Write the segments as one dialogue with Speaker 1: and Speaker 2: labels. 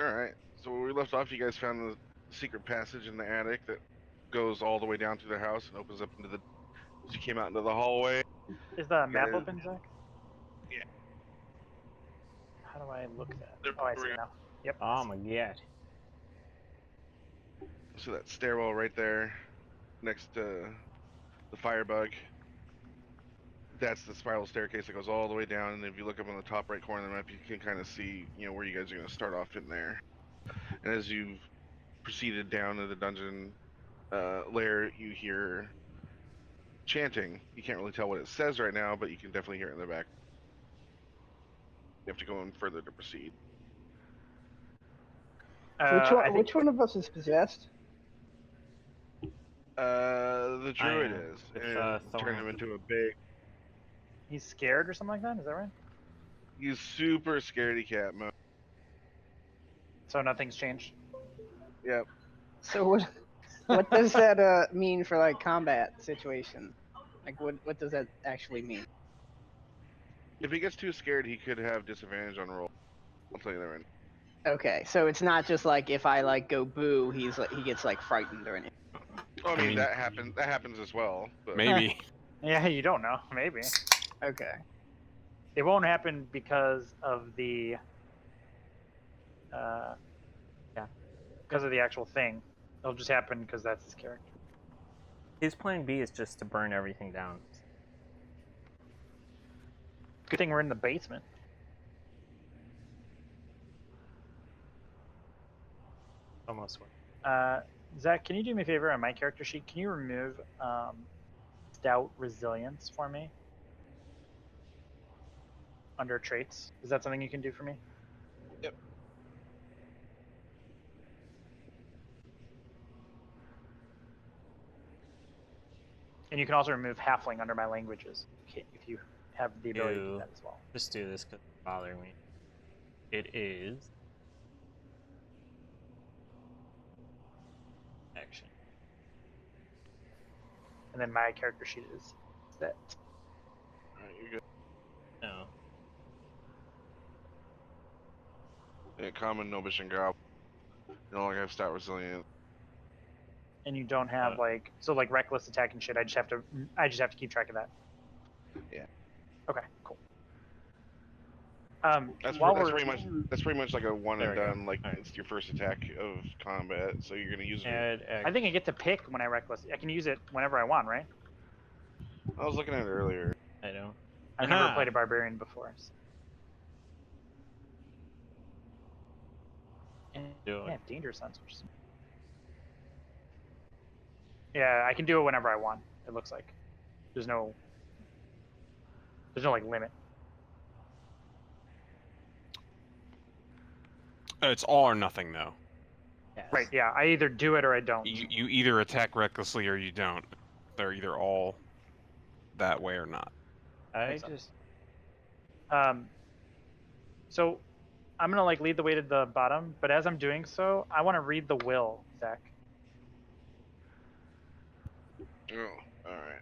Speaker 1: Alright, so where we left off, you guys found the secret passage in the attic that goes all the way down through the house and opens up into the... As you came out into the hallway.
Speaker 2: Is the map
Speaker 1: guys-
Speaker 2: open, Zach?
Speaker 1: Yeah.
Speaker 2: How do I look that?
Speaker 1: There
Speaker 2: Oh, I see
Speaker 1: we
Speaker 2: it
Speaker 1: go.
Speaker 2: now. Yep.
Speaker 3: Oh my god.
Speaker 1: So that stairwell right there, next to the firebug. That's the spiral staircase that goes all the way down, and if you look up on the top right corner of the map, you can kind of see, where you guys are going to start off in there. And as you've proceeded down to the dungeon lair, you hear chanting. You can't really tell what it says right now, but you can definitely hear it in the back. You have to go in further to proceed.
Speaker 4: Which one of us is possessed?
Speaker 1: The druid
Speaker 3: am.
Speaker 1: is.
Speaker 3: It's,
Speaker 1: And turn
Speaker 3: Thorn.
Speaker 1: him into a big...
Speaker 2: He's scared or something like that? Is that right?
Speaker 1: He's super scaredy cat mode.
Speaker 2: So nothing's changed?
Speaker 1: Yep.
Speaker 4: So what does that mean for like combat situation? Like what does that actually mean?
Speaker 1: If he gets too scared, he could have disadvantage on roll. I'll tell you that right now.
Speaker 4: Okay, so it's not just like if I like go boo, he gets like frightened or anything.
Speaker 1: Oh, I mean,
Speaker 5: mean-
Speaker 1: that happens as well. But...
Speaker 5: Maybe.
Speaker 2: Yeah, you don't know. Maybe.
Speaker 4: Okay.
Speaker 2: It won't happen because of the... because of the actual thing. It'll just happen because that's his character.
Speaker 3: His plan B is just to burn everything down.
Speaker 2: Good thing we're in the basement.
Speaker 3: Almost.
Speaker 2: Zach, can you do me a favor on my character sheet? Can you remove Stout Resilience for me? Under traits. Is that something you can do for me?
Speaker 1: Yep.
Speaker 2: And you can also remove Halfling under my languages if you have the ability to do
Speaker 3: Ew.
Speaker 2: that as well.
Speaker 3: Just do this because it's bothering me. It is action.
Speaker 2: And then my character sheet is that.
Speaker 1: Alright, you're good.
Speaker 3: No.
Speaker 1: Yeah, common, Nobish, and Goblin. You no longer have stat resilience.
Speaker 2: And you don't have like reckless attack and shit. I just have to keep track of that.
Speaker 1: Yeah.
Speaker 2: Okay, cool.
Speaker 1: That's
Speaker 2: while
Speaker 1: pretty much like a one
Speaker 3: There
Speaker 1: and
Speaker 3: we go.
Speaker 1: done. Like
Speaker 3: Alright.
Speaker 1: it's your first attack of combat, so you're gonna use it.
Speaker 3: Add
Speaker 2: I think I get to pick when I reckless. I can use it whenever I want, right?
Speaker 1: I was looking at it earlier.
Speaker 3: I don't.
Speaker 2: I've never
Speaker 3: Aha.
Speaker 2: played a barbarian before. So. And,
Speaker 3: Do
Speaker 2: yeah,
Speaker 3: it.
Speaker 2: danger sensors. Yeah, I can do it whenever I want. It looks like there's no like limit.
Speaker 5: It's all or nothing, though.
Speaker 3: Yes.
Speaker 2: Right? Yeah, I either do it or I don't.
Speaker 5: You either attack recklessly or you don't. They're either all that way or not.
Speaker 3: I
Speaker 2: Makes sense.
Speaker 3: just.
Speaker 2: So I'm gonna like lead the way to the bottom, but as I'm doing so, I want to read the will, Zach.
Speaker 1: Oh, alright.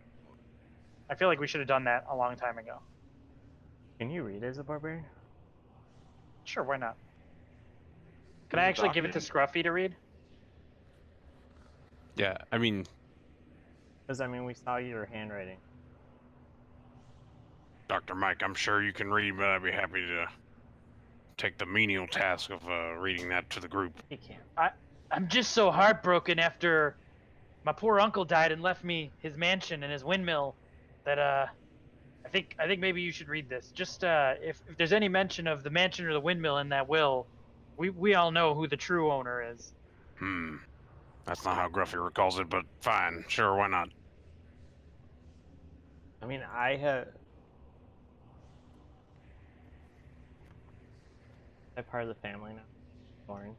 Speaker 2: I feel like we should have done that a long time ago.
Speaker 3: Can you read as a barbarian?
Speaker 2: Sure, why not? Can I actually give it to Scruffy to read?
Speaker 5: Yeah, I mean,
Speaker 3: Because I mean, we saw your handwriting.
Speaker 5: Dr. Mike, I'm sure you can read, but I'd be happy to take the menial task of reading that to the group.
Speaker 3: He can't.
Speaker 2: I'm just so heartbroken after my poor uncle died and left me his mansion and his windmill that I think maybe you should read this. Just if there's any mention of the mansion or the windmill in that will, we all know who the true owner is.
Speaker 5: That's not how Gruffy recalls it, but fine. Sure, why not?
Speaker 3: I mean, I have. I'm part of the family now. Boring.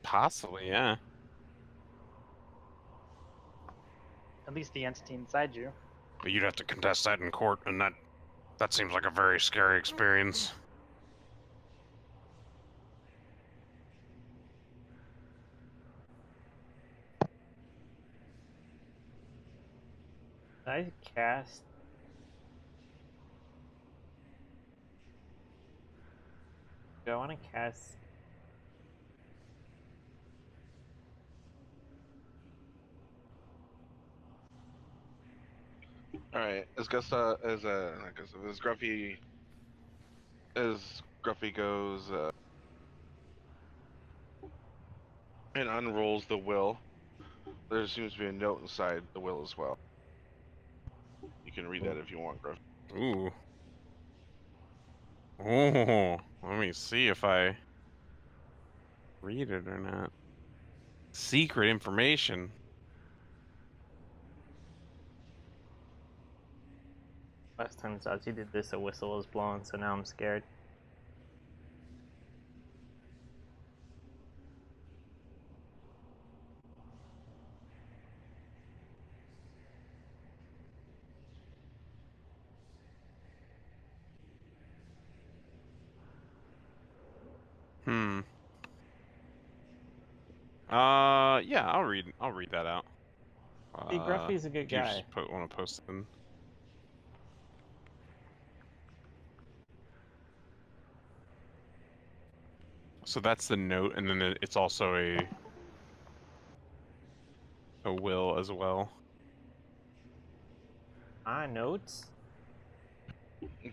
Speaker 5: Possibly, yeah.
Speaker 2: At least the entity inside you.
Speaker 5: But you'd have to contest that in court, and that seems like a very scary experience.
Speaker 3: I cast. Do I want to cast?
Speaker 1: All right, as not Gustav, as Gruffy goes and unrolls the will, there seems to be a note inside the will as well. You can read that if you want, Gruffy.
Speaker 5: Ooh. Oh, let me see if I read it or not. Secret information.
Speaker 3: Last time Zazi did this, a whistle was blown, so now I'm scared.
Speaker 5: Hmm. Yeah, I'll read that out.
Speaker 3: See, Gruffy's a good
Speaker 5: Do you
Speaker 3: guy.
Speaker 5: just want to post it in? So that's the note, and then it's also a will as well.
Speaker 3: Notes?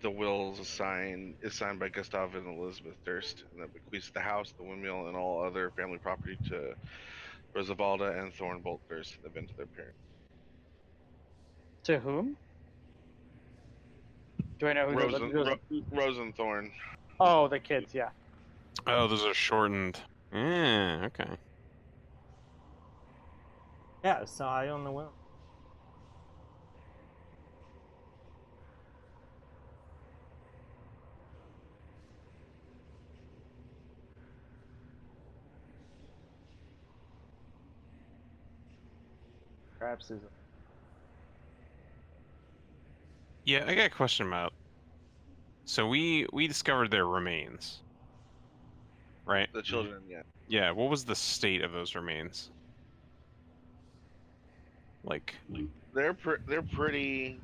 Speaker 1: The will is signed by Gustav and Elizabeth Durst, and that bequeaths the house, the windmill, and all other family property to Rosavalda and Thornbolt Durst in the event of their parents.
Speaker 2: To whom? Do I know who
Speaker 1: Rose and Thorn.
Speaker 2: Oh, the kids, yeah.
Speaker 5: Oh, those are shortened. Yeah, okay.
Speaker 3: Yeah, so I own the will. Perhaps is.
Speaker 5: Yeah, I got a question about. So we discovered their remains, right?
Speaker 1: The children, yeah.
Speaker 5: Yeah. What was the state of those remains? Like.
Speaker 1: They're pretty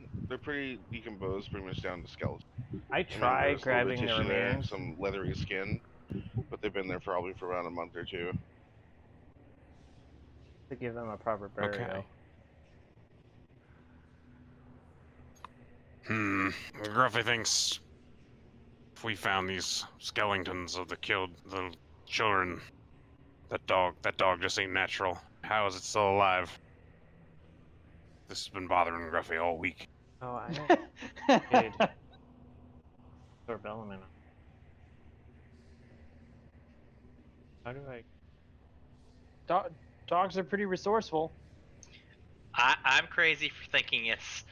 Speaker 1: decomposed, pretty much down to skeleton.
Speaker 3: I
Speaker 1: There's a
Speaker 3: tried
Speaker 1: little bit
Speaker 3: grabbing
Speaker 1: of
Speaker 3: the
Speaker 1: tissue there,
Speaker 3: remains.
Speaker 1: some leathery skin, but they've been there probably for around a month or two.
Speaker 3: To give them a proper burial.
Speaker 5: Okay. Gruffy thinks if we found these skeletons of the killed little children, that dog just ain't natural. How is it still alive? This has been bothering Gruffy all week.
Speaker 3: Oh, I don't. Kid. Doorbell in. How do I?
Speaker 2: Dogs are pretty resourceful.
Speaker 6: I'm crazy for thinking it's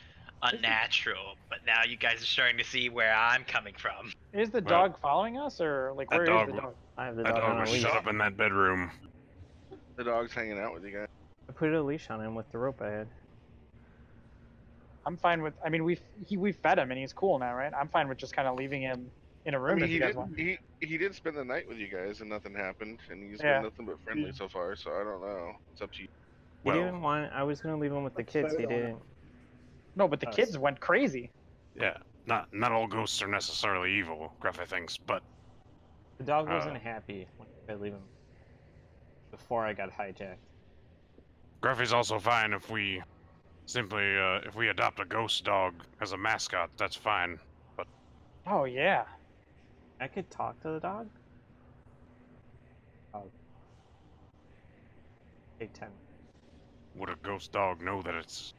Speaker 6: unnatural, but now you guys are starting to see where I'm coming from.
Speaker 2: Is the
Speaker 5: Well,
Speaker 2: dog following us, or like
Speaker 5: that
Speaker 2: where is
Speaker 5: dog
Speaker 2: the dog?
Speaker 3: I have the
Speaker 5: That
Speaker 3: dog
Speaker 5: dog
Speaker 3: on a
Speaker 5: was
Speaker 3: leash.
Speaker 5: shut up in that bedroom.
Speaker 1: The dog's hanging out with you guys.
Speaker 3: I put a leash on him with the rope I had.
Speaker 2: I'm fine with. I mean, we fed him and he's cool now, right? I'm fine with just kind of leaving him in a room if you guys want.
Speaker 1: He did spend the night with you guys and nothing happened, and he's
Speaker 2: Yeah.
Speaker 1: been nothing but friendly so far. So I don't know. It's up to you.
Speaker 3: He
Speaker 5: Well,
Speaker 3: didn't want. I was gonna leave him with the kids. He didn't.
Speaker 2: No, but the
Speaker 3: Us.
Speaker 2: kids went crazy.
Speaker 5: yeah, not all ghosts are necessarily evil, Gruffy thinks, but
Speaker 3: The dog wasn't happy when I leave him. Before I got hijacked.
Speaker 5: Gruffy's also fine if we simply if we adopt a ghost dog as a mascot. That's fine.
Speaker 2: Oh yeah.
Speaker 3: I could talk to the dog. Oh. Take 10.
Speaker 5: Would a ghost dog know that it's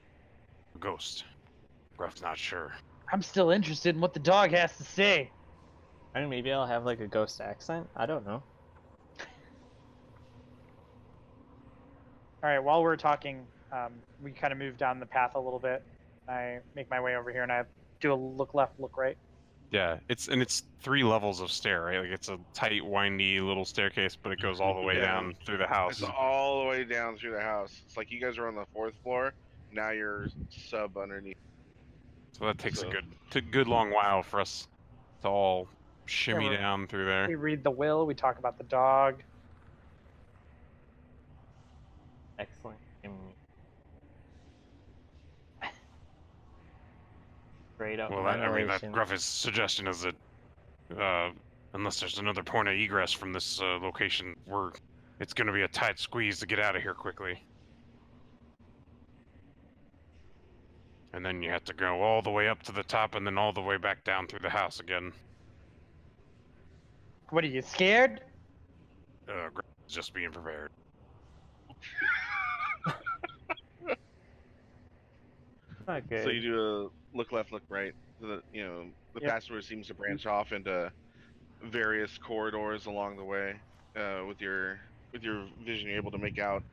Speaker 5: a ghost? Gruff's not sure.
Speaker 2: I'm still interested in what the dog has to say.
Speaker 3: I mean, maybe I'll have like a ghost accent. I don't know.
Speaker 2: All right. While we're talking, we kind of move down the path a little bit. I make my way over here and I do a look left, look right.
Speaker 5: Yeah, it's 3 levels of stair, right? Like it's a tight, windy little staircase, but it goes all the way
Speaker 1: Yeah.
Speaker 5: down through the house.
Speaker 1: It's all the way down through the house. It's like you guys are on the 4th floor. Now you're sub underneath.
Speaker 5: So that takes
Speaker 1: So-
Speaker 5: a good long while for us to all shimmy
Speaker 2: we're-
Speaker 5: down through there.
Speaker 2: We read the will. We talk about the dog.
Speaker 3: Excellent. Straight up
Speaker 5: Well, that
Speaker 3: ventilation.
Speaker 5: Gruffy's suggestion is that unless there's another point of egress from this location, it's going to be a tight squeeze to get out of here quickly. And then you have to go all the way up to the top and then all the way back down through the house again.
Speaker 2: What are you scared?
Speaker 5: Just being prepared.
Speaker 3: Okay.
Speaker 1: So you do a look left, look right. The
Speaker 2: Yep.
Speaker 1: passageway seems to branch off into various corridors along the way. With your vision, you're able to make out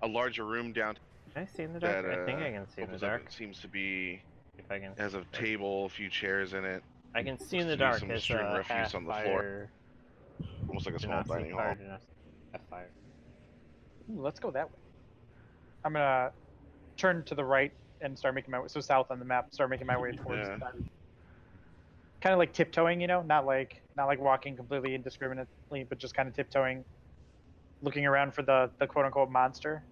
Speaker 1: a larger room down
Speaker 3: Can I see in the dark?
Speaker 1: that
Speaker 3: I think I can see in the
Speaker 1: opens up.
Speaker 3: dark.
Speaker 1: It seems to be
Speaker 3: If I can.
Speaker 1: has a table, a few chairs in it,
Speaker 3: I can see in
Speaker 1: looks
Speaker 3: the
Speaker 1: to be
Speaker 3: dark.
Speaker 1: some
Speaker 3: It's
Speaker 1: string
Speaker 3: a
Speaker 1: refuse
Speaker 3: half
Speaker 1: on the
Speaker 3: fire.
Speaker 1: floor. Almost like a
Speaker 3: Do
Speaker 1: small
Speaker 3: not see
Speaker 1: dining
Speaker 3: fire.
Speaker 1: hall.
Speaker 3: Do not see half fire.
Speaker 2: Ooh, let's go that way. I'm gonna turn to the right and start making my way, so south on the map. Start making my way towards
Speaker 1: Yeah.
Speaker 2: that. Kind of like tiptoeing, not like walking completely indiscriminately, but just kind of tiptoeing, looking around for the quote unquote monster.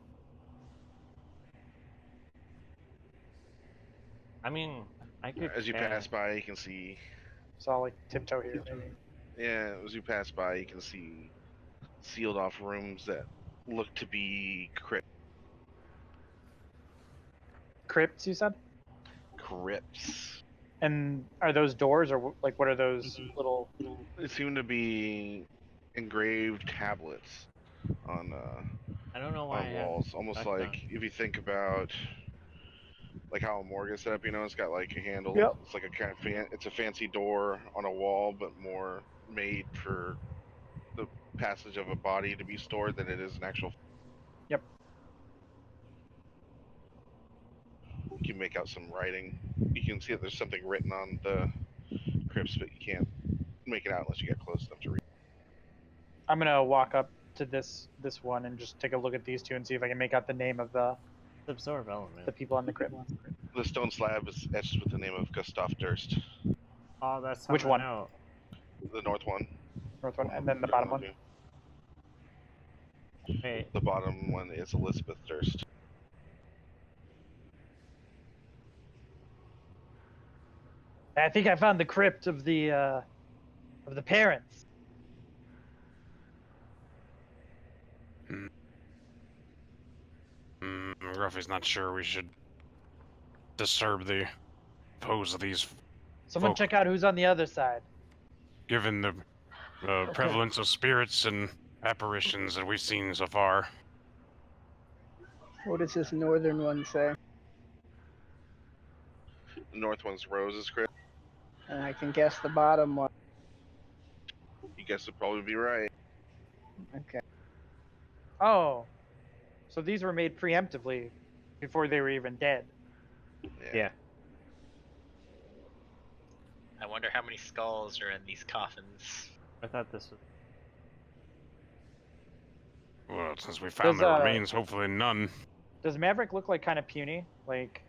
Speaker 3: I mean, I could.
Speaker 1: As you pass by, you can see.
Speaker 2: So I'll like tiptoe here. Maybe.
Speaker 1: Yeah, as you pass by, you can see sealed off rooms that look to be
Speaker 2: Crypts, you said?
Speaker 1: crypts.
Speaker 2: And are those doors, or like what are those little?
Speaker 1: They seem to be engraved tablets on
Speaker 3: I don't know why I
Speaker 1: on
Speaker 3: have
Speaker 1: walls, almost
Speaker 3: duck
Speaker 1: like
Speaker 3: done.
Speaker 1: if you think about like how a morgue is set up. It's got like a handle.
Speaker 2: Yep.
Speaker 1: It's like a kind of it's a fancy door on a wall, but more made for the passage of a body to be stored than it is an actual.
Speaker 2: Yep.
Speaker 1: You can make out some writing. You can see that there's something written on the crypts, but you can't make it out unless you get close enough to read.
Speaker 2: I'm gonna walk up to this one and just take a look at these two and see if I can make out the name of the
Speaker 3: Absorb element.
Speaker 2: people on the crypt.
Speaker 1: The stone slab is etched with the name of Gustav Durst.
Speaker 3: Oh, that's
Speaker 2: Which one?
Speaker 3: Out.
Speaker 1: The north one.
Speaker 2: North one, and then the bottom one.
Speaker 3: Wait,
Speaker 1: The bottom one is Elizabeth Durst.
Speaker 2: I think I found the crypt of the parents.
Speaker 5: Ruffy's not sure we should disturb the pose of these,
Speaker 2: Someone
Speaker 5: folk.
Speaker 2: check out who's on the other side.
Speaker 5: given the prevalence of spirits and apparitions that we've seen so far.
Speaker 4: What does this northern one say?
Speaker 1: The north one's Rose's crypt.
Speaker 4: And I can guess the bottom one.
Speaker 1: You guess would probably be right.
Speaker 4: Okay.
Speaker 2: Oh, so these were made preemptively before they were even dead.
Speaker 3: yeah.
Speaker 6: I wonder how many skulls are in these coffins.
Speaker 3: I thought this was.
Speaker 5: Well, since we found
Speaker 2: Does,
Speaker 5: their remains, hopefully none.
Speaker 2: Does Maverick look like kind of puny? Like,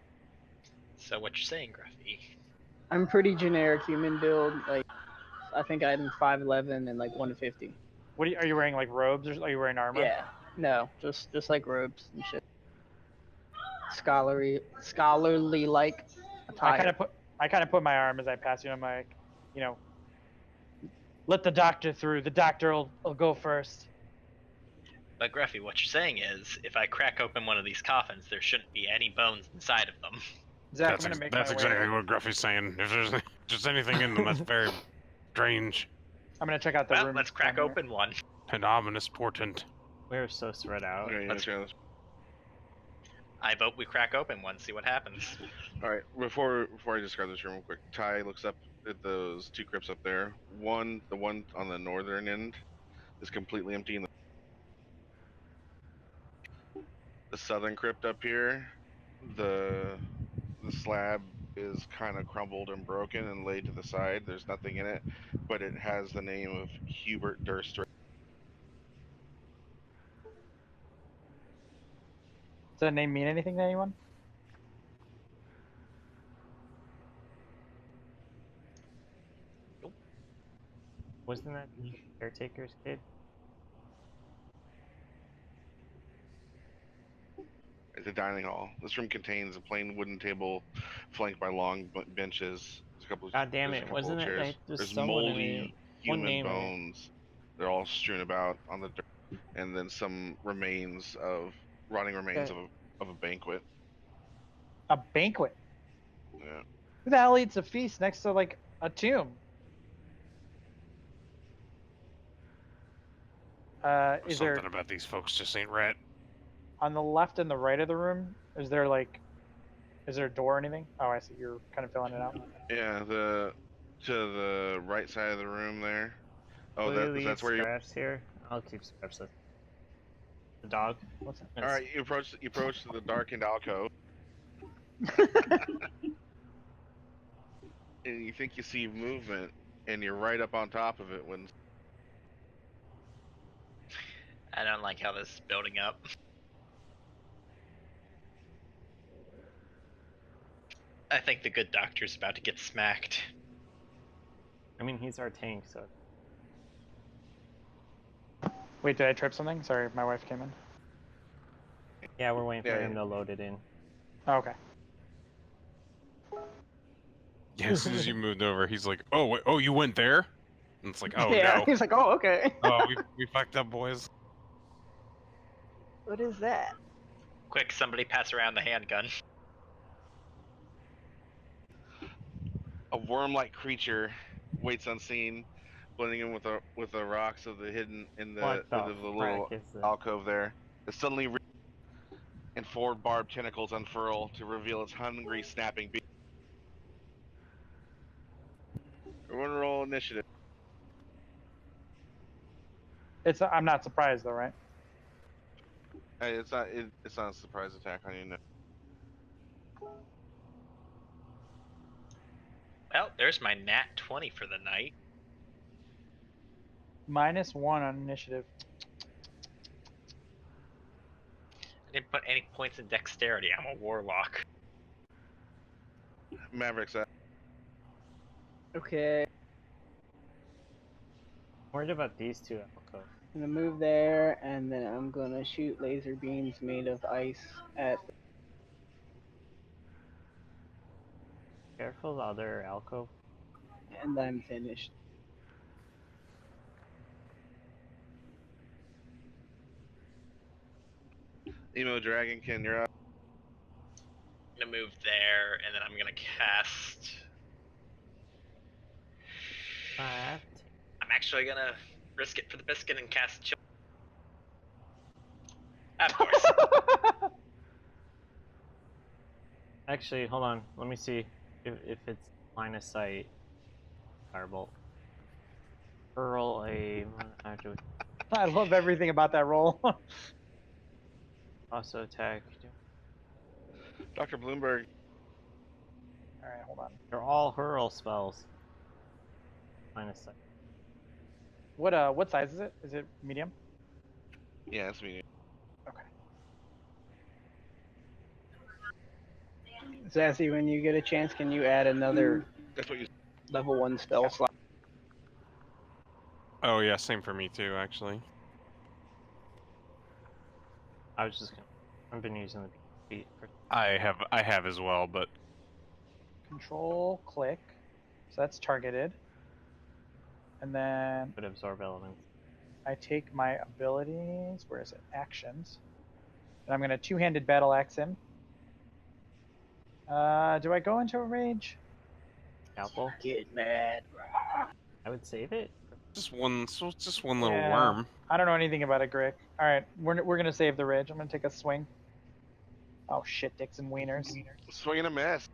Speaker 6: So what you're saying, Gruffy?
Speaker 4: I'm pretty generic human build. Like, I think I'm 5'11" and like 150.
Speaker 2: what are you wearing? Like robes, or are you wearing armor?
Speaker 4: Yeah. No, just like robes and shit. Scholarly like attire.
Speaker 2: I kind of put my arm as I pass you. I'm like, let the doctor through. The doctor will go first.
Speaker 6: But Gruffy, what you're saying is, if I crack open one of these coffins, there shouldn't be any bones inside of them.
Speaker 2: Zach,
Speaker 5: That's,
Speaker 2: I'm gonna make
Speaker 5: that's
Speaker 2: my
Speaker 5: exactly
Speaker 2: way.
Speaker 5: what Gruffy's saying. If there's just anything in them, that's very strange.
Speaker 2: I'm gonna check out the
Speaker 6: Well,
Speaker 2: room.
Speaker 6: let's crack
Speaker 2: down here.
Speaker 6: open one.
Speaker 5: An ominous portent.
Speaker 3: We're so spread out.
Speaker 1: Okay,
Speaker 6: Let's-
Speaker 1: yeah.
Speaker 6: I vote we crack open one, see what happens.
Speaker 1: All right. Before I describe this room real quick, Ty looks up at those two crypts up there. The one on the northern end, is completely empty. And the southern crypt up here, the slab is kind of crumbled and broken and laid to the side. There's nothing in it, but it has the name of Hubert Durst.
Speaker 2: Does that name mean anything to anyone?
Speaker 3: Wasn't that the caretaker's kid?
Speaker 1: It's a dining hall. This room contains a plain wooden table flanked by long benches. There's a couple of,
Speaker 3: God damn
Speaker 1: there's
Speaker 3: it!
Speaker 1: a couple
Speaker 3: Wasn't
Speaker 1: of
Speaker 3: it
Speaker 1: chairs.
Speaker 3: like there's
Speaker 1: There's
Speaker 3: someone in
Speaker 1: moldy human
Speaker 3: name, right?
Speaker 1: bones. They're all strewn about on the dirt, and then some rotting remains
Speaker 2: Okay.
Speaker 1: of a banquet.
Speaker 2: A banquet.
Speaker 1: Yeah.
Speaker 2: Who the hell eats a feast next to like a tomb? Is
Speaker 5: Something
Speaker 2: there
Speaker 5: about these folks just ain't right.
Speaker 2: on the left and the right of the room? Is there a door or anything? Oh, I see. You're kind of filling it out.
Speaker 1: Yeah, to the right side of the room there. Oh,
Speaker 3: Will you leave
Speaker 1: that's where you.
Speaker 3: Scraps here? I'll keep Scraps with the dog.
Speaker 2: What's that?
Speaker 1: All right, you approach the darkened alcove, and you think you see movement, and you're right up on top of it when.
Speaker 6: I don't like how this is building up. I think the good doctor's about to get smacked.
Speaker 3: I mean, he's our tank, so
Speaker 2: Wait, did I trip something? Sorry, my wife came in.
Speaker 3: yeah, we're waiting for
Speaker 1: Yeah,
Speaker 3: him to load it in.
Speaker 2: Oh, okay.
Speaker 5: Yeah, as soon as you moved over, he's like, "Oh, wait, oh, you went there?" And it's like, "Oh
Speaker 4: yeah,
Speaker 5: no,
Speaker 4: he's like, oh, okay.
Speaker 5: oh, we fucked up, boys."
Speaker 4: What is that?
Speaker 6: Quick, somebody pass around the handgun.
Speaker 1: A worm-like creature waits unseen, blending in with the rocks of the hidden in the
Speaker 3: What the
Speaker 1: little
Speaker 3: frack is that?
Speaker 1: alcove there. It suddenly and four barbed tentacles unfurl to reveal its hungry, snapping beak. Everyone roll initiative.
Speaker 2: I'm not surprised though, right?
Speaker 1: Hey, it's not a surprise attack on you. No.
Speaker 6: Well, there's my nat 20 for the night.
Speaker 2: -1 on initiative.
Speaker 6: I didn't put any points in dexterity. I'm a warlock.
Speaker 1: Mavericks.
Speaker 4: Okay,
Speaker 3: Worried about these two alcove.
Speaker 4: I'm gonna move there, and then I'm gonna shoot laser beams made of ice at.
Speaker 3: Careful, the other alcove.
Speaker 4: And I'm finished.
Speaker 1: Emo Dragonkin, you're up.
Speaker 6: I'm gonna move there, and then I'm gonna cast.
Speaker 3: Left.
Speaker 6: I'm actually gonna risk it for the biscuit and cast chill. Of course.
Speaker 3: Actually, hold on. Let me see if it's line of sight. Firebolt. Hurl a.
Speaker 2: I love everything about that roll.
Speaker 3: Also attack.
Speaker 1: Dr. Bloomberg.
Speaker 2: All right, hold on.
Speaker 3: They're all hurl spells. Line of sight.
Speaker 2: What size is it? Is it medium?
Speaker 1: Yeah, that's me.
Speaker 2: Okay.
Speaker 4: Sassy, when you get a chance, can you add another
Speaker 1: That's what you.
Speaker 4: level 1 spell slot?
Speaker 5: Oh yeah, same for me too, actually.
Speaker 3: I was just gonna. I've been using the beat for.
Speaker 5: I have as well, but
Speaker 2: Control click. So that's targeted. And then
Speaker 3: Could absorb elements.
Speaker 2: I take my abilities. Where is it? Actions. And I'm gonna two-handed battle axe him. Do I go into a rage?
Speaker 3: Scalpel.
Speaker 4: Get mad.
Speaker 3: I would save it.
Speaker 5: just one little
Speaker 2: Yeah.
Speaker 5: worm.
Speaker 2: I don't know anything about a Grick. All right, we're gonna save the rage. I'm gonna take a swing. Oh shit, dicks and wieners.
Speaker 1: Swing and a miss.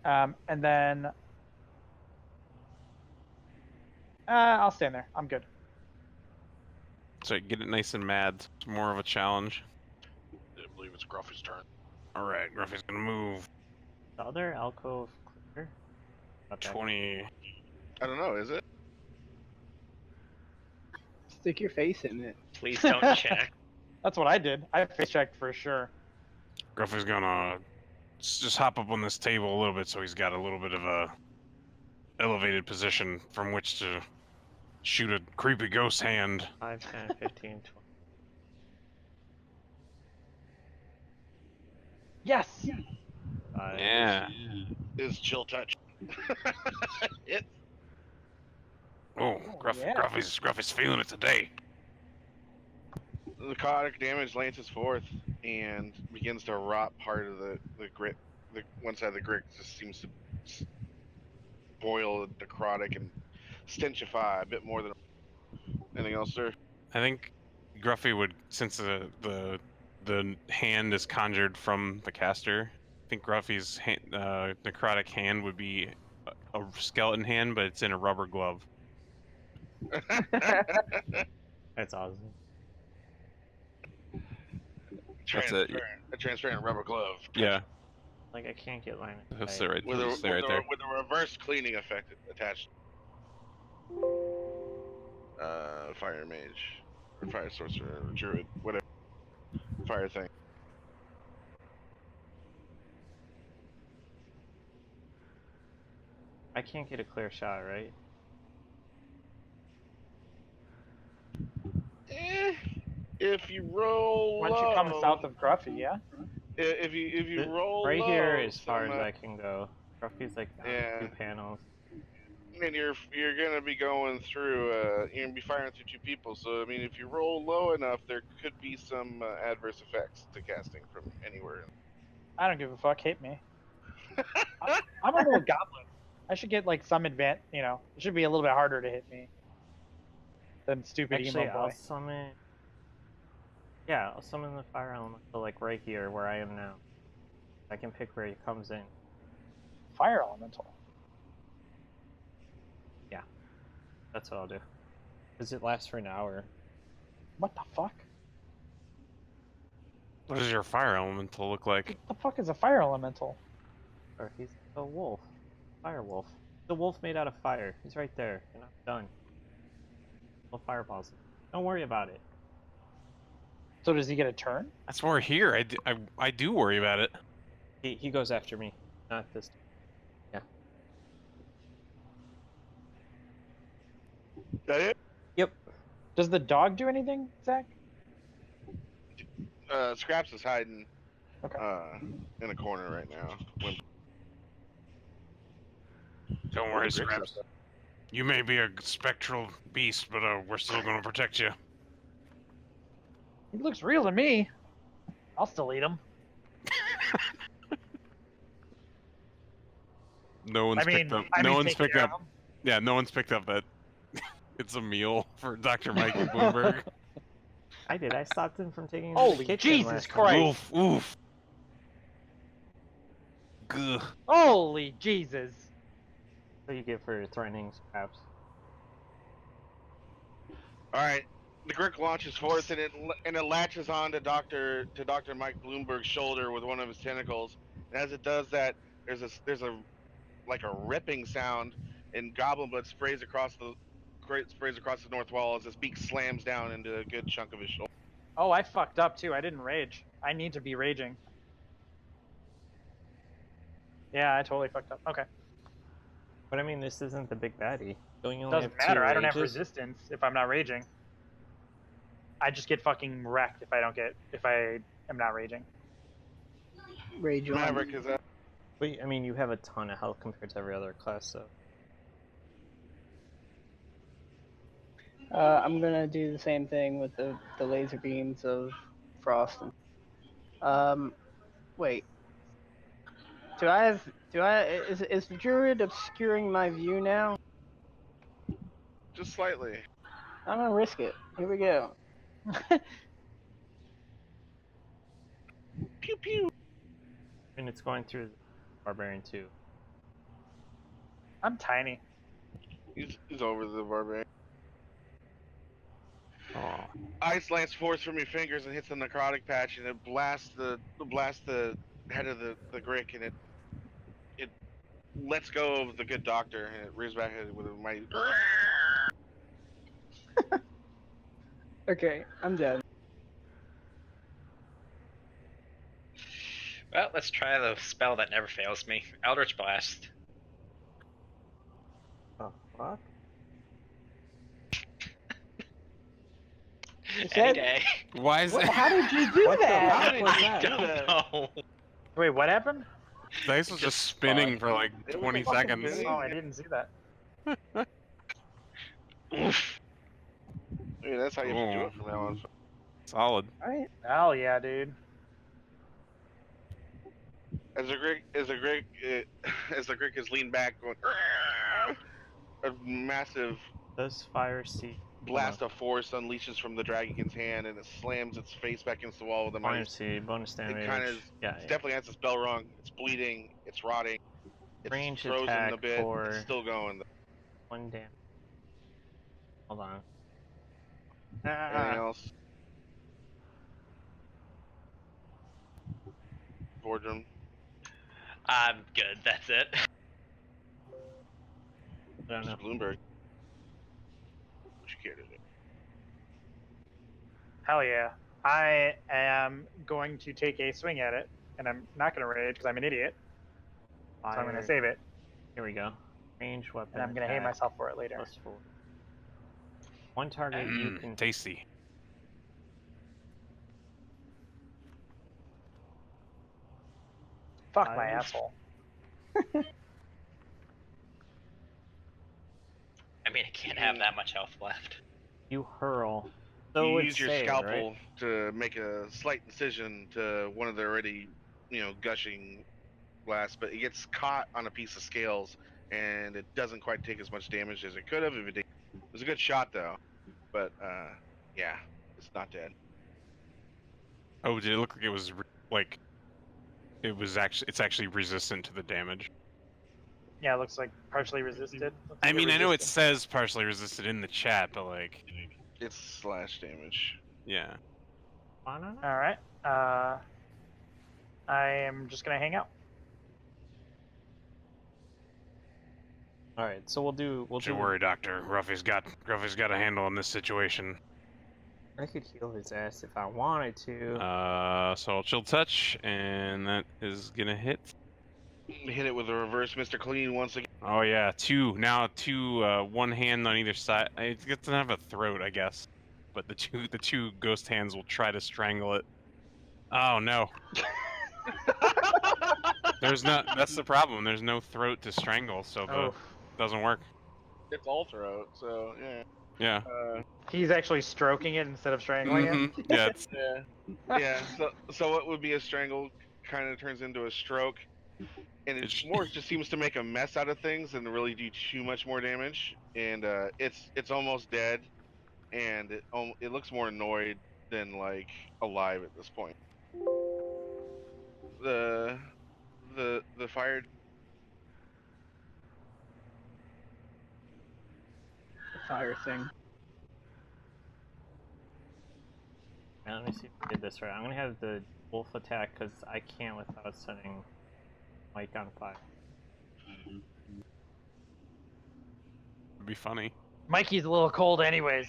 Speaker 2: And then I'll stand there. I'm good.
Speaker 5: So get it nice and mad. It's more of a challenge.
Speaker 1: I believe it's Gruffy's turn.
Speaker 5: All right, Gruffy's gonna move
Speaker 3: The other alcove clear. Okay.
Speaker 5: 20.
Speaker 1: I don't know, is it?
Speaker 4: Stick your face in it.
Speaker 6: Please don't check.
Speaker 2: That's what I did. I face checked for sure.
Speaker 5: Gruffy's gonna just hop up on this table a little bit, so he's got a little bit of a elevated position from which to shoot a creepy ghost hand.
Speaker 3: 5, 10, 15, 20.
Speaker 2: Yes.
Speaker 3: Five.
Speaker 5: Yeah.
Speaker 1: Is chill touch. It.
Speaker 2: yeah.
Speaker 5: Gruffy's feeling it today.
Speaker 1: The necrotic damage lances forth and begins to rot part of the grit. The one side of the grit just seems to boil necrotic and stenchify a bit more than anything else, sir.
Speaker 5: I think Gruffy would, since the hand is conjured from the caster. I think Gruffy's necrotic hand would be a skeleton hand, but it's in a rubber glove.
Speaker 3: That's awesome.
Speaker 5: That's it.
Speaker 1: A transparent rubber glove.
Speaker 5: Yeah,
Speaker 3: Like I can't get line of
Speaker 5: that's
Speaker 3: sight.
Speaker 5: it right,
Speaker 1: With
Speaker 5: that's it right there.
Speaker 1: with a reverse cleaning effect attached. Fire mage, or fire sorcerer, or druid, whatever. Fire thing.
Speaker 3: I can't get a clear shot, right?
Speaker 1: If you roll
Speaker 2: Once you come south of Gruffy, yeah.
Speaker 1: if you roll
Speaker 3: right
Speaker 1: low,
Speaker 3: here as far as
Speaker 1: some,
Speaker 3: I can go. Gruffy's like down
Speaker 1: Yeah.
Speaker 3: 2 panels.
Speaker 1: and you're gonna be going through you're gonna be firing through 2 people. So I mean, if you roll low enough, there could be some adverse effects to casting from anywhere.
Speaker 2: I don't give a fuck. Hit me. I'm a little goblin. I should get like some advance. You know, it should be a little bit harder to hit me than stupid
Speaker 3: Actually,
Speaker 2: emo
Speaker 3: I'll
Speaker 2: boy.
Speaker 3: summon. Yeah, I'll summon the fire elemental like right here where I am now. I can pick where he comes in.
Speaker 2: Fire elemental.
Speaker 3: That's what I'll do. Does it last for an hour?
Speaker 2: What the fuck?
Speaker 5: What does your fire elemental look like?
Speaker 2: What the fuck is a fire elemental?
Speaker 3: Or he's a wolf. Fire wolf. The wolf made out of fire. He's right there. And I'm done. Well, fireballs. Don't worry about it.
Speaker 2: So does he get a turn?
Speaker 5: That's why we're here. I do worry about it.
Speaker 3: He goes after me. Not this.
Speaker 1: That it?
Speaker 3: Yep.
Speaker 2: Does the dog do anything, Zach?
Speaker 1: Scraps is hiding
Speaker 2: Okay.
Speaker 1: in a corner right now.
Speaker 5: Don't worry, Scraps. You may be a spectral beast, but we're still gonna protect you.
Speaker 2: He looks real to me. I'll still eat him.
Speaker 5: No one's picked up. No one's picked up.
Speaker 2: Him.
Speaker 5: Yeah, no one's picked up that it's a meal for Dr. Mikey Bloomberg.
Speaker 3: I did. I stopped him from taking.
Speaker 2: Holy
Speaker 3: the kitchen
Speaker 2: Jesus
Speaker 3: last time.
Speaker 2: Christ!
Speaker 5: Oof, oof. Gah.
Speaker 2: Holy Jesus!
Speaker 3: What do you get for threatening Scraps?
Speaker 1: All right, the Grick launches forth and it latches on to Dr. Mike Bloomberg's shoulder with one of his tentacles. And as it does that, there's a like a ripping sound, and goblin blood sprays across the north wall as his beak slams down into a good chunk of his shoulder.
Speaker 2: Oh, I fucked up too. I didn't rage. I need to be raging. Yeah, I totally fucked up. Okay.
Speaker 3: But I mean, this isn't the big baddie. Don't you only
Speaker 2: Doesn't
Speaker 3: have
Speaker 2: matter.
Speaker 3: 2
Speaker 2: I don't have
Speaker 3: rages?
Speaker 2: resistance if I'm not raging. I just get fucking wrecked if I am not raging.
Speaker 4: Rage on.
Speaker 1: Maverick is that.
Speaker 3: But I mean, you have a ton of health compared to every other class, so.
Speaker 4: I'm gonna do the same thing with the laser beams of frost. Wait. Is the druid obscuring my view now?
Speaker 1: Just slightly.
Speaker 4: I'm gonna risk it. Here we go.
Speaker 1: Pew pew.
Speaker 3: And it's going through Barbarian too.
Speaker 2: I'm tiny.
Speaker 1: He's over the barbarian.
Speaker 5: Oh.
Speaker 1: Ice lance forth from your fingers and hits the necrotic patch, and it blasts the head of the Grick, and it lets go of the good doctor, and it rears back with a mighty.
Speaker 4: Okay, I'm dead.
Speaker 6: Well, let's try the spell that never fails me. Eldritch Blast.
Speaker 3: Oh, fuck?
Speaker 6: Any day.
Speaker 5: Why is
Speaker 4: How did you do
Speaker 3: What the
Speaker 4: that?
Speaker 3: fuck was
Speaker 6: I
Speaker 3: that?
Speaker 6: don't know.
Speaker 2: Wait, what happened?
Speaker 5: Dice was just spinning for like
Speaker 1: It was
Speaker 5: 20
Speaker 1: fucking
Speaker 5: seconds.
Speaker 1: busy.
Speaker 2: Oh, I didn't see that.
Speaker 6: Oof.
Speaker 1: I mean, that's how you have to do it from now on.
Speaker 5: Solid.
Speaker 4: Alright.
Speaker 2: Hell yeah, dude.
Speaker 1: As the Greg is leaned back, going, a massive
Speaker 3: Does fire seed
Speaker 1: blast of force unleashes from the dragon's hand, and it slams its face back against the wall with a
Speaker 3: fire
Speaker 1: mighty.
Speaker 3: seed bonus
Speaker 1: It
Speaker 3: damage?
Speaker 1: kind of
Speaker 3: yeah,
Speaker 1: it's definitely has a spell wrong. It's bleeding. It's rotting. It's
Speaker 3: Range
Speaker 1: frozen
Speaker 3: attack
Speaker 1: a bit.
Speaker 3: for
Speaker 1: It's still going.
Speaker 3: 1 damage. Hold on.
Speaker 1: Anything else? Boardroom.
Speaker 6: I'm good. That's it.
Speaker 3: I don't know.
Speaker 1: Mr. Bloomberg. What you care to do?
Speaker 2: Hell yeah. I am going to take a swing at it, and I'm not going to rage because I'm an idiot. So I'm going to
Speaker 3: Fire-
Speaker 2: save it,
Speaker 3: Here we go. Range weapon.
Speaker 2: and I'm going to hate
Speaker 3: attack,
Speaker 2: myself for it later.
Speaker 3: +4. One target you can.
Speaker 5: Tasty.
Speaker 2: Fuck my
Speaker 3: Fire.
Speaker 2: asshole.
Speaker 6: I mean, it can't have that much health left.
Speaker 3: You hurl. So
Speaker 1: you
Speaker 3: it's
Speaker 1: use your
Speaker 3: saved,
Speaker 1: scalpel
Speaker 3: right?
Speaker 1: to make a slight incision to one of the already, gushing blasts, but it gets caught on a piece of scales, and it doesn't quite take as much damage as it could have if it did. It was a good shot though, but yeah, it's not dead.
Speaker 5: Oh, did it look like it was it's actually resistant to the damage?
Speaker 2: Yeah, it looks like partially resisted. Looks
Speaker 5: I
Speaker 2: like
Speaker 5: mean, I know it
Speaker 2: resistant.
Speaker 5: says partially resisted in the chat, but like,
Speaker 1: It's slash damage.
Speaker 5: yeah.
Speaker 2: All right. I am just going to hang out.
Speaker 3: All right, so we'll do.
Speaker 5: Don't worry, Doctor. Ruffy's got a handle on this situation.
Speaker 3: I could heal his ass if I wanted to.
Speaker 5: So I'll chill touch, and that is gonna hit.
Speaker 1: Hit it with a reverse Mr. Clean once again.
Speaker 5: Oh yeah, two, one hand on either side. It doesn't have a throat, I guess, but the two ghost hands will try to strangle it. Oh no. That's the problem. There's no throat to strangle, so it doesn't work.
Speaker 1: It's all throat, so yeah.
Speaker 5: Yeah.
Speaker 2: He's actually stroking it instead of strangling it.
Speaker 5: Mhm. Yeah. It's,
Speaker 1: Yeah. So what would be a strangle kind of turns into a stroke, and it more just seems to make a mess out of things and really do too much more damage. And it's almost dead, and it looks more annoyed than like alive at this point. The fire.
Speaker 4: Fire thing.
Speaker 3: Now, let me see if I did this right. I'm gonna have the wolf attack because I can't without setting Mike on fire.
Speaker 5: it'd be funny.
Speaker 2: Mikey's a little cold, anyways.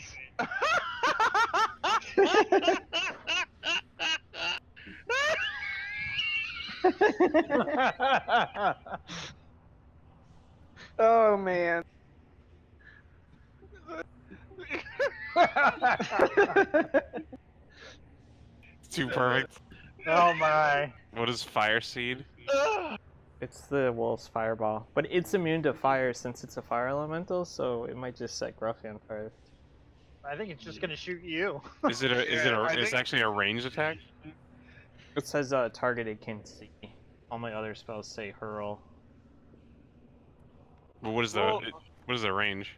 Speaker 4: Oh man.
Speaker 5: It's too perfect.
Speaker 2: Oh my.
Speaker 5: What is fire seed?
Speaker 3: It's the wolf's fireball, but it's immune to fire since it's a fire elemental, so it might just set Gruffy on fire.
Speaker 2: I think it's just gonna shoot you.
Speaker 5: Is it it's actually a ranged attack?
Speaker 3: It says target it can see. All my other spells say hurl.
Speaker 5: But what is the range?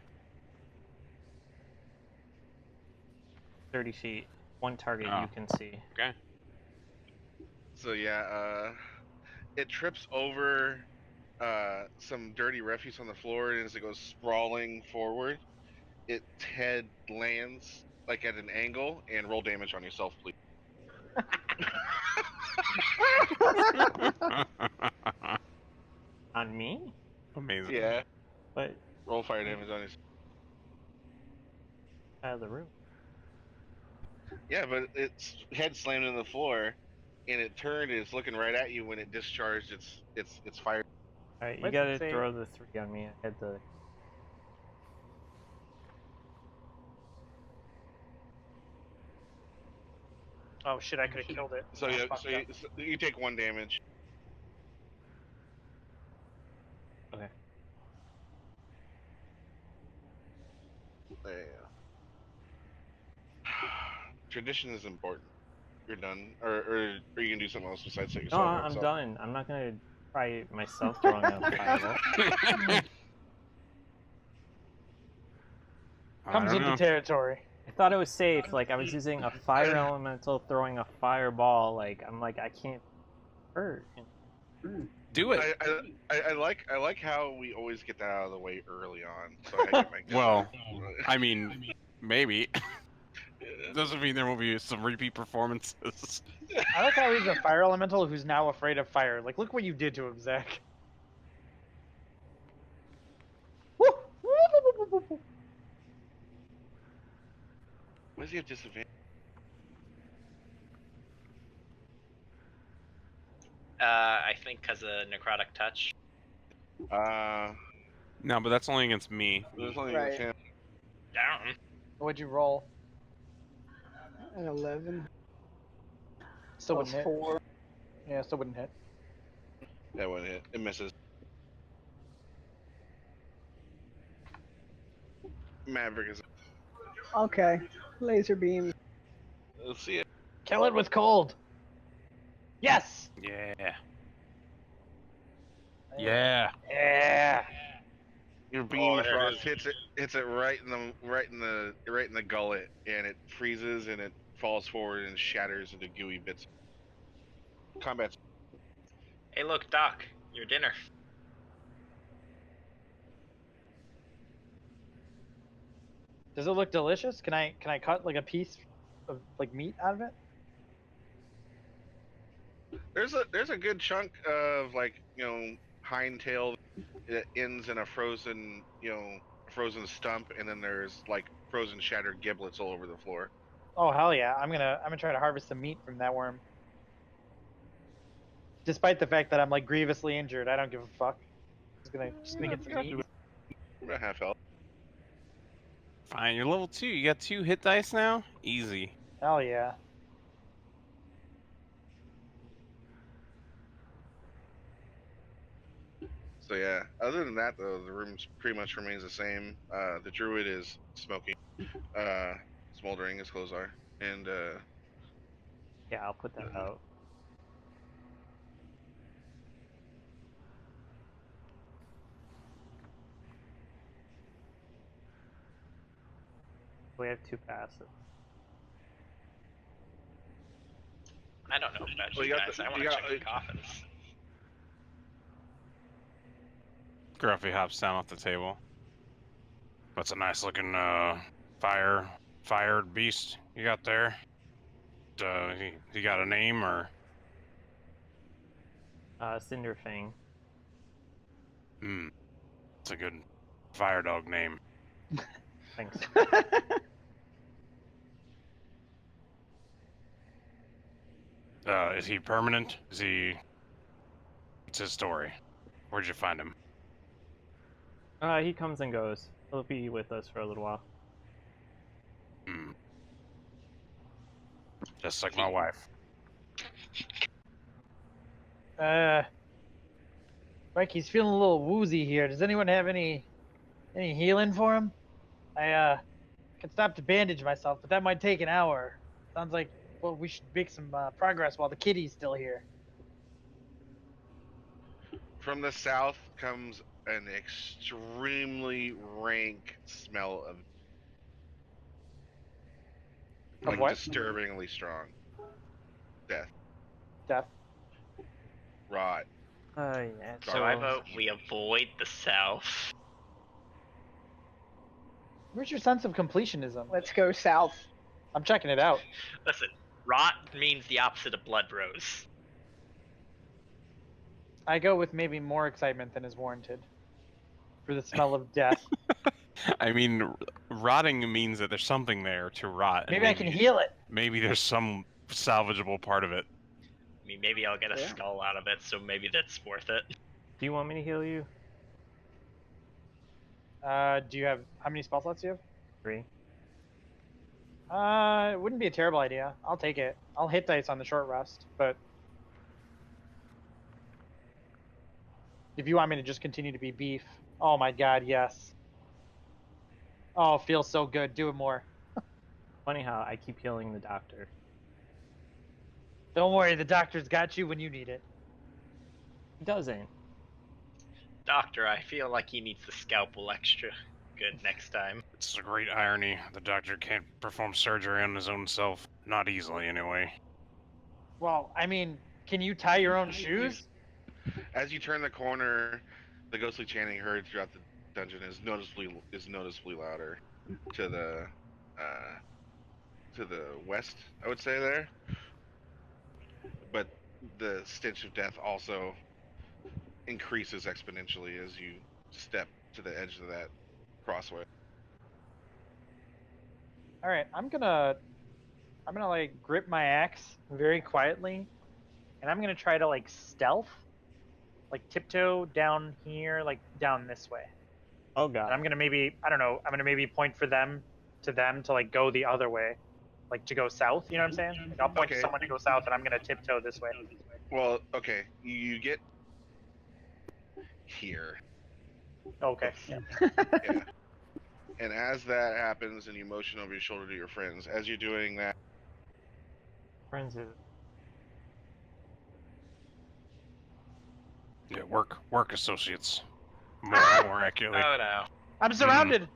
Speaker 3: 30 feet. One target
Speaker 5: Oh.
Speaker 3: you can see.
Speaker 5: Okay.
Speaker 1: So yeah, it trips over some dirty refuse on the floor, and as it goes sprawling forward, its head lands like at an angle, and roll damage on yourself, please.
Speaker 3: On me?
Speaker 5: Amazing.
Speaker 1: Yeah,
Speaker 3: But
Speaker 1: roll fire damage on yourself.
Speaker 3: out of the room.
Speaker 1: Yeah, but its head slammed in the floor, and it turned and it's looking right at you when it discharged its fire.
Speaker 3: Alright, you
Speaker 2: What's
Speaker 3: gotta
Speaker 2: it say?
Speaker 3: throw the 3 on me. I had the.
Speaker 2: Oh shit! I could have killed it.
Speaker 1: So
Speaker 2: I
Speaker 1: yeah,
Speaker 2: fucked
Speaker 1: so
Speaker 2: up.
Speaker 1: you take 1 damage.
Speaker 3: Okay.
Speaker 1: There you go. Tradition is important. You're done, or you can do something else besides set
Speaker 3: No,
Speaker 1: yourself up.
Speaker 3: I'm
Speaker 1: So.
Speaker 3: done. I'm not gonna try myself throwing a fireball.
Speaker 5: I
Speaker 2: Comes
Speaker 5: don't
Speaker 2: with the
Speaker 5: know.
Speaker 2: territory.
Speaker 3: I thought it was safe. Like I was using a fire elemental throwing a fireball. Like I'm like I can't hurt.
Speaker 5: Do it.
Speaker 1: I like how we always get that out of the way early on. So I get my
Speaker 5: Well, I mean, maybe. Doesn't mean there won't be some repeat performances.
Speaker 2: I like how he's a fire elemental who's now afraid of fire. Like, look what you did to him, Zach. Woo!
Speaker 1: Why does he have disadvantage?
Speaker 6: I think because of necrotic touch.
Speaker 5: No, but that's only against me.
Speaker 1: There's only
Speaker 4: Right.
Speaker 1: him.
Speaker 6: Down.
Speaker 2: What'd you roll?
Speaker 4: An 11
Speaker 2: Still
Speaker 4: plus
Speaker 2: wouldn't hit.
Speaker 4: 4.
Speaker 2: Yeah, still wouldn't hit.
Speaker 1: That wouldn't hit. It misses. Maverick is.
Speaker 4: Okay. Laser beam.
Speaker 1: Let's see it.
Speaker 2: Kill it with cold. Yes.
Speaker 5: Yeah. Yeah.
Speaker 2: Yeah.
Speaker 1: Your beam
Speaker 6: there it
Speaker 1: frost
Speaker 6: is.
Speaker 1: hits it right in the gullet, and it freezes and it falls forward and shatters into gooey bits. Combat.
Speaker 6: Hey, look, Doc, your dinner.
Speaker 2: Does it look delicious? Can I cut like a piece of like meat out of it?
Speaker 1: There's a good chunk of like hind tail that ends in a frozen frozen stump, and then there's like frozen shattered giblets all over the floor.
Speaker 2: Oh hell yeah! I'm gonna try to harvest some meat from that worm. Despite the fact that I'm like grievously injured, I don't give a fuck. Just gonna get some meat.
Speaker 1: I'm at half health.
Speaker 5: Fine, you're level 2. You got 2 hit dice now? Easy.
Speaker 2: Hell yeah!
Speaker 1: So yeah, other than that though, the room pretty much remains the same. The druid is smoking, smoldering, his clothes are, and
Speaker 3: Yeah, I'll put that out. We have 2 passive.
Speaker 6: I don't know about
Speaker 1: Well,
Speaker 6: you
Speaker 1: you got
Speaker 6: guys.
Speaker 1: the-
Speaker 6: I want
Speaker 1: you
Speaker 6: to
Speaker 1: got-
Speaker 6: check the coffins.
Speaker 5: Gruffy hops down off the table. That's a nice looking fired beast you got there. He got a name or?
Speaker 3: Cinderfang.
Speaker 5: It's a good fire dog name.
Speaker 3: Thanks.
Speaker 5: Is he permanent? Is he? What's his story? Where'd you find him?
Speaker 3: He comes and goes. He'll be with us for a little while.
Speaker 5: Just like my wife.
Speaker 2: Mike, he's feeling a little woozy here. Does anyone have any healing for him? I can stop to bandage myself, but that might take an hour. Sounds like we should make some progress while the kitty's still here.
Speaker 1: from the south comes an extremely rank smell of like
Speaker 2: what?
Speaker 1: disturbingly strong death,
Speaker 2: Death.
Speaker 1: rot.
Speaker 3: Yeah.
Speaker 6: So I vote we avoid the south.
Speaker 2: Where's your sense of completionism?
Speaker 4: Let's go south.
Speaker 2: I'm checking it out.
Speaker 6: Listen, rot means the opposite of blood rose.
Speaker 2: I go with maybe more excitement than is warranted for the smell of death.
Speaker 5: I mean, rotting means that there's something there to rot. and
Speaker 2: Maybe I can heal it.
Speaker 5: Maybe there's some salvageable part of it.
Speaker 6: I mean, maybe I'll get a skull out of it, so maybe that's worth it.
Speaker 3: Do you want me to heal you?
Speaker 2: Do you have how many spell slots do you have?
Speaker 3: 3.
Speaker 2: It wouldn't be a terrible idea. I'll take it. I'll hit dice on the short rest, but if you want me to just continue to be beef, oh my god, yes. Oh, feels so good. Do it more.
Speaker 3: Funny how I keep healing the doctor.
Speaker 2: Don't worry, the doctor's got you when you need it.
Speaker 3: He doesn't.
Speaker 6: Doctor, I feel like he needs the scalpel extra good next time.
Speaker 5: It's a great irony. The doctor can't perform surgery on his own self. Not easily, anyway.
Speaker 2: Well, I mean, can you tie your own shoes?
Speaker 1: As you turn the corner, the ghostly chanting heard throughout the dungeon is noticeably louder to the west, I would say there. But the stench of death also increases exponentially as you step to the edge of that crossway.
Speaker 2: All right, I'm gonna like grip my axe very quietly, and I'm gonna try to like stealth, like tiptoe down here, like down this way.
Speaker 3: Oh
Speaker 2: And
Speaker 3: god.
Speaker 2: I'm gonna maybe, I don't know, I'm gonna maybe point for them to like go the other way, like to go south. You know what I'm saying? Like I'll point to
Speaker 1: Okay.
Speaker 2: someone to go south, and I'm gonna tiptoe this way.
Speaker 1: Well, okay, you get here.
Speaker 2: Okay. Yeah.
Speaker 1: Yeah. And as that happens and you motion over your shoulder to your friends, as you're doing that,
Speaker 3: Friends is
Speaker 5: Yeah, work associates. More accurately.
Speaker 6: Oh no.
Speaker 2: I'm surrounded.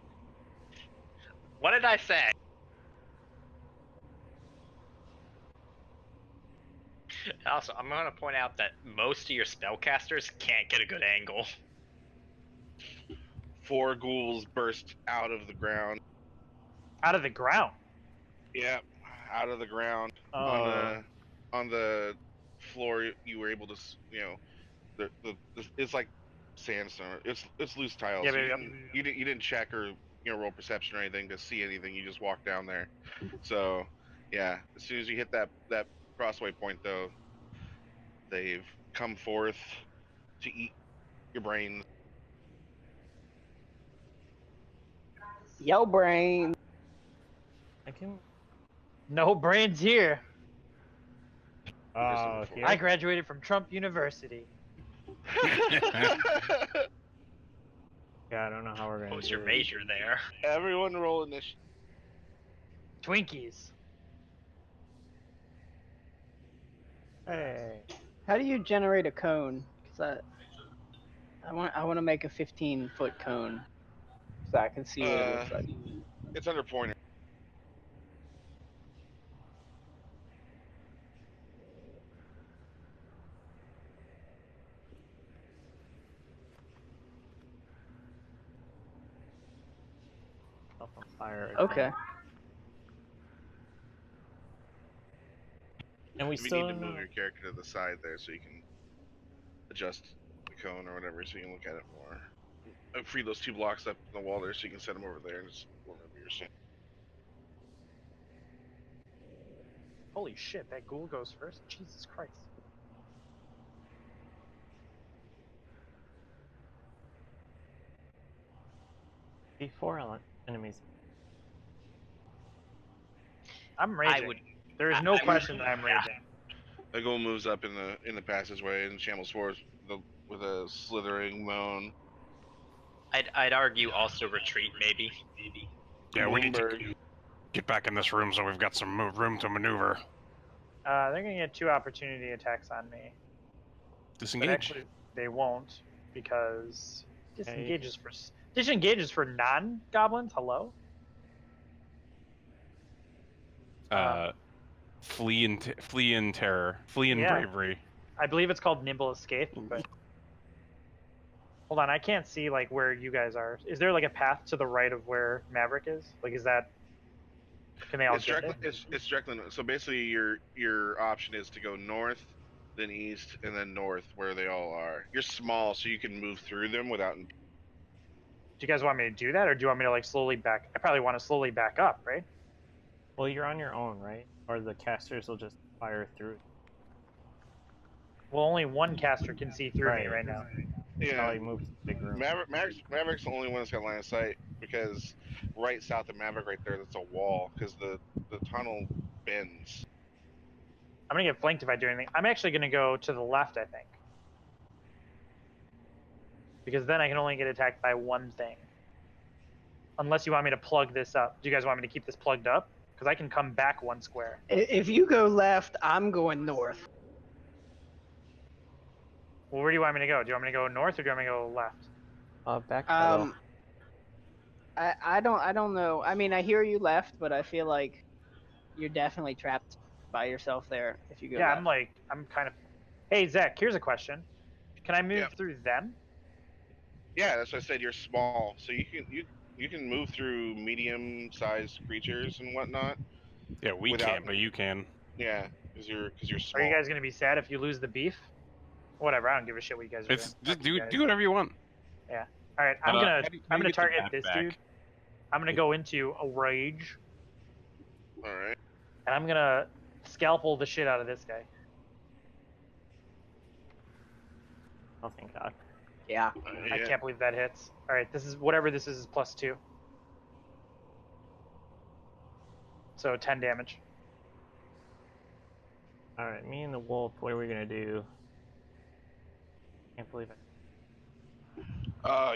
Speaker 6: What did I say? Also, I'm going to point out that most of your spellcasters can't get a good angle.
Speaker 1: 4 ghouls burst out of the ground.
Speaker 2: Out of the ground.
Speaker 1: Yep, out of the ground
Speaker 3: Oh.
Speaker 1: on the floor. You were able to, it's like sandstone. It's loose tiles.
Speaker 2: Yeah,
Speaker 1: so
Speaker 2: baby,
Speaker 1: you didn't check or roll perception or anything to see anything. You just walked down there. So yeah, as soon as you hit that crossway point, though, they've come forth to eat your brains.
Speaker 4: Yo, brain.
Speaker 3: I can
Speaker 2: No brains here.
Speaker 3: Oh
Speaker 1: There's some
Speaker 3: here.
Speaker 2: I graduated from Trump University.
Speaker 3: Yeah, I don't know how we're gonna
Speaker 6: What was
Speaker 3: do
Speaker 6: your
Speaker 3: this.
Speaker 6: major there?
Speaker 1: Everyone roll initiative.
Speaker 2: Twinkies.
Speaker 3: Hey.
Speaker 4: How do you generate a cone? Cause I want to make a 15-foot cone so I can see what it looks like.
Speaker 1: It's under pointer.
Speaker 3: Up on fire again.
Speaker 4: Okay.
Speaker 3: And we
Speaker 1: If you
Speaker 3: still
Speaker 1: need to
Speaker 3: don't
Speaker 1: move
Speaker 3: know.
Speaker 1: your character to the side there so you can adjust the cone or whatever so you can look at it more. Free those 2 blocks up in the wall there so you can set them over there and just wherever you're standing.
Speaker 2: Holy shit, that ghoul goes first. Jesus Christ.
Speaker 3: Before enemies.
Speaker 2: I'm raging.
Speaker 6: I would.
Speaker 2: There is
Speaker 6: I
Speaker 2: no
Speaker 6: would-
Speaker 2: question that I'm
Speaker 6: yeah.
Speaker 2: raging.
Speaker 1: The ghoul moves up in the passageway and shambles forward with a slithering moan.
Speaker 6: I'd argue also retreat maybe.
Speaker 5: Yeah, we need to
Speaker 1: Bloomberg.
Speaker 5: get back in this room so we've got some room to maneuver.
Speaker 2: They're gonna get 2 opportunity attacks on me. But
Speaker 5: Disengage.
Speaker 2: actually, they won't because
Speaker 3: Okay.
Speaker 2: disengage is for non-goblins. Hello.
Speaker 5: Flee in terror. Flee in
Speaker 2: Yeah.
Speaker 5: bravery.
Speaker 2: I believe it's called nimble escape. But hold on, I can't see like where you guys are. Is there like a path to the right of where Maverick is? Like, is that? Can they all
Speaker 1: It's
Speaker 2: get
Speaker 1: directly,
Speaker 2: it?
Speaker 1: it's directly. So basically, your option is to go north, then east, and then north, where they all are. You're small, so you can move through them without.
Speaker 2: Do you guys want me to do that, or do you want me to like slowly back? I probably want to slowly back up, right?
Speaker 3: Well, you're on your own, right? Or the casters will just fire through.
Speaker 2: Well, only one caster can see through me right now.
Speaker 3: That's how
Speaker 1: Yeah,
Speaker 3: he moved to the big room.
Speaker 1: Maverick's the only one that's got line of sight because right south of Maverick, right there, that's a wall because the tunnel bends.
Speaker 2: I'm gonna get flanked if I do anything. I'm actually gonna go to the left, I think, because then I can only get attacked by one thing. Unless you want me to plug this up. Do you guys want me to keep this plugged up? Because I can come back 1 square.
Speaker 4: If you go left, I'm going north.
Speaker 2: Well, where do you want me to go? Do you want me to go north or do you want me to go left?
Speaker 3: Backpedal.
Speaker 4: I don't know. I mean, I hear you left, but I feel like you're definitely trapped by yourself there if you go
Speaker 2: Yeah,
Speaker 4: left.
Speaker 2: I'm kind of. Hey Zach, here's a question. Can I move
Speaker 1: Yeah.
Speaker 2: through them?
Speaker 1: Yeah, that's what I said. You're small, so you can move through medium-sized creatures and whatnot.
Speaker 5: Yeah, we
Speaker 1: Without-
Speaker 5: can't, but you can.
Speaker 1: Yeah, because you're small.
Speaker 2: Are you guys gonna be sad if you lose the beef? Whatever, I don't give a shit what you guys are
Speaker 5: It's
Speaker 2: doing.
Speaker 5: just
Speaker 2: Fuck you
Speaker 5: do
Speaker 2: guys.
Speaker 5: whatever you want.
Speaker 2: All right, I'm
Speaker 5: How
Speaker 2: gonna
Speaker 5: do you get the
Speaker 2: target
Speaker 5: map
Speaker 2: this
Speaker 5: back?
Speaker 2: dude. I'm gonna go into a rage,
Speaker 1: All right.
Speaker 2: and I'm gonna scalpel the shit out of this guy.
Speaker 3: Oh, thank God.
Speaker 4: Yeah.
Speaker 2: I
Speaker 1: Yeah.
Speaker 2: can't believe that hits. All right, this is whatever this is +2. So 10 damage.
Speaker 3: All right, me and the wolf. What are we gonna do? Can't believe it.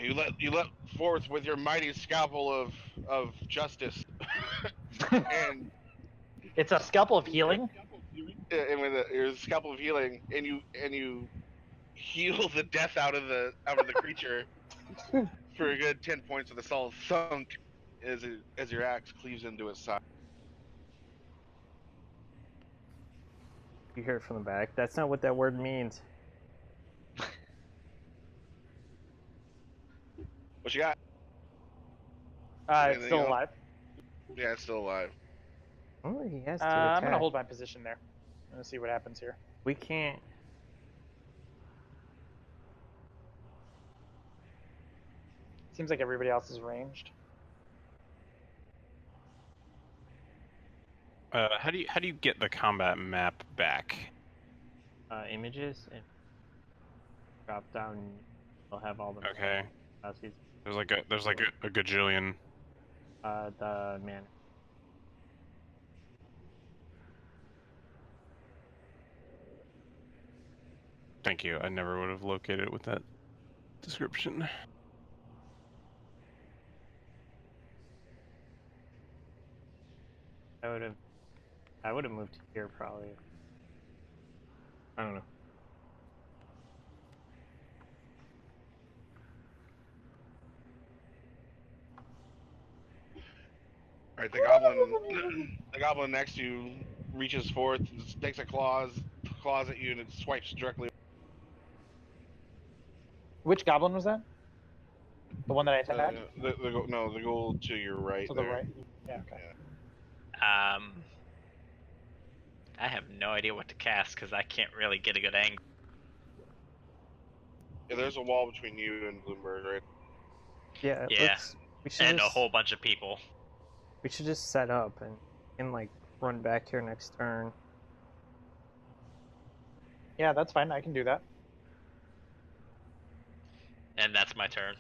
Speaker 1: You let forth with your mighty scalpel of justice, and
Speaker 2: It's a scalpel of healing.
Speaker 1: with your scalpel of healing, and you heal the death out of the creature for a good 10 points of the solid thunk as your axe cleaves into its side.
Speaker 3: You hear it from the back. That's not what that word means.
Speaker 1: What you got?
Speaker 2: It's
Speaker 1: Anything
Speaker 2: still
Speaker 1: else?
Speaker 2: alive.
Speaker 1: Yeah, it's still alive.
Speaker 3: Oh, he has to
Speaker 2: I'm
Speaker 3: attack.
Speaker 2: gonna hold my position there. I'm gonna see what happens here.
Speaker 3: We can't.
Speaker 2: Seems like everybody else is ranged.
Speaker 5: How do you get the combat map back?
Speaker 3: Images and drop down. They'll have all the.
Speaker 5: Okay.
Speaker 3: Nazis.
Speaker 5: There's like a gajillion.
Speaker 3: The man.
Speaker 5: Thank you. I never would have located it with that description.
Speaker 3: I would have moved here probably. I don't know.
Speaker 1: All right, the goblin next to you reaches forth, takes a claws at you, and it swipes directly.
Speaker 2: Which goblin was that? The one that I attacked?
Speaker 1: The goal to your right.
Speaker 2: To the
Speaker 1: there.
Speaker 2: right. Yeah. Okay.
Speaker 6: I have no idea what to cast because I can't really get a good angle.
Speaker 1: Yeah, there's a wall between you and Bloomberg, right?
Speaker 3: Yeah.
Speaker 6: Yeah,
Speaker 3: We should
Speaker 6: and a
Speaker 3: just,
Speaker 6: whole bunch of people.
Speaker 3: We should just set up and like run back here next turn.
Speaker 2: Yeah, that's fine. I can do that.
Speaker 6: And that's my turn.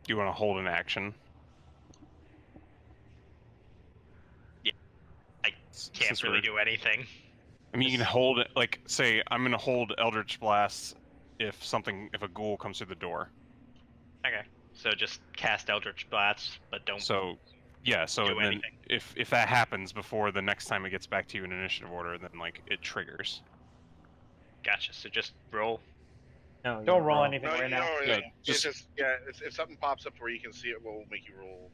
Speaker 5: You want to hold an action?
Speaker 6: I can't
Speaker 5: Since
Speaker 6: really
Speaker 5: we're-
Speaker 6: do anything.
Speaker 5: I mean, you can hold it. Like, say, I'm gonna hold Eldritch Blast if a ghoul comes through the door.
Speaker 6: Okay, so just cast Eldritch Blast, but don't.
Speaker 5: So, yeah. So
Speaker 6: Do
Speaker 5: then,
Speaker 6: anything.
Speaker 5: if that happens before the next time it gets back to you in initiative order, then like it triggers.
Speaker 6: Gotcha. So just roll.
Speaker 3: No, you
Speaker 2: Don't roll anything right now.
Speaker 5: Yeah,
Speaker 1: It's just if something pops up where you can see it, we'll make you roll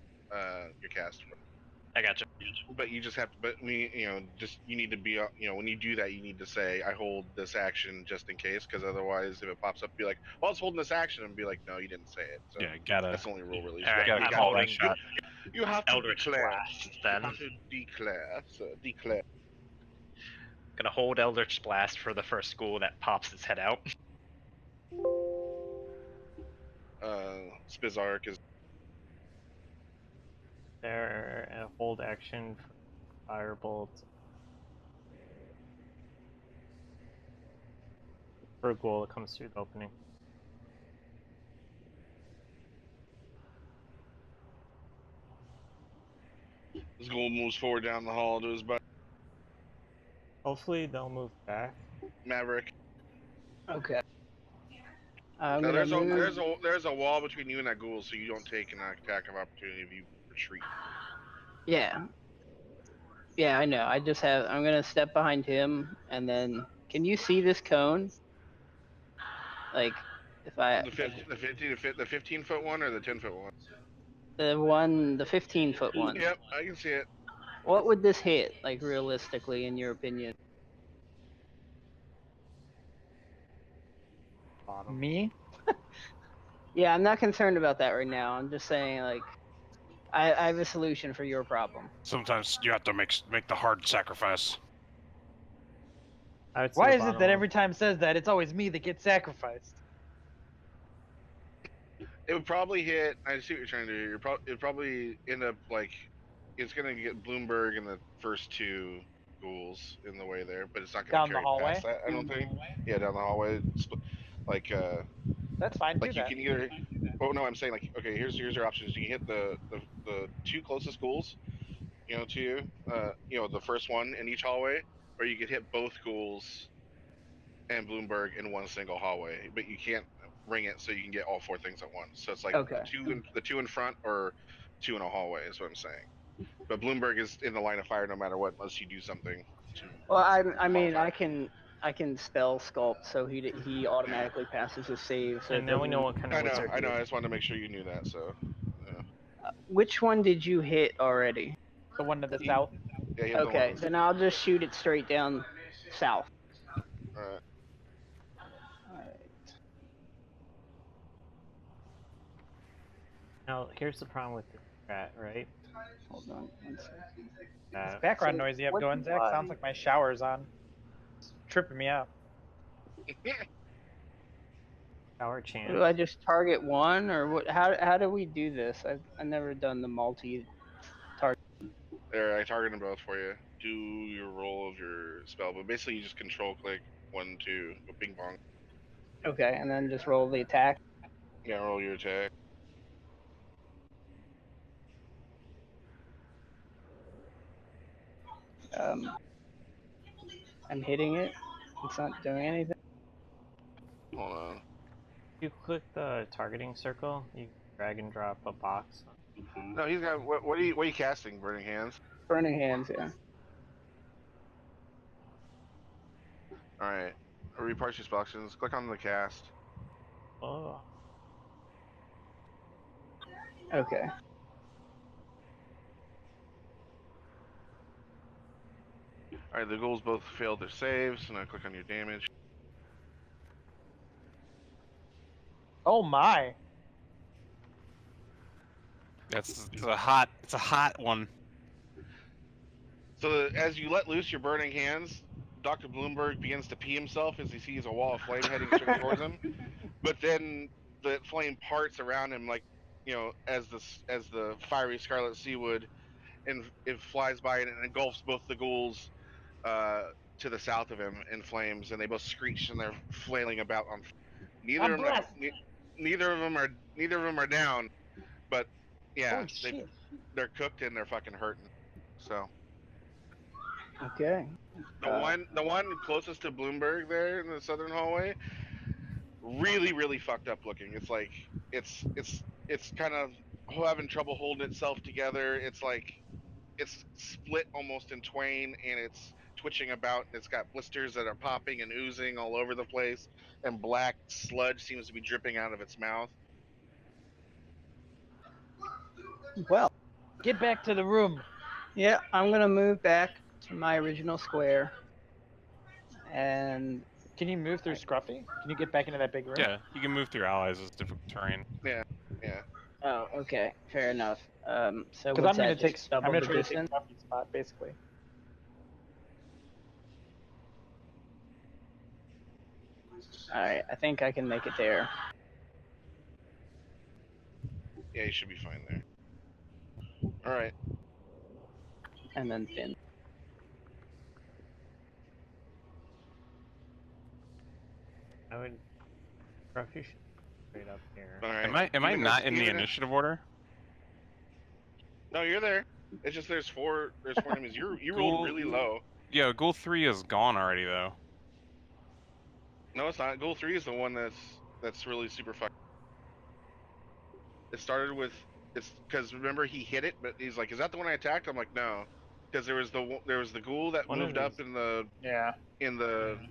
Speaker 1: your cast.
Speaker 6: I gotcha.
Speaker 1: But you just have to. But you need to be. When you do that, you need to say, "I hold this action just in case," because otherwise, if it pops up, be like, "Well, I was holding this action," and be like, "No, you didn't say it." So
Speaker 5: Yeah, gotta.
Speaker 1: that's the only rule, really.
Speaker 6: All right,
Speaker 5: gotta
Speaker 6: I'm
Speaker 5: call
Speaker 6: holding
Speaker 5: that shot.
Speaker 1: You have to
Speaker 6: Eldritch
Speaker 1: declare.
Speaker 6: Blast then.
Speaker 1: You have to declare. So declare.
Speaker 6: Gonna hold Eldritch Blast for the first ghoul that pops its head out.
Speaker 1: Spizark is.
Speaker 3: There and hold action for firebolt. For a ghoul that comes through the opening.
Speaker 1: This ghoul moves forward down the hall to his buddy
Speaker 3: Hopefully they'll move back.
Speaker 1: Maverick.
Speaker 4: Okay. I'm
Speaker 1: No,
Speaker 4: gonna move.
Speaker 1: there's a wall between you and that ghoul, so you don't take an attack of opportunity if you retreat.
Speaker 4: Yeah. Yeah, I know. I'm gonna step behind him, and then can you see this cone? Like, if I
Speaker 1: The 15-foot one or the 10-foot one?
Speaker 4: the 15-foot one.
Speaker 1: Yep, I can see it.
Speaker 4: What would this hit, like realistically, in your opinion?
Speaker 3: Bottom.
Speaker 2: Me?
Speaker 4: Yeah, I'm not concerned about that right now. I'm just saying, like, I have a solution for your problem.
Speaker 5: Sometimes you have to make the hard sacrifice.
Speaker 3: I would say
Speaker 2: Why
Speaker 3: the
Speaker 2: is it
Speaker 3: bottom
Speaker 2: that
Speaker 3: one.
Speaker 2: every time says that it's always me that gets sacrificed?
Speaker 1: It would probably hit. I see what you're trying to do. It'd probably end up like it's gonna get Bloomberg and the first two ghouls in the way there, but it's not gonna
Speaker 2: Down the
Speaker 1: carry
Speaker 2: hallway?
Speaker 1: past that. I don't think. Yeah, down the hallway. Like
Speaker 2: That's fine. Do
Speaker 1: like you
Speaker 2: that.
Speaker 1: can either. Oh no, I'm saying like okay. Here's your options. You can hit the two closest ghouls, to you. The first one in each hallway, or you could hit both ghouls and Bloomberg in one single hallway, but you can't ring it so you can get all four things at once. So it's like
Speaker 4: Okay.
Speaker 1: the two in front or two in a hallway is what I'm saying. But Bloomberg is in the line of fire no matter what, unless you do something to.
Speaker 4: Well, I mean,
Speaker 1: qualify.
Speaker 4: I can spell sculpt, so he automatically passes his save. So
Speaker 3: And now we know what kind of wizard.
Speaker 1: I know. I just wanted to make sure you knew that. So. Yeah.
Speaker 4: Which one did you hit already?
Speaker 2: The one to the south.
Speaker 1: Yeah, he had the
Speaker 4: Okay,
Speaker 1: one.
Speaker 4: then I'll just shoot it straight down south.
Speaker 1: Alright.
Speaker 4: Alright.
Speaker 3: Now, here's the problem with the rat, right?
Speaker 4: Hold on 1 second.
Speaker 2: Background
Speaker 4: So,
Speaker 2: noise you have
Speaker 4: what
Speaker 2: going,
Speaker 4: do
Speaker 2: Zach,
Speaker 4: I-
Speaker 2: sounds like my shower's on. It's tripping me out.
Speaker 3: Power chance.
Speaker 4: Do I just target one, or what? How do we do this? I've never done the multi.
Speaker 1: There, I targeted them both for you. Do your roll of your spell, but basically you just control click 1, 2, go ping pong.
Speaker 4: Okay, and then just roll the attack.
Speaker 1: Yeah, roll your attack.
Speaker 4: I'm hitting it. It's not doing anything.
Speaker 1: Hold on.
Speaker 3: If you click the targeting circle, you drag and drop a box.
Speaker 1: No, he's got. What are you casting? Burning Hands.
Speaker 4: Burning hands, yeah.
Speaker 1: All right. Reparse your spell actions. Click on the cast.
Speaker 3: Oh.
Speaker 4: Okay.
Speaker 1: All right, the ghouls both failed their saves. Now click on your damage.
Speaker 2: Oh my!
Speaker 5: It's a hot one.
Speaker 1: So as you let loose your burning hands, Dr. Bloomberg begins to pee himself as he sees a wall of flame heading straight towards him. But then the flame parts around him, like as the fiery scarlet sea would, and it flies by and it engulfs both the ghouls to the south of him in flames, and they both screech and they're flailing about on. Neither of them are down, but yeah,
Speaker 2: Holy shit.
Speaker 1: they're cooked and they're fucking hurting. So
Speaker 4: Okay.
Speaker 1: the one closest to Bloomberg there in the southern hallway, really fucked up looking. It's like it's kind of having trouble holding itself together. It's like it's split almost in twain, and it's twitching about, and it's got blisters that are popping and oozing all over the place, and black sludge seems to be dripping out of its mouth.
Speaker 4: Well,
Speaker 2: Get back to the room.
Speaker 4: yeah, I'm gonna move back to my original square. And
Speaker 2: Can you move through Scruffy? Can you get back into that big room?
Speaker 5: Yeah, you can move through allies as different terrain.
Speaker 1: Yeah.
Speaker 4: oh, okay, fair enough. So
Speaker 2: Because
Speaker 4: what's
Speaker 2: I'm gonna
Speaker 4: that,
Speaker 2: take.
Speaker 4: just
Speaker 2: I'm
Speaker 4: double
Speaker 2: gonna
Speaker 4: the
Speaker 2: try to take
Speaker 4: distance?
Speaker 2: Scruffy's spot, basically.
Speaker 4: All right, I think I can make it there.
Speaker 1: Yeah, you should be fine there. All right.
Speaker 4: And then Finn.
Speaker 3: I would. Ruffy should straight up here.
Speaker 1: All right.
Speaker 5: Am I not in the initiative order?
Speaker 1: No, you're there. It's just there's four enemies. You rolled really low.
Speaker 5: Yeah, goal 3 is gone already though.
Speaker 1: No, it's not. Goal 3 is the one that's That's really super fucked. It started with it's because remember he hit it, but he's like, "Is that the one I attacked?" I'm like, "No," because there was the ghoul that
Speaker 3: One of
Speaker 1: moved up
Speaker 3: these-
Speaker 1: in the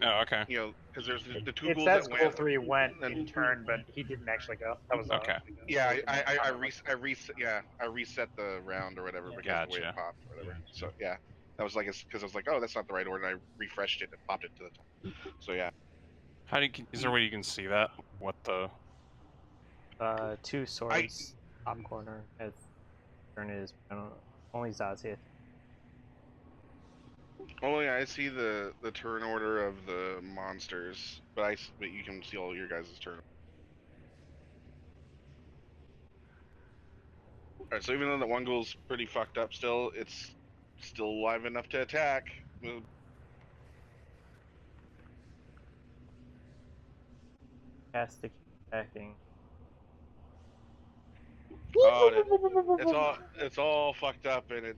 Speaker 5: Oh, okay.
Speaker 1: you know because there's the two
Speaker 2: It
Speaker 1: ghouls
Speaker 2: says
Speaker 1: that
Speaker 2: Goal
Speaker 1: went.
Speaker 2: 3 went
Speaker 1: and-
Speaker 2: in turn, but he didn't actually go. That was
Speaker 5: Okay.
Speaker 1: Yeah, I reset the round or whatever because of the way
Speaker 5: Gotcha.
Speaker 1: it popped or whatever. So yeah, that was like because I was like, oh, that's not the right order. And I refreshed it and popped it to the top. So yeah,
Speaker 5: How do you, is there a way you can see that? What the?
Speaker 3: 2 swords, top corner, as turn is. I don't know. Only Zazie.
Speaker 1: only I see the turn order of the monsters, but you can see all your guys' turn. All right, so even though that one ghoul's pretty fucked up still, it's still alive enough to attack.
Speaker 3: Has to keep attacking.
Speaker 1: Oh, it's all fucked up and it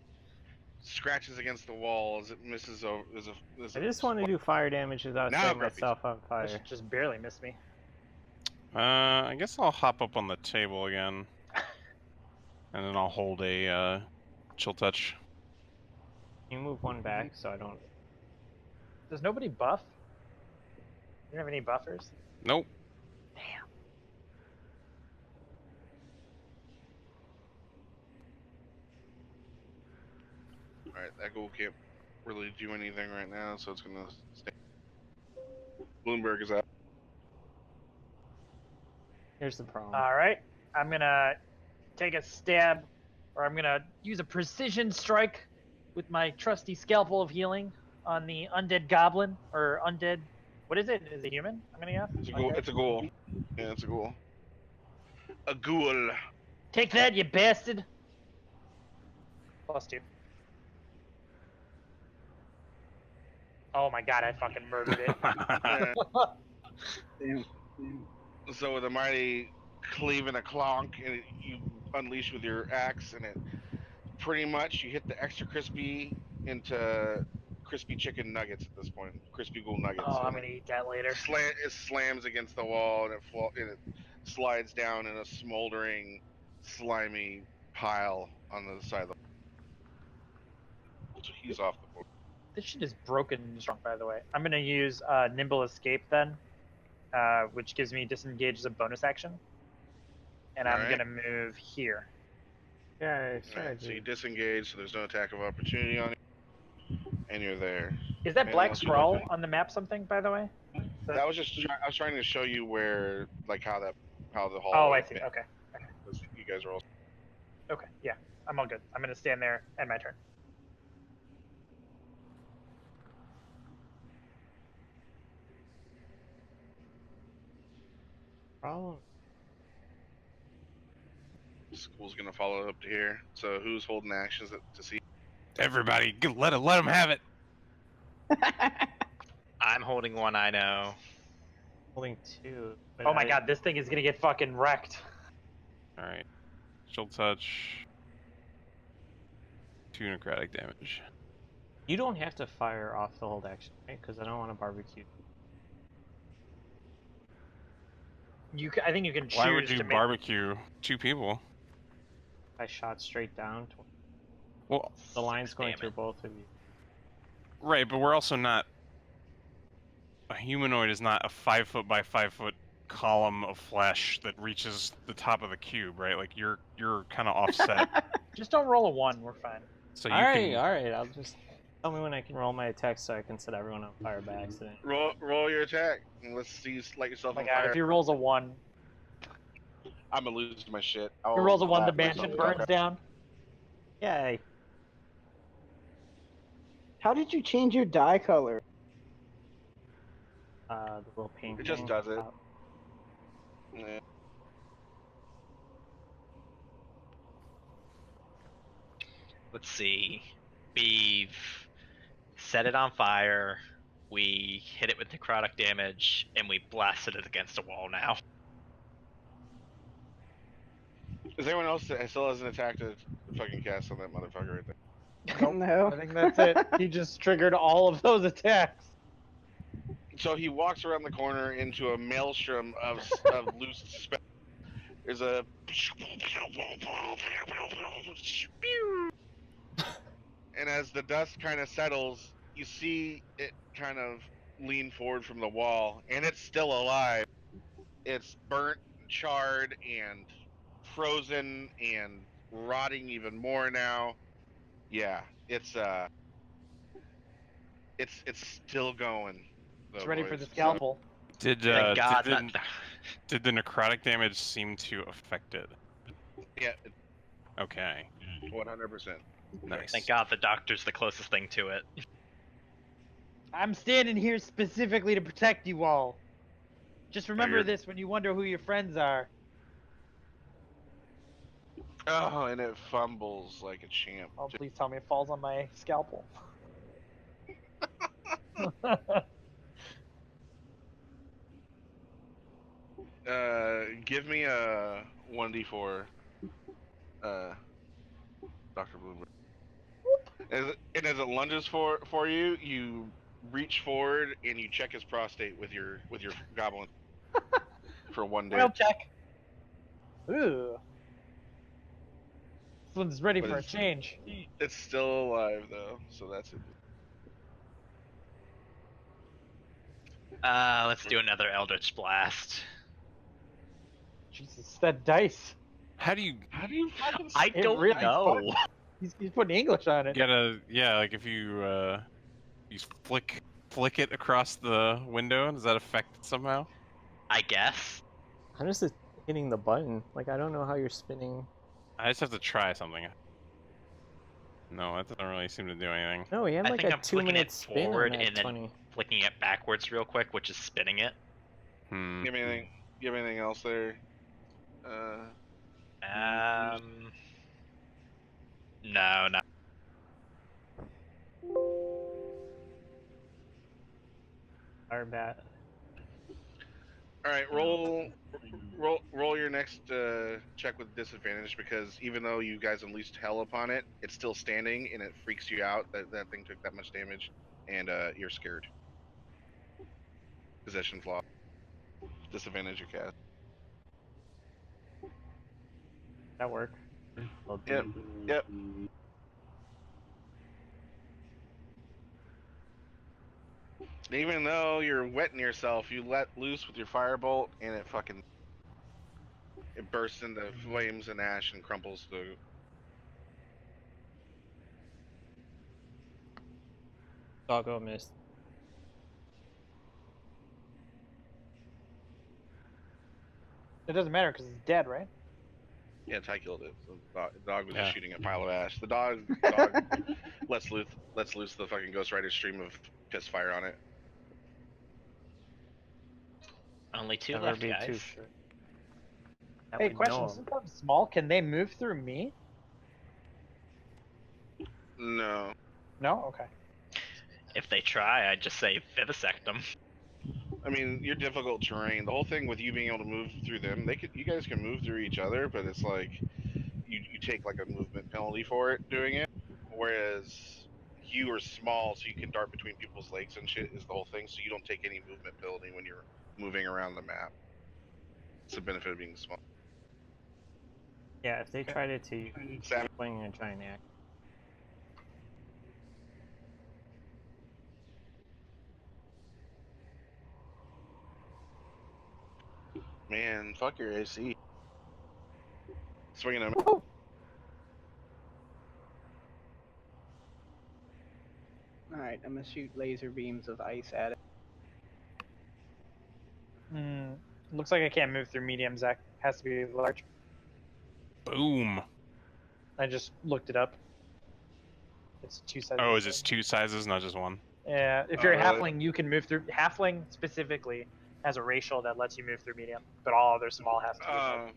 Speaker 1: scratches against the wall as it misses over.
Speaker 3: I just want to do fire damage without
Speaker 1: Now
Speaker 3: setting
Speaker 1: Grumpy's-
Speaker 3: myself on
Speaker 2: This
Speaker 3: fire.
Speaker 2: just barely missed me.
Speaker 5: I guess I'll hop up on the table again, and then I'll hold a chill touch.
Speaker 3: Can you move one back so I don't?
Speaker 2: Does nobody buff? You don't have any buffers?
Speaker 5: Nope.
Speaker 1: All right, that ghoul can't really do anything right now, so it's gonna stay. Bloomberg is out.
Speaker 3: Here's the problem.
Speaker 2: All right, I'm gonna take a stab, or I'm gonna use a precision strike with my trusty scalpel of healing on the undead goblin or undead. What is it? Is it human? I'm gonna guess.
Speaker 1: It's a ghoul.
Speaker 2: Undead?
Speaker 1: It's a ghoul. Yeah, it's a ghoul. A ghoul.
Speaker 2: Take that, you bastard! +2. Oh my god, I fucking murdered it.
Speaker 1: Yeah. So with a mighty cleave and a clonk, and you unleash with your axe, and it pretty much you hit the extra crispy into crispy chicken nuggets at this point. Crispy ghoul nuggets.
Speaker 2: Oh, I'm gonna eat that later.
Speaker 1: It slams against the wall and it slides down in a smoldering, slimy pile on the side of the. So he's off the board.
Speaker 2: This shit is broken strong, by the way. I'm gonna use Nimble Escape then, which gives me disengage as a bonus action, and I'm
Speaker 1: Alright.
Speaker 2: gonna move here.
Speaker 3: Yeah,
Speaker 1: Alright, so
Speaker 3: strategy.
Speaker 1: you disengage, so there's no attack of opportunity on you, and you're there.
Speaker 2: Is that
Speaker 1: And
Speaker 2: black
Speaker 1: also-
Speaker 2: scroll on the map something, by the way?
Speaker 1: That was just I was trying to show you where like how the hall.
Speaker 2: Oh, I see. Okay.
Speaker 1: You guys are all.
Speaker 2: Okay. Yeah, I'm all good. I'm gonna stand there. End my turn.
Speaker 3: Problem.
Speaker 1: School's gonna follow up to here. So who's holding actions to see?
Speaker 5: Everybody, let him have it.
Speaker 6: I'm holding one, I know.
Speaker 3: Holding 2. but
Speaker 2: Oh my
Speaker 3: I-
Speaker 2: god, this thing is gonna get fucking wrecked.
Speaker 5: All right. Chill touch. 2 necrotic damage.
Speaker 3: You don't have to fire off the hold action, right? Because I don't want to barbecue.
Speaker 2: I think you can choose
Speaker 5: Why would
Speaker 2: to
Speaker 5: you
Speaker 2: make.
Speaker 5: barbecue 2 people?
Speaker 3: I shot straight down.
Speaker 5: Well,
Speaker 3: The line's going
Speaker 6: Damn
Speaker 3: through
Speaker 6: it.
Speaker 3: both of you.
Speaker 5: right, but we're also not. A humanoid is not a 5 foot by 5 foot column of flesh that reaches the top of the cube, right? Like you're kind of offset,
Speaker 2: Just don't roll a 1. We're fine.
Speaker 5: so you
Speaker 3: All right,
Speaker 5: can.
Speaker 3: all right. I'll just tell me when I can roll my attack so I can set everyone on fire by accident.
Speaker 1: Roll your attack, and let's see you light yourself
Speaker 2: Oh my
Speaker 1: on
Speaker 2: god,
Speaker 1: fire.
Speaker 2: if he rolls a 1,
Speaker 1: I'm gonna lose my shit.
Speaker 2: if he rolls a 1, the
Speaker 1: slap
Speaker 2: mansion
Speaker 1: myself.
Speaker 2: burns down.
Speaker 3: Yay!
Speaker 7: How did you change your dye color?
Speaker 3: The little paint.
Speaker 1: It just
Speaker 3: thing
Speaker 1: does it.
Speaker 3: top.
Speaker 1: Yeah.
Speaker 6: Let's see. We've set it on fire. We hit it with necrotic damage, and we blasted it against a wall now.
Speaker 1: Is there anyone else that still hasn't attacked a fucking cast on that motherfucker right there?
Speaker 7: No.
Speaker 2: I think that's it. He just triggered all of those attacks.
Speaker 1: So he walks around the corner into a maelstrom of loose spell. There's a and as the dust kind of settles, you see it kind of lean forward from the wall, and it's still alive. It's burnt, charred, and frozen, and rotting even more now. Yeah, it's still going.
Speaker 2: It's
Speaker 1: Though,
Speaker 2: ready for
Speaker 1: boys.
Speaker 2: the
Speaker 1: So-
Speaker 2: scalpel.
Speaker 5: Did
Speaker 6: Thank God.
Speaker 5: did the necrotic damage seem to affect it?
Speaker 1: yeah,
Speaker 5: Okay,
Speaker 1: 100%.
Speaker 5: nice.
Speaker 6: Thank God the doctor's the closest thing to it.
Speaker 2: I'm standing here specifically to protect you all. Just remember
Speaker 5: you're-
Speaker 2: this when you wonder who your friends are.
Speaker 1: Oh, and it fumbles like a champ.
Speaker 2: Oh, please tell me it falls on my scalpel.
Speaker 1: Give me a 1d4, Dr. Bloomberg. As it lunges for you, you reach forward and you check his prostate with your goblin for 1 day.
Speaker 2: Well, check. Ooh. This one's ready
Speaker 1: But
Speaker 2: for a
Speaker 1: it's-
Speaker 2: change.
Speaker 1: It's still alive though, so that's it.
Speaker 6: Let's do another Eldritch Blast.
Speaker 2: Jesus, that dice.
Speaker 5: How do you
Speaker 1: fucking?
Speaker 6: I
Speaker 2: It
Speaker 6: don't
Speaker 2: really
Speaker 6: know.
Speaker 2: He's putting English on it.
Speaker 5: get a like if you flick it across the window, does that affect it somehow?
Speaker 6: I guess.
Speaker 3: How does it hitting the button? Like, I don't know how you're spinning.
Speaker 5: I just have to try something. No, that doesn't really seem to do anything.
Speaker 3: No, he had
Speaker 6: I
Speaker 3: like
Speaker 6: think
Speaker 3: a
Speaker 6: I'm flicking
Speaker 3: 2-minute
Speaker 6: it
Speaker 3: spin
Speaker 6: forward
Speaker 3: on that
Speaker 6: and then
Speaker 3: 20.
Speaker 6: flicking it backwards real quick, which is spinning it.
Speaker 1: Give me anything. Give me anything else there.
Speaker 6: No, no.
Speaker 3: Our bat.
Speaker 1: All right, roll your next check with disadvantage because even though you guys unleashed hell upon it, it's still standing and it freaks you out that that thing took that much damage, and you're scared. Possession flaw. Disadvantage your cast.
Speaker 3: That work.
Speaker 1: Yep. Yep. Even though you're wetting yourself, you let loose with your firebolt, and it bursts into flames and ash and crumples through.
Speaker 3: Doggo missed.
Speaker 2: It doesn't matter because it's dead, right?
Speaker 1: Yeah, Ty killed it. So the dog was
Speaker 5: Yeah.
Speaker 1: just shooting a pile of ash. The dog lets loose the fucking Ghost Rider stream of piss fire on it.
Speaker 6: Only two
Speaker 3: Never
Speaker 6: left,
Speaker 3: be
Speaker 6: guys.
Speaker 3: too sure. That
Speaker 2: Hey,
Speaker 3: we
Speaker 2: question:
Speaker 3: know of.
Speaker 2: since I'm small, can they move through me?
Speaker 1: No.
Speaker 2: No. Okay.
Speaker 6: If they try, I'd just say vivisect them.
Speaker 1: I mean, you're difficult terrain. The whole thing with you being able to move through them, you guys can move through each other, but it's like you take like a movement penalty for it doing it. Whereas you are small, so you can dart between people's legs and shit is the whole thing. So you don't take any movement penalty when you're moving around the map. It's the benefit of being small.
Speaker 3: Yeah, if they tried it to you,
Speaker 1: Sam,
Speaker 3: swinging a giant axe.
Speaker 1: man, fuck your AC. Swinging them.
Speaker 7: Alright, I'm gonna shoot laser beams of ice at it.
Speaker 2: Looks like I can't move through medium, Zach. Has to be large.
Speaker 5: Boom.
Speaker 2: I just looked it up. It's 2 sizes.
Speaker 5: Oh, is it 2 sizes, not just 1?
Speaker 2: Yeah, if you're a
Speaker 1: really?
Speaker 2: halfling, you can move through. Halfling specifically has a racial that lets you move through medium, but all other small has to. Be large.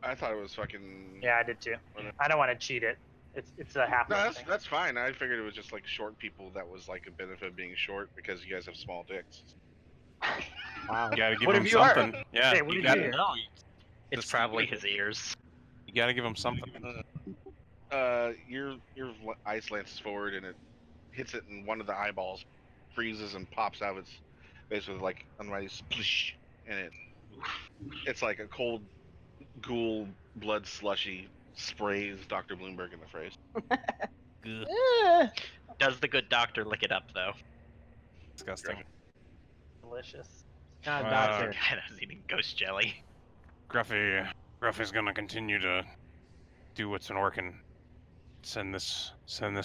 Speaker 1: I thought it was fucking.
Speaker 2: Yeah, I did too. I don't want to cheat it. It's a halfling
Speaker 1: No,
Speaker 2: thing.
Speaker 1: that's fine. I figured it was just like short people that was like a benefit of being short because you guys have small dicks.
Speaker 3: Wow.
Speaker 5: You gotta give
Speaker 2: What
Speaker 5: him
Speaker 2: if you are?
Speaker 5: something. Yeah,
Speaker 2: Hey, what
Speaker 5: you
Speaker 2: if
Speaker 5: gotta
Speaker 2: you are?
Speaker 5: know.
Speaker 6: It's
Speaker 5: Just-
Speaker 6: probably his ears.
Speaker 5: You gotta give him something.
Speaker 1: Your ice lances forward and it hits it in one of the eyeballs, freezes and pops out of its basically like unmighty splish, and it's like a cold ghoul blood slushy sprays Dr. Bloomberg in the face.
Speaker 7: Eh.
Speaker 6: Does the good doctor lick it up though?
Speaker 5: Disgusting.
Speaker 2: Delicious.
Speaker 3: Not a
Speaker 5: Uh,
Speaker 3: doctor.
Speaker 6: Kind of eating ghost jelly.
Speaker 5: Gruffy's gonna continue to do what's been working. Send this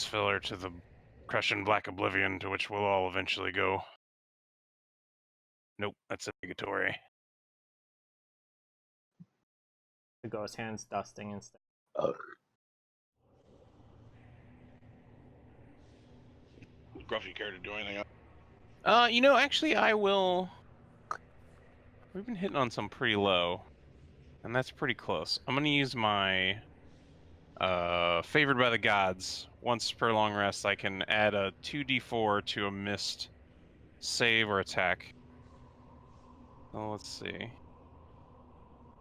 Speaker 5: filler to the Crushing Black Oblivion, to which we'll all eventually go. Nope, that's obligatory.
Speaker 3: The ghost hands dusting instead.
Speaker 1: Gruffy care to do anything else?
Speaker 5: Actually, I will. We've been hitting on some pretty low, and that's pretty close. I'm gonna use my favored by the gods. Once per long rest, I can add a 2d4 to a missed save or attack. Oh, let's see.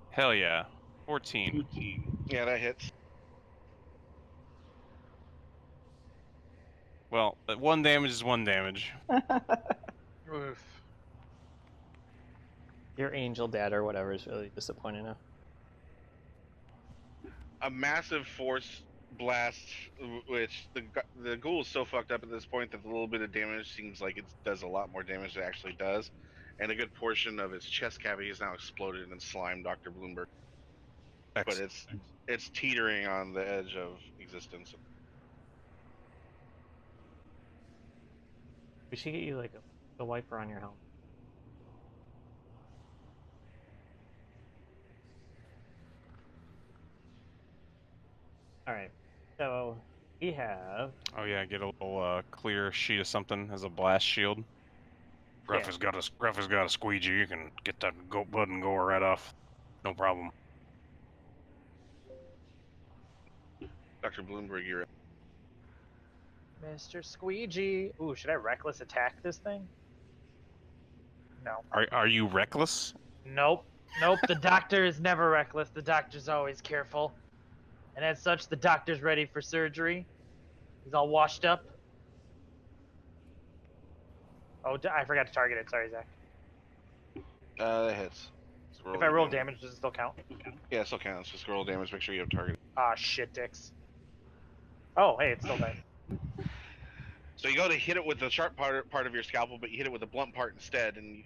Speaker 5: Hell yeah, 14.
Speaker 1: Yeah, that hits.
Speaker 5: Well, 1 damage is 1 damage.
Speaker 2: Oof.
Speaker 3: Your angel dad or whatever is really disappointing now.
Speaker 1: A massive force blast, which the ghoul is so fucked up at this point that the little bit of damage seems like it does a lot more damage than it actually does, and a good portion of its chest cavity is now exploded and slimed Dr. Bloomberg. But it's teetering on the edge of existence.
Speaker 3: We should get you like a wiper on your helmet. Alright, so we have...
Speaker 5: Oh yeah, get a little clear sheet of something as a blast shield. Gruff has got a squeegee. You can get that blood and gore right off. No problem.
Speaker 1: Dr. Bloomberg, you're
Speaker 2: Mr. Squeegee. Ooh, should I reckless attack this thing? No.
Speaker 5: Are you reckless?
Speaker 2: Nope. Nope. The doctor is never reckless. The doctor's always careful. And as such, the doctor's ready for surgery. He's all washed up. Oh, I forgot to target it. Sorry, Zach.
Speaker 1: that hits.
Speaker 2: If I roll damage, does it still count?
Speaker 1: Yeah, it still counts. Just roll damage. Make sure you have target.
Speaker 2: Ah, shit, dicks. Oh, hey, it's still there.
Speaker 1: So you go to hit it with the sharp part of your scalpel, but you hit it with the blunt part instead, and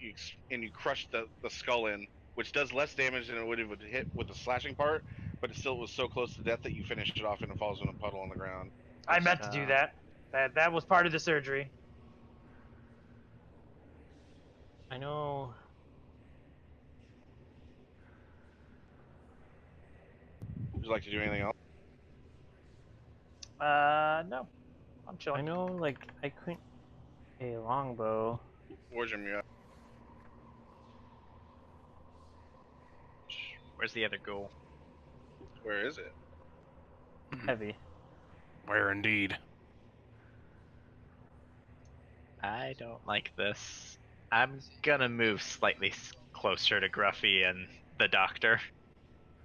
Speaker 1: you crush the skull in, which does less damage than it would have hit with the slashing part, but it still was so close to death that you finished it off and it falls in a puddle on the ground.
Speaker 2: I meant to do that. That was part of the surgery.
Speaker 3: I know...
Speaker 1: Would you like to do anything else?
Speaker 2: No. I'm chilling.
Speaker 3: I know, like, I couldn't... A longbow.
Speaker 1: Warjam, you up?
Speaker 6: Where's the other ghoul?
Speaker 1: Where is it?
Speaker 3: Heavy.
Speaker 5: Where indeed.
Speaker 6: I don't like this. I'm gonna move slightly closer to Gruffy and the doctor.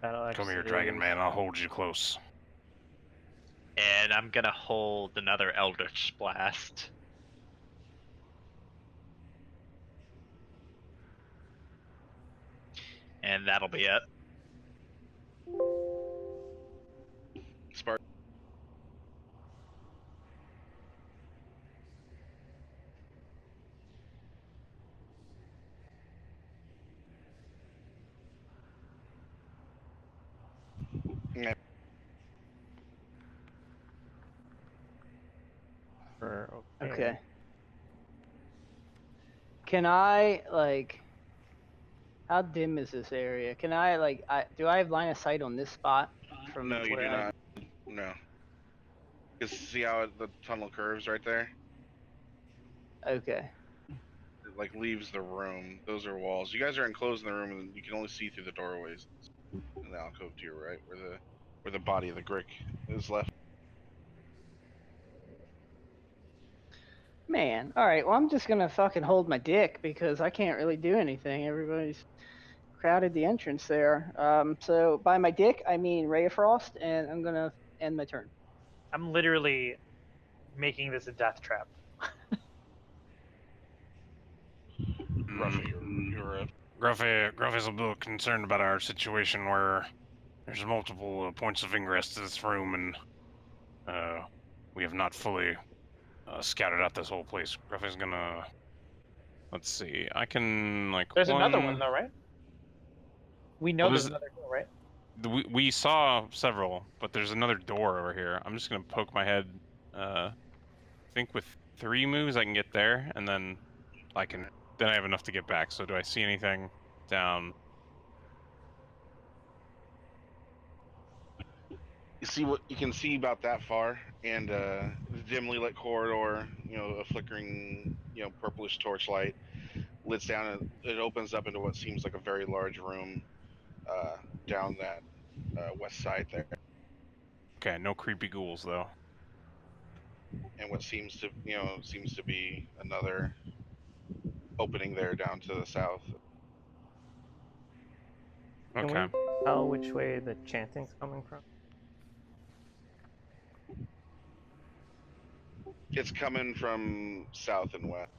Speaker 3: That'll
Speaker 5: Come here,
Speaker 3: actually-
Speaker 5: Dragon Man. I'll hold you close.
Speaker 6: And I'm gonna hold another Eldritch Blast. And that'll be it.
Speaker 1: Spark. Yeah.
Speaker 7: Okay. Can I, like... How dim is this area? Can I, like... do I have line of sight on this spot? From
Speaker 1: No, you do
Speaker 7: where
Speaker 1: not. No. Just see how the tunnel curves right there?
Speaker 7: Okay.
Speaker 1: It, like, leaves the room. Those are walls. You guys are enclosed in the room, and you can only see through the doorways. And the alcove to your right, where the body of the Grick is left.
Speaker 7: Man, alright, well I'm just gonna fucking hold my dick because I can't really do anything. Everybody's crowded the entrance there. So by my dick, I mean Ray of Frost, and I'm gonna end my turn.
Speaker 2: I'm literally making this a death trap.
Speaker 1: Gruffy, you're
Speaker 5: Gruffy's a little concerned about our situation where there's multiple points of ingress to this room, and we have not fully scouted out this whole place. Gruffy's gonna. Let's see. I can like.
Speaker 2: There's another one though, right? We know
Speaker 5: Well,
Speaker 2: there's
Speaker 5: there's-
Speaker 2: another door, right?
Speaker 5: We saw several, but there's another door over here. I'm just gonna poke my head. I think with 3 moves I can get there, and then Then I have enough to get back. So do I see anything down?
Speaker 1: You see what you can see about that far, and the dimly lit corridor. A flickering, purplish torchlight lights down, and it opens up into what seems like a very large room down that west side there,
Speaker 5: Okay, no creepy ghouls though.
Speaker 1: and what seems to be another opening there down to the south.
Speaker 3: Can
Speaker 5: Okay.
Speaker 3: we tell which way the chanting's coming from?
Speaker 1: It's coming from south and west.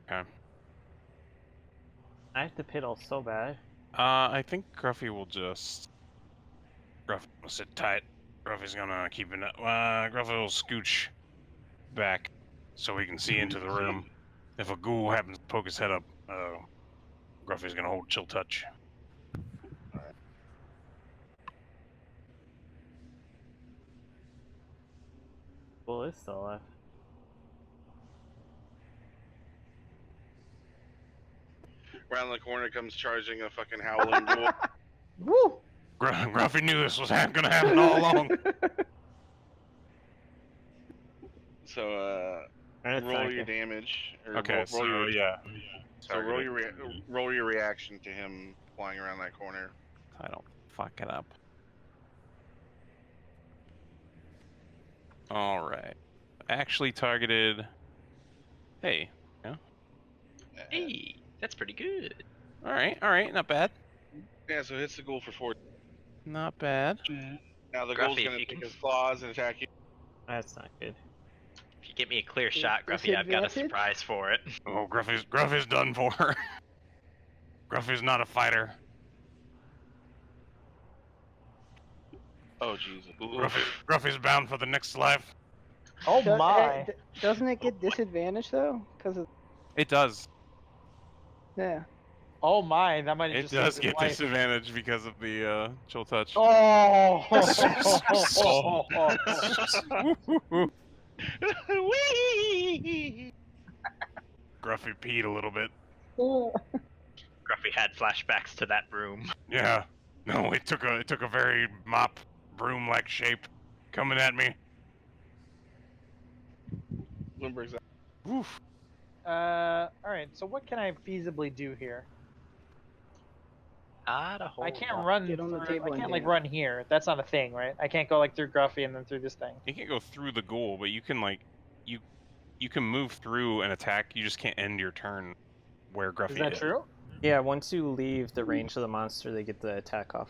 Speaker 5: Okay.
Speaker 3: I have to piddle so bad.
Speaker 5: I think Gruffy will just. Gruffy will sit tight. Gruffy's gonna keep it. Gruffy will scooch back so we can see into the room. If a ghoul happens to poke his head up, Gruffy's gonna hold chill touch.
Speaker 3: Well, it's still left.
Speaker 1: Around the corner comes charging a fucking howling ghoul.
Speaker 7: Woo!
Speaker 5: Gruffy knew this was gonna happen all along.
Speaker 1: So
Speaker 3: Alright,
Speaker 1: roll
Speaker 3: thank
Speaker 1: your
Speaker 3: you.
Speaker 1: damage. Or
Speaker 5: Okay,
Speaker 1: roll your,
Speaker 5: yeah.
Speaker 1: So roll your reaction to him flying around that corner.
Speaker 5: I don't fuck it up. Alright. Actually targeted. Hey.
Speaker 6: Hey, that's pretty good.
Speaker 5: Alright, not bad.
Speaker 1: Yeah, so hits the ghoul for 4.
Speaker 5: Not bad.
Speaker 1: Now the
Speaker 6: Gruffy,
Speaker 1: ghoul's
Speaker 6: if
Speaker 1: gonna
Speaker 6: you
Speaker 1: take
Speaker 6: can-
Speaker 1: his claws and attack you.
Speaker 3: That's not good.
Speaker 6: If you get me a clear shot, Gruffy, I've got a
Speaker 7: Disadvantage?
Speaker 6: surprise for it.
Speaker 5: Oh, Gruffy's done for. Gruffy's not a fighter.
Speaker 1: Oh Jesus.
Speaker 5: Gruffy's bound for the next life.
Speaker 2: Oh my!
Speaker 7: Doesn't it get disadvantage though? Because of
Speaker 5: It does.
Speaker 7: yeah.
Speaker 2: Oh my! That might have
Speaker 5: It
Speaker 2: just
Speaker 5: does
Speaker 2: saved his
Speaker 5: get
Speaker 2: life.
Speaker 5: disadvantage because of the chill touch.
Speaker 2: Oh!
Speaker 5: Gruffy peed a little bit.
Speaker 6: Gruffy had flashbacks to that room.
Speaker 5: Yeah. No, it took a very mop broom-like shape coming at me.
Speaker 1: Bloomberg's out.
Speaker 5: Oof.
Speaker 2: All right. So what can I feasibly do here?
Speaker 6: Not a whole
Speaker 2: I can't
Speaker 6: lot.
Speaker 2: run.
Speaker 7: Get on the
Speaker 2: through,
Speaker 7: table
Speaker 2: I
Speaker 7: and
Speaker 2: can't
Speaker 7: do
Speaker 2: like
Speaker 7: it.
Speaker 2: run here. That's not a thing, right? I can't go like through Gruffy and then through this thing.
Speaker 5: You can't go through the ghoul, but you can like you can move through and attack. You just can't end your turn where Gruffy
Speaker 2: Is that true?
Speaker 3: Yeah, once you leave the range of the monster, they get the attack off.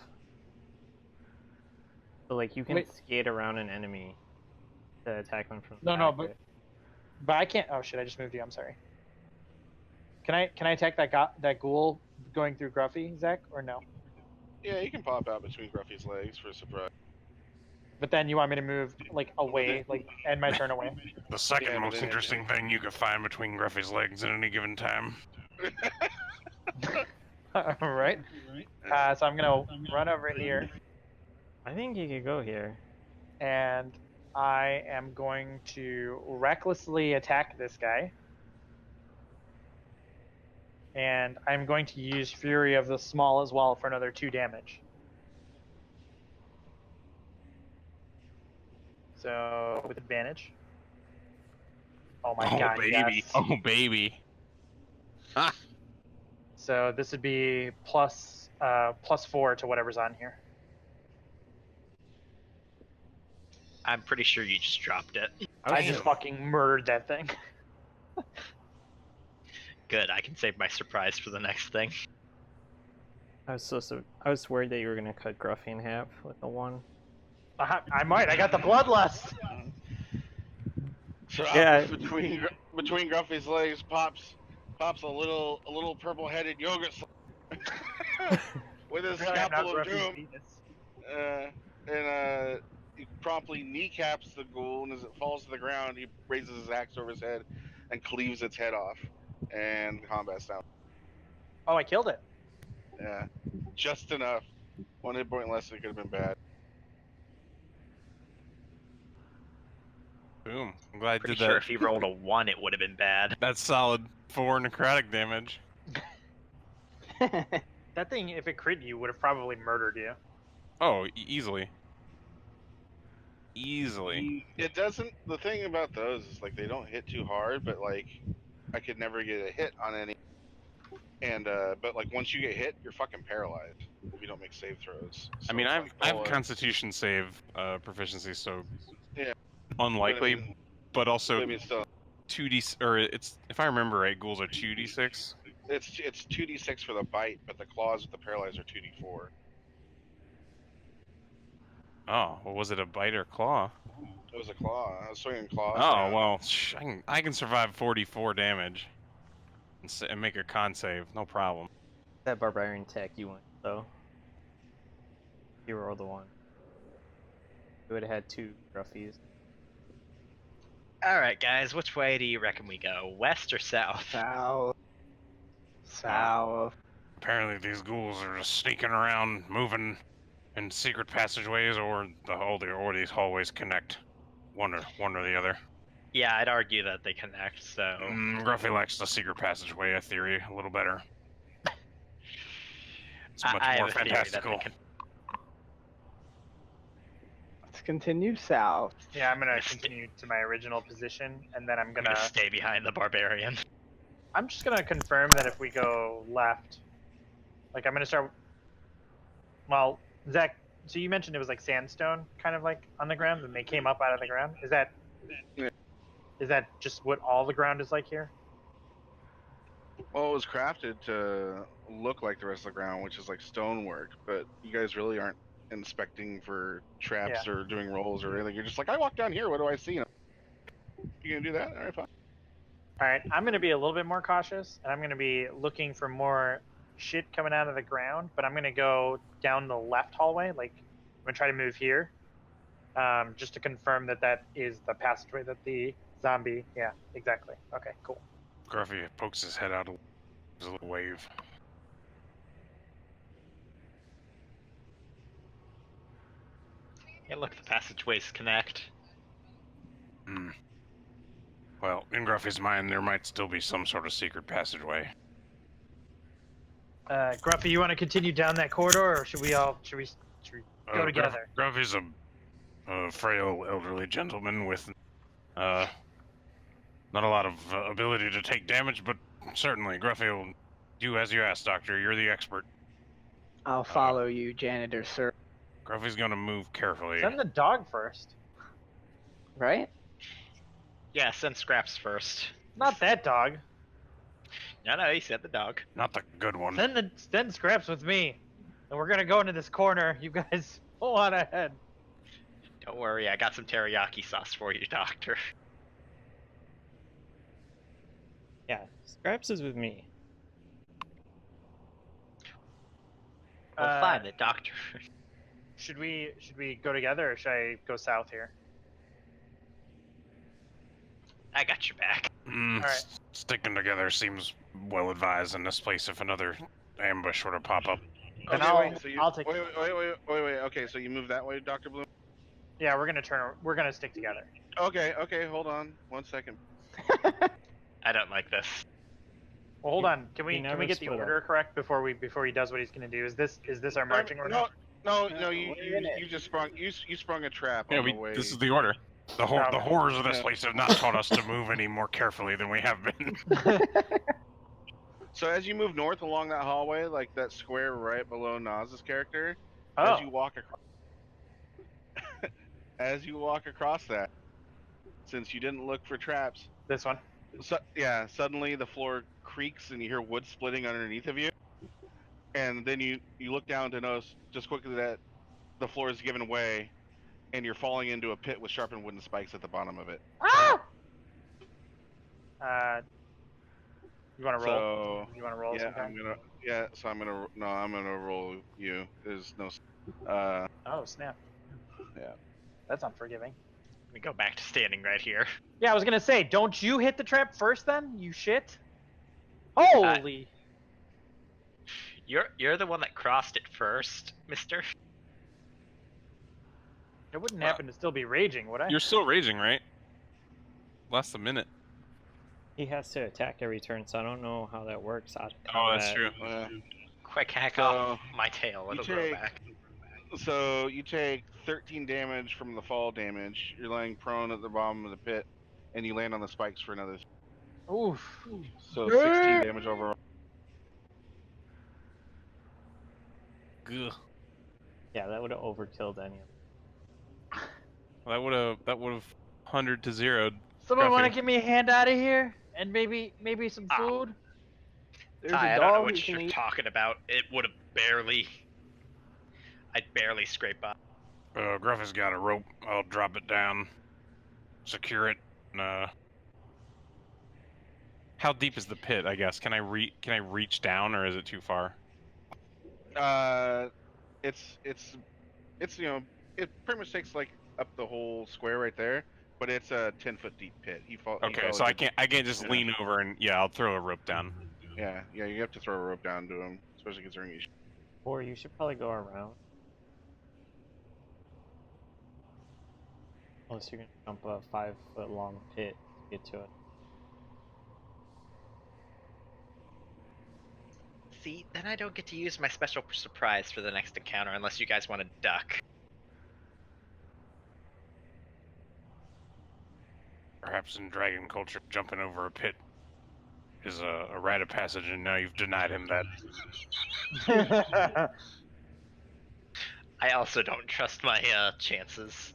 Speaker 3: So like you can
Speaker 2: Wait.
Speaker 3: skate around an enemy to attack them from the
Speaker 2: No,
Speaker 3: back.
Speaker 2: but I can't. Oh shit! I just moved you. I'm sorry. Can I attack that ghoul going through Gruffy, Zach, or no?
Speaker 1: Yeah, you can pop out between Gruffy's legs for a surprise.
Speaker 2: But then you want me to move like away, like end my turn away.
Speaker 5: The second
Speaker 1: Yeah, but
Speaker 5: most
Speaker 1: then-
Speaker 5: interesting thing you could find between Gruffy's legs at any given time.
Speaker 2: All right. So I'm gonna run over here,
Speaker 3: I think you could go here.
Speaker 2: and I am going to recklessly attack this guy. And I'm going to use Fury of the Small as well for another 2 damage. So with advantage. Oh my
Speaker 5: oh
Speaker 2: god!
Speaker 5: baby!
Speaker 2: Yes.
Speaker 5: Oh baby!
Speaker 2: So this would be plus 4 to whatever's on here.
Speaker 6: I'm pretty sure you just dropped it.
Speaker 2: I just fucking murdered that thing.
Speaker 6: Good, I can save my surprise for the next thing.
Speaker 3: I was worried that you were gonna cut Gruffy in half with a 1.
Speaker 2: I might. I got the bloodlust.
Speaker 1: So
Speaker 3: Yeah.
Speaker 1: between Gruffy's legs pops a little purple-headed yogurt with his
Speaker 2: Apparently I'm not
Speaker 1: scalpel of
Speaker 2: Gruffy's
Speaker 1: doom,
Speaker 2: penis.
Speaker 1: and he promptly kneecaps the ghoul, and as it falls to the ground, he raises his axe over his head and cleaves its head off, and the combat's down.
Speaker 2: Oh, I killed it.
Speaker 1: Yeah, just enough. One hit point less, it could have been bad.
Speaker 8: Boom. I'm glad I
Speaker 6: Pretty
Speaker 8: did
Speaker 6: sure
Speaker 8: that.
Speaker 6: if he rolled a 1, it would have been bad.
Speaker 8: That's solid 4 necrotic damage.
Speaker 2: That thing, if it crit you, would have probably murdered you.
Speaker 8: Oh, easily. Easily.
Speaker 1: It doesn't. The thing about those is like they don't hit too hard, but like I could never get a hit on any. And but like once you get hit, you're fucking paralyzed if you don't make save throws.
Speaker 8: I mean, I have
Speaker 1: bullets.
Speaker 8: Constitution save proficiency, so
Speaker 1: Yeah.
Speaker 8: unlikely,
Speaker 1: But I mean,
Speaker 8: but also
Speaker 1: I mean, still,
Speaker 8: 2d or it's if I remember right, ghouls are 2d6.
Speaker 1: it's 2d6 for the bite, but the claws with the paralyzed are 2d4.
Speaker 8: Oh, well, was it a bite or claw?
Speaker 1: It was a claw. I was swinging claws.
Speaker 8: Oh well, I can survive 44 damage and make a con save, no problem.
Speaker 3: That barbarian tech you want, though. You rolled the 1. You would have had 2 gruffies.
Speaker 6: Alright, guys, which way do you reckon we go? West or south?
Speaker 7: South.
Speaker 5: Apparently these ghouls are just sneaking around, moving in secret passageways, or these hallways connect. One or the other.
Speaker 6: Yeah, I'd argue that they connect, so...
Speaker 5: Gruffy likes the secret passageway theory a little better. It's much
Speaker 6: I
Speaker 5: more
Speaker 6: have a theory that they
Speaker 5: fantastical.
Speaker 6: can...
Speaker 7: Let's continue south.
Speaker 2: Yeah, I'm gonna continue to my original position, and then I'm
Speaker 6: I'm
Speaker 2: gonna.
Speaker 6: gonna stay behind the barbarian.
Speaker 2: I'm just gonna confirm that if we go left, like I'm gonna start. Well, Zach, so you mentioned it was like sandstone, kind of like on the ground, and they came up out of the ground. Is that?
Speaker 1: Yeah.
Speaker 2: Is that just what all the ground is like here?
Speaker 1: Well, it was crafted to look like the rest of the ground, which is like stonework, but you guys really aren't inspecting for traps or doing rolls or anything. You're just like, I walk down here, what do I see? You gonna do that? All right, fine.
Speaker 2: All right, I'm gonna be a little bit more cautious, and I'm gonna be looking for more shit coming out of the ground. But I'm gonna go down the left hallway. Like I'm gonna try to move here, just to confirm that that is the passageway that the zombie. Yeah, exactly. Okay, cool.
Speaker 5: Gruffy pokes his head out, a little wave.
Speaker 6: Yeah, look, the passageways connect.
Speaker 5: Hmm. Well, in Gruffy's mind, there might still be some sort of secret passageway.
Speaker 2: Gruffy, you want to continue down that corridor, or should we go together?
Speaker 5: Gruffy's a frail, elderly gentleman with not a lot of ability to take damage, but certainly, Gruffy will do as you ask, Doctor. You're the expert.
Speaker 7: I'll follow you, janitor, sir.
Speaker 5: Gruffy's gonna move carefully.
Speaker 2: Send the dog first.
Speaker 7: Right?
Speaker 6: Yeah, send Scraps first.
Speaker 2: Not that dog.
Speaker 6: No, he said the dog.
Speaker 5: Not the good one.
Speaker 2: Send Scraps with me, and we're gonna go into this corner. You guys pull on ahead.
Speaker 6: Don't worry, I got some teriyaki sauce for you, Doctor.
Speaker 3: Yeah, Scraps is with me.
Speaker 6: Well, fine, the Doctor.
Speaker 2: Should we go together, or should I go south here?
Speaker 6: I got your back.
Speaker 2: Alright.
Speaker 5: Sticking together seems well advised in this place if another ambush were to pop up.
Speaker 2: Then
Speaker 1: Okay,
Speaker 2: I'll take.
Speaker 1: Wait. Okay, so you move that way, Dr. Bloom?
Speaker 2: Yeah, we're gonna stick together.
Speaker 1: Okay, hold on 1 second.
Speaker 6: I don't like this.
Speaker 2: Well, hold on. Can we
Speaker 3: never
Speaker 2: get the
Speaker 3: split up.
Speaker 2: order correct before he does what he's gonna do? Is this our marching order?
Speaker 1: No, you just sprung you sprung a trap
Speaker 8: Yeah,
Speaker 1: on the way.
Speaker 8: this is the order.
Speaker 5: The horrors of this place have not taught us to move any more carefully than we have been.
Speaker 1: So as you move north along that hallway, like that square right below Naz's character,
Speaker 2: Oh.
Speaker 1: as you walk across that, since you didn't look for traps,
Speaker 2: This one.
Speaker 1: suddenly the floor creaks and you hear wood splitting underneath of you, and then you look down to notice just quickly that the floor is giving way, and you're falling into a pit with sharpened wooden spikes at the bottom of it.
Speaker 2: Ah! You want to roll?
Speaker 1: So
Speaker 2: You want to roll?
Speaker 1: yeah,
Speaker 2: sometime?
Speaker 1: I'm gonna roll you. There's no.
Speaker 2: Oh snap!
Speaker 1: Yeah.
Speaker 2: That's unforgiving.
Speaker 6: We go back to standing right here.
Speaker 2: Yeah, I was gonna say, don't you hit the trap first, then? You shit. Holy!
Speaker 6: You're the one that crossed it first, Mister.
Speaker 2: It wouldn't happen to still be raging, would I?
Speaker 8: You're still raging, right? Last a minute.
Speaker 3: He has to attack every turn, so I don't know how that works.
Speaker 8: Oh, that's true.
Speaker 6: Quick hack
Speaker 1: So,
Speaker 6: off my tail. It'll grow
Speaker 1: take-
Speaker 6: back.
Speaker 1: So you take 13 damage from the fall damage. You're laying prone at the bottom of the pit, and you land on the spikes for another.
Speaker 2: Oof.
Speaker 1: So 16 damage overall.
Speaker 8: Gugh.
Speaker 3: Yeah, that would have overkilled any of them.
Speaker 8: That would have 100 to 0'd.
Speaker 2: Someone want to
Speaker 8: Gruffy.
Speaker 2: give me a hand out of here, and maybe some food.
Speaker 7: There's
Speaker 6: Ty,
Speaker 7: a
Speaker 6: I don't know
Speaker 7: dog you
Speaker 6: what
Speaker 7: can
Speaker 6: you're
Speaker 7: eat.
Speaker 6: talking about. It would have barely. I'd barely scrape by.
Speaker 5: Gruffy's got a rope. I'll drop it down, secure it, and
Speaker 8: How deep is the pit? I guess. Can I reach down, or is it too far?
Speaker 1: It's it pretty much takes like up the whole square right there, but it's a 10-foot deep pit.
Speaker 8: Okay, so I can't just lean over and I'll throw a rope down.
Speaker 1: Yeah, you have to throw a rope down to him, especially considering you.
Speaker 3: Or you should probably go around. Unless you're gonna jump a 5-foot long pit to get to it.
Speaker 6: See, then I don't get to use my special surprise for the next encounter unless you guys want to duck.
Speaker 5: perhaps in dragon culture, jumping over a pit is a rite of passage, and now you've denied him that.
Speaker 6: I also don't trust my chances.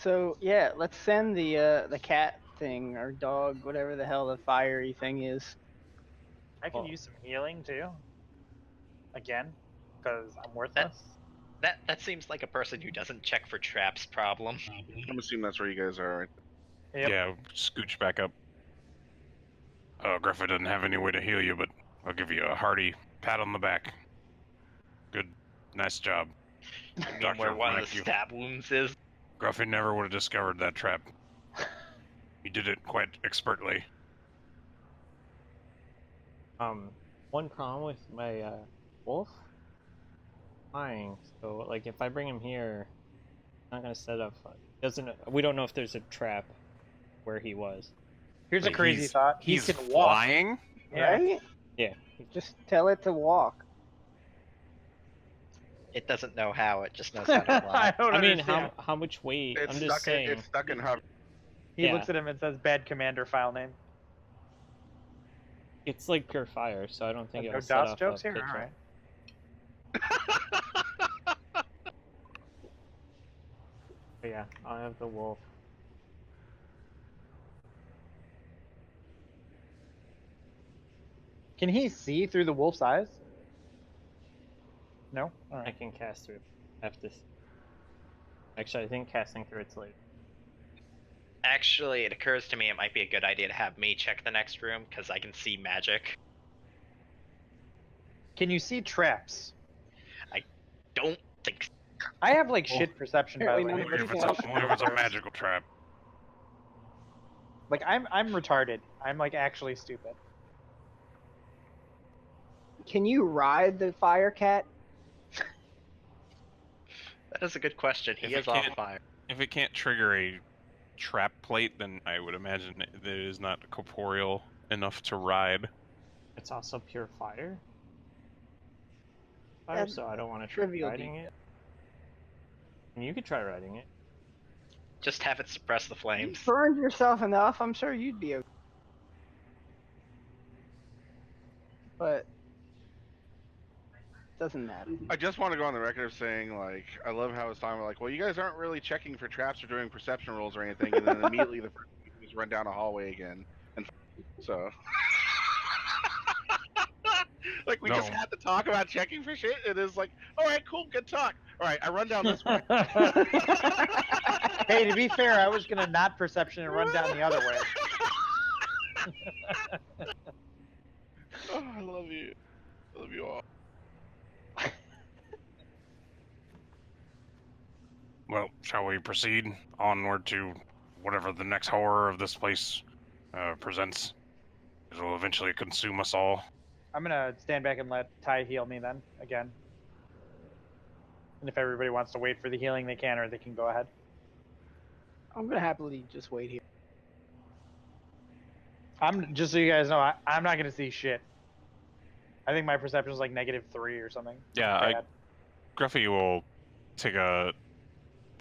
Speaker 7: So yeah, let's send the cat thing or dog, whatever the hell the fiery thing is.
Speaker 2: I can use some healing too. Again, because I'm worthless.
Speaker 6: That seems like a person who doesn't check for traps problem.
Speaker 1: I'm assuming that's where you guys are, right?
Speaker 2: Yep.
Speaker 5: Yeah, scooch back up. Griffith doesn't have any way to heal you, but I'll give you a hearty pat on the back. Good, nice job.
Speaker 6: You mean
Speaker 5: Doctor,
Speaker 6: where one of
Speaker 5: thank
Speaker 6: the
Speaker 5: you.
Speaker 6: stab wounds is?
Speaker 5: Gruffy never would have discovered that trap. He did it quite expertly.
Speaker 3: One problem with my wolf flying. So like if I bring him here, I'm not gonna set up. We don't know if there's a trap where he was.
Speaker 2: Here's a
Speaker 8: Wait,
Speaker 2: crazy thought. He
Speaker 8: He's
Speaker 2: can walk.
Speaker 8: flying?
Speaker 2: Yeah.
Speaker 7: Right?
Speaker 3: Yeah.
Speaker 7: Just tell it to walk.
Speaker 6: It doesn't know how, it just knows how to
Speaker 2: I
Speaker 6: fly.
Speaker 2: don't
Speaker 3: I mean,
Speaker 2: understand.
Speaker 3: how much weight?
Speaker 1: It's
Speaker 3: I'm
Speaker 1: stuck.
Speaker 3: just saying.
Speaker 1: It's stuck in hover.
Speaker 2: He
Speaker 3: Yeah.
Speaker 2: looks at him and says, "Bad commander file name."
Speaker 3: It's like pure fire, so I don't think
Speaker 2: No
Speaker 3: it'll set
Speaker 2: DOS
Speaker 3: off
Speaker 2: jokes
Speaker 3: a
Speaker 2: here.
Speaker 3: pit
Speaker 2: All
Speaker 3: trap.
Speaker 2: right.
Speaker 3: But yeah, I'll have the wolf.
Speaker 2: Can he see through the wolf's eyes? No. All
Speaker 3: I
Speaker 2: right.
Speaker 3: can cast through. After this. Actually, I think casting through it's later.
Speaker 6: Actually, it occurs to me it might be a good idea to have me check the next room, because I can see magic.
Speaker 2: Can you see traps?
Speaker 6: Don't think
Speaker 2: I have like shit perception by the
Speaker 7: Apparently
Speaker 2: way.
Speaker 7: none of
Speaker 5: Only if it's a magical trap.
Speaker 2: Like I'm retarded. I'm like actually stupid.
Speaker 7: Can you ride the fire cat?
Speaker 6: that is a good question. He
Speaker 8: If it
Speaker 6: is on
Speaker 8: can't-
Speaker 6: fire.
Speaker 8: If it can't trigger a trap plate, then I would imagine that it is not corporeal enough to ride.
Speaker 3: It's also pure fire. Fire,
Speaker 7: Yeah,
Speaker 3: so I don't want to try
Speaker 7: trivial
Speaker 3: riding it. I mean, you could try riding it.
Speaker 6: Just have it suppress the
Speaker 7: You
Speaker 6: flames.
Speaker 7: burned yourself enough. I'm sure you'd be okay. But doesn't matter.
Speaker 1: I just want to go on the record of saying, like, I love how it's talking about, like, well, you guys aren't really checking for traps or doing perception rolls or anything, and then immediately the first thing is run down a hallway again, and so. Like, we just
Speaker 5: No.
Speaker 1: had to talk about checking for shit, and it's like, all right, cool, good talk. All right, I run down this way.
Speaker 2: Hey, to be fair, I was gonna not perception and run down the other way.
Speaker 1: Oh, I love you. I love you all.
Speaker 5: Well, shall we proceed onward to whatever the next horror of this place presents? It will eventually consume us all.
Speaker 2: I'm gonna stand back and let Ty heal me then again. And if everybody wants to wait for the healing, they can, or they can go ahead.
Speaker 7: I'm gonna happily just wait here.
Speaker 2: I'm just so you guys know, I'm not gonna see shit. I think my perception is like -3 or something.
Speaker 8: Yeah,
Speaker 2: Bad.
Speaker 8: Gruffy will take a.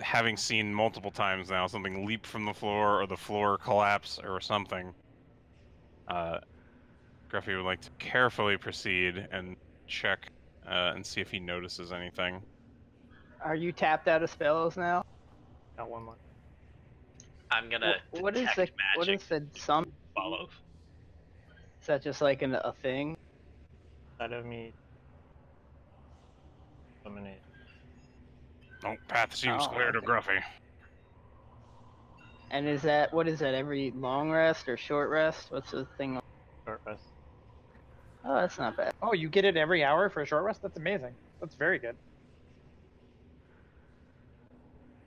Speaker 8: Having seen multiple times now something leap from the floor or the floor collapse or something, Gruffy would like to carefully proceed and check and see if he notices anything.
Speaker 7: Are you tapped out of spells now?
Speaker 3: Got one more.
Speaker 6: I'm gonna
Speaker 7: What is
Speaker 6: detect
Speaker 7: the what
Speaker 6: magic.
Speaker 7: is the sum?
Speaker 6: Follow.
Speaker 7: Is that just like a thing?
Speaker 3: Instead of me. Eliminate.
Speaker 5: Oh, path seems
Speaker 7: Oh,
Speaker 5: clear to
Speaker 7: okay.
Speaker 5: Gruffy.
Speaker 7: And is that what is that? Every long rest or short rest? What's the thing?
Speaker 3: Short rest.
Speaker 7: Oh, that's not bad.
Speaker 2: Oh, you get it every hour for a short rest? That's amazing. That's very good.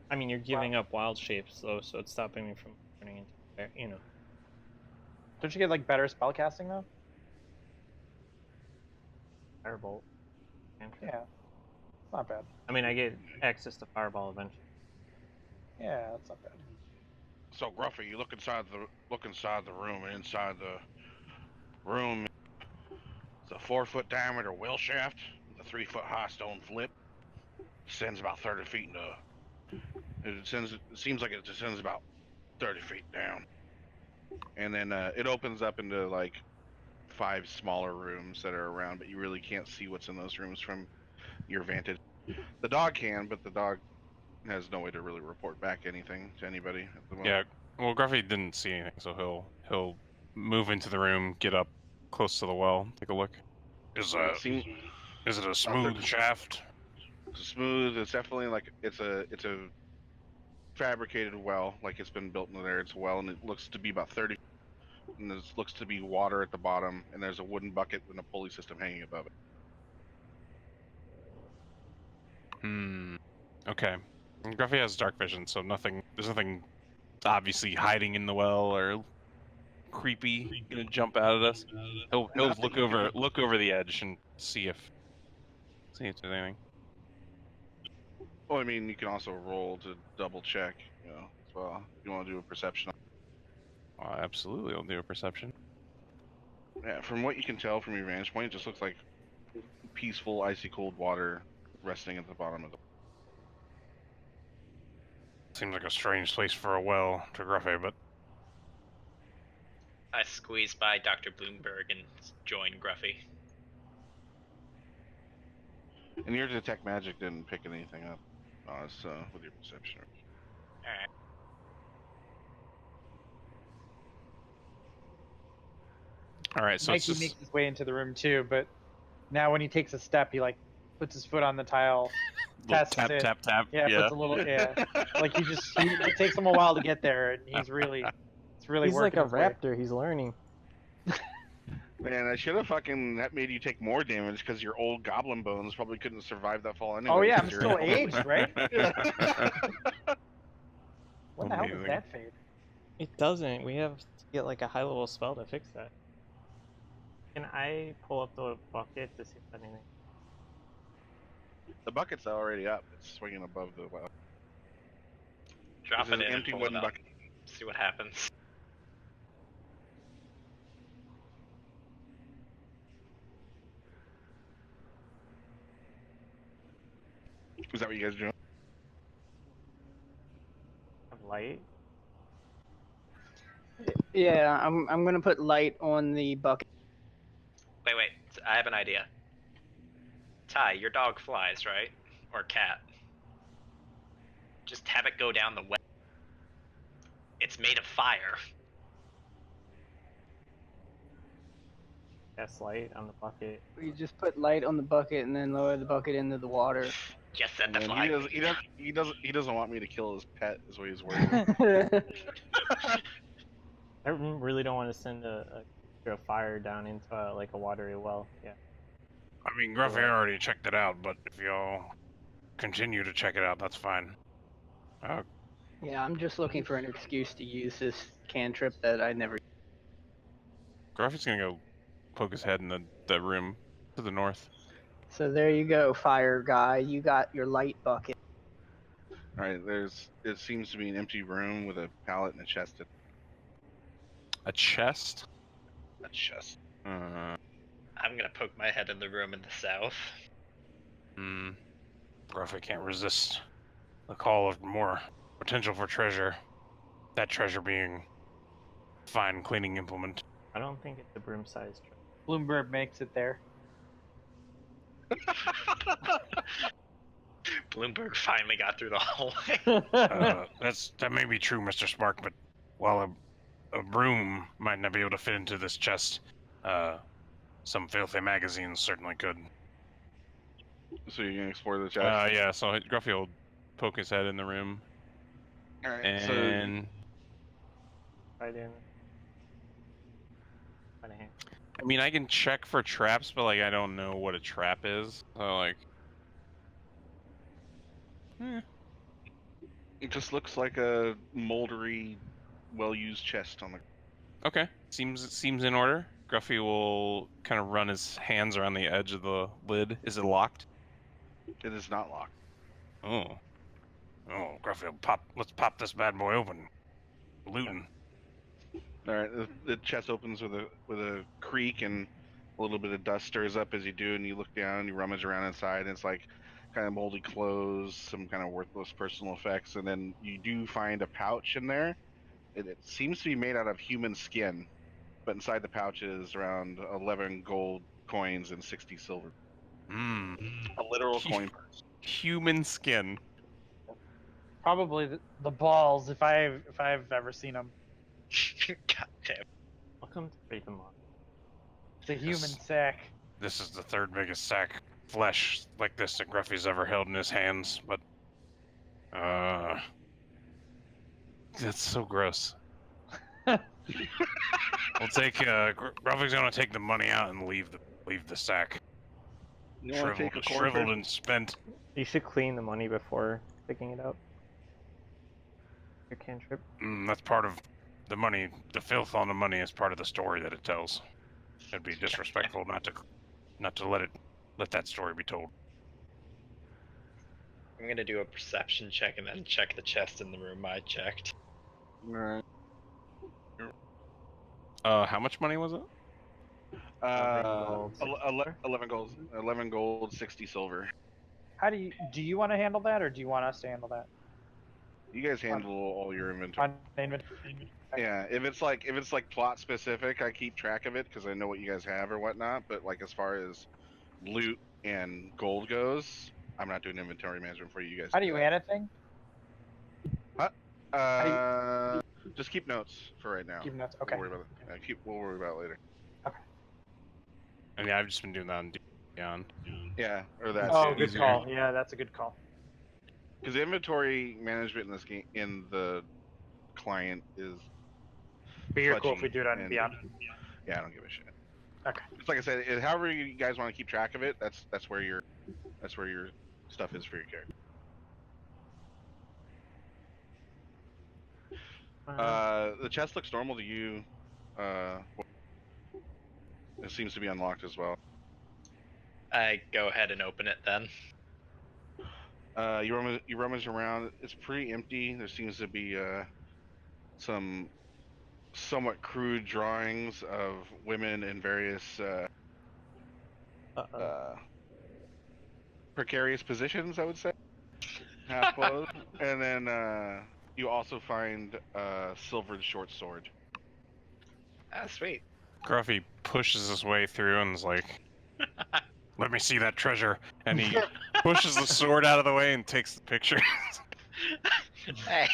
Speaker 3: I mean, you're giving up wild shapes though, so it's stopping me from turning into bear, you know.
Speaker 2: Don't you get like better spell casting though?
Speaker 3: Firebolt.
Speaker 2: Yeah. It's not bad.
Speaker 3: I mean, I get access to fireball eventually.
Speaker 2: Yeah, that's not bad.
Speaker 1: So Gruffy, you look inside the room, and inside the room, it's a 4-foot diameter well shaft with a 3-foot high stone flip. Descends about 30 feet into. It seems like it descends about 30 feet down, and then it opens up into like 5 smaller rooms that are around, but you really can't see what's in those rooms from your vantage. The dog can, but the dog has no way to really report back anything to anybody at the moment.
Speaker 8: Yeah, well, Gruffy didn't see anything, so he'll move into the room, get up close to the well, take a look.
Speaker 5: Is
Speaker 1: Is
Speaker 5: it a smooth shaft?
Speaker 1: smooth. It's definitely like it's a fabricated well, like it's been built into there. It's a well, and it looks to be about 30. And there looks to be water at the bottom, and there's a wooden bucket and a pulley system hanging above it.
Speaker 8: Okay. And Gruffy has dark vision, so there's nothing obviously hiding in the well or creepy gonna jump out at us. He'll look over the edge and see if there's anything.
Speaker 1: Well, I mean, you can also roll to double check, as well. If you want to do a perception.
Speaker 8: Absolutely, I'll do a perception.
Speaker 1: Yeah, from what you can tell from your vantage point, it just looks like peaceful, icy cold water resting at the bottom of the.
Speaker 5: Seems like a strange place for a well to Gruffy, but
Speaker 6: I squeeze by Dr. Bloomberg and join Gruffy.
Speaker 1: And your detect magic didn't pick anything up, with your perception.
Speaker 6: Alright.
Speaker 8: All right, so it's
Speaker 2: Mikey
Speaker 8: just
Speaker 2: makes his way into the room too, but now when he takes a step, he like puts his foot on the tile,
Speaker 8: little
Speaker 2: tests
Speaker 8: tap
Speaker 2: it.
Speaker 8: tap tap.
Speaker 2: Yeah, puts a little. Yeah, like it takes him a while to get there, and it's really
Speaker 3: He's like
Speaker 2: working
Speaker 3: a
Speaker 2: his way.
Speaker 3: raptor. He's learning.
Speaker 1: Man, I should have fucking that made you take more damage because your old goblin bones probably couldn't survive that fall anyway.
Speaker 2: Oh yeah, I'm
Speaker 1: because
Speaker 2: still
Speaker 1: you're-
Speaker 2: aged, right? When the hell does
Speaker 8: Amazing.
Speaker 2: that fade?
Speaker 3: It doesn't. We have to get like a high level spell to fix that. Can I pull up the bucket to see if anything?
Speaker 1: The bucket's already up. It's swinging above the well.
Speaker 6: Drop
Speaker 1: This
Speaker 6: it
Speaker 1: is an
Speaker 6: in
Speaker 1: empty
Speaker 6: and pull
Speaker 1: wooden
Speaker 6: it up.
Speaker 1: bucket.
Speaker 6: See what happens.
Speaker 1: Is that what you guys are doing?
Speaker 3: Have light.
Speaker 7: Yeah, I'm gonna put light on the bucket.
Speaker 6: Wait. I have an idea. Ty, your dog flies, right? Or cat. Just have it go down the well. It's made of fire.
Speaker 3: Cast light on the bucket.
Speaker 7: We just put light on the bucket and then lower the bucket into the water.
Speaker 6: Just set the
Speaker 1: Man,
Speaker 6: fire.
Speaker 1: he doesn't want me to kill his pet. Is what he's worried about.
Speaker 3: I really don't want to send a throw fire down into like a watery well. Yeah.
Speaker 5: I mean, Gruffy already checked it out, but if y'all continue to check it out, that's fine.
Speaker 7: Yeah, I'm just looking for an excuse to use this cantrip that I never.
Speaker 8: Gruffy's gonna go poke his head in the room to the north.
Speaker 7: So there you go, fire guy. You got your light bucket.
Speaker 1: All right, it seems to be an empty room with a pallet and a chest.
Speaker 8: A chest?
Speaker 1: A chest.
Speaker 6: I'm gonna poke my head in the room in the south.
Speaker 5: Gruffy can't resist the call of more potential for treasure. That treasure being fine cleaning implement.
Speaker 3: I don't think it's a broom-sized trap.
Speaker 2: Bloomberg makes it there.
Speaker 6: Bloomberg finally got through the hallway.
Speaker 5: That may be true, Mr. Spark, but while a broom might not be able to fit into this chest, some filthy magazines certainly could.
Speaker 1: So you're gonna explore the chest?
Speaker 8: Yeah, so Gruffy will poke his head in the room.
Speaker 1: All right.
Speaker 8: And
Speaker 3: Right in. By the hand.
Speaker 8: I mean, I can check for traps, but like I don't know what a trap is. So like,
Speaker 1: it just looks like a moldery, well-used chest on the.
Speaker 8: okay, seems in order. Gruffy will kind of run his hands around the edge of the lid. Is it locked?
Speaker 1: It is not locked.
Speaker 8: Oh,
Speaker 5: Gruffy, let's pop this bad boy open. Looting.
Speaker 1: All right, the chest opens with a creak, and a little bit of dust stirs up as you do, and you look down and you rummage around inside, and it's like kind of moldy clothes, some kind of worthless personal effects, and then you do find a pouch in there. It seems to be made out of human skin, but inside the pouch is around 11 gold coins and 60 silver. A literal coin purse.
Speaker 8: human skin.
Speaker 2: Probably the balls, if I've ever seen them.
Speaker 6: God damn.
Speaker 3: Welcome to Ravenloft.
Speaker 2: It's a human
Speaker 5: Yes.
Speaker 2: sack.
Speaker 5: This is the third biggest sack of flesh like this that Gruffy's ever held in his hands, but
Speaker 8: That's so gross.
Speaker 5: we'll take Gruffy's gonna take the money out and leave the sack.
Speaker 1: You want to take a coin
Speaker 5: Shriveled
Speaker 1: purse?
Speaker 5: and spent.
Speaker 3: You should clean the money before picking it up. Your cantrip.
Speaker 5: That's part of the money. The filth on the money is part of the story that it tells. It'd be disrespectful not to let that story be told.
Speaker 6: I'm gonna do a perception check and then check the chest in the room I checked.
Speaker 1: All right.
Speaker 8: How much money was it?
Speaker 1: 11 gold, 60 silver.
Speaker 2: How do you want to handle that, or do you want us to handle that?
Speaker 1: You guys handle all your inventory.
Speaker 2: On inventory.
Speaker 1: Yeah, if it's like plot specific, I keep track of it because I know what you guys have or whatnot. But like as far as loot and gold goes, I'm not doing inventory management for you. You guys.
Speaker 2: How do you add a thing?
Speaker 1: Just keep notes for right now.
Speaker 2: Keep notes. Okay.
Speaker 1: We'll worry about it. We'll worry about it later.
Speaker 8: And yeah, I've just been doing that on Dion.
Speaker 1: Yeah, or that.
Speaker 2: Oh, good
Speaker 8: easier.
Speaker 2: call. Yeah, that's a good call.
Speaker 1: Because inventory management in this game, in the client, is.
Speaker 2: Be here cool if
Speaker 1: fudgy
Speaker 2: we do it on
Speaker 1: and-
Speaker 2: Beyond.
Speaker 1: Yeah, I don't give a shit.
Speaker 2: Okay.
Speaker 1: It's like I said, however you guys want to keep track of it, that's where your stuff is for your character. The chest looks normal to you. It seems to be unlocked as well.
Speaker 6: I go ahead and open it then.
Speaker 1: You rummage around. It's pretty empty. There seems to be some somewhat crude drawings of women in various precarious positions, I would say. Half clothed. And then you also find a silvered short sword.
Speaker 6: Ah, sweet.
Speaker 5: Gruffy pushes his way through and is like, "Let me see that treasure." And he pushes the sword out of the way and takes the picture.
Speaker 6: Hey.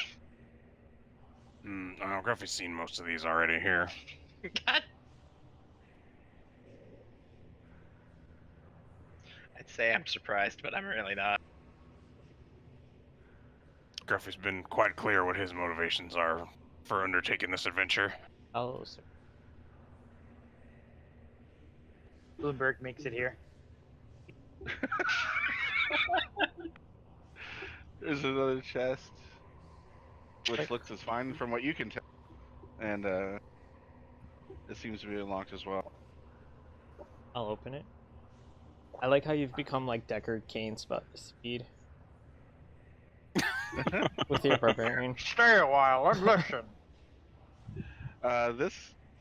Speaker 5: Gruffy's seen most of these already here.
Speaker 6: God. I'd say I'm surprised, but I'm really not.
Speaker 5: Gruffy's been quite clear what his motivations are for undertaking this adventure.
Speaker 3: Oh, sir.
Speaker 2: Bloomberg makes it here.
Speaker 1: There's another chest, which looks as fine from what you can tell, and it seems to be unlocked as well.
Speaker 3: I'll open it. I like how you've become like Deckard Cain's speed with your barbarian.
Speaker 2: Stay a while and listen.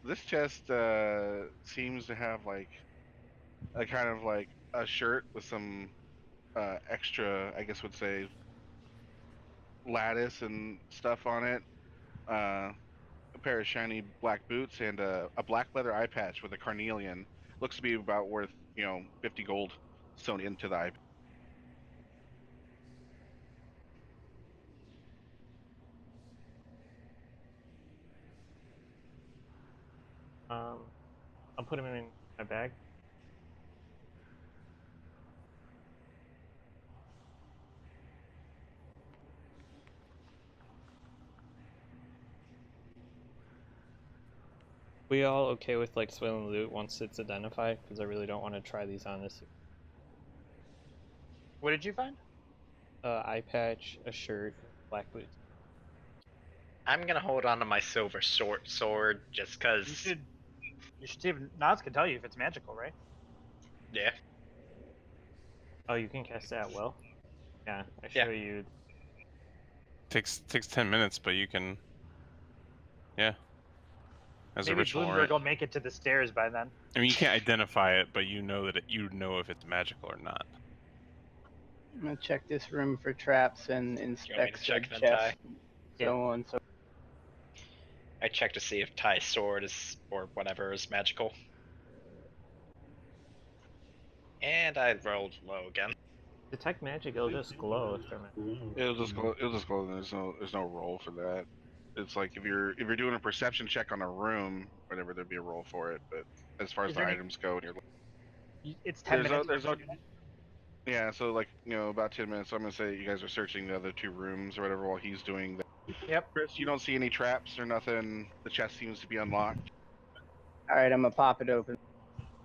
Speaker 1: This chest seems to have like a kind of like a shirt with some extra, I guess would say, lattice and stuff on it. A pair of shiny black boots and a black leather eye patch with a carnelian. Looks to be about worth 50 gold sewn into the eye.
Speaker 3: I'll put him in my bag. We all okay with like swilling loot once it's identified? Because I really don't want to try these on this.
Speaker 2: What did you find?
Speaker 3: Eye patch, a shirt, black boots.
Speaker 6: I'm gonna hold on to my silver sword just because.
Speaker 2: You should see if Nods can tell you if it's magical, right?
Speaker 6: Yeah.
Speaker 3: Oh, you can cast that well. Yeah, I show you.
Speaker 8: Takes 10 minutes, but you can. Yeah. As a
Speaker 2: Maybe
Speaker 8: ritual,
Speaker 2: Bloomberg
Speaker 8: right?
Speaker 2: will make it to the stairs by then.
Speaker 8: I mean, you can't identify it, but you know that you know if it's magical or not.
Speaker 7: I'm gonna check this room for traps and
Speaker 6: me to
Speaker 7: inspect
Speaker 6: check
Speaker 7: said
Speaker 6: then,
Speaker 7: chest. So on. So
Speaker 6: I checked to see if Ty's sword is, or whatever, is magical. And I rolled low again.
Speaker 3: Detect magic, it'll just glow if they're magic.
Speaker 1: It'll just glow. It'll just glow. There's no roll for that. It's like if you're doing a perception check on a room, whatever, there'd be a roll for it. But as far as
Speaker 2: Is
Speaker 1: the
Speaker 2: there any-
Speaker 1: items go, and
Speaker 2: It's 10
Speaker 1: there's
Speaker 2: minutes.
Speaker 1: yeah. So like about 10 minutes. So I'm gonna say you guys are searching the other two rooms or whatever while he's doing that.
Speaker 2: Yep.
Speaker 1: Chris, you don't see any traps or nothing. The chest seems to be unlocked.
Speaker 7: all right, I'm gonna pop it open.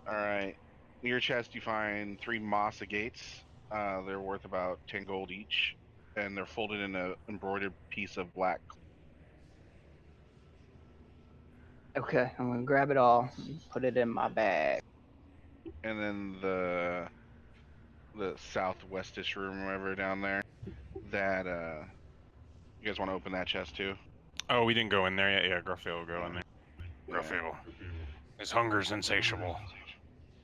Speaker 1: All right. In your chest, you find 3 moss agates. They're worth about 10 gold each, and they're folded in an embroidered piece of black.
Speaker 7: Okay, I'm gonna grab it all, and put it in my bag.
Speaker 1: And then the southwestish room, whatever down there, that you guys want to open that chest too?
Speaker 8: Oh, we didn't go in there yet. Yeah, Gruffy will go in there.
Speaker 1: Yeah.
Speaker 8: Gruffy, his hunger's insatiable.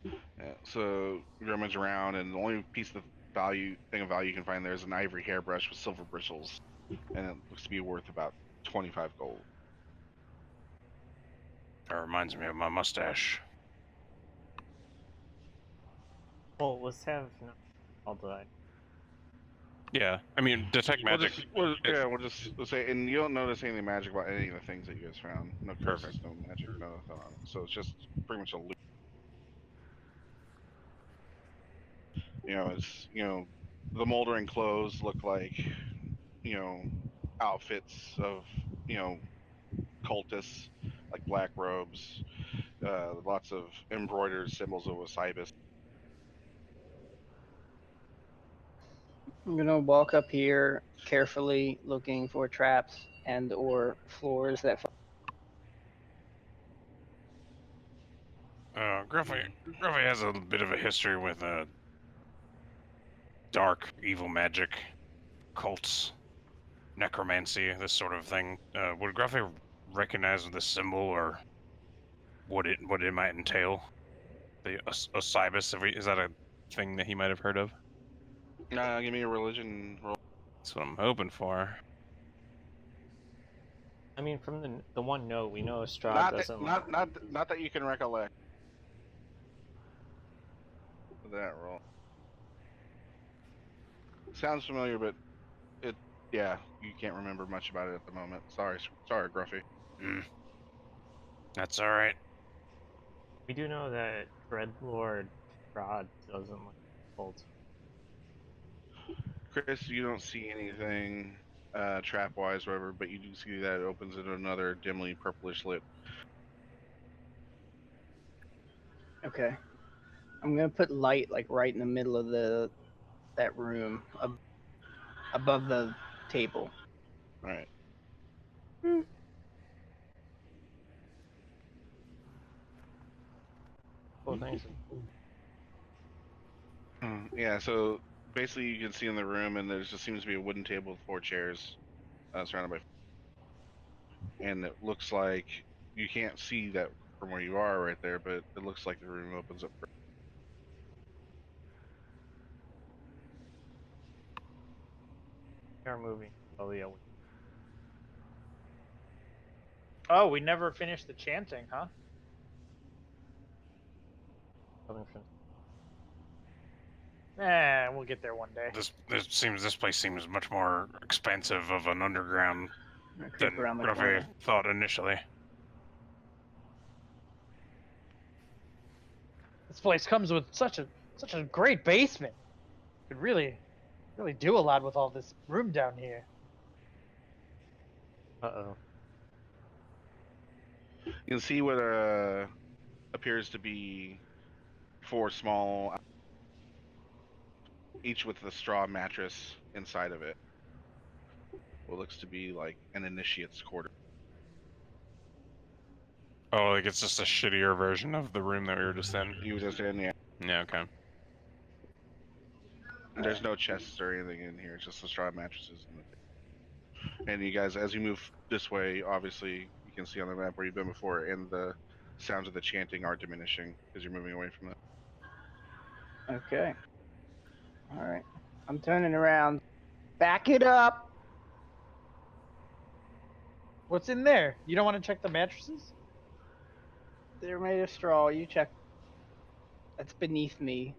Speaker 1: Yeah. So you rummage around, and the only piece of thing of value you can find there is an ivory hairbrush with silver bristles, and it looks to be worth about 25 gold.
Speaker 8: That reminds me of my mustache.
Speaker 3: Well, let's have all the.
Speaker 8: Yeah, I mean, detect magic.
Speaker 1: We'll say, and you don't notice anything magic about any of the things that you guys found. No curses, no magic, no nothing on it. So it's just pretty much a loot. It's the moldering clothes look like outfits of cultists, like black robes, lots of embroidered symbols of Osiris.
Speaker 7: I'm gonna walk up here carefully, looking for traps and or floors that.
Speaker 8: Gruffy has a bit of a history with dark, evil magic, cults, necromancy, this sort of thing. Would Gruffy recognize this symbol or what it might entail? The Osiris, is that a thing that he might have heard of?
Speaker 1: Give me a religion roll.
Speaker 8: That's what I'm hoping for.
Speaker 3: I mean, from the one note, we know Strahd doesn't.
Speaker 1: Not that you can recollect. That roll. Sounds familiar, but you can't remember much about it at the moment. Sorry, Gruffy.
Speaker 8: That's all right.
Speaker 3: We do know that Dreadlord Strahd doesn't like cults.
Speaker 1: Chris, you don't see anything trap-wise, whatever, but you do see that it opens into another dimly purplish lit.
Speaker 7: Okay. I'm gonna put light like right in the middle of that room, above the table.
Speaker 1: All right.
Speaker 3: Cool, thanks.
Speaker 1: Yeah. So basically, you can see in the room, and there just seems to be a wooden table with 4 chairs, surrounded by. And it looks like you can't see that from where you are right there, but it looks like the room opens up.
Speaker 3: Are moving. Oh yeah.
Speaker 2: Oh, we never finished the chanting, huh?
Speaker 3: Coming from.
Speaker 2: We'll get there one day.
Speaker 5: This place seems much more expansive of an underground
Speaker 7: I'm gonna creep
Speaker 5: than
Speaker 7: around the
Speaker 5: Gruffy
Speaker 7: corner.
Speaker 5: thought initially.
Speaker 2: This place comes with such a great basement. Could really do a lot with all this room down here.
Speaker 3: Uh-oh.
Speaker 1: You can see what appears to be 4 small, each with a straw mattress inside of it. What looks to be like an initiate's quarter.
Speaker 5: Oh, like it's just a shittier version of the room that we were just in.
Speaker 1: You were just in, yeah.
Speaker 5: Yeah, okay.
Speaker 1: There's no chests or anything in here. It's just the straw mattresses. And you guys, as you move this way, obviously you can see on the map where you've been before, and the sounds of the chanting are diminishing as you're moving away from that.
Speaker 7: Okay. All right. I'm turning around. Back it up.
Speaker 2: What's in there? You don't want to check the mattresses?
Speaker 7: They're made of straw. You check. That's beneath me.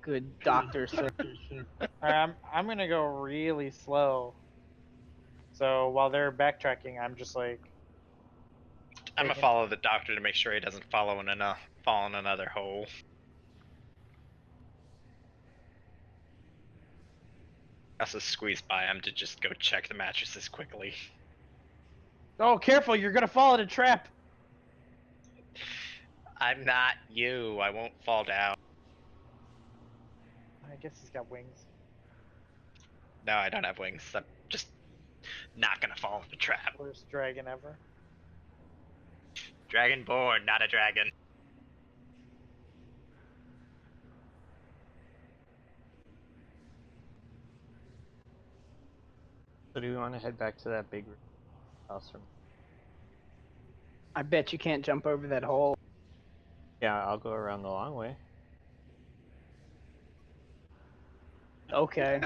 Speaker 7: Good doctor, sir.
Speaker 2: I'm gonna go really slow. So while they're backtracking, I'm just like.
Speaker 6: I'm gonna follow the doctor to make sure he doesn't fall in another hole. I also squeeze by him to just go check the mattresses quickly.
Speaker 2: Oh, careful! You're gonna fall in a trap.
Speaker 6: I'm not you. I won't fall down.
Speaker 2: I guess he's got wings.
Speaker 6: No, I don't have wings. I'm just not gonna fall in the trap.
Speaker 2: Worst dragon ever.
Speaker 6: Dragonborn, not a dragon.
Speaker 3: So do we want to head back to that big house from?
Speaker 7: I bet you can't jump over that hole.
Speaker 3: Yeah, I'll go around the long way.
Speaker 7: Okay.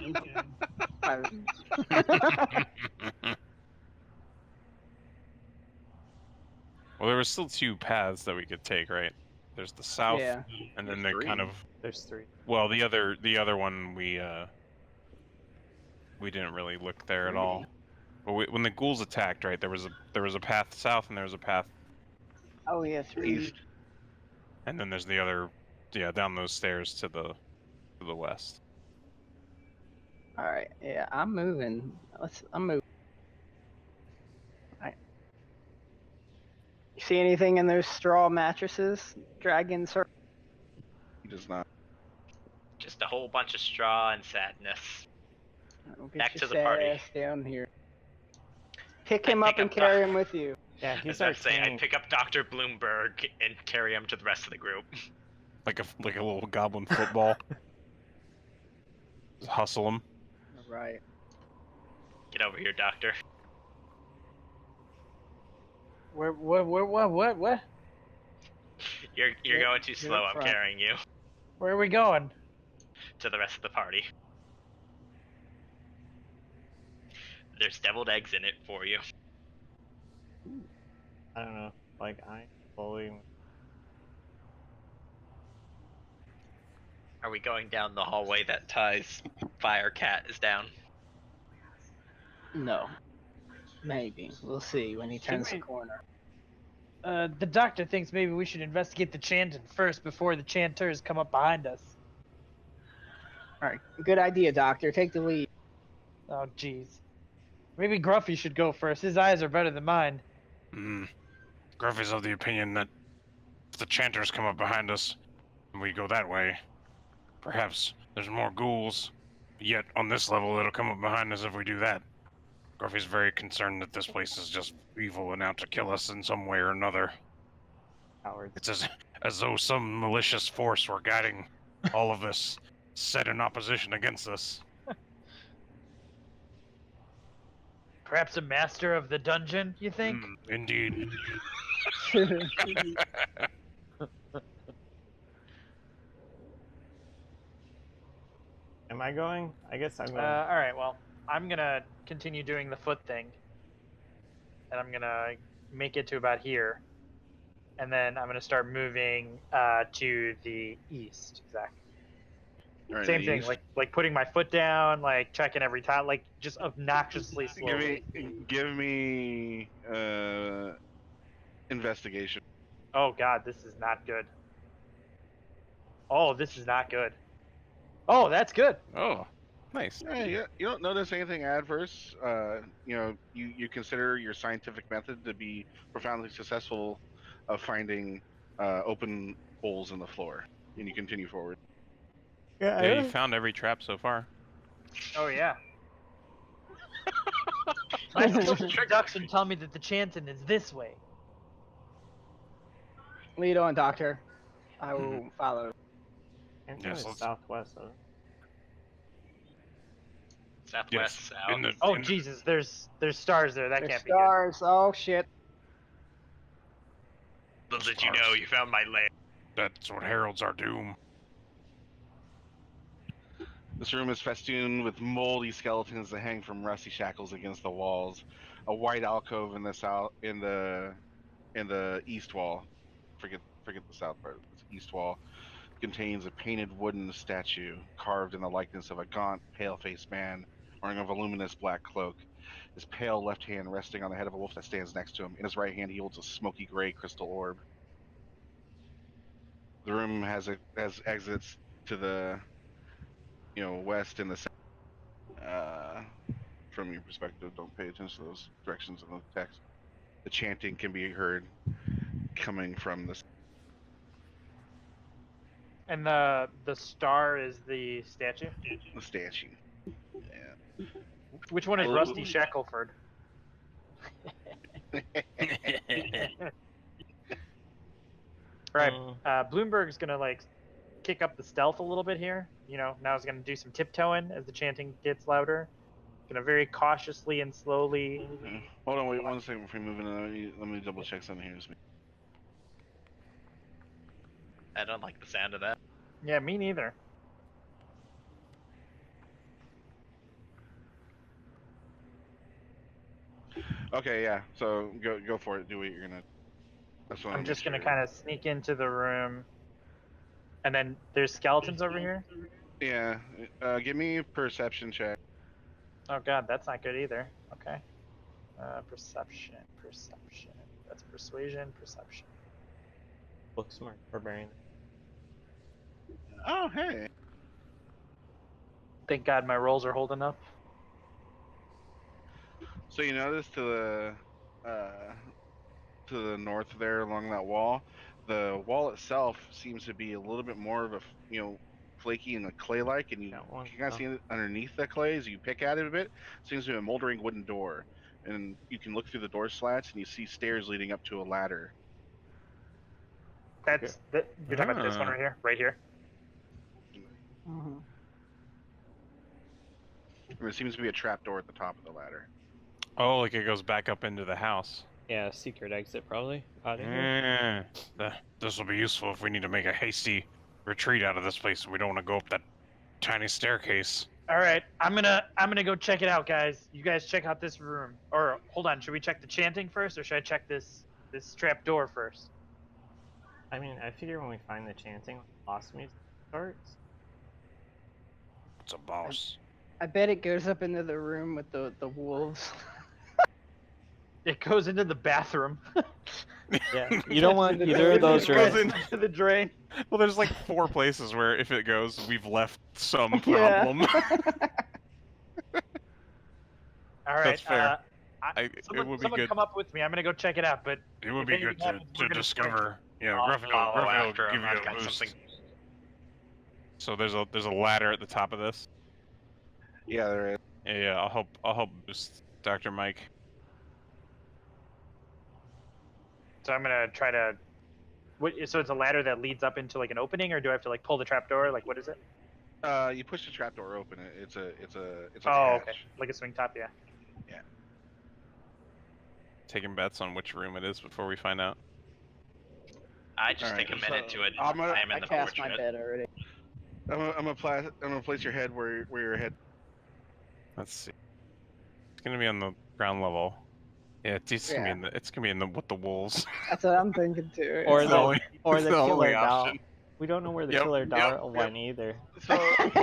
Speaker 8: Well, there were still 2 paths that we could take, right? There's the south,
Speaker 7: Yeah.
Speaker 8: and then
Speaker 1: There's
Speaker 8: they're
Speaker 1: 3.
Speaker 8: kind of.
Speaker 3: There's 3.
Speaker 8: Well, the other one we didn't really look there at all. But when the ghouls attacked, right, there was a path south and there was a path
Speaker 7: Oh yeah, 3.
Speaker 1: East.
Speaker 8: and then there's the other, yeah, down those stairs to the west.
Speaker 7: All right. Yeah, I'm moving. I'm moving. All right. You see anything in those straw mattresses, dragon sir?
Speaker 1: He does not.
Speaker 6: Just a whole bunch of straw and sadness.
Speaker 7: Get
Speaker 6: Back
Speaker 7: your
Speaker 6: to the
Speaker 7: sad
Speaker 6: party.
Speaker 7: ass down here. Pick
Speaker 6: I
Speaker 7: him up
Speaker 6: pick
Speaker 7: and
Speaker 6: up
Speaker 7: carry
Speaker 6: Doc.
Speaker 7: him with you.
Speaker 3: Yeah,
Speaker 6: I
Speaker 3: he's
Speaker 6: was
Speaker 3: our
Speaker 6: about to say, I
Speaker 3: tank.
Speaker 6: pick up Dr. Bloomberg and carry him to the rest of the group.
Speaker 8: Like a little goblin football. Just hustle him.
Speaker 7: All right.
Speaker 6: Get over here, Doctor.
Speaker 2: What?
Speaker 6: You're
Speaker 7: Get-
Speaker 6: going too
Speaker 7: get
Speaker 6: slow.
Speaker 7: up
Speaker 6: I'm
Speaker 7: front.
Speaker 6: carrying you
Speaker 2: Where are we going?
Speaker 6: to the rest of the party. There's deviled eggs in it for you.
Speaker 3: I don't know. Like I'm following.
Speaker 6: Are we going down the hallway that ties Firecat is down?
Speaker 7: No. Maybe. We'll see when he turns the
Speaker 2: we-
Speaker 7: corner.
Speaker 2: The doctor thinks maybe we should investigate the chanting first before the chanters come up behind us.
Speaker 7: All right. Good idea, Doctor. Take the lead.
Speaker 2: Oh, jeez. Maybe Gruffy should go first. His eyes are better than mine.
Speaker 5: Gruffy's of the opinion that if the chanters come up behind us, and we go that way, perhaps there's more ghouls. Yet on this level, it'll come up behind us if we do that. Gruffy's very concerned that this place is just evil and out to kill us in some way or another.
Speaker 3: Cowards.
Speaker 5: It's as though some malicious force were guiding all of this, set in opposition against us.
Speaker 2: Perhaps a master of the dungeon, you think?
Speaker 5: Indeed.
Speaker 3: Am I going? I guess I'm going.
Speaker 2: All right. Well, I'm gonna continue doing the foot thing, and I'm gonna make it to about here, and then I'm gonna start moving to the east. Exactly.
Speaker 1: Alright,
Speaker 2: Same
Speaker 1: the
Speaker 2: thing,
Speaker 1: east-
Speaker 2: like putting my foot down, like checking every time, like just obnoxiously slowly.
Speaker 1: Give me investigation.
Speaker 2: Oh God, this is not good. Oh, this is not good. Oh, that's good.
Speaker 8: Oh, nice.
Speaker 1: Yeah, you don't notice anything adverse. You consider your scientific method to be profoundly successful of finding open holes in the floor, and you continue forward.
Speaker 8: Yeah, you found every trap so far.
Speaker 2: Oh yeah. My skills introduction tell me that the chanting is this way.
Speaker 7: Lead on, Doctor. I will follow.
Speaker 3: I'm
Speaker 5: Yes,
Speaker 3: going
Speaker 5: let's-
Speaker 3: southwest. Huh?
Speaker 6: Southwest, south.
Speaker 5: in the-
Speaker 2: Oh
Speaker 5: in the-
Speaker 2: Jesus, there's stars there. That
Speaker 7: There's
Speaker 2: can't
Speaker 7: stars. Oh shit.
Speaker 6: Little did you know you found my lair.
Speaker 5: That's what heralds our doom.
Speaker 1: This room is festooned with moldy skeletons that hang from rusty shackles against the walls. A white alcove in the east wall. Forget the south part. This east wall contains a painted wooden statue carved in the likeness of a gaunt, pale-faced man wearing a voluminous black cloak. His pale left hand resting on the head of a wolf that stands next to him. In his right hand, he holds a smoky gray crystal orb. The room has exits to the west and the south. From your perspective, don't pay attention to those directions in the text. The chanting can be heard coming from the
Speaker 2: And the star is the statue.
Speaker 1: statue. Yeah.
Speaker 2: Which one is
Speaker 1: Oh.
Speaker 2: Rusty Shackleford? Right. Bloomberg's gonna like kick up the stealth a little bit here. Now he's gonna do some tiptoeing as the chanting gets louder. Gonna very cautiously and slowly.
Speaker 1: Hold on, wait 1 second before you move in. Let me double check something here.
Speaker 6: I don't like the sound of that.
Speaker 2: Yeah, me neither.
Speaker 1: Okay, yeah. So go for it. Do what you're gonna. That's what
Speaker 2: I'm just gonna kind of sneak into the room, and then there's skeletons over here.
Speaker 1: Yeah. Give me a perception check.
Speaker 2: Oh God, that's not good either. Okay. Perception. That's persuasion. Perception.
Speaker 3: Book smart barbarian.
Speaker 1: Oh, hey.
Speaker 2: Thank God my rolls are holding up.
Speaker 1: So you notice to the north there along that wall, the wall itself seems to be a little bit more of a flaky and clay-like, and you
Speaker 3: That one,
Speaker 1: can kind of see it underneath the clay as you pick at it a bit. Seems to be a moldering wooden door, and you can look through the door slats and you see stairs leading up to a ladder.
Speaker 2: You're talking about this one right here.
Speaker 7: Mm-hmm.
Speaker 1: And there seems to be a trap door at the top of the ladder.
Speaker 8: Oh, like it goes back up into the house.
Speaker 3: Yeah, secret exit probably. Out of here.
Speaker 5: This will be useful if we need to make a hasty retreat out of this place and we don't want to go up that tiny staircase.
Speaker 2: All right, I'm gonna go check it out, guys. You guys check out this room. Or hold on, should we check the chanting first, or should I check this trap door first?
Speaker 3: I mean, I figure when we find the chanting, boss music starts.
Speaker 5: It's a boss.
Speaker 7: I bet it goes up into the room with the wolves.
Speaker 2: It goes into the bathroom.
Speaker 3: Yeah, you don't want either of those
Speaker 8: It goes
Speaker 3: rooms.
Speaker 2: Into the drain.
Speaker 8: Well, there's like 4 places where if it goes, we've left some
Speaker 7: Yeah.
Speaker 8: problem.
Speaker 2: All right.
Speaker 8: That's fair.
Speaker 2: Someone,
Speaker 8: it would be
Speaker 2: someone
Speaker 8: good.
Speaker 2: come up with me. I'm gonna go check it out. But
Speaker 5: It would
Speaker 2: if
Speaker 5: be
Speaker 2: anything
Speaker 5: good
Speaker 2: happens, we're
Speaker 5: to
Speaker 2: gonna
Speaker 5: discover. Yeah,
Speaker 6: I'll
Speaker 5: Gruffy
Speaker 6: follow
Speaker 5: will
Speaker 6: after
Speaker 5: give
Speaker 6: him.
Speaker 5: you
Speaker 6: I've
Speaker 5: a
Speaker 6: got
Speaker 5: boost.
Speaker 6: something.
Speaker 8: So there's a ladder at the top of this.
Speaker 1: Yeah, there is.
Speaker 8: Yeah, I'll help boost Dr. Mike.
Speaker 2: So I'm gonna try to. So it's a ladder that leads up into like an opening, or do I have to like pull the trapdoor? Like what is it?
Speaker 1: You push the trapdoor open. It's like
Speaker 2: Oh,
Speaker 1: a
Speaker 2: okay,
Speaker 1: hatch.
Speaker 2: like a swing top, yeah.
Speaker 8: Taking bets on which room it is before we find out.
Speaker 6: I just
Speaker 1: Alright,
Speaker 6: take a minute
Speaker 1: so
Speaker 6: to
Speaker 1: I'm gonna-
Speaker 6: examine
Speaker 7: I
Speaker 6: the
Speaker 7: cast my
Speaker 6: portrait.
Speaker 7: bet already.
Speaker 1: I'm gonna place your head where your head.
Speaker 8: Let's see. It's gonna be on the ground level. Yeah, it's gonna be
Speaker 7: Yeah.
Speaker 8: in the with the wolves.
Speaker 7: That's what I'm thinking too.
Speaker 3: Or
Speaker 8: It's
Speaker 3: the
Speaker 8: only-
Speaker 3: or
Speaker 8: it's
Speaker 3: the
Speaker 8: the only
Speaker 3: killer doll.
Speaker 8: option.
Speaker 3: We don't know where the
Speaker 8: Yep,
Speaker 3: killer
Speaker 8: yep,
Speaker 3: doll
Speaker 8: yep.
Speaker 3: went either.
Speaker 1: So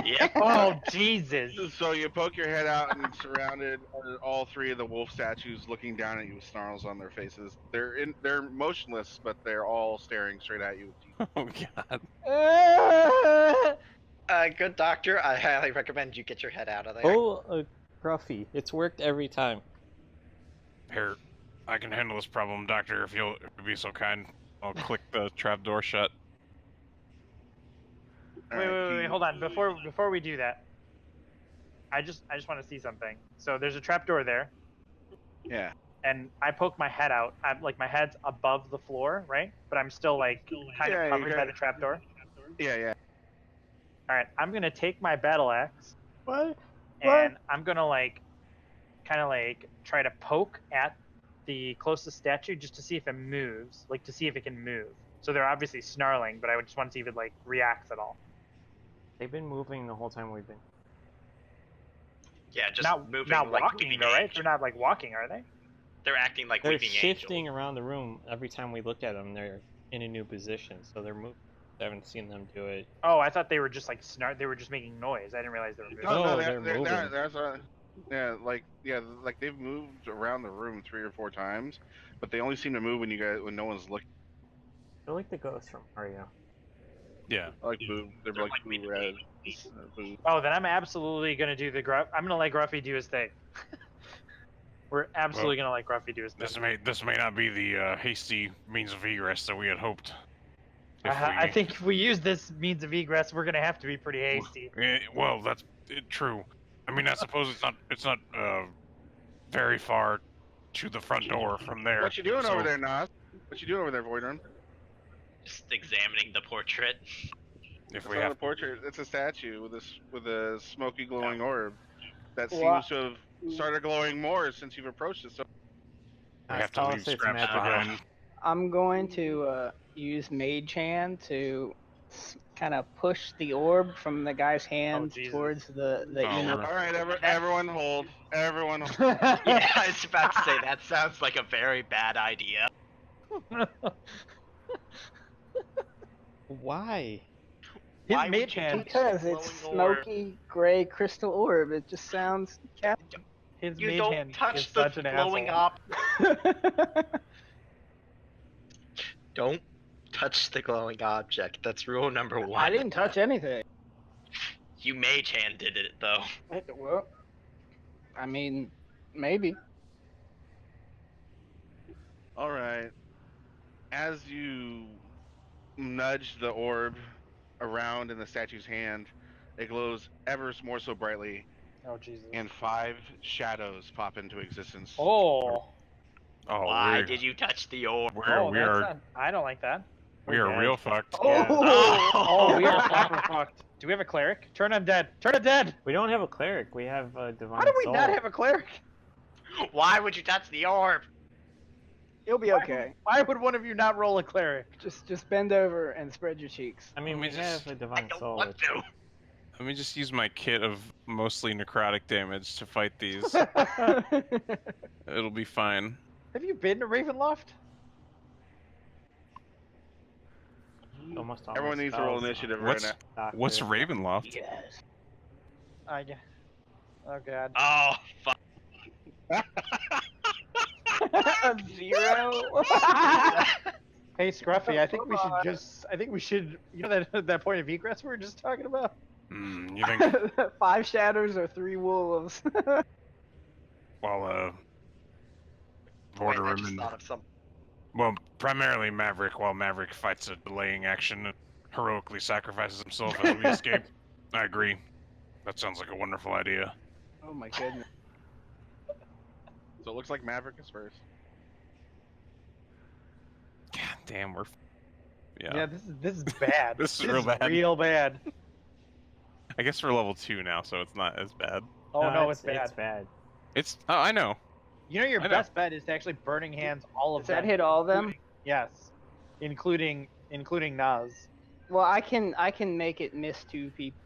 Speaker 6: Yep.
Speaker 2: Oh Jesus!
Speaker 1: so you poke your head out and it's surrounded are all three of the wolf statues looking down at you with snarls on their faces. They're motionless, but they're all staring straight at you.
Speaker 8: Oh god.
Speaker 9: Good doctor, I highly recommend you get your head out of there.
Speaker 3: Oh, Gruffy. It's worked every time.
Speaker 8: Here, I can handle this problem, Doctor, if you'll be so kind. I'll click the trapdoor shut.
Speaker 2: Wait, hold on. Before we do that, I just want to see something. So there's a trapdoor there,
Speaker 1: Yeah.
Speaker 2: and I poke my head out. I'm like my head's above the floor, right? But I'm still like kind
Speaker 1: Yeah,
Speaker 2: of
Speaker 1: you
Speaker 2: covered by
Speaker 1: got-
Speaker 2: the trapdoor.
Speaker 1: Yeah.
Speaker 2: All right, I'm gonna take my battle axe
Speaker 3: What?
Speaker 2: and I'm gonna like kind of like try to poke at the closest statue just to see if it moves, like to see if it can move. So they're obviously snarling, but I just want to see if it like reacts at all.
Speaker 3: They've been moving the whole time we've been.
Speaker 6: Yeah, just
Speaker 2: not
Speaker 6: moving
Speaker 2: not
Speaker 6: like
Speaker 2: walking
Speaker 6: weeping
Speaker 2: though, right?
Speaker 6: angels.
Speaker 2: They're not like walking, are they?
Speaker 6: They're acting like
Speaker 3: They're
Speaker 6: weeping
Speaker 3: shifting
Speaker 6: angels.
Speaker 3: around the room every time we look at them. They're in a new position, so they're moving. I haven't seen them do it.
Speaker 2: Oh, I thought they were just like they were just making noise. I didn't realize they were moving.
Speaker 3: No, they're moving.
Speaker 1: Like they've moved around the room 3 or 4 times, but they only seem to move when no one's looking.
Speaker 3: They're like the ghosts from Mario.
Speaker 8: Yeah.
Speaker 1: Like boo, they're like
Speaker 6: weeping
Speaker 1: boo red.
Speaker 6: angels.
Speaker 1: Boo.
Speaker 2: Oh, then I'm absolutely gonna do the Gruff. I'm gonna let Gruffy do his thing. We're absolutely gonna let Gruffy do his thing.
Speaker 8: This may not be the hasty means of egress that we had hoped.
Speaker 2: I think if we use this means of egress, we're gonna have to be pretty hasty.
Speaker 8: Well, that's true. I mean, I suppose it's not very far to the front door from there.
Speaker 1: What you doing
Speaker 8: so-
Speaker 1: over there, Nas? What you doing over there, Voidrun?
Speaker 6: Just examining the portrait.
Speaker 8: If
Speaker 1: It's
Speaker 8: we
Speaker 1: not a
Speaker 8: have,
Speaker 1: portrait. It's a statue with a smoky glowing orb that
Speaker 7: Wha-
Speaker 1: seems to have started glowing more since you've approached it. So
Speaker 8: we have to
Speaker 3: Tell
Speaker 8: leave
Speaker 3: us it's
Speaker 8: scraps
Speaker 3: magical.
Speaker 8: behind.
Speaker 7: I'm going to use Mage Hand to kind of push the orb from the guy's hand
Speaker 2: Jesus.
Speaker 7: towards the
Speaker 8: Oh,
Speaker 7: inner.
Speaker 1: all right, everyone hold. Everyone hold.
Speaker 6: Yeah, I was about to say that sounds like a very bad idea.
Speaker 3: Why?
Speaker 2: His
Speaker 6: Why would
Speaker 2: mage
Speaker 6: you
Speaker 2: hand.
Speaker 7: Because it's
Speaker 6: Glowing orb.
Speaker 7: smoky gray crystal orb. It just sounds
Speaker 2: His
Speaker 6: You
Speaker 2: mage
Speaker 6: don't
Speaker 2: hand is
Speaker 6: touch the
Speaker 2: such an
Speaker 6: glowing
Speaker 2: asshole.
Speaker 9: Don't touch the glowing object. That's rule number 1.
Speaker 7: I didn't touch anything.
Speaker 6: You mage hand did it though.
Speaker 7: Well, I mean, maybe.
Speaker 1: All right. As you nudge the orb around in the statue's hand, it glows ever more so brightly,
Speaker 2: Oh Jesus.
Speaker 1: and 5 shadows pop into existence.
Speaker 2: Oh.
Speaker 8: Oh,
Speaker 6: Why did you touch the orb?
Speaker 8: we
Speaker 2: That's
Speaker 8: are
Speaker 2: not, I don't like that.
Speaker 8: we are
Speaker 3: dead.
Speaker 8: real fucked.
Speaker 2: Oh, we are proper fucked. Do we have a cleric? Turn him dead. Turn him dead.
Speaker 3: We don't have a cleric. We have a divine
Speaker 7: How do we
Speaker 3: soul.
Speaker 7: not have a cleric?
Speaker 6: Why would you touch the orb?
Speaker 7: You'll be okay.
Speaker 2: Why would one of you not roll a cleric?
Speaker 7: Just bend over and spread your cheeks.
Speaker 3: I mean,
Speaker 8: Let
Speaker 3: we
Speaker 8: me just-
Speaker 3: have a
Speaker 6: I
Speaker 3: divine
Speaker 6: don't
Speaker 3: soul.
Speaker 6: want to.
Speaker 8: Let me just use my kit of mostly necrotic damage to fight these. It'll be fine.
Speaker 2: Have you been to Ravenloft?
Speaker 3: Almost all
Speaker 1: Everyone
Speaker 3: my
Speaker 1: needs to roll
Speaker 3: spells
Speaker 1: initiative
Speaker 3: are
Speaker 1: right now.
Speaker 3: doctor.
Speaker 8: What's Ravenloft?
Speaker 7: Yes.
Speaker 2: Yeah. Oh god.
Speaker 6: Oh, fuck.
Speaker 7: 0.
Speaker 2: Hey Scruffy, I think we should you know that point of egress we were just talking about?
Speaker 8: You think?
Speaker 7: 5 shadows or 3 wolves.
Speaker 8: While
Speaker 9: Wait, I
Speaker 8: Vorderman
Speaker 9: just
Speaker 8: and
Speaker 9: thought of some.
Speaker 8: well, primarily Maverick. While Maverick fights a delaying action
Speaker 5: heroically sacrifices himself as we escape. I agree. That sounds like a wonderful idea.
Speaker 7: Oh my goodness.
Speaker 1: So it looks like Maverick is first.
Speaker 8: God damn, we're.
Speaker 2: Yeah, this is bad.
Speaker 8: This is real bad.
Speaker 2: Real bad.
Speaker 8: I guess we're level 2 now, so it's not as bad.
Speaker 2: Oh no, it's
Speaker 3: It's
Speaker 2: bad.
Speaker 3: bad.
Speaker 8: It's. Oh, I know.
Speaker 2: You know your
Speaker 8: I know.
Speaker 2: best bet is to actually burning hands all of
Speaker 7: Does
Speaker 2: them.
Speaker 7: that hit all of them?
Speaker 2: Yes, including Naz.
Speaker 7: Well, I can make it miss 2 people.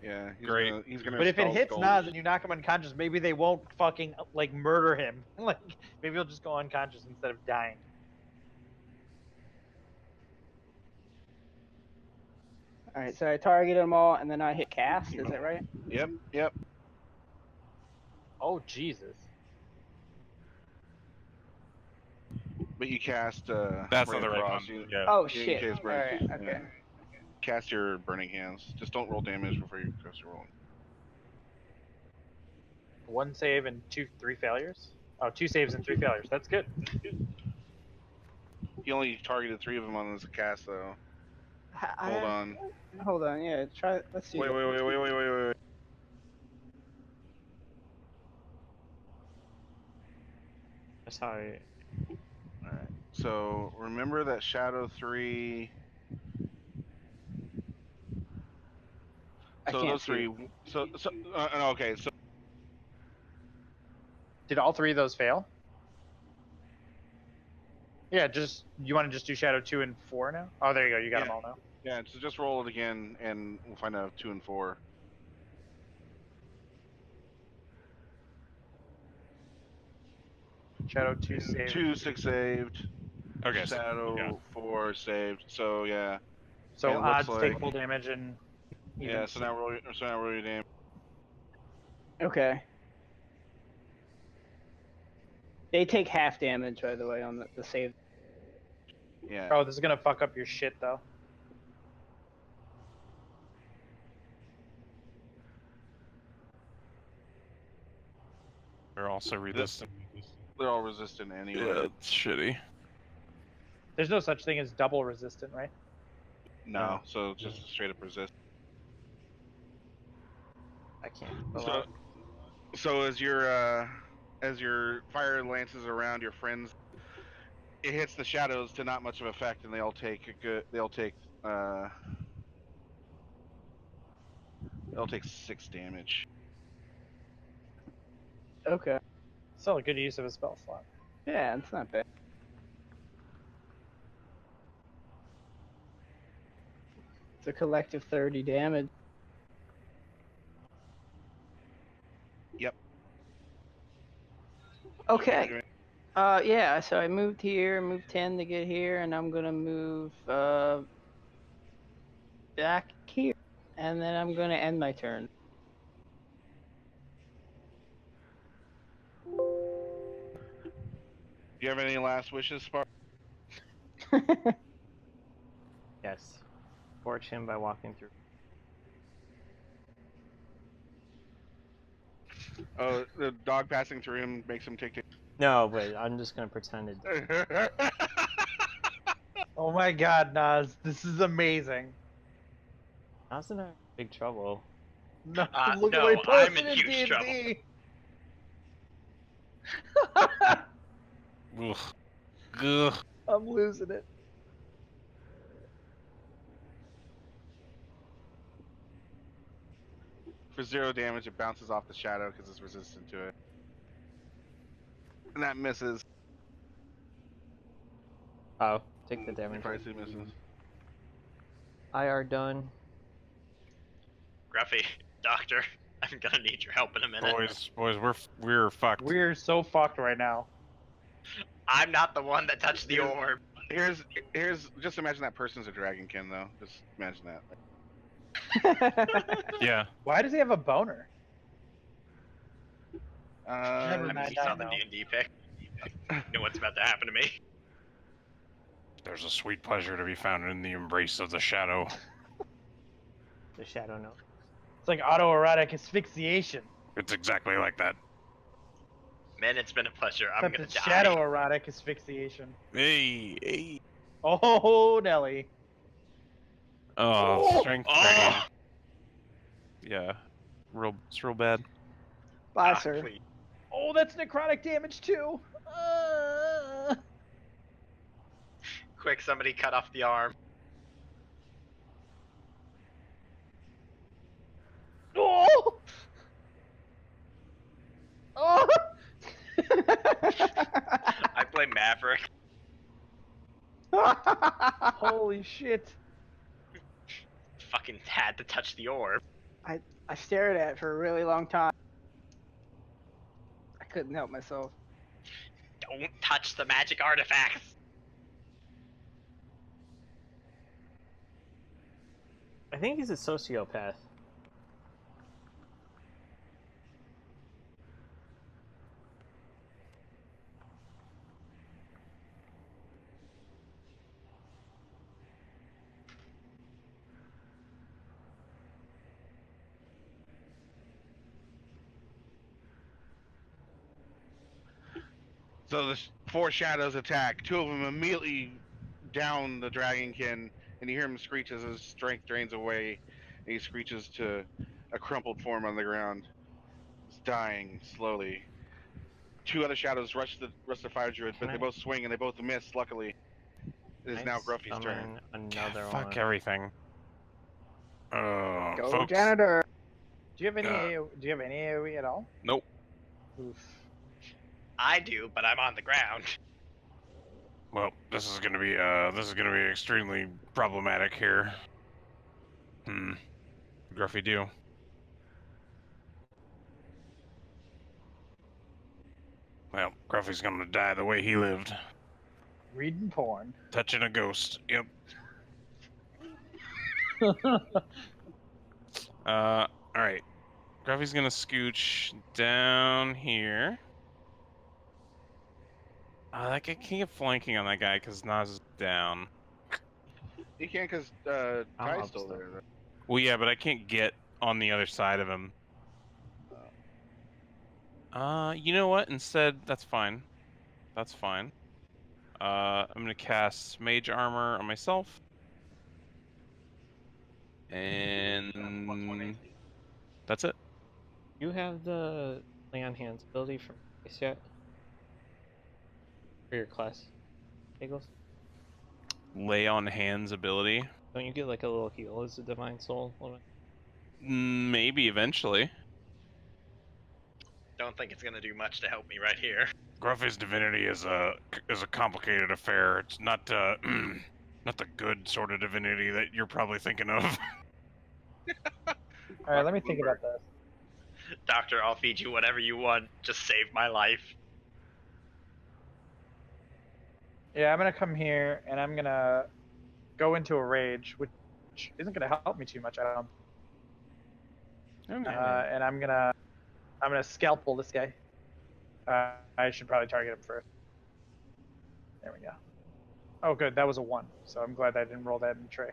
Speaker 1: Yeah,
Speaker 8: Great.
Speaker 1: He's gonna
Speaker 2: But if it
Speaker 1: spell
Speaker 2: hits
Speaker 1: skulls.
Speaker 2: Naz and you knock him unconscious, maybe they won't fucking like murder him. Like maybe he'll just go unconscious instead of dying.
Speaker 7: All right, so I target them all, and then I hit cast. Is that right?
Speaker 1: Yep.
Speaker 2: Oh Jesus!
Speaker 1: But you cast.
Speaker 8: That's
Speaker 1: Ray
Speaker 8: not the right
Speaker 1: Frost.
Speaker 8: one.
Speaker 1: You
Speaker 8: Yeah.
Speaker 7: Oh
Speaker 1: in
Speaker 7: shit!
Speaker 1: case
Speaker 7: All
Speaker 1: burn.
Speaker 7: right, okay.
Speaker 1: Yeah. Cast your burning hands. Just don't roll damage before you cast your roll.
Speaker 2: 1 save and 3 failures. Oh, 2 saves and 3 failures. That's good.
Speaker 1: He only targeted 3 of them on his cast, though. Hold on.
Speaker 7: Hold on. Yeah, try. Let's see.
Speaker 1: Wait.
Speaker 3: That's how I.
Speaker 1: Alright. So remember that Shadow 3.
Speaker 7: I
Speaker 1: So
Speaker 7: can't
Speaker 1: those
Speaker 7: see
Speaker 1: 3. Okay. So
Speaker 2: Did all 3 of those fail? Yeah, you want to just do Shadow 2 and 4 now? Oh, there you go. You got them all now.
Speaker 1: yeah. So just roll it again, and we'll find out 2 and 4.
Speaker 2: Shadow 2 saved.
Speaker 1: 2 6 saved.
Speaker 8: Okay.
Speaker 1: Shadow
Speaker 8: yeah.
Speaker 1: 4 saved. So yeah.
Speaker 2: So
Speaker 1: it looks
Speaker 2: odds take
Speaker 1: like-
Speaker 2: full damage and.
Speaker 1: Yeah. So now roll your damage.
Speaker 7: Okay. They take half damage, by the way, on the save.
Speaker 1: Yeah.
Speaker 2: Oh, this is gonna fuck up your shit though.
Speaker 8: We're also resistant.
Speaker 1: They're all resistant anyway.
Speaker 8: Yeah, it's shitty.
Speaker 2: There's no such thing as double resistant, right?
Speaker 1: No. So just straight up resist.
Speaker 3: I can't.
Speaker 1: So as your fire lances around your friends, it hits the shadows to not much of effect, and they'll take 6 damage.
Speaker 7: Okay.
Speaker 2: Still a good use of a spell slot.
Speaker 7: Yeah, it's not bad. It's a collective 30 damage.
Speaker 1: Yep.
Speaker 7: Okay. Yeah, so I moved here, moved 10 to get here, and I'm gonna move back here. And then I'm gonna end my turn.
Speaker 1: Do you have any last wishes, Spark?
Speaker 3: Yes. Torch him by walking through.
Speaker 1: Oh, the dog passing through him makes him take.
Speaker 3: No, but I'm just gonna pretend it.
Speaker 2: Oh my god, Naz, this is amazing.
Speaker 3: I was in a big trouble.
Speaker 2: No,
Speaker 6: no, I'm in huge trouble.
Speaker 2: D&D.
Speaker 8: Ugh. Ugh.
Speaker 2: I'm losing it.
Speaker 1: For 0 damage, it bounces off the shadow because it's resistant to it. And that misses.
Speaker 3: Oh, take the damage.
Speaker 1: Pricey misses.
Speaker 3: I are done.
Speaker 6: Gruffy, doctor, I'm gonna need your help in a minute.
Speaker 8: Boys, we're fucked.
Speaker 2: We're so fucked right now.
Speaker 6: I'm not the one that touched the orb.
Speaker 1: Here's just imagine that person's a dragonkin though. Just imagine that.
Speaker 8: Yeah.
Speaker 2: Why does he have a boner?
Speaker 6: I mean,
Speaker 2: mind,
Speaker 6: you saw
Speaker 2: I
Speaker 6: the
Speaker 2: know.
Speaker 6: D&D pick. You know what's about to happen to me.
Speaker 5: There's a sweet pleasure to be found in the embrace of the shadow.
Speaker 3: The shadow note.
Speaker 2: It's like autoerotic asphyxiation.
Speaker 5: It's exactly like that.
Speaker 6: Man, it's been a pleasure. I'm
Speaker 2: Except
Speaker 6: gonna
Speaker 2: it's
Speaker 6: die.
Speaker 2: shadow erotic asphyxiation.
Speaker 8: Hey.
Speaker 2: Oh, Nelly.
Speaker 8: Oh, strength
Speaker 6: Oh!
Speaker 8: drain. Yeah, it's real bad.
Speaker 7: Bye,
Speaker 6: Ah,
Speaker 7: sir.
Speaker 6: please.
Speaker 2: Oh, that's necrotic damage too.
Speaker 6: Quick, somebody cut off the arm.
Speaker 2: Oh!
Speaker 7: Oh!
Speaker 6: I blame Maverick.
Speaker 2: Holy shit.
Speaker 6: Fucking had to touch the orb.
Speaker 7: I stared at it for a really long time. I couldn't help myself.
Speaker 6: Don't touch the magic artifacts.
Speaker 3: I think he's a sociopath.
Speaker 1: So the 4 shadows attack. 2 of them immediately down the dragonkin, and you hear him screech as his strength drains away, and he screeches to a crumpled form on the ground. He's dying slowly. 2 other shadows rush the fire druid, but they both swing and they both miss. Luckily, it is now Gruffy's turn.
Speaker 3: Another
Speaker 8: Yeah,
Speaker 3: one.
Speaker 8: fuck everything.
Speaker 7: Go
Speaker 8: Folks.
Speaker 7: janitor.
Speaker 2: Do you have any AoE at all?
Speaker 8: Nope.
Speaker 2: Oof.
Speaker 6: I do, but I'm on the ground.
Speaker 8: Well, this is gonna be extremely problematic here. Gruffy do. Well, Gruffy's gonna die the way he lived.
Speaker 2: Reading porn.
Speaker 8: Touching a ghost. Yep. Alright. Gruffy's gonna scooch down here. I can't get flanking on that guy because Nas is down.
Speaker 1: You can't because
Speaker 3: I'm
Speaker 1: Ty's
Speaker 3: up
Speaker 1: still
Speaker 3: still.
Speaker 1: there.
Speaker 8: Well, yeah, but I can't get on the other side of him. You know what? Instead, that's fine. That's fine. I'm gonna cast Mage Armor on myself. And that's it.
Speaker 3: You have the Lay on Hands ability from Ace yet? For your class, Eagles?
Speaker 8: Lay on Hands ability.
Speaker 3: Don't you get like a little heal as a Divine Soul?
Speaker 8: Maybe eventually.
Speaker 6: Don't think it's gonna do much to help me right here.
Speaker 8: Gruffy's divinity is a complicated affair. It's not not the good sort of divinity that you're probably thinking of.
Speaker 2: Alright, let me think about this.
Speaker 6: Doctor, I'll feed you whatever you want. Just save my life.
Speaker 2: Yeah, I'm gonna come here and I'm gonna go into a rage, which isn't gonna help me too much, I don't. And I'm gonna scalpel this guy. I should probably target him first. There we go. Oh, good. That was a 1, so I'm glad I didn't roll that in the tray.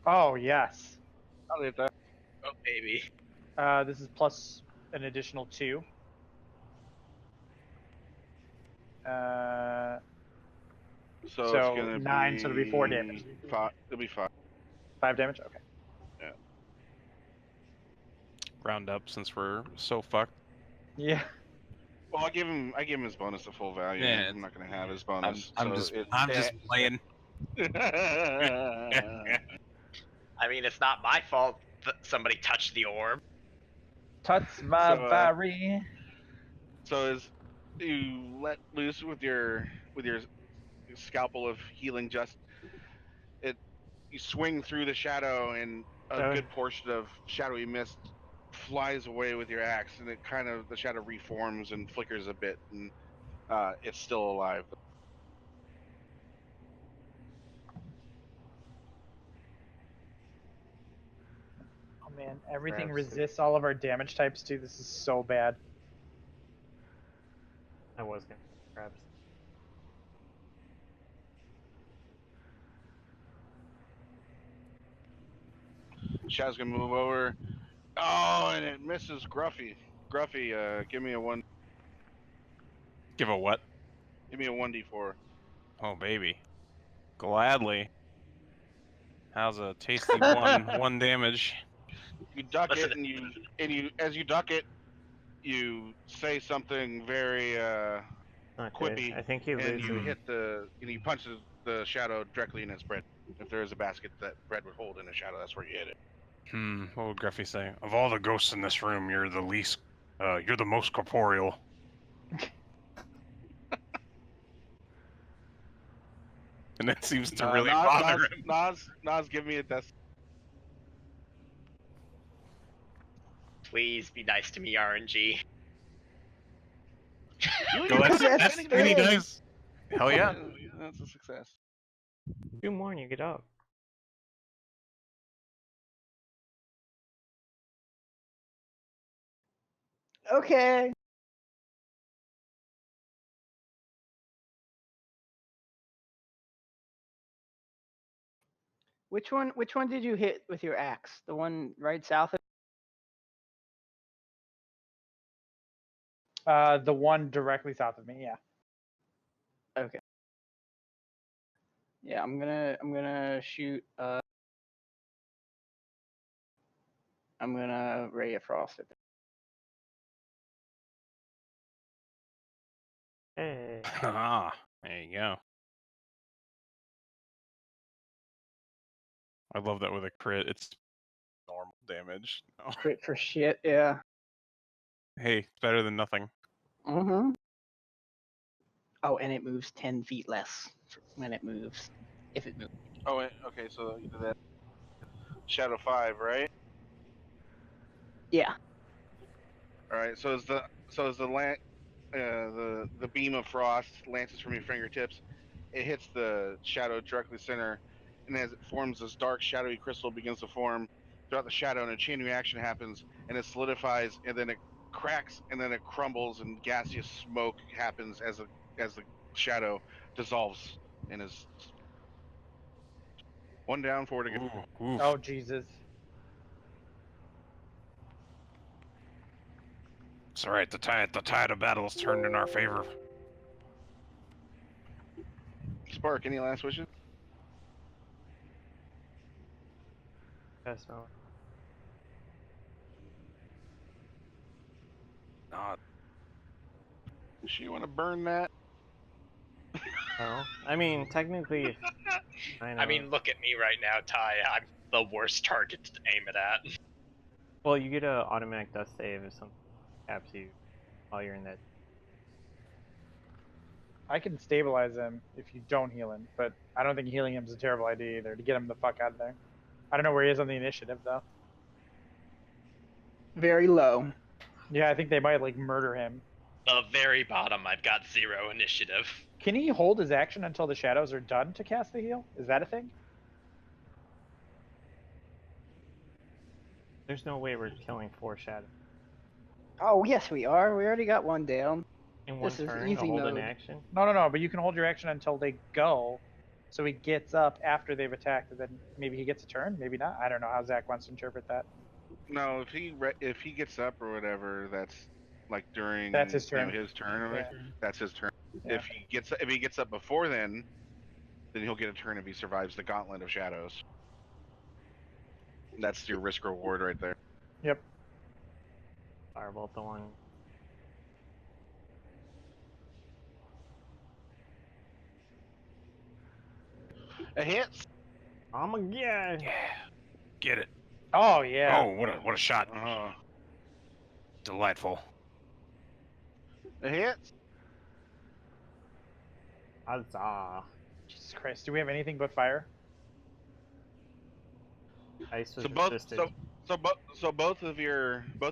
Speaker 2: Oh yes.
Speaker 1: I'll leave that.
Speaker 6: Oh, baby.
Speaker 2: This is plus an additional 2.
Speaker 1: So it's
Speaker 2: So
Speaker 1: gonna
Speaker 2: 9,
Speaker 1: be
Speaker 2: so it'll be 4 damage.
Speaker 1: 5. It'll be 5.
Speaker 2: 5 damage. Okay.
Speaker 8: Round up since we're so fucked.
Speaker 2: Yeah.
Speaker 1: Well, I give him his bonus to full value.
Speaker 8: Yeah,
Speaker 1: I'm not gonna have his bonus.
Speaker 8: I'm just playing.
Speaker 6: I mean, it's not my fault that somebody touched the orb.
Speaker 2: Touch my
Speaker 1: So,
Speaker 2: berry.
Speaker 1: So as you let loose with your scalpel of healing, you swing through the shadow, and a good portion of shadowy mist flies away with your axe, and the shadow reforms and flickers a bit, and it's still alive.
Speaker 2: Oh man, everything
Speaker 1: Grabs it.
Speaker 2: resists all of our damage types too. This is so bad.
Speaker 3: I was gonna grab.
Speaker 1: Shadow's gonna move over. Oh, and it misses Gruffy. Gruffy, give me a 1.
Speaker 8: Give a what?
Speaker 1: Give me a 1d4.
Speaker 8: Oh baby. Gladly. How's a tasty one damage?
Speaker 1: You duck
Speaker 6: Listen-
Speaker 1: it, and you as you duck it, you say something very
Speaker 3: Not good.
Speaker 1: quippy,
Speaker 3: I think he
Speaker 1: and
Speaker 3: loses.
Speaker 1: you hit you punch the shadow directly in its bread. If there is a basket that bread would hold in a shadow, that's where you hit it.
Speaker 8: What would Gruffy say? Of all the ghosts in this room, you're the most corporeal. And that seems to really bother him.
Speaker 1: Nas, give me a death.
Speaker 6: Please be nice to me, RNG.
Speaker 8: Go, that's
Speaker 7: That's
Speaker 8: many
Speaker 7: good.
Speaker 8: dice. Hell yeah.
Speaker 1: That's a success.
Speaker 3: 2 more and you get up.
Speaker 7: Okay. Which one? Which one did you hit with your axe? The one right south of?
Speaker 2: The one directly south of me. Yeah.
Speaker 7: Okay. Yeah, I'm gonna shoot. I'm gonna Ray of Frost at.
Speaker 3: Hey.
Speaker 8: Ah, there you go. I love that with a crit. It's normal damage. Oh,
Speaker 7: Crit for shit. Yeah.
Speaker 8: hey, it's better than nothing.
Speaker 7: Mm-hmm. Oh, and it moves 10 feet less when it moves, if it moves.
Speaker 1: Oh, okay. So you did that. Shadow 5, right?
Speaker 7: Yeah.
Speaker 1: All right. So as the beam of frost lances from your fingertips, it hits the shadow directly center, and as it forms, this dark shadowy crystal begins to form throughout the shadow, and a chain reaction happens, and it solidifies, and then it cracks, and then it crumbles, and gaseous smoke happens as the shadow dissolves and is one down, 4 to go.
Speaker 8: Ooh, oof.
Speaker 2: Oh Jesus.
Speaker 8: It's alright, the tide of battle has turned in our favor.
Speaker 1: Spark, any last wishes?
Speaker 3: That's not.
Speaker 8: Nah,
Speaker 1: You want to burn that?
Speaker 3: Well, I mean, technically, I know.
Speaker 6: I mean, look at me right now, Ty. I'm the worst target to aim it at.
Speaker 3: Well, you get a automatic death save if something taps you while you're in that.
Speaker 2: I can stabilize him if you don't heal him, but I don't think healing him is a terrible idea either to get him the fuck out of there. I don't know where he is on the initiative though.
Speaker 7: Very low.
Speaker 2: Yeah, I think they might like murder him.
Speaker 6: The very bottom, I've got 0 initiative.
Speaker 2: Can he hold his action until the shadows are done to cast the heal? Is that a thing?
Speaker 3: There's no way we're killing 4 shadows
Speaker 7: Oh, yes, we are. We already got one down.
Speaker 3: in one
Speaker 7: This is
Speaker 3: turn to
Speaker 7: easy
Speaker 3: hold an
Speaker 7: mode.
Speaker 3: action.
Speaker 2: No, but you can hold your action until they go. So he gets up after they've attacked, and then maybe he gets a turn, maybe not. I don't know how Zach wants to interpret that.
Speaker 1: No, if he gets up or whatever, that's like during
Speaker 2: That's his turn.
Speaker 1: his turn. Or
Speaker 2: Yeah.
Speaker 1: That's his turn.
Speaker 2: Yeah.
Speaker 1: If he gets up before then he'll get a turn if he survives the Gauntlet of Shadows. That's your risk reward right there.
Speaker 2: Yep.
Speaker 3: Firebolt the one.
Speaker 1: A hit.
Speaker 3: I'm a yeah.
Speaker 8: get it.
Speaker 2: Oh yeah.
Speaker 8: Oh, what a shot. Delightful.
Speaker 1: A hit.
Speaker 3: Huzzah.
Speaker 2: Jesus Christ. Do we have anything but fire?
Speaker 3: Ice was
Speaker 1: So both
Speaker 3: resisted.
Speaker 1: so both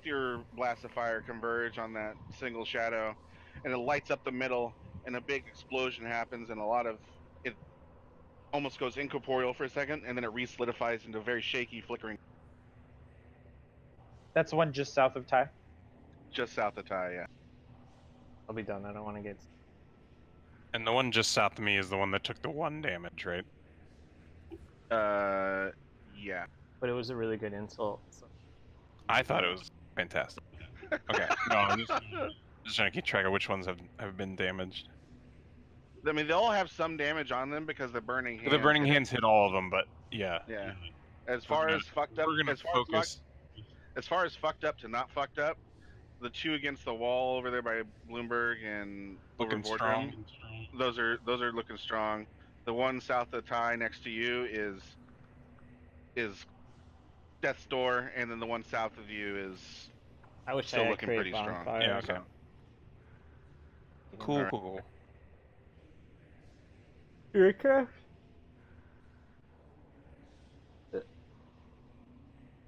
Speaker 1: your blasts of fire converge on that single shadow, and it lights up the middle, and a big explosion happens, and a lot of it almost goes incorporeal for a second, and then it re-solidifies into very shaky, flickering,
Speaker 2: That's the one just south of Ty.
Speaker 1: just south of Ty. Yeah.
Speaker 3: I'll be done. I don't want to get.
Speaker 8: And the one just south of me is the one that took the 1 damage, right?
Speaker 1: Yeah.
Speaker 3: But it was a really good insult. So.
Speaker 8: I thought it was fantastic. Okay, no, I'm just trying to keep track of which ones have been damaged.
Speaker 1: I mean, they'll have some damage on them because the burning hands.
Speaker 8: The burning hands hit all of them, but yeah.
Speaker 1: Yeah. As
Speaker 8: We're
Speaker 1: far
Speaker 8: gonna-
Speaker 1: as fucked up,
Speaker 8: We're gonna focus.
Speaker 1: as far as fucked up to not fucked up, the two against the wall over there by Bloomberg and over
Speaker 8: Looking
Speaker 1: Boardroom,
Speaker 8: strong.
Speaker 1: those are looking strong. The one south of Ty next to you is Death's Door, and then the one south of you is
Speaker 3: I wish
Speaker 1: still
Speaker 3: I had
Speaker 1: looking
Speaker 3: create
Speaker 1: pretty strong.
Speaker 3: bonfires.
Speaker 8: Yeah, okay. Cool,
Speaker 1: Alright.
Speaker 8: cool.
Speaker 7: Okay.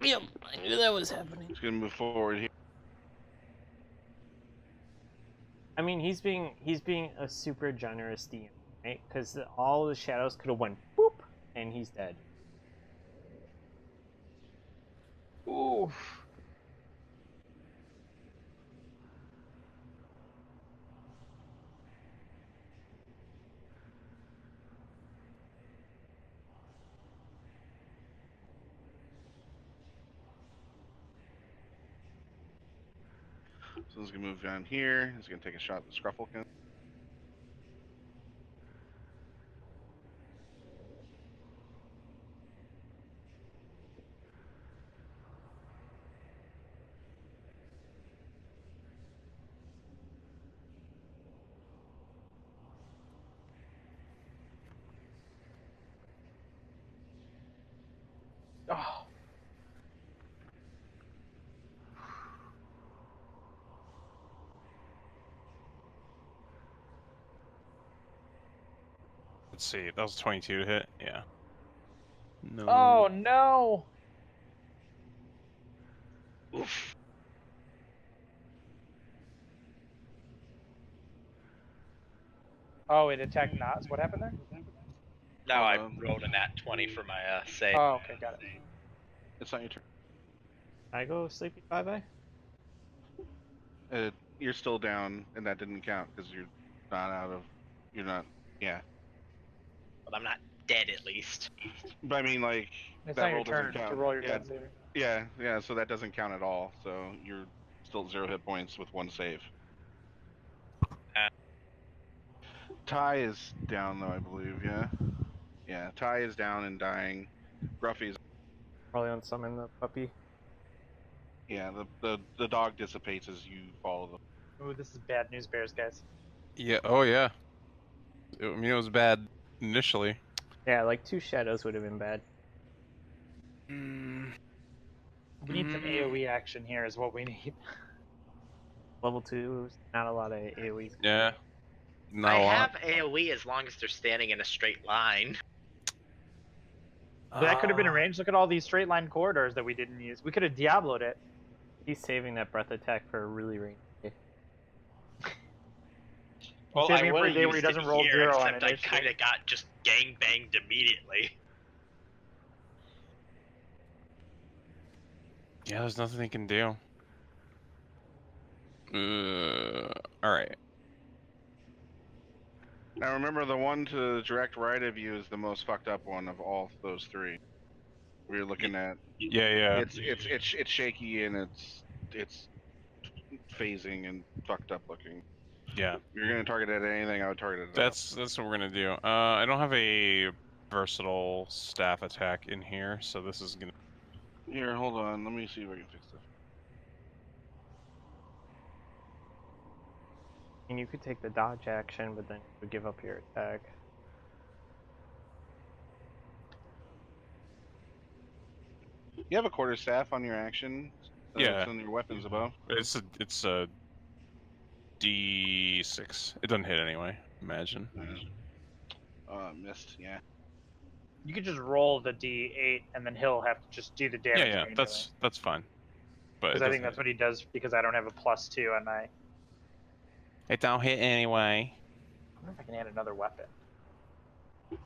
Speaker 4: Yep, I knew that was happening.
Speaker 1: Just gonna move forward here.
Speaker 3: I mean, he's being a super generous DM, right? Because all the shadows could have went boop, and he's dead.
Speaker 2: Oof.
Speaker 1: So he's gonna move down here. He's gonna take a shot at the Scrufflekin.
Speaker 2: Oh.
Speaker 8: Let's see. That was 22 to hit. Yeah. No.
Speaker 2: Oh no.
Speaker 9: Oof.
Speaker 2: Oh, it attacked Nas. What happened there?
Speaker 6: No, I rolled a nat 20 for my save.
Speaker 2: Oh, okay, got it.
Speaker 1: It's not your turn.
Speaker 3: I go sleepy bye-bye?
Speaker 1: You're still down, and that didn't count because you're not out of. You're not. Yeah.
Speaker 6: But I'm not dead at least.
Speaker 1: But I mean, like
Speaker 2: It's
Speaker 1: that
Speaker 2: not your
Speaker 1: roll doesn't
Speaker 2: turn to
Speaker 1: count.
Speaker 2: roll your
Speaker 1: Yeah,
Speaker 2: death saving.
Speaker 1: yeah. So that doesn't count at all. So you're still 0 hit points with 1 save. Ty is down though, I believe. Yeah. Yeah. Ty is down and dying. Gruffy's.
Speaker 3: Probably on summon the puppy.
Speaker 1: Yeah. The dog dissipates as you follow them.
Speaker 2: Ooh, this is bad news, bears, guys.
Speaker 8: Yeah. Oh yeah. I mean, it was bad initially.
Speaker 3: Yeah, like 2 shadows would have been bad.
Speaker 2: We need some AoE action here, is what we need.
Speaker 3: Level 2, not a lot of AoEs.
Speaker 8: Yeah. Not
Speaker 6: I
Speaker 8: a lot.
Speaker 6: have AoE as long as they're standing in a straight line.
Speaker 2: That could have been arranged. Look at all these straight line corridors that we didn't use. We could have Diablo'd it.
Speaker 3: He's saving that breath attack for a really rainy day.
Speaker 6: Well,
Speaker 2: saving
Speaker 6: I
Speaker 2: it for a
Speaker 6: would've
Speaker 2: day where he
Speaker 6: used it
Speaker 2: doesn't roll
Speaker 6: here,
Speaker 2: 0 on
Speaker 6: except I
Speaker 2: initiative.
Speaker 6: kind of got just gang banged immediately.
Speaker 8: Yeah, there's nothing they can do. Alright.
Speaker 1: Now remember, the one to the direct right of you is the most fucked up one of all those 3. We're looking at.
Speaker 8: Yeah.
Speaker 1: It's shaky and it's phasing and fucked up looking.
Speaker 8: Yeah.
Speaker 1: If you're gonna target at anything, I would target it.
Speaker 8: That's what we're gonna do. I don't have a versatile staff attack in here, so this is gonna.
Speaker 1: Here, hold on. Let me see if I can fix this.
Speaker 3: And you could take the dodge action, but then you would give up your attack.
Speaker 1: You have a quarterstaff on your action.
Speaker 8: Yeah.
Speaker 1: It's on your weapons above.
Speaker 8: It's a D6. It doesn't hit anyway. Imagine.
Speaker 1: Missed. Yeah.
Speaker 2: You could just roll the D8 and then he'll have to just do the damage.
Speaker 8: Yeah.
Speaker 2: manually.
Speaker 8: That's fine. But
Speaker 2: Because I think that's what he does because I don't have a +2 on my.
Speaker 8: it don't hit anyway.
Speaker 2: I wonder if I can add another weapon.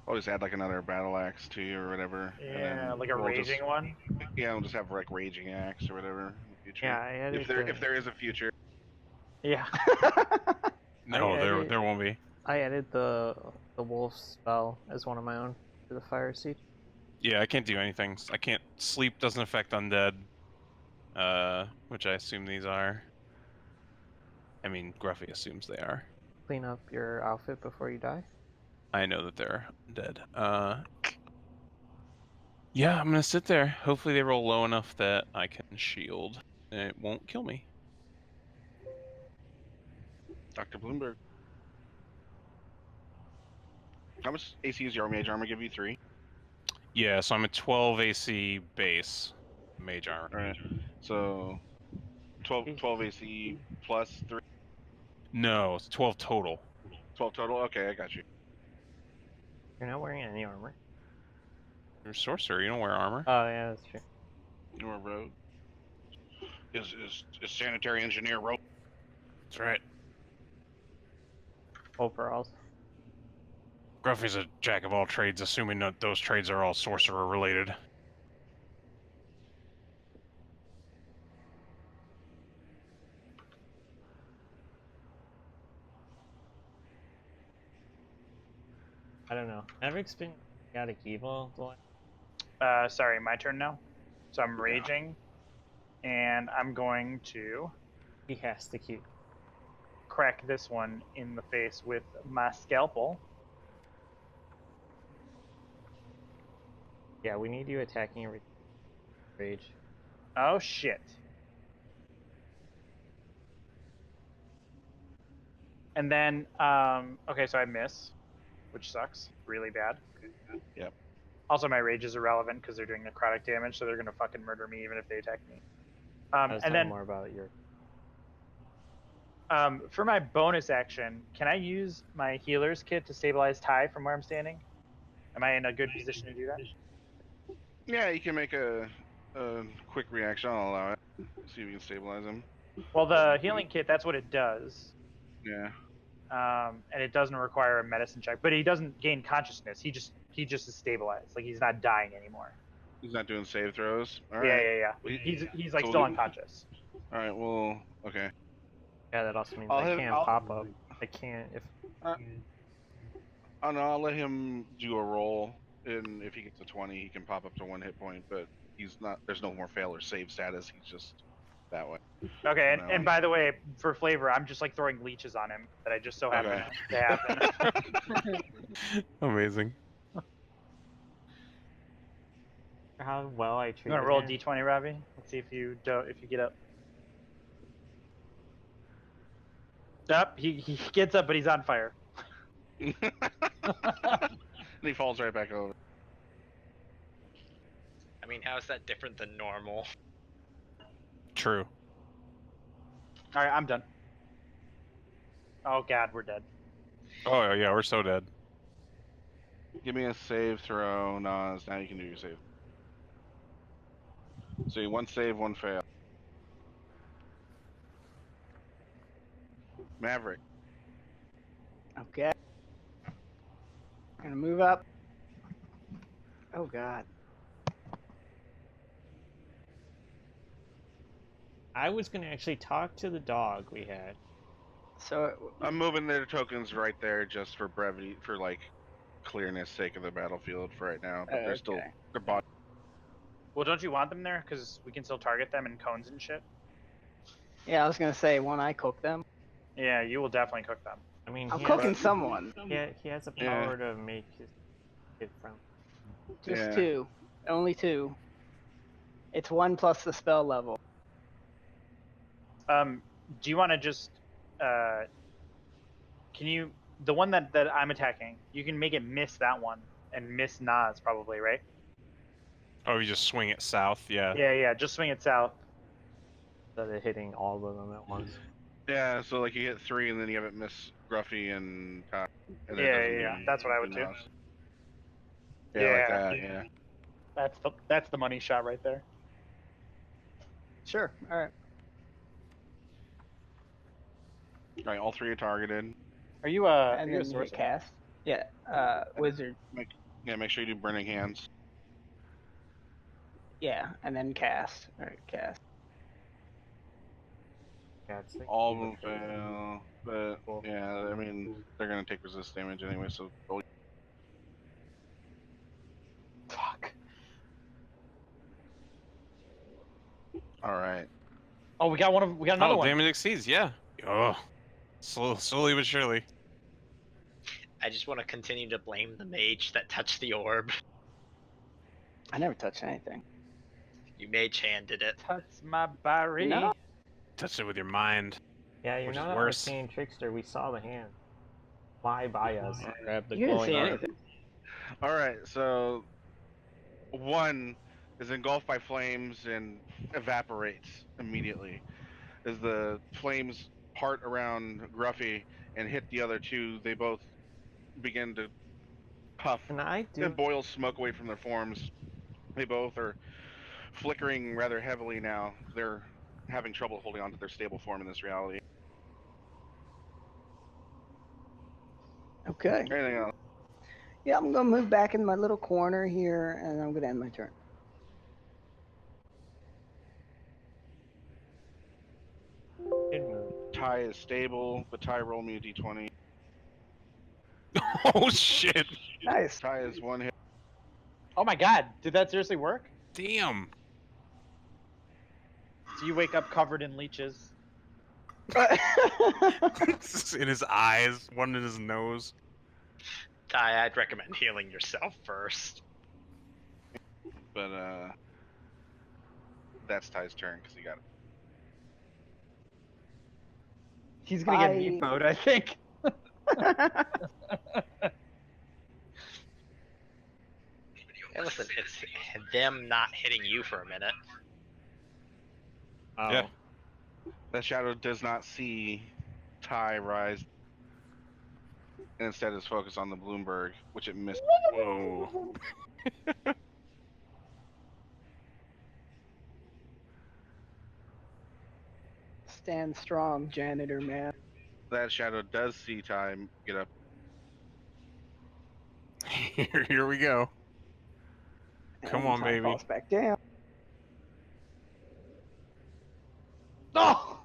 Speaker 1: Always add like another battle axe to you or whatever. and
Speaker 2: Yeah,
Speaker 1: then
Speaker 2: like a
Speaker 1: we'll
Speaker 2: raging
Speaker 1: just,
Speaker 2: one.
Speaker 1: Yeah, we'll just have like raging axe or whatever in the future.
Speaker 3: Yeah, I added
Speaker 1: if there is a future.
Speaker 2: Yeah.
Speaker 8: No, there won't be.
Speaker 3: I added the wolf spell as one of my own to the fire siege.
Speaker 8: Yeah, I can't do anything. I can't. Sleep doesn't affect undead. Which I assume these are. I mean, Gruffy assumes they are.
Speaker 3: clean up your outfit before you die?
Speaker 8: I know that they're dead. Yeah, I'm gonna sit there. Hopefully they roll low enough that I can shield and it won't kill me.
Speaker 1: Dr. Bloomberg. How much AC is your mage armor? Give you 3.
Speaker 8: Yeah, so I'm at 12 AC base mage armor.
Speaker 1: All right. So 12 AC plus 3.
Speaker 8: No, it's 12 total.
Speaker 1: 12 total. Okay, I got you.
Speaker 3: You're not wearing any armor.
Speaker 8: You're a sorcerer. You don't wear armor.
Speaker 3: Oh yeah, that's true.
Speaker 1: You're a rogue. Is sanitary engineer rogue?
Speaker 8: That's right.
Speaker 3: Overalls.
Speaker 8: Gruffy's a jack of all trades, assuming that those trades are all sorcerer related.
Speaker 3: I don't know. Maveric's been chaotic evil the last...
Speaker 2: Sorry, my turn now. So I'm raging, and I'm going to
Speaker 3: He has to keep...
Speaker 2: crack this one in the face with my scalpel.
Speaker 3: Yeah, we need you attacking every rage.
Speaker 2: Oh shit. And then, okay, so I miss, which sucks really bad.
Speaker 1: Yep.
Speaker 2: Also, my rage is irrelevant because they're doing necrotic damage, so they're gonna fucking murder me even if they attack me.
Speaker 3: I was
Speaker 2: And
Speaker 3: talking
Speaker 2: then,
Speaker 3: more about your...
Speaker 2: for my bonus action, can I use my healer's kit to stabilize Ty from where I'm standing? Am I in a good position to do that?
Speaker 1: Yeah, you can make a quick reaction. I'll allow it. See if you can stabilize him.
Speaker 2: Well, the healing kit, that's what it does.
Speaker 1: Yeah.
Speaker 2: And it doesn't require a medicine check, but he doesn't gain consciousness. He just is stabilized. Like he's not dying anymore.
Speaker 1: He's not doing save throws. All
Speaker 2: Yeah,
Speaker 1: right.
Speaker 2: yeah.
Speaker 1: We-
Speaker 2: He's like
Speaker 1: so
Speaker 2: still
Speaker 1: we'll-
Speaker 2: unconscious.
Speaker 1: All right. Well. Okay.
Speaker 3: Yeah, that also means
Speaker 1: I'll
Speaker 3: I
Speaker 1: have-
Speaker 3: can't
Speaker 1: I'll-
Speaker 3: pop up. I can't if...
Speaker 1: Oh no, I'll let him do a roll, and if he gets a 20, he can pop up to 1 hit point. But he's not. There's no more fail or save status. He's just that way.
Speaker 2: Okay,
Speaker 1: No.
Speaker 2: and by the way, for flavor, I'm just like throwing leeches on him that I just so happen to happen.
Speaker 8: Amazing.
Speaker 3: How well I treat
Speaker 2: You want to roll a d20, Robbie? Let's see if you get up. Up, he gets up, but he's on fire.
Speaker 1: And he falls right back over.
Speaker 6: I mean, how is that different than normal?
Speaker 8: True.
Speaker 2: All right, I'm done. Oh god, we're dead.
Speaker 8: Oh yeah, we're so dead.
Speaker 1: Give me a save throw, Nas. Now you can do your save. So you 1 save, 1 fail. Maverick.
Speaker 7: Okay. Gonna move up. Oh god.
Speaker 3: I was gonna actually talk to the dog we had.
Speaker 7: So
Speaker 1: I'm moving their tokens right there just for brevity, for like clearness sake of the battlefield for right now. But they're still
Speaker 7: Okay.
Speaker 1: they're bought.
Speaker 2: Well, don't you want them there? Because we can still target them in cones and shit.
Speaker 7: yeah, I was gonna say, won't I cook them?
Speaker 2: Yeah, you will definitely cook them.
Speaker 3: I mean,
Speaker 7: I'm
Speaker 3: he
Speaker 7: cooking
Speaker 3: has,
Speaker 7: someone.
Speaker 3: he has a
Speaker 1: Yeah.
Speaker 3: power to make his kid from.
Speaker 7: Just
Speaker 1: Yeah.
Speaker 7: 2. Only 2. It's 1 plus the spell level.
Speaker 2: Do you want to just, can you, the one that I'm attacking, you can make it miss that one and miss Nas probably, right?
Speaker 8: Oh, you just swing it south, yeah.
Speaker 2: Yeah, just swing it south.
Speaker 3: Instead of hitting all of them at once.
Speaker 1: Yeah, so like you hit 3 and then you have it miss Gruffy and Todd. And then it
Speaker 2: Yeah,
Speaker 1: doesn't
Speaker 2: yeah,
Speaker 1: do-
Speaker 2: that's what I would do.
Speaker 1: Nas. Yeah,
Speaker 2: Yeah.
Speaker 1: like that. Yeah.
Speaker 2: That's the money shot right there.
Speaker 7: Sure. All right.
Speaker 1: All right, all 3 are targeted.
Speaker 2: Are you
Speaker 7: And
Speaker 2: are you a
Speaker 7: then you hit
Speaker 2: sorcerer?
Speaker 7: cast. Yeah. Wizard.
Speaker 1: Yeah, make sure you do burning hands.
Speaker 7: Yeah, and then cast. All right, cast.
Speaker 3: Yeah, it's like
Speaker 1: All of them fail, but yeah, I mean they're gonna take resist damage anyway. So roll.
Speaker 2: Fuck.
Speaker 1: All right.
Speaker 2: Oh, we got another
Speaker 8: Oh,
Speaker 2: one.
Speaker 8: damage exceeds, yeah. Oh, slowly but surely.
Speaker 6: I just want to continue to blame the mage that touched the orb.
Speaker 7: I never touched anything.
Speaker 6: You mage handed it.
Speaker 2: Touch my body.
Speaker 7: No.
Speaker 5: Touch it with your mind.
Speaker 3: Yeah, you're
Speaker 5: Which is
Speaker 3: not an
Speaker 5: worse.
Speaker 3: arcane trickster. We saw the hand fly by us and grab the
Speaker 7: You didn't
Speaker 3: glowing
Speaker 7: see
Speaker 3: orb.
Speaker 7: anything.
Speaker 1: All right, so one is engulfed by flames and evaporates immediately. As the flames part around Gruffy and hit the other two, they both begin to puff
Speaker 3: Can I do?
Speaker 1: and boil smoke away from their forms. They both are flickering rather heavily now. They're having trouble holding on to their stable form in this reality.
Speaker 7: Okay.
Speaker 1: Anything else?
Speaker 7: Yeah, I'm gonna move back in my little corner here, and I'm gonna end my turn.
Speaker 3: Good move.
Speaker 1: Ty is stable, but Ty roll me a d20.
Speaker 5: Oh shit!
Speaker 7: Nice.
Speaker 1: Ty is one hit.
Speaker 2: Oh my god, did that seriously work?
Speaker 5: Damn.
Speaker 2: So you wake up covered in leeches.
Speaker 5: In his eyes, one in his nose.
Speaker 6: Ty, I'd recommend healing yourself first.
Speaker 1: But that's Ty's turn because he got it.
Speaker 2: He's gonna get
Speaker 7: I-
Speaker 2: meat mode, I think.
Speaker 6: Hey, listen, it's them not hitting you for a minute.
Speaker 3: Oh.
Speaker 5: Yeah.
Speaker 1: That shadow does not see Ty rise, and instead is focused on the Bloomberg, which it missed.
Speaker 5: Whoa.
Speaker 7: Stand strong, janitor man.
Speaker 1: That shadow does see Ty get up.
Speaker 5: Here we go. Come
Speaker 7: And
Speaker 5: on,
Speaker 7: Ty
Speaker 5: baby.
Speaker 7: Falls back down.
Speaker 2: Oh!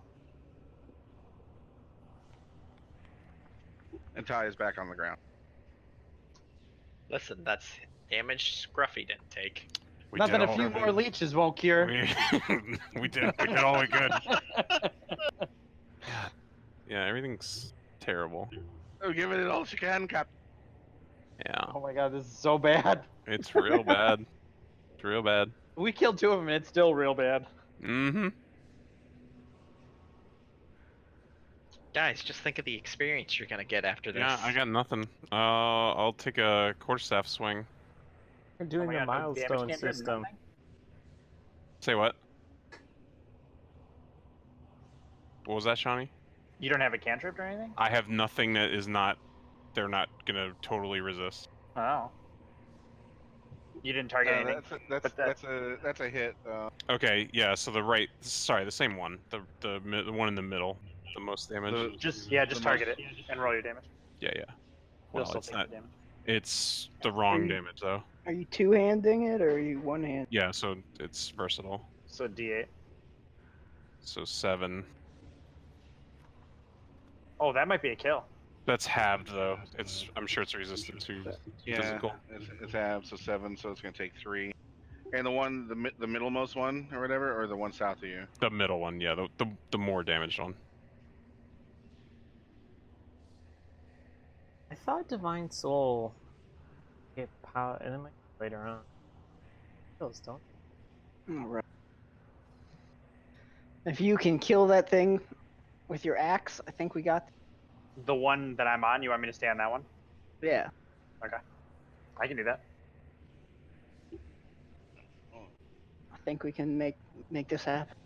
Speaker 1: And Ty is back on the ground.
Speaker 6: Listen, that's damage Scruffy didn't take.
Speaker 5: We
Speaker 2: Nothing
Speaker 5: did
Speaker 2: a
Speaker 5: all
Speaker 2: few
Speaker 5: we-
Speaker 2: more leeches won't cure.
Speaker 5: we did all we could. Yeah, everything's terrible.
Speaker 1: Oh, give it all she can, Cap.
Speaker 5: Yeah,
Speaker 2: Oh my god, this is so bad.
Speaker 5: it's real bad. It's real bad.
Speaker 2: We killed two of them and it's still real bad.
Speaker 5: Mm-hmm.
Speaker 6: Guys, just think of the experience you're gonna get after this.
Speaker 5: Yeah, I got nothing. I'll take a quarterstaff swing.
Speaker 3: We're doing
Speaker 2: Oh my
Speaker 3: the
Speaker 2: God, no damage
Speaker 3: milestone
Speaker 2: cantrip,
Speaker 3: system.
Speaker 2: nothing?
Speaker 5: Say what? What was that, Shawnee?
Speaker 2: You don't have a cantrip or anything?
Speaker 5: I have nothing that is not. They're not gonna totally resist.
Speaker 2: Oh. You didn't target anything?
Speaker 1: That's a hit.
Speaker 5: Okay, yeah. So the same one. The one in the middle, the most damage.
Speaker 2: Just
Speaker 1: The
Speaker 2: target it and roll your damage.
Speaker 5: Yeah.
Speaker 2: You'll
Speaker 5: Well,
Speaker 2: still
Speaker 5: it's
Speaker 2: take
Speaker 5: not.
Speaker 2: the damage.
Speaker 5: It's the wrong damage though.
Speaker 7: Are you two-handing it or are you one-hand?
Speaker 5: Yeah, so it's versatile.
Speaker 2: So D8.
Speaker 5: So 7.
Speaker 2: Oh, that might be a kill.
Speaker 5: That's halved though. I'm sure it's resistant to
Speaker 1: Yeah,
Speaker 5: physical.
Speaker 1: it's half, so 7, so it's gonna take 3. And the one, the middlemost one or whatever, or the one south of you.
Speaker 5: The middle one, yeah, the more damaged one.
Speaker 3: I thought Divine Soul get power, and then later on. Kills, don't.
Speaker 7: All right. If you can kill that thing with your axe, I think we got.
Speaker 2: The one that I'm on, you want me to stay on that one?
Speaker 7: Yeah.
Speaker 2: I can do that.
Speaker 7: I think we can make this happen.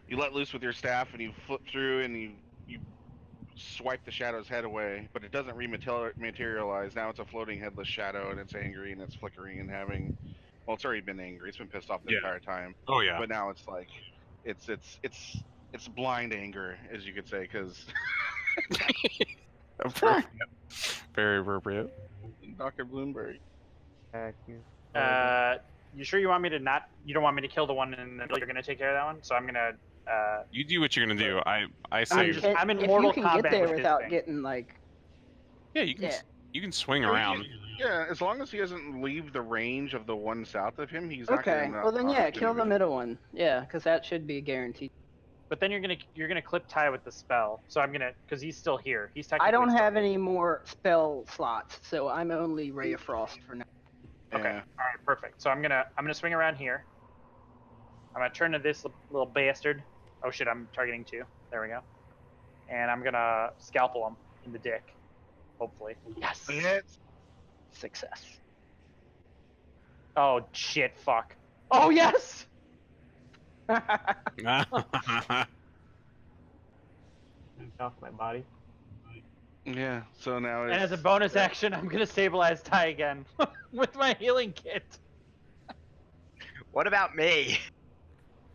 Speaker 1: You let loose with your staff and you flip through and you swipe the shadow's head away, but it doesn't rematerialize. Now it's a floating headless shadow and it's angry and it's flickering and having. Well, it's already been angry. It's been pissed off the entire time.
Speaker 5: Oh yeah.
Speaker 1: But now it's like, it's blind anger, as you could say, because
Speaker 5: Appropriate. Very appropriate.
Speaker 1: Dr. Bloomberg.
Speaker 2: You sure you want me to not? You don't want me to kill the one in the middle? You're gonna take care of that one. So I'm gonna.
Speaker 5: You do what you're gonna do. I say.
Speaker 2: I'm in
Speaker 7: if
Speaker 2: Mortal
Speaker 7: you can
Speaker 2: Kombat
Speaker 7: get there
Speaker 2: with this
Speaker 7: without
Speaker 2: thing.
Speaker 7: getting like.
Speaker 5: Yeah, you can.
Speaker 7: Yeah.
Speaker 5: You can swing around.
Speaker 1: Yeah, as long as he doesn't leave the range of the one south of him, he's not
Speaker 7: Okay.
Speaker 1: going to.
Speaker 7: Well then, yeah, kill the middle one. Yeah, because that should be guaranteed.
Speaker 2: But then you're gonna clip Ty with the spell. So I'm gonna, because he's still here. He's technically.
Speaker 7: I don't
Speaker 2: still
Speaker 7: have
Speaker 2: here.
Speaker 7: any more spell slots, so I'm only Ray of Frost for now.
Speaker 2: Okay.
Speaker 1: Yeah.
Speaker 2: All right. Perfect. So I'm gonna swing around here. I'm gonna turn to this little bastard. Oh shit! I'm targeting 2. There we go. And I'm gonna scalpel him in the dick. Hopefully. Yes.
Speaker 1: Hits.
Speaker 7: Success.
Speaker 2: Oh shit! Fuck. Oh yes.
Speaker 3: Off my body.
Speaker 1: Yeah. So now it's.
Speaker 2: And as a bonus action, I'm gonna stabilize Ty again with my healing kit.
Speaker 9: What about me?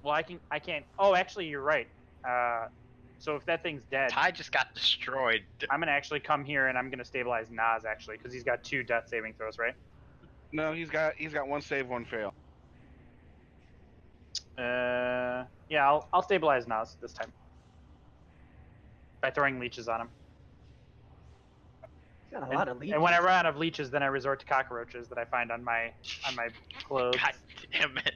Speaker 2: Well, I can't. Oh, actually, you're right. So if that thing's dead,
Speaker 9: Ty just got destroyed.
Speaker 2: I'm gonna actually come here and I'm gonna stabilize Nas actually, because he's got 2 death saving throws, right?
Speaker 1: No, he's got 1 save, 1 fail.
Speaker 2: Yeah, I'll stabilize Nas this time by throwing leeches on him.
Speaker 7: Got a lot of leeches.
Speaker 2: And when I run out of leeches, then I resort to cockroaches that I find on my clothes.
Speaker 9: God damn it.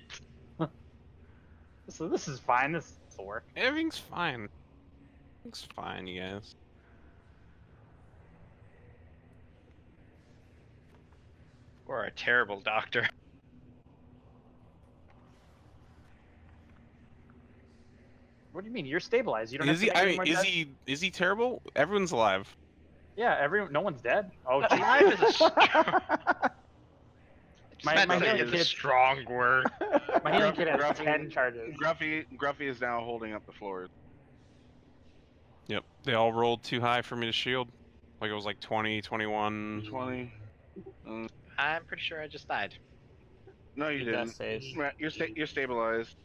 Speaker 2: So this is fine. This will work.
Speaker 8: Everything's fine. Everything's fine, you guys.
Speaker 9: We're a terrible doctor.
Speaker 2: What do you mean? You're stabilized. You don't
Speaker 8: Is
Speaker 2: have
Speaker 8: he?
Speaker 2: to
Speaker 8: I
Speaker 2: make
Speaker 8: mean,
Speaker 2: any more
Speaker 8: is
Speaker 2: death-
Speaker 8: he? Is he terrible? Everyone's alive.
Speaker 2: Yeah, no one's dead. Oh, geez.
Speaker 9: Alive is a strong.
Speaker 2: My
Speaker 9: Mental
Speaker 2: healing
Speaker 9: is a
Speaker 2: kit's-
Speaker 9: strong word.
Speaker 2: My healing kit has
Speaker 1: Gruffy-
Speaker 2: 10 charges.
Speaker 1: Gruffy is now holding up the floor.
Speaker 8: Yep. They all rolled too high for me to shield. Like it was like 20, 21.
Speaker 1: 20.
Speaker 9: I'm pretty sure I just died.
Speaker 1: No, you
Speaker 3: Death
Speaker 1: didn't.
Speaker 3: saves.
Speaker 1: Right, you're stabilized.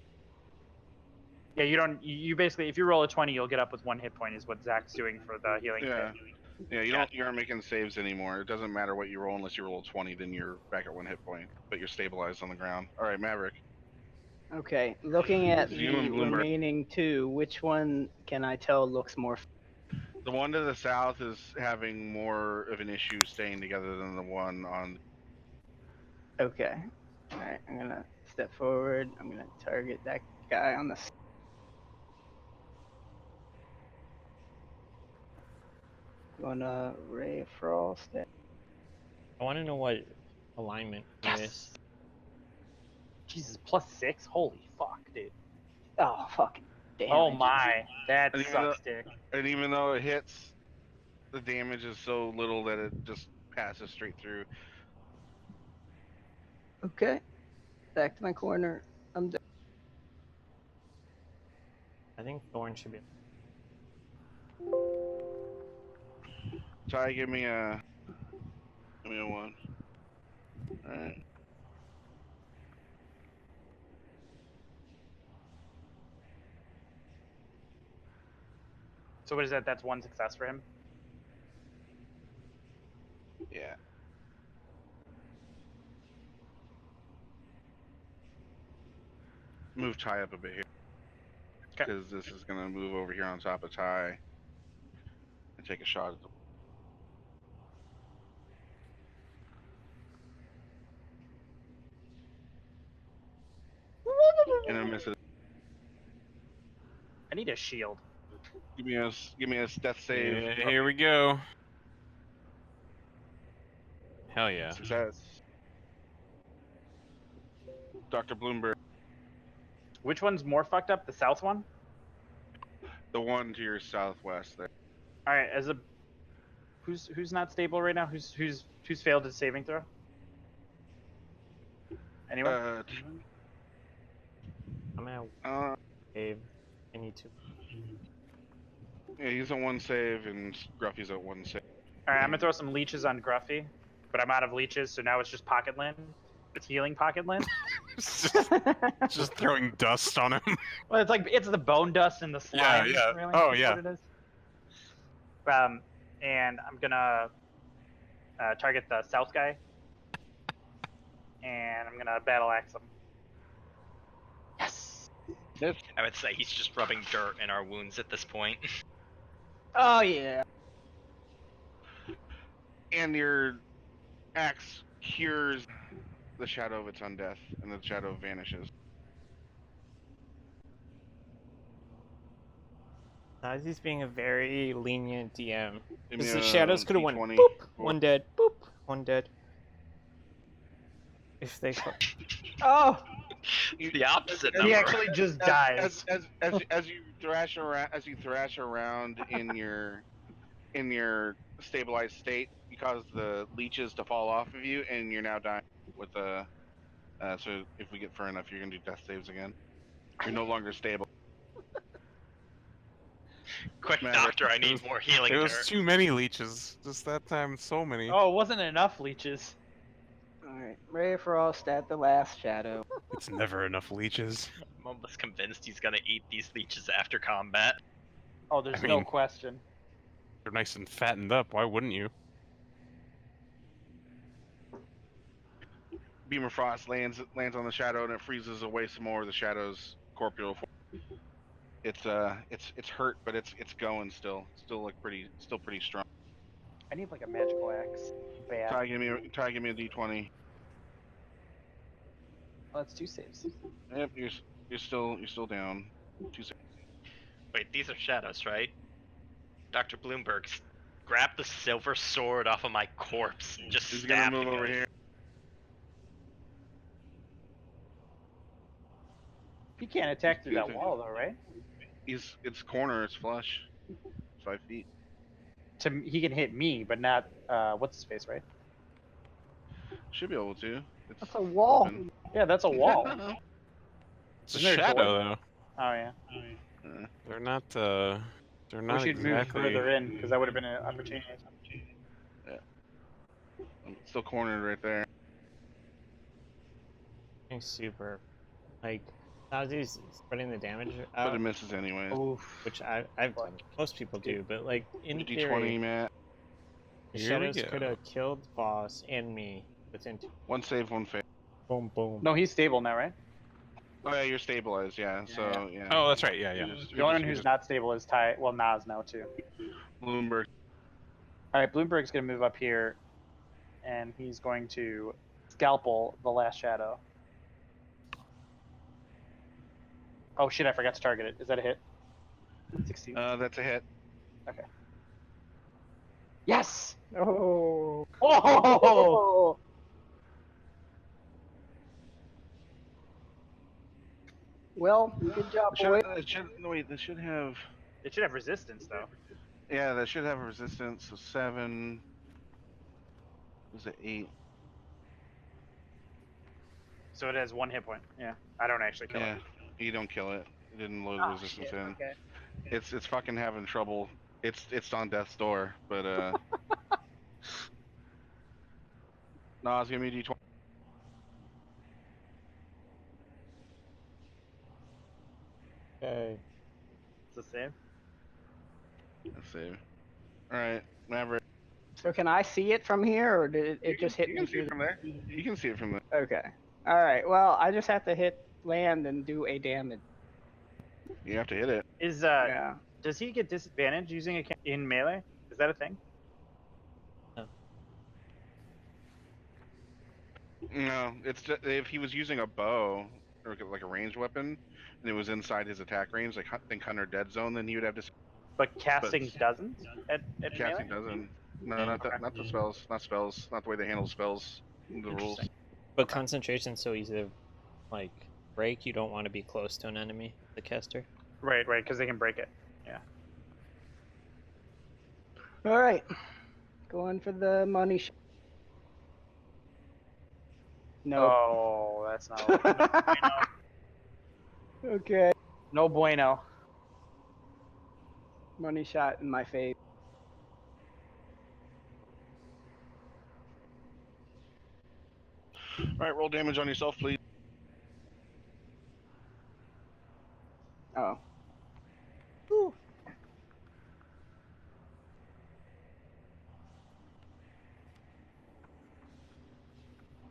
Speaker 2: Yeah, you don't. You basically, if you roll a 20, you'll get up with 1 hit point. Is what Zach's doing for the healing
Speaker 1: Yeah.
Speaker 2: kit.
Speaker 1: Yeah, you aren't making saves anymore. It doesn't matter what you roll unless you roll a 20, then you're back at 1 hit point, but you're stabilized on the ground. All right, Maverick.
Speaker 7: Okay, looking at
Speaker 1: You
Speaker 7: the
Speaker 1: and Bloomberg.
Speaker 7: remaining 2, which one can I tell looks more?
Speaker 1: The one to the south is having more of an issue staying together than the one on.
Speaker 7: Okay. All right, I'm gonna step forward. I'm gonna target that guy on the. Gonna Ray of Frost.
Speaker 3: I want to know what alignment it is.
Speaker 2: Jesus, +6. Holy fuck, dude.
Speaker 7: Oh fucking damn.
Speaker 2: Oh my, that
Speaker 1: And even
Speaker 2: sucks, dick.
Speaker 1: And even though it hits, the damage is so little that it just passes straight through.
Speaker 7: Okay. Back to my corner. I'm done.
Speaker 3: I think Thorn should be.
Speaker 1: Ty, give me a 1. All right.
Speaker 2: So what is that? That's 1 success for him.
Speaker 1: Yeah. Move Ty up a bit here.
Speaker 2: 'Kay.
Speaker 1: Because this is going to move over here on top of Ty and take a shot at the. And I miss it.
Speaker 2: I need a shield.
Speaker 1: Give me a death save.
Speaker 8: Yeah, here we go. Hell yeah.
Speaker 1: Success. Dr. Bloomberg,
Speaker 2: Which one's more fucked up? The south one?
Speaker 1: the one to your southwest there.
Speaker 2: All right, as a who's not stable right now? Who's failed his saving throw? Anyone?
Speaker 3: I'm at save. I need to.
Speaker 1: Yeah, he's at 1 save and Gruffy's at 1 save.
Speaker 2: All right, I'm gonna throw some leeches on Gruffy, but I'm out of leeches, so now it's just pocket land. It's healing pocket land.
Speaker 8: Just throwing dust on him.
Speaker 2: Well, it's the bone dust and the slime.
Speaker 8: yeah.
Speaker 2: Really,
Speaker 8: Oh,
Speaker 2: is
Speaker 8: yeah.
Speaker 2: What it is. And I'm gonna target the south guy, and I'm gonna battle axe him. Yes.
Speaker 6: I would say he's just rubbing dirt in our wounds at this point.
Speaker 7: Oh yeah.
Speaker 1: And your axe cures the shadow of its undeath, and the shadow vanishes.
Speaker 3: Nazi's being a very lenient DM.
Speaker 1: Give me
Speaker 3: Because the
Speaker 1: a
Speaker 3: shadows could have went
Speaker 1: D20
Speaker 3: boop,
Speaker 1: for-
Speaker 3: one dead, boop, one dead. If they
Speaker 7: Oh,
Speaker 6: The opposite
Speaker 1: He
Speaker 6: number.
Speaker 2: He actually just dies.
Speaker 1: As you thrash around in your stabilized state, you cause the leeches to fall off of you, and you're now dying with the. So if we get far enough, you're gonna do death saves again. You're no longer stable.
Speaker 6: Quick,
Speaker 1: Maverick.
Speaker 6: doctor, I need more healing
Speaker 8: There
Speaker 6: dirt.
Speaker 8: was too many leeches. Just that time, so many.
Speaker 2: Oh, it wasn't enough leeches.
Speaker 7: all right. Ray of Frost at the last shadow.
Speaker 8: It's never enough leeches.
Speaker 6: I'm almost convinced he's gonna eat these leeches after combat.
Speaker 2: Oh, there's
Speaker 8: I
Speaker 2: no
Speaker 8: mean-
Speaker 2: question.
Speaker 8: They're nice and fattened up. Why wouldn't you?
Speaker 1: Beam of Frost lands on the shadow, and it freezes away some more of the shadow's corporeal form. It's hurt, but it's going still. Still pretty strong.
Speaker 2: I need like a magical axe. Bad.
Speaker 1: Ty, give me a D20.
Speaker 2: Oh, that's 2 saves.
Speaker 1: Yep, you're still down. 2 seconds.
Speaker 6: Wait, these are shadows, right? Dr. Bloomberg, grab the silver sword off of my corpse. and Just
Speaker 1: He's gonna
Speaker 6: stab
Speaker 1: move
Speaker 6: the
Speaker 1: over
Speaker 6: guy.
Speaker 1: here.
Speaker 2: He can't attack through that wall though, right?
Speaker 1: It's corner. It's flush. 5 feet.
Speaker 2: He can hit me, but not what's his face, right?
Speaker 1: Should be able to. It's
Speaker 7: That's a wall.
Speaker 1: open.
Speaker 2: Yeah, that's a wall.
Speaker 8: It's a
Speaker 2: Isn't there a door?
Speaker 8: shadow, though.
Speaker 2: Oh yeah.
Speaker 8: They're not. They're
Speaker 2: We
Speaker 8: not
Speaker 2: should move
Speaker 8: exactly.
Speaker 2: further in because that would have been an opportunity.
Speaker 1: It's still cornered right there.
Speaker 3: super, like, Nazi's spreading the damage
Speaker 1: But
Speaker 3: out,
Speaker 1: it misses anyway.
Speaker 2: Oof.
Speaker 3: which I've done. Most people do, but like in
Speaker 1: D20,
Speaker 3: theory,
Speaker 1: Matt.
Speaker 3: the
Speaker 8: Here we
Speaker 3: shadows
Speaker 8: go.
Speaker 3: could have killed boss and me within two.
Speaker 1: One save, one fail.
Speaker 3: Boom, boom.
Speaker 2: No, he's stable now, right?
Speaker 1: Oh yeah, you're stabilized. Yeah. So yeah.
Speaker 8: Oh, that's right. Yeah, yeah.
Speaker 2: The only one who's not stable is Ty. Well, Nas now too.
Speaker 1: Bloomberg.
Speaker 2: All right, Bloomberg's gonna move up here, and he's going to scalpel the last shadow. Oh shit! I forgot to target it. Is that a hit? 16.
Speaker 1: That's a hit.
Speaker 2: Yes!
Speaker 7: Oh.
Speaker 2: Oh!
Speaker 7: Well, good job, boy.
Speaker 1: No, wait, this should have.
Speaker 2: It should have resistance though.
Speaker 1: Yeah, that should have a resistance. So 7. Was it 8?
Speaker 2: So it has 1 hit point. Yeah. I don't actually kill
Speaker 1: Yeah.
Speaker 2: it.
Speaker 1: You don't kill it. It didn't load
Speaker 7: Oh,
Speaker 1: resistance
Speaker 7: shit,
Speaker 1: in.
Speaker 7: okay.
Speaker 1: It's fucking having trouble. It's on death's door, but Nas, give me a D20.
Speaker 3: Okay.
Speaker 2: It's the same.
Speaker 1: Let's save. All right, Maverick.
Speaker 7: So can I see it from here, or did it just hit
Speaker 1: You
Speaker 7: me
Speaker 1: can see
Speaker 7: through
Speaker 1: it from there. You can see it from there.
Speaker 7: Okay. All right. Well, I just have to hit land and do a damage.
Speaker 1: You have to hit it.
Speaker 2: Is
Speaker 7: Yeah.
Speaker 2: does he get disadvantage using a in melee? Is that a thing?
Speaker 1: No, it's just, if he was using a bow or like a ranged weapon, and it was inside his attack range, like think Hunter Dead Zone, then he would have to.
Speaker 2: But casting doesn't at
Speaker 1: Casting
Speaker 2: melee?
Speaker 1: doesn't. No, not the spells. Not spells. Not the way they handle spells. The rules.
Speaker 2: Interesting.
Speaker 3: But concentration's so easy to, like, break. You don't want to be close to an enemy, the caster.
Speaker 2: Right, because they can break it.
Speaker 7: All right. Going for the money. No.
Speaker 2: Oh, that's not.
Speaker 7: Okay.
Speaker 2: No bueno.
Speaker 7: Money shot in my face.
Speaker 1: All right, roll damage on yourself, please.
Speaker 7: Oh.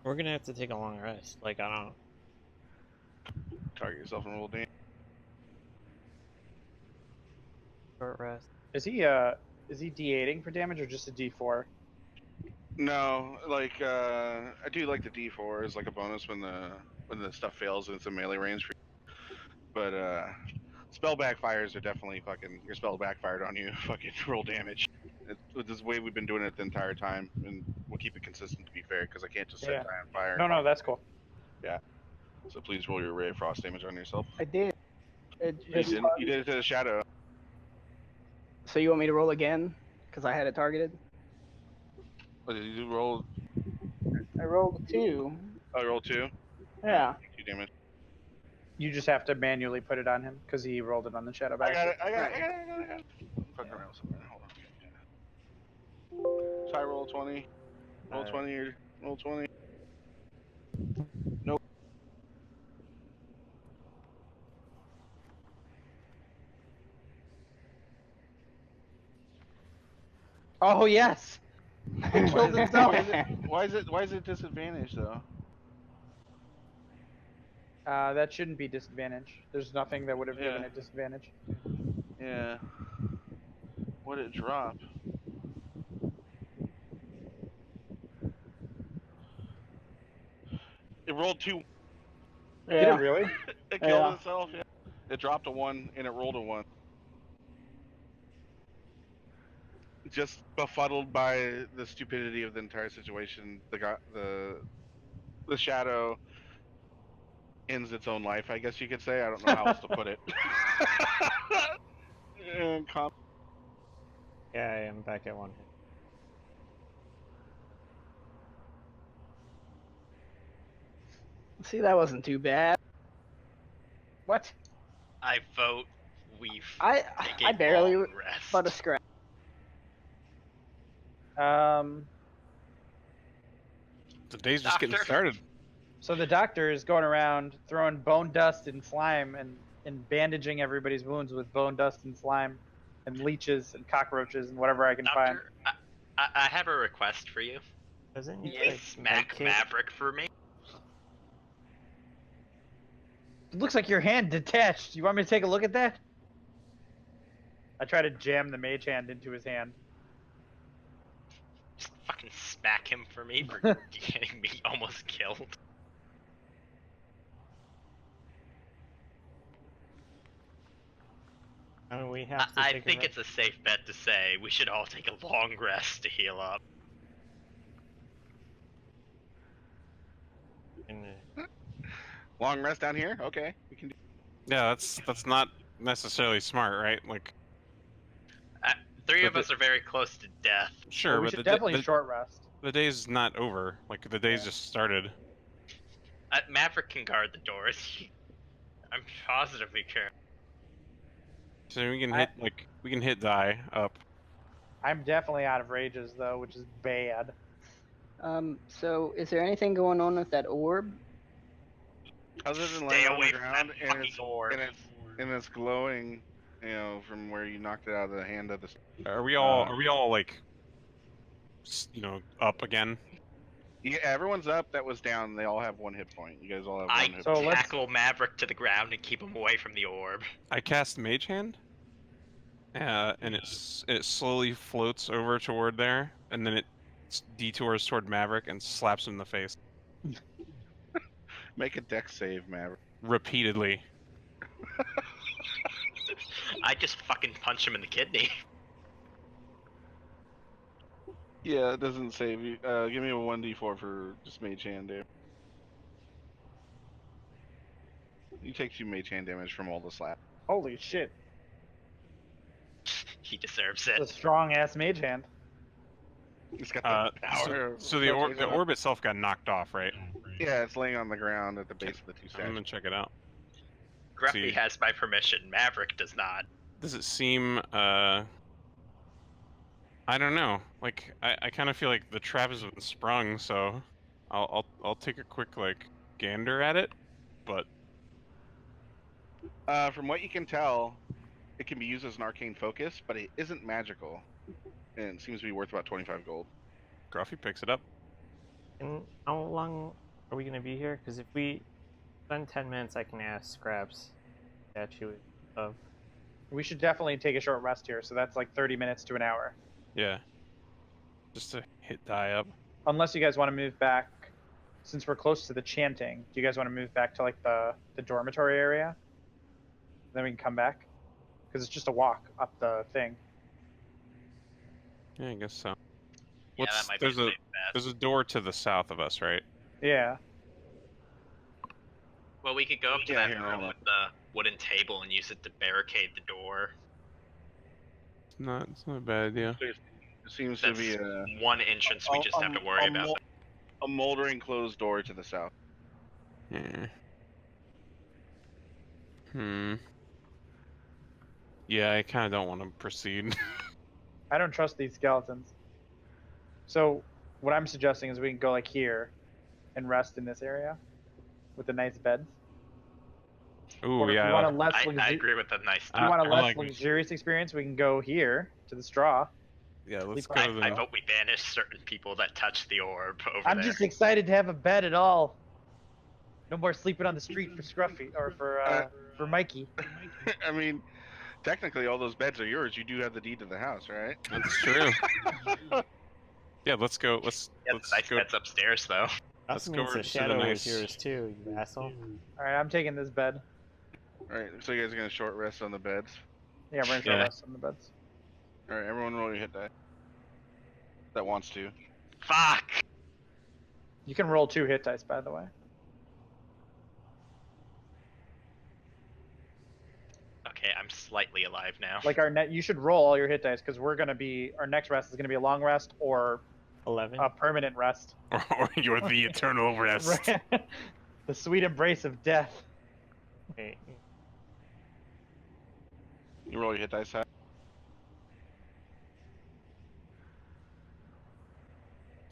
Speaker 3: We're gonna have to take a long rest. Like, I don't.
Speaker 1: Target yourself and roll damage.
Speaker 3: Short rest.
Speaker 2: Is he D8ing for damage or just a D4?
Speaker 1: No, like I do like the D4 as like a bonus when the stuff fails and it's a melee range. But spell backfires are definitely fucking your spell backfired on you. Fucking roll damage. It's the way we've been doing it the entire time, and we'll keep it consistent to be fair, because I can't just set
Speaker 2: Yeah.
Speaker 1: die on fire.
Speaker 2: No, that's cool.
Speaker 1: So please roll your ray of frost damage on yourself.
Speaker 7: I did. It
Speaker 1: You
Speaker 7: just
Speaker 1: did. You did it to the shadow.
Speaker 7: So you want me to roll again? Because I had it targeted.
Speaker 1: What did you roll?
Speaker 7: I rolled a 2.
Speaker 1: Oh, roll 2.
Speaker 7: Yeah.
Speaker 1: 2 damage.
Speaker 2: You just have to manually put it on him because he rolled it on the shadow
Speaker 1: I
Speaker 2: back.
Speaker 1: got it. I got it. I'm fucking around somewhere. Hold on. Try roll 20. Roll 20 or roll 20. Nope.
Speaker 7: Oh yes. It killed itself.
Speaker 1: Why is it disadvantaged though?
Speaker 2: That shouldn't be disadvantage. There's nothing that would have given
Speaker 1: Yeah.
Speaker 2: it disadvantage.
Speaker 1: Yeah. What did it drop? It rolled 2.
Speaker 2: Did it really?
Speaker 1: It killed itself. Yeah. It dropped a 1 and it rolled a 1. Just befuddled by the stupidity of the entire situation, the shadow ends its own life. I guess you could say. I don't know how else to put it. And
Speaker 3: Yeah, I am back at 1 hit.
Speaker 7: See, that wasn't too bad.
Speaker 2: What?
Speaker 6: I vote we
Speaker 7: I
Speaker 6: take a
Speaker 7: barely
Speaker 6: long rest.
Speaker 7: but a scratch.
Speaker 8: The day's just getting
Speaker 6: Doctor.
Speaker 8: started.
Speaker 2: So the doctor is going around throwing bone dust and slime and bandaging everybody's wounds with bone dust and slime and leeches and cockroaches and whatever I can find.
Speaker 6: Doctor, I have a request for you.
Speaker 3: Doesn't
Speaker 6: Can
Speaker 3: he
Speaker 6: you
Speaker 3: like
Speaker 6: smack
Speaker 3: medkit?
Speaker 6: Maverick for me?
Speaker 2: It looks like your hand detached. You want me to take a look at that? I try to jam the mage hand into his hand.
Speaker 6: Just fucking smack him for me for getting me almost killed.
Speaker 3: We have to
Speaker 6: I
Speaker 3: take a
Speaker 6: think
Speaker 3: rest.
Speaker 6: it's a safe bet to say we should all take a long rest to heal up.
Speaker 1: long rest down here. Okay, we can do.
Speaker 8: Yeah, that's not necessarily smart, right? Like,
Speaker 6: Three
Speaker 8: But
Speaker 6: of us are very close to death.
Speaker 8: sure,
Speaker 2: Well, we
Speaker 8: but
Speaker 2: should definitely short rest.
Speaker 8: the day's not over. Like, the day's just started.
Speaker 6: Maverick can guard the doors. I'm positively sure.
Speaker 8: So we can hit die up.
Speaker 2: I'm definitely out of rages though, which is bad.
Speaker 7: So is there anything going on with that orb?
Speaker 1: Other than
Speaker 6: Stay
Speaker 1: laying on
Speaker 6: away
Speaker 1: the
Speaker 6: from
Speaker 1: ground
Speaker 6: that fucking orb.
Speaker 1: and it's glowing, from where you knocked it out of the hand of the.
Speaker 8: Are we all like, up again?
Speaker 1: Yeah, everyone's up. That was down. They all have 1 hit point. You guys all have 1
Speaker 6: I
Speaker 1: hit
Speaker 2: So
Speaker 1: point.
Speaker 2: let's-
Speaker 6: tackle Maverick to the ground and keep him away from the orb.
Speaker 8: I cast Mage Hand. And it slowly floats over toward there, and then it detours toward Maverick and slaps him in the face
Speaker 1: Make a dex save, Maverick.
Speaker 8: repeatedly.
Speaker 6: I just fucking punch him in the kidney.
Speaker 1: Yeah, it doesn't save you. Give me a 1d4 for just mage hand, Dave. You take 2 mage hand damage from all the slap.
Speaker 2: Holy shit.
Speaker 6: He deserves
Speaker 2: It's a
Speaker 6: it.
Speaker 2: strong ass mage hand.
Speaker 1: It's got the power.
Speaker 8: So the orb itself got knocked off, right?
Speaker 1: Yeah, it's laying on the ground at the base of the 2
Speaker 8: I'm
Speaker 1: statues.
Speaker 8: gonna check it out.
Speaker 6: Gruffy
Speaker 8: See.
Speaker 6: has my permission. Maverick does not.
Speaker 8: Does it seem I don't know. Like, I kind of feel like the trap has been sprung, so I'll take a quick gander at it, but
Speaker 1: From what you can tell, it can be used as an arcane focus, but it isn't magical, and it seems to be worth about 25 gold.
Speaker 8: Gruffy picks it up.
Speaker 3: And how long are we gonna be here? Because if we spend 10 minutes, I can ask Scraps statue of.
Speaker 2: We should definitely take a short rest here, so that's like 30 minutes to an hour.
Speaker 8: Yeah. Just to hit die up.
Speaker 2: unless you guys want to move back, since we're close to the chanting, do you guys want to move back to like the dormitory area? Then we can come back, because it's just a walk up the thing.
Speaker 8: Yeah, I guess so.
Speaker 6: Yeah, that might be
Speaker 8: There's
Speaker 6: the
Speaker 8: a
Speaker 6: safe bet.
Speaker 8: there's a door to the south of us, right?
Speaker 2: Yeah.
Speaker 6: Well, we could go up to
Speaker 1: Yeah,
Speaker 6: that
Speaker 1: here,
Speaker 6: room
Speaker 1: hold on.
Speaker 6: with the wooden table and use it to barricade the door.
Speaker 8: It's not a bad idea.
Speaker 1: There seems
Speaker 6: That's
Speaker 1: to be a
Speaker 6: one entrance we just have to worry about.
Speaker 1: a moldering closed door to the south.
Speaker 8: Yeah. Yeah, I kind of don't want to proceed.
Speaker 2: I don't trust these skeletons. So what I'm suggesting is we can go like here and rest in this area with the nice beds.
Speaker 8: Ooh,
Speaker 2: Or if
Speaker 8: yeah.
Speaker 2: you want a less,
Speaker 6: I agree with the nice
Speaker 2: if you want a
Speaker 8: I
Speaker 2: less
Speaker 8: like-
Speaker 2: luxurious experience, we can go here to the straw.
Speaker 8: Yeah, let's
Speaker 2: Sleep
Speaker 8: go
Speaker 6: I,
Speaker 8: to
Speaker 6: I
Speaker 8: the.
Speaker 6: vote we banish certain people that touch the orb over
Speaker 2: I'm
Speaker 6: there.
Speaker 2: just excited to have a bed at all. No more sleeping on the street for Scruffy or for Mikey.
Speaker 1: I mean, technically, all those beds are yours. You do have the deed to the house, right?
Speaker 8: That's true. Yeah, let's go. Let's
Speaker 6: Yeah, the nice
Speaker 8: go.
Speaker 6: bed's upstairs though.
Speaker 8: Let's
Speaker 3: That
Speaker 8: go
Speaker 3: means
Speaker 8: over
Speaker 3: the
Speaker 8: to
Speaker 3: shadow
Speaker 8: the
Speaker 3: is
Speaker 8: nice.
Speaker 3: yours too, you asshole.
Speaker 2: All right, I'm taking this bed.
Speaker 1: All right, so you guys are gonna short rest on the beds.
Speaker 2: Yeah, we're gonna
Speaker 8: Yeah.
Speaker 2: rest on the beds.
Speaker 1: All right, everyone roll your hit die. That wants to.
Speaker 6: Fuck!
Speaker 2: You can roll 2 hit dice, by the way.
Speaker 6: Okay, I'm slightly alive now.
Speaker 2: Like you should roll all your hit dice because our next rest is gonna be a long rest or
Speaker 3: 11.
Speaker 2: a permanent rest.
Speaker 8: Or you're the eternal rest.
Speaker 2: The sweet embrace of death.
Speaker 3: Okay.
Speaker 1: You roll your hit dice. Hat.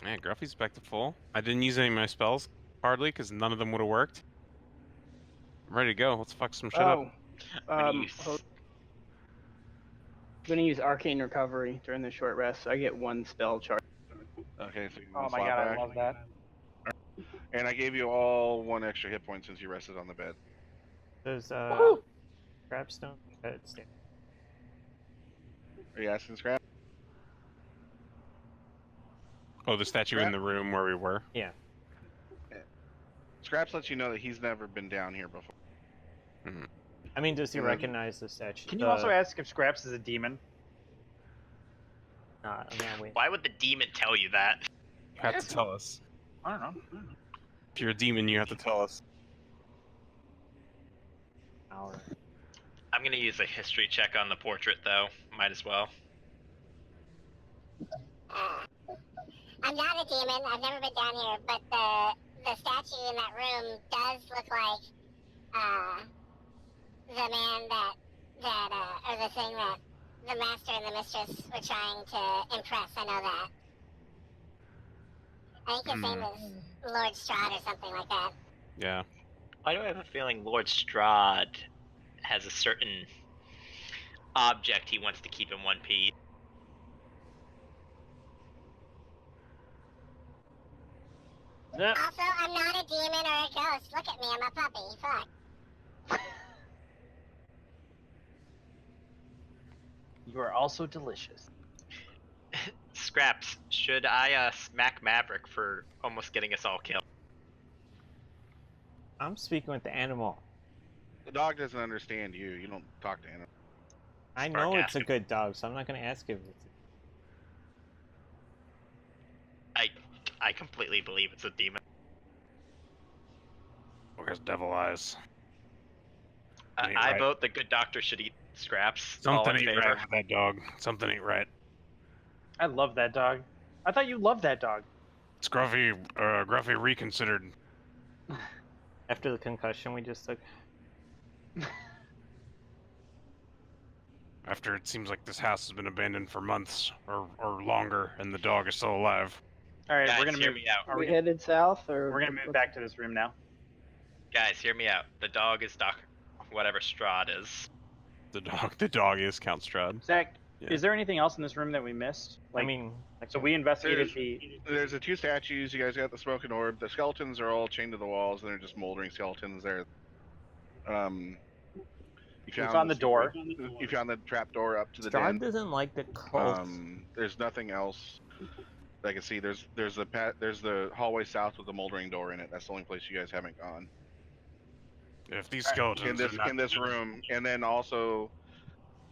Speaker 8: Man, Gruffy's back to full. I didn't use any of my spells hardly because none of them would have worked. I'm ready to go. Let's fuck some shit up.
Speaker 6: When you
Speaker 7: I'm gonna use Arcane Recovery during the short rest, so I get 1 spell charge.
Speaker 1: Okay, so you can
Speaker 2: Oh my
Speaker 1: swap
Speaker 2: god,
Speaker 1: back.
Speaker 2: I love that.
Speaker 1: And I gave you all 1 extra hit point since you rested on the bed.
Speaker 3: There's Crabstone. It's there.
Speaker 1: Are you asking Scrap?
Speaker 8: Oh, the statue in the room where we were.
Speaker 3: Yeah.
Speaker 1: Scraps lets you know that he's never been down here before.
Speaker 3: I mean, does he
Speaker 1: And then-
Speaker 3: recognize the statue?
Speaker 2: Can you also ask if Scraps is a demon?
Speaker 3: I mean, wait.
Speaker 6: Why would the demon tell you that?
Speaker 8: You have to tell us.
Speaker 2: I don't know.
Speaker 8: If you're a demon, you have to tell us.
Speaker 3: Hour.
Speaker 6: I'm gonna use a history check on the portrait though. Might as well.
Speaker 10: I'm not a demon. I've never been down here, but the statue in that room does look like the man or the thing that the master and the mistress were trying to impress. I know that. I think his name is Lord Strahd or something like that.
Speaker 8: Yeah.
Speaker 6: Why do I have a feeling Lord Strahd has a certain object he wants to keep in one piece?
Speaker 10: Also, I'm not a demon or a ghost. Look at me, I'm a puppy. Fuck.
Speaker 2: You are also delicious.
Speaker 6: Scraps, should I smack Maverick for almost getting us all killed?
Speaker 3: I'm speaking with the animal.
Speaker 1: The dog doesn't understand you. You don't talk to animals.
Speaker 3: I
Speaker 6: Spark
Speaker 3: know it's
Speaker 6: ask
Speaker 3: a
Speaker 6: him.
Speaker 3: good dog, so I'm not going to ask if it's.
Speaker 6: I completely believe it's a demon.
Speaker 8: Or has devil eyes. Ain't
Speaker 6: I
Speaker 8: right.
Speaker 6: vote the good doctor should eat Scraps.
Speaker 8: Something
Speaker 6: All in
Speaker 8: ain't
Speaker 6: favor.
Speaker 8: right with that dog. Something ain't right.
Speaker 2: I love that dog. I thought you loved that dog.
Speaker 8: Gruffy reconsidered.
Speaker 3: After the concussion we just took.
Speaker 8: After it seems like this house has been abandoned for months or longer, and the dog is still alive.
Speaker 2: All right,
Speaker 6: Guys,
Speaker 2: we're gonna
Speaker 6: hear
Speaker 2: move.
Speaker 6: me out.
Speaker 7: Are we headed south, or
Speaker 2: We're gonna move back to this room now.
Speaker 6: Guys, hear me out. The dog is whatever Strahd is.
Speaker 8: The dog is Count Strahd.
Speaker 2: Zach,
Speaker 8: Yeah.
Speaker 2: is there anything else in this room that we missed?
Speaker 3: I mean,
Speaker 2: so we investigated the.
Speaker 1: There's the 2 statues. You guys got the smoking orb. The skeletons are all chained to the walls, and they're just moldering skeletons there. You
Speaker 2: found the door.
Speaker 1: You found the trap door up to the
Speaker 3: Strahd
Speaker 1: den.
Speaker 3: doesn't like the cult.
Speaker 1: There's nothing else. that I can see. There's the hallway south with the moldering door in it. That's the only place you guys haven't gone.
Speaker 5: If these
Speaker 2: Alright,
Speaker 5: skeletons are not
Speaker 1: In this room, and then also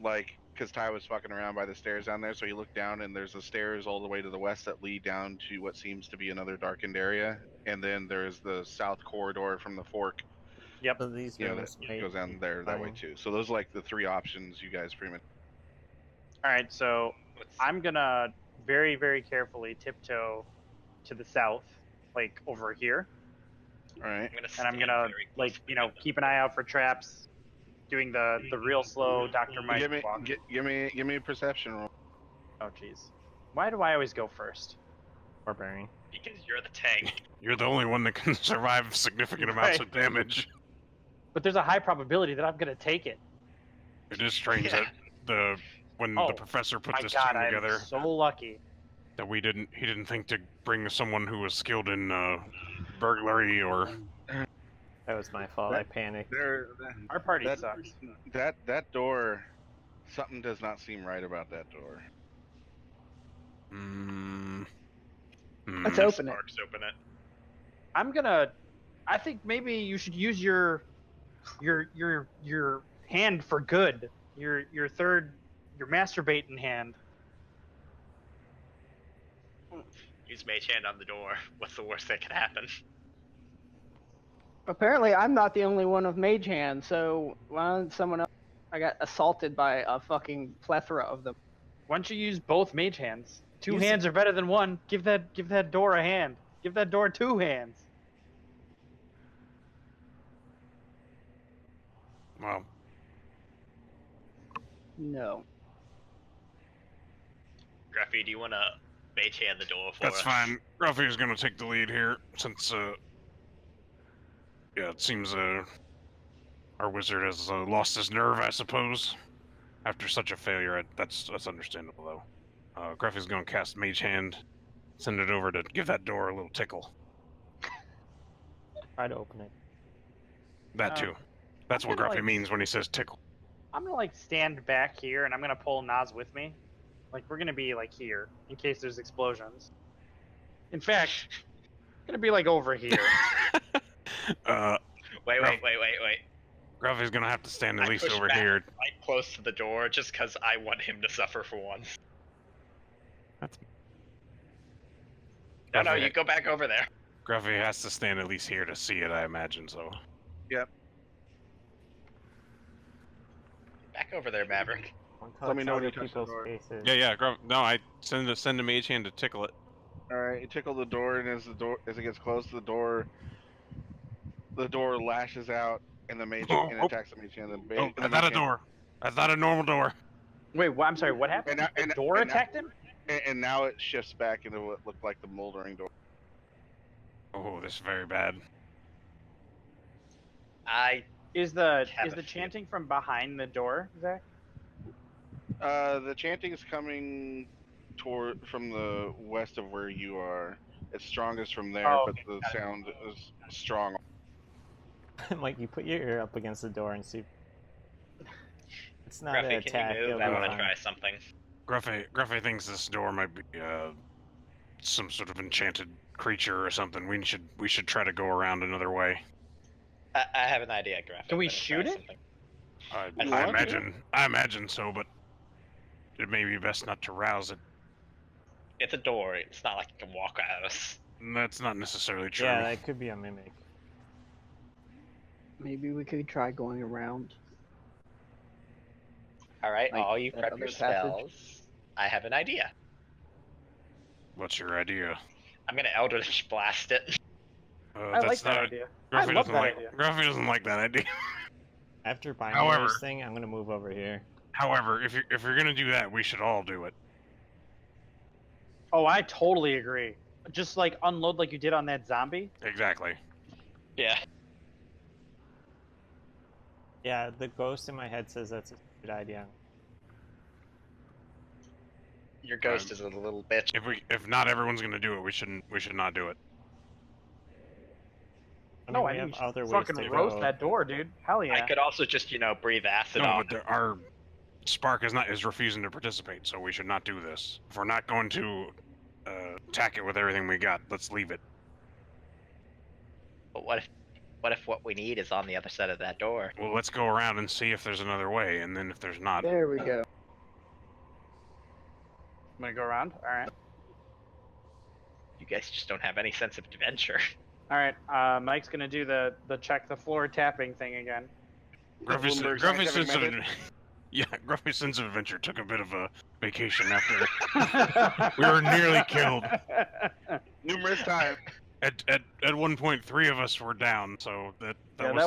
Speaker 1: like because Ty was fucking around by the stairs down there, so he looked down and there's the stairs all the way to the west that lead down to what seems to be another darkened area, and then there's the south corridor from the fork.
Speaker 2: Yep.
Speaker 3: So these
Speaker 1: You know
Speaker 3: rooms
Speaker 1: that
Speaker 3: might
Speaker 1: goes down
Speaker 3: be
Speaker 1: there that way
Speaker 3: fine.
Speaker 1: too. So those are like the three options you guys pretty much.
Speaker 2: All right, so I'm gonna very, very carefully tiptoe to the south, like over here,
Speaker 1: All right.
Speaker 2: and I'm gonna like keep an eye out for traps, doing the real slow Dr. Mike walk.
Speaker 1: Give me a perception roll.
Speaker 2: Oh jeez, why do I always go first?
Speaker 3: Barbarian.
Speaker 6: Because you're the tank.
Speaker 5: You're the only one that can survive significant amounts
Speaker 2: Right.
Speaker 5: of damage.
Speaker 2: But there's a high probability that I'm gonna take it.
Speaker 5: It is strange
Speaker 6: Yeah.
Speaker 5: that when
Speaker 2: Oh,
Speaker 5: the professor put
Speaker 2: My
Speaker 5: this
Speaker 2: God,
Speaker 5: team together,
Speaker 2: I'm so lucky.
Speaker 5: that he didn't think to bring someone who was skilled in burglary or.
Speaker 3: That was my fault. I panicked.
Speaker 2: Our party
Speaker 1: that,
Speaker 2: sucks.
Speaker 1: that door, something does not seem right about that door.
Speaker 7: Let's open it.
Speaker 6: Sparks open it.
Speaker 2: I think maybe you should use your hand for good. Your masturbating hand.
Speaker 6: Use mage hand on the door. What's the worst that could happen?
Speaker 7: Apparently, I'm not the only one with mage hand, so why don't someone else? I got assaulted by a fucking plethora of them.
Speaker 2: Why don't you use both mage hands? Two
Speaker 3: Use-
Speaker 2: hands are better than one. Give that door a hand. Give that door 2 hands.
Speaker 5: Well,
Speaker 7: No.
Speaker 6: Gruffy, do you want to mage hand the door for
Speaker 5: that's
Speaker 6: us?
Speaker 5: fine. Ruffy's gonna take the lead here since yeah, it seems our wizard has lost his nerve, I suppose. After such a failure, that's understandable though. Gruffy's gonna cast Mage Hand, send it over to give that door a little tickle.
Speaker 3: Try to open it.
Speaker 5: That
Speaker 2: Oh.
Speaker 5: too. That's what
Speaker 2: I'm gonna,
Speaker 5: Gruffy
Speaker 2: like,
Speaker 5: means when he says tickle.
Speaker 2: I'm gonna like stand back here and I'm gonna pull Nas with me. Like we're gonna be like here in case there's explosions. In fact, gonna be like over here.
Speaker 6: Wait.
Speaker 5: Gruffy's gonna have to stand at
Speaker 6: I
Speaker 5: least
Speaker 6: push
Speaker 5: over
Speaker 6: back
Speaker 5: here.
Speaker 6: right close to the door just because I want him to suffer for once.
Speaker 5: That's-
Speaker 6: No,
Speaker 5: Gruffy-
Speaker 6: you go back over there.
Speaker 5: Gruffy has to stand at least here to see it, I imagine. So
Speaker 6: Back over there, Maverick.
Speaker 1: Let me know when
Speaker 3: Outside
Speaker 1: you
Speaker 3: of
Speaker 1: touch the
Speaker 3: people's
Speaker 1: door.
Speaker 3: faces.
Speaker 5: yeah. No, I send a Mage Hand to tickle it.
Speaker 1: All right, you tickle the door, and as it gets close to the door lashes out, and the mage and attacks the mage hand.
Speaker 5: Oh, that's not a door. That's not a normal door.
Speaker 2: Wait, I'm sorry. What happened? The door attacked him?
Speaker 1: And now it shifts back into what looked like the moldering door.
Speaker 5: Oh, this is very bad.
Speaker 2: Is the chanting from behind the door, Zach?
Speaker 1: The chanting is coming from the west of where you are. It's strongest from there,
Speaker 2: Oh,
Speaker 1: but the sound is strong.
Speaker 3: Mike, you put your ear up against the door and see. It's not
Speaker 6: Gruffy,
Speaker 3: an
Speaker 6: can
Speaker 3: attack.
Speaker 6: you move?
Speaker 3: it'll
Speaker 6: I
Speaker 3: be
Speaker 6: want to
Speaker 3: fine.
Speaker 6: try something.
Speaker 5: Gruffy thinks this door might be some sort of enchanted creature or something. We should try to go around another way.
Speaker 6: I have an idea, Gruffy.
Speaker 2: Can we
Speaker 6: I'm gonna
Speaker 2: shoot
Speaker 6: try
Speaker 2: it?
Speaker 6: something.
Speaker 5: I imagine so, but it may be best not to rouse it.
Speaker 6: It's a door. It's not like it can walk at us.
Speaker 5: That's not necessarily true.
Speaker 3: Yeah, that could be a mimic.
Speaker 7: Maybe we could try going around.
Speaker 6: All right,
Speaker 7: Like
Speaker 6: all you
Speaker 7: that
Speaker 6: prep
Speaker 7: other
Speaker 6: your
Speaker 7: passage?
Speaker 6: spells. I have an idea.
Speaker 5: What's your idea?
Speaker 6: I'm gonna Eldritch Blast it.
Speaker 2: I like that idea. I
Speaker 5: Gruffy
Speaker 2: love
Speaker 5: doesn't
Speaker 2: that
Speaker 5: like.
Speaker 2: idea.
Speaker 5: Gruffy doesn't like that idea.
Speaker 3: After buying
Speaker 5: However-
Speaker 3: this thing, I'm gonna move over here.
Speaker 5: However, if you're gonna do that, we should all do it.
Speaker 2: Oh, I totally agree. Just like unload like you did on that zombie.
Speaker 5: Exactly.
Speaker 6: Yeah.
Speaker 3: Yeah, the ghost in my head says that's a good idea.
Speaker 6: Your ghost is a little bitch.
Speaker 5: If not everyone's gonna do it, we should not do it.
Speaker 3: I
Speaker 2: No,
Speaker 3: mean,
Speaker 2: I
Speaker 3: we
Speaker 2: think
Speaker 3: have
Speaker 2: you should
Speaker 3: other ways
Speaker 2: fucking
Speaker 3: to
Speaker 2: roast
Speaker 3: go.
Speaker 2: that door, dude. Hell yeah.
Speaker 6: I could also just, breathe acid
Speaker 5: No,
Speaker 6: on
Speaker 5: but our Spark is refusing to participate, so we should not do this. If we're not going to attack it with everything we got. Let's leave it.
Speaker 6: But what if what we need is on the other side of that door?
Speaker 5: Well, let's go around and see if there's another way, and then if there's not,
Speaker 7: There we go.
Speaker 2: I'm gonna go around. All right.
Speaker 6: You guys just don't have any sense of adventure.
Speaker 2: All right. Mike's gonna do the check the floor tapping thing again.
Speaker 5: Gruffy's
Speaker 1: Bloomberg
Speaker 5: sense of
Speaker 1: scientific
Speaker 5: Gruffy's sense of adventure took a bit of a vacation after we were nearly killed.
Speaker 1: Numerous times.
Speaker 5: At one point, 3 of us were down, so that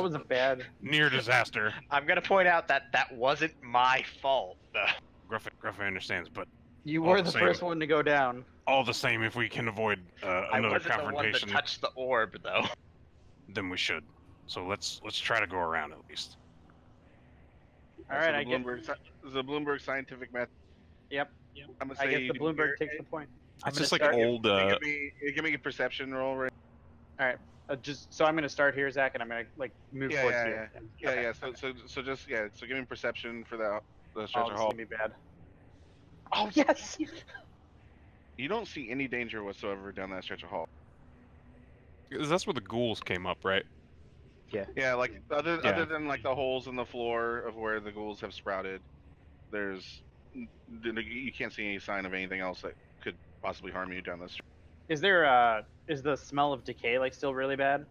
Speaker 2: was a bad.
Speaker 5: near disaster.
Speaker 6: I'm gonna point out that that wasn't my fault, though.
Speaker 5: Gruffy understands, but
Speaker 2: You
Speaker 5: all
Speaker 2: were
Speaker 5: the
Speaker 2: the
Speaker 5: same.
Speaker 2: first one to go down.
Speaker 5: all the same, if we can avoid
Speaker 6: I
Speaker 5: another
Speaker 6: wasn't the one that
Speaker 5: confrontation,
Speaker 6: touched the orb, though.
Speaker 5: then we should. So let's try to go around at least.
Speaker 2: All right, I get.
Speaker 1: The Bloomberg scientific method.
Speaker 2: Yep.
Speaker 1: I'm gonna
Speaker 2: I
Speaker 1: say
Speaker 2: guess the Bloomberg takes the point.
Speaker 8: It's
Speaker 2: gonna
Speaker 8: just like
Speaker 2: start-
Speaker 8: old.
Speaker 1: Give me a perception roll, right?
Speaker 2: All right. Just so I'm gonna start here, Zach, and I'm gonna like move
Speaker 1: Yeah,
Speaker 2: towards
Speaker 1: yeah,
Speaker 2: you.
Speaker 1: Yeah. So just so give me perception for the
Speaker 2: Oh,
Speaker 1: stretcher
Speaker 2: this is
Speaker 1: hall.
Speaker 2: gonna be bad. Oh yes.
Speaker 1: You don't see any danger whatsoever down that stretch of hall.
Speaker 8: That's where the ghouls came up, right?
Speaker 1: Yeah, like other
Speaker 8: Yeah.
Speaker 1: than like the holes in the floor of where the ghouls have sprouted, there's you can't see any sign of anything else that could possibly harm you down this.
Speaker 2: Is there is the smell of decay like still really bad?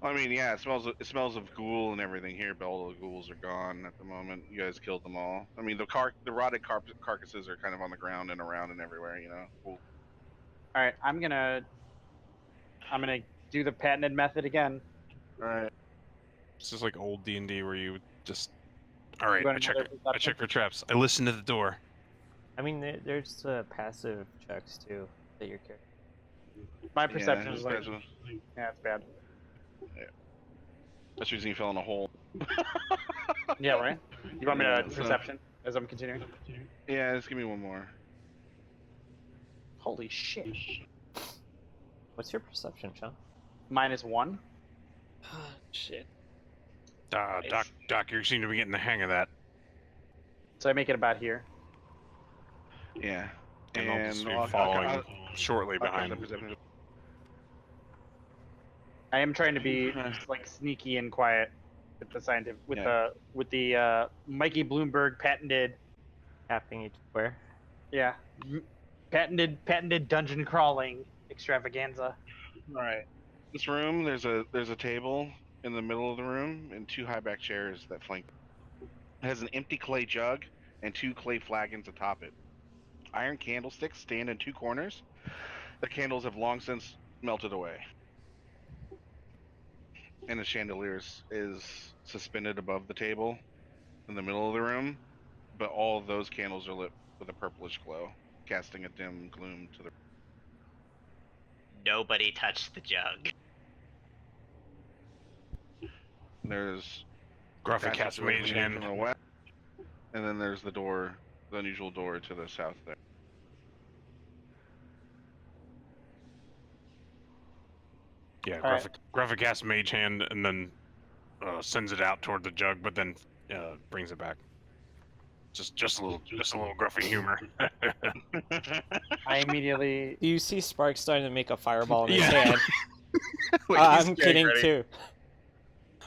Speaker 1: I mean, yeah, it smells of ghoul and everything here, but all the ghouls are gone at the moment. You guys killed them all. I mean, the rotted carcasses are kind of on the ground and around and everywhere, you know. Cool.
Speaker 2: All right, I'm gonna do the patented method again.
Speaker 1: All right.
Speaker 8: This is like old D&D where you just.
Speaker 5: All right,
Speaker 2: You want
Speaker 5: I check.
Speaker 2: another
Speaker 5: I check for traps. I listen to the door.
Speaker 3: I mean, there's passive checks too that you're carrying.
Speaker 2: My perception is like,
Speaker 1: That's
Speaker 2: yeah, it's bad.
Speaker 1: the reason you fell in a hole.
Speaker 2: Yeah, right. You want me to
Speaker 1: Yeah, so-
Speaker 2: perception as I'm continuing?
Speaker 1: Yeah, just give me one more.
Speaker 2: Holy shit!
Speaker 3: What's your perception, Sean?
Speaker 2: -1.
Speaker 3: Shit.
Speaker 5: Doc, you seem to be getting the hang of that.
Speaker 2: So I make it about here.
Speaker 1: Yeah.
Speaker 8: And I'll just be
Speaker 1: I'll-
Speaker 8: following
Speaker 1: I'll-
Speaker 8: shortly
Speaker 1: I'll count
Speaker 8: behind.
Speaker 1: the perception.
Speaker 2: I am trying to be like sneaky and quiet with the scientific, with
Speaker 1: Yeah.
Speaker 2: the Mikey Bloomberg patented,
Speaker 3: Tapping each square.
Speaker 2: yeah, patented dungeon crawling extravaganza.
Speaker 1: All right. This room, there's a table in the middle of the room and 2 high back chairs that flank. It has an empty clay jug and 2 clay flagons atop it. Iron candlesticks stand in 2 corners. The candles have long since melted away. And a chandelier is suspended above the table in the middle of the room, but all of those candles are lit with a purplish glow, casting a dim gloom to the.
Speaker 6: Nobody touched the jug.
Speaker 1: There's
Speaker 5: Gruffy
Speaker 1: passage
Speaker 5: casts
Speaker 1: away
Speaker 5: mage
Speaker 1: from
Speaker 5: hand.
Speaker 1: the west, and then there's the door, the unusual door to the south there.
Speaker 5: Yeah,
Speaker 2: All right.
Speaker 5: Gruffy casts mage hand and then sends it out toward the jug, but then brings it back. Just a little Gruffy humor.
Speaker 2: I immediately,
Speaker 3: Do you see Spark starting to make a fireball in his
Speaker 5: Yeah.
Speaker 3: hand? I'm kidding too.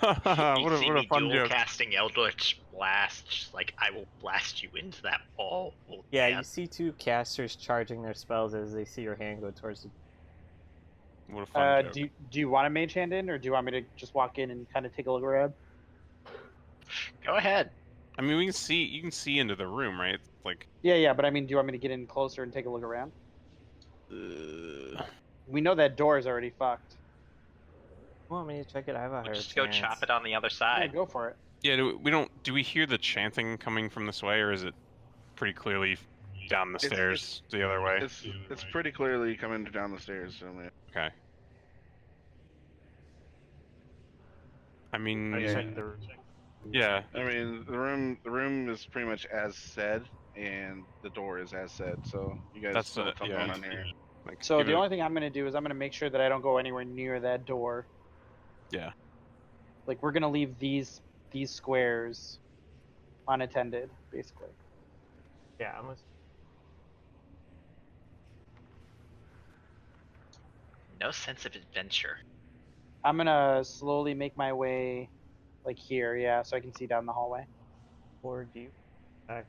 Speaker 5: what
Speaker 6: You see
Speaker 5: a
Speaker 6: me
Speaker 5: fun
Speaker 6: dual
Speaker 5: joke.
Speaker 6: casting Eldritch Blast, just like I will blast you into that ball.
Speaker 3: Yeah, you see 2 casters charging their spells as they see your hand go towards the.
Speaker 8: What a fun joke.
Speaker 2: do you want a mage hand in, or do you want me to just walk in and kind of take a look around?
Speaker 6: Go ahead.
Speaker 8: I mean, you can see into the room, right? Like,
Speaker 2: Yeah, but I mean, do you want me to get in closer and take a look around? We know that door is already fucked.
Speaker 3: You want me to check it? I have a higher
Speaker 6: Just go
Speaker 3: chance.
Speaker 6: chop it on the other
Speaker 2: Yeah,
Speaker 6: side.
Speaker 2: go for it.
Speaker 8: yeah, do we hear the chanting coming from this way, or is it pretty clearly down the
Speaker 1: It's-
Speaker 8: stairs the other way?
Speaker 1: It's pretty clearly coming down the stairs. So
Speaker 8: Okay. I mean, yeah.
Speaker 1: I mean, the room is pretty much as said, and the door is as said. So you guys
Speaker 8: That's
Speaker 1: know
Speaker 8: the-
Speaker 1: what's going
Speaker 8: yeah.
Speaker 1: on here.
Speaker 8: Like,
Speaker 2: So
Speaker 8: give
Speaker 2: the
Speaker 8: it-
Speaker 2: only thing I'm gonna do is I'm gonna make sure that I don't go anywhere near that door.
Speaker 8: Yeah.
Speaker 2: Like we're gonna leave these squares unattended, basically.
Speaker 3: Yeah, I'm.
Speaker 6: No sense of adventure.
Speaker 2: I'm gonna slowly make my way, like here, yeah, so I can see down the hallway.
Speaker 3: Or do you back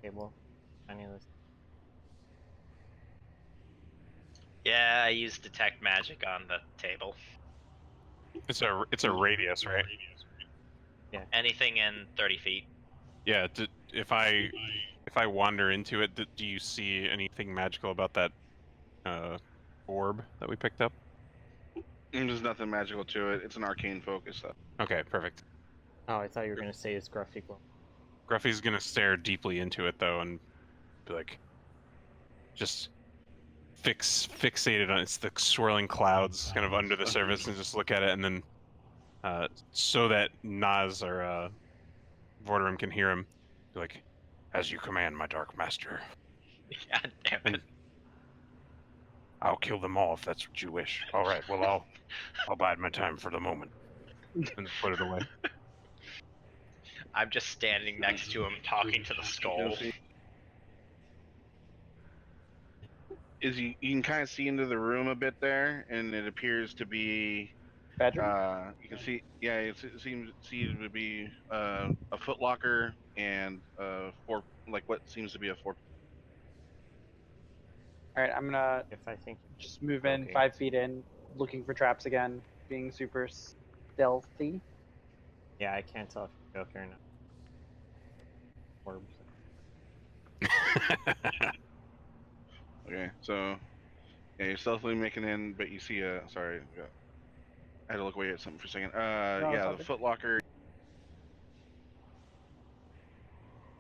Speaker 3: table? Any of this?
Speaker 6: Yeah, I used detect magic on the table.
Speaker 8: It's a radius, right?
Speaker 6: Anything in 30 feet.
Speaker 8: Yeah. If I wander into it, do you see anything magical about that orb that we picked up?
Speaker 1: There's nothing magical to it. It's an arcane focus, though.
Speaker 8: Okay, perfect.
Speaker 3: Oh, I thought you were gonna say it's Gruffy Glow.
Speaker 8: Gruffy's gonna stare deeply into it though, and be like, just fixated on it's the swirling clouds kind of under the surface, and just look at it, and then so that Naz or Vortimer can hear him, be like, "As you command, my dark master."
Speaker 6: God damn it.
Speaker 8: I'll kill them all if that's what you wish. All right. Well, I'll bide my time for the moment, and put it away.
Speaker 6: I'm just standing next to him, talking to the skull.
Speaker 1: You can kind of see into the room a bit there, and it appears to be.
Speaker 2: Bedroom?
Speaker 1: You can see, yeah, it seems to be a footlocker and what seems to be a four.
Speaker 2: Alright, I'm gonna
Speaker 3: If I think
Speaker 2: just move in
Speaker 3: Okay.
Speaker 2: 5 feet in, looking for traps again, being super stealthy.
Speaker 3: yeah, I can't tell if you're joking or not. Orbs.
Speaker 1: Okay, so yeah, you're stealthily making in, but you see a sorry, I had to look away at something for a second.
Speaker 2: No, it's
Speaker 1: Yeah,
Speaker 2: all
Speaker 1: the
Speaker 2: good.
Speaker 1: footlocker.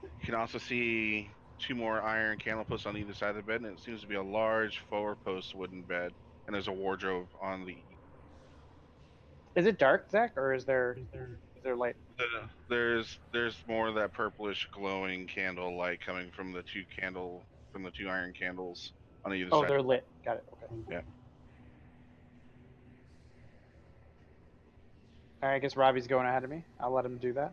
Speaker 1: You can also see 2 more iron candle posts on either side of the bed, and it seems to be a large 4-post wooden bed, and there's a wardrobe on the.
Speaker 2: Is it dark, Zach, or is there light?
Speaker 1: There's more of that purplish glowing candle light coming from the 2 iron candles on either
Speaker 2: Oh,
Speaker 1: side.
Speaker 2: they're lit. Got it. Okay.
Speaker 1: Yeah.
Speaker 2: Alright, I guess Robbie's going ahead of me. I'll let him do that.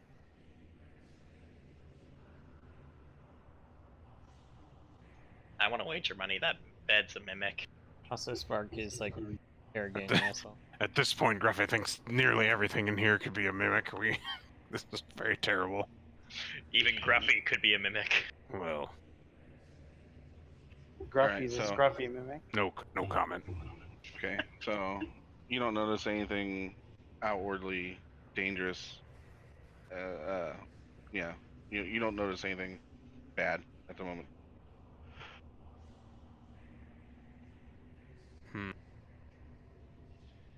Speaker 6: I want to wager money that bed's a mimic.
Speaker 3: Also, Spark is like interrogating asshole.
Speaker 8: At this point, Gruffy thinks nearly everything in here could be a mimic. This is very terrible.
Speaker 6: Even Gruffy could be a mimic.
Speaker 8: Well,
Speaker 2: Gruffy's
Speaker 1: Alright,
Speaker 2: a
Speaker 1: so-
Speaker 2: scruffy mimic.
Speaker 8: no comment.
Speaker 1: Okay, so you don't notice anything outwardly dangerous. Yeah, you don't notice anything bad at the moment.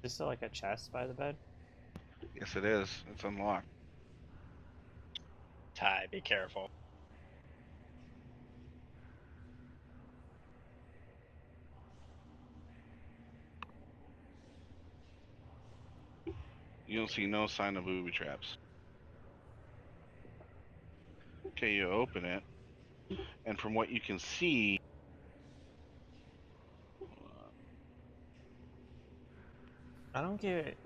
Speaker 3: Is there like a chest by the bed?
Speaker 1: Yes, it is. It's unlocked.
Speaker 6: Ty, be careful.
Speaker 1: You don't see no sign of booby traps. Okay, you open it, and from what you can see,
Speaker 3: I don't get it.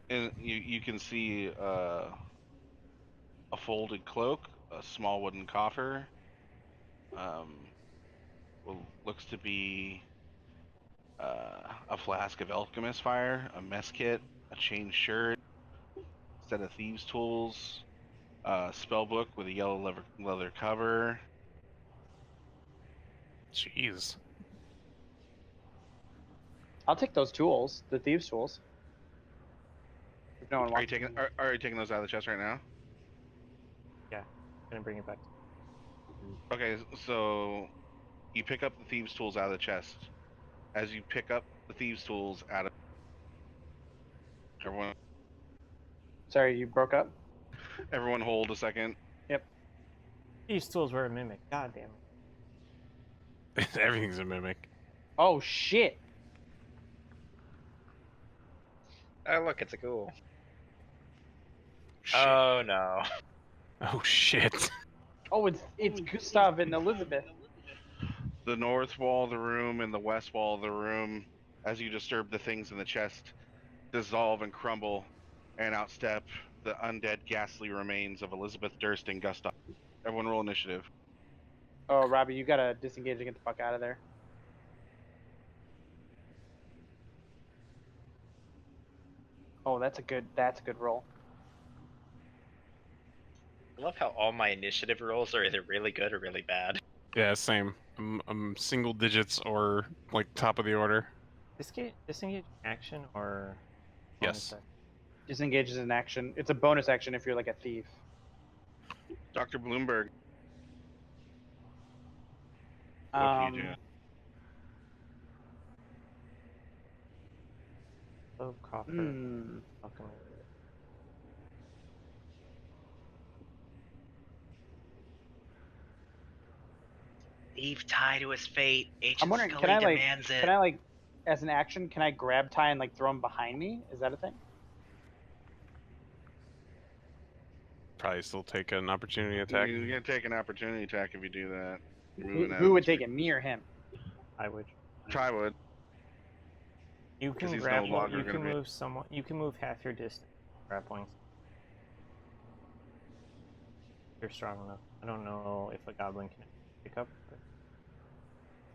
Speaker 1: and you can see a folded cloak, a small wooden coffer, what looks to be a flask of alchemist fire, a mess kit, a chain shirt, set of thieves' tools, a spell book with a yellow leather cover.
Speaker 8: Jeez.
Speaker 2: I'll take those tools, the thieves' tools. If no one
Speaker 1: Are you
Speaker 2: wants
Speaker 1: taking are you taking those out of the chest right now?
Speaker 3: Gonna bring it back.
Speaker 1: Okay, so you pick up the thieves' tools out of the chest. As you pick up the thieves' tools out of everyone,
Speaker 2: Sorry, you broke up?
Speaker 1: everyone hold a second.
Speaker 3: These tools were a mimic. God damn it.
Speaker 8: Everything's a mimic.
Speaker 2: Oh, shit.
Speaker 6: Oh, look, it's a ghoul.
Speaker 8: Shit.
Speaker 6: Oh, no.
Speaker 8: Oh shit.
Speaker 2: Oh, it's Gustav and Elizabeth.
Speaker 1: The north wall of the room and the west wall of the room, as you disturb the things in the chest, dissolve and crumble, and outstep the undead, ghastly remains of Elizabeth Durst and Gustav. Everyone roll initiative.
Speaker 2: Oh, Robbie, you gotta disengage and get the fuck out of there. Oh, that's a good roll.
Speaker 6: I love how all my initiative rolls are either really good or really bad.
Speaker 8: Yeah, same. I'm single digits or like top of the order.
Speaker 3: Disengage action or
Speaker 8: Yes.
Speaker 3: bonus action?
Speaker 2: Disengage is an action. It's a bonus action if you're like a thief.
Speaker 1: Dr. Bloomberg. What do you do?
Speaker 3: Oh, coffer.
Speaker 2: Hmm.
Speaker 3: Alchemy.
Speaker 9: Leave Ty to his fate. Agent
Speaker 2: I'm wondering,
Speaker 9: Scully
Speaker 2: can I like,
Speaker 9: demands it.
Speaker 2: can I like, as an action, can I grab Ty and like throw him behind me? Is that a thing?
Speaker 8: Probably still take an opportunity attack.
Speaker 1: You're gonna take an opportunity attack if you do that. You're
Speaker 2: Who,
Speaker 1: moving out
Speaker 2: who
Speaker 1: of
Speaker 2: would
Speaker 1: the
Speaker 2: take
Speaker 1: space.
Speaker 2: it, me or him?
Speaker 3: I would.
Speaker 1: Try would.
Speaker 3: You
Speaker 1: 'Cause
Speaker 3: can
Speaker 1: he's no
Speaker 3: grapple.
Speaker 1: longer
Speaker 3: You
Speaker 1: gonna
Speaker 3: can
Speaker 1: be-
Speaker 3: move someone. You can move half your distance. Grappling. You're strong enough. I don't know if a goblin can pick up. But...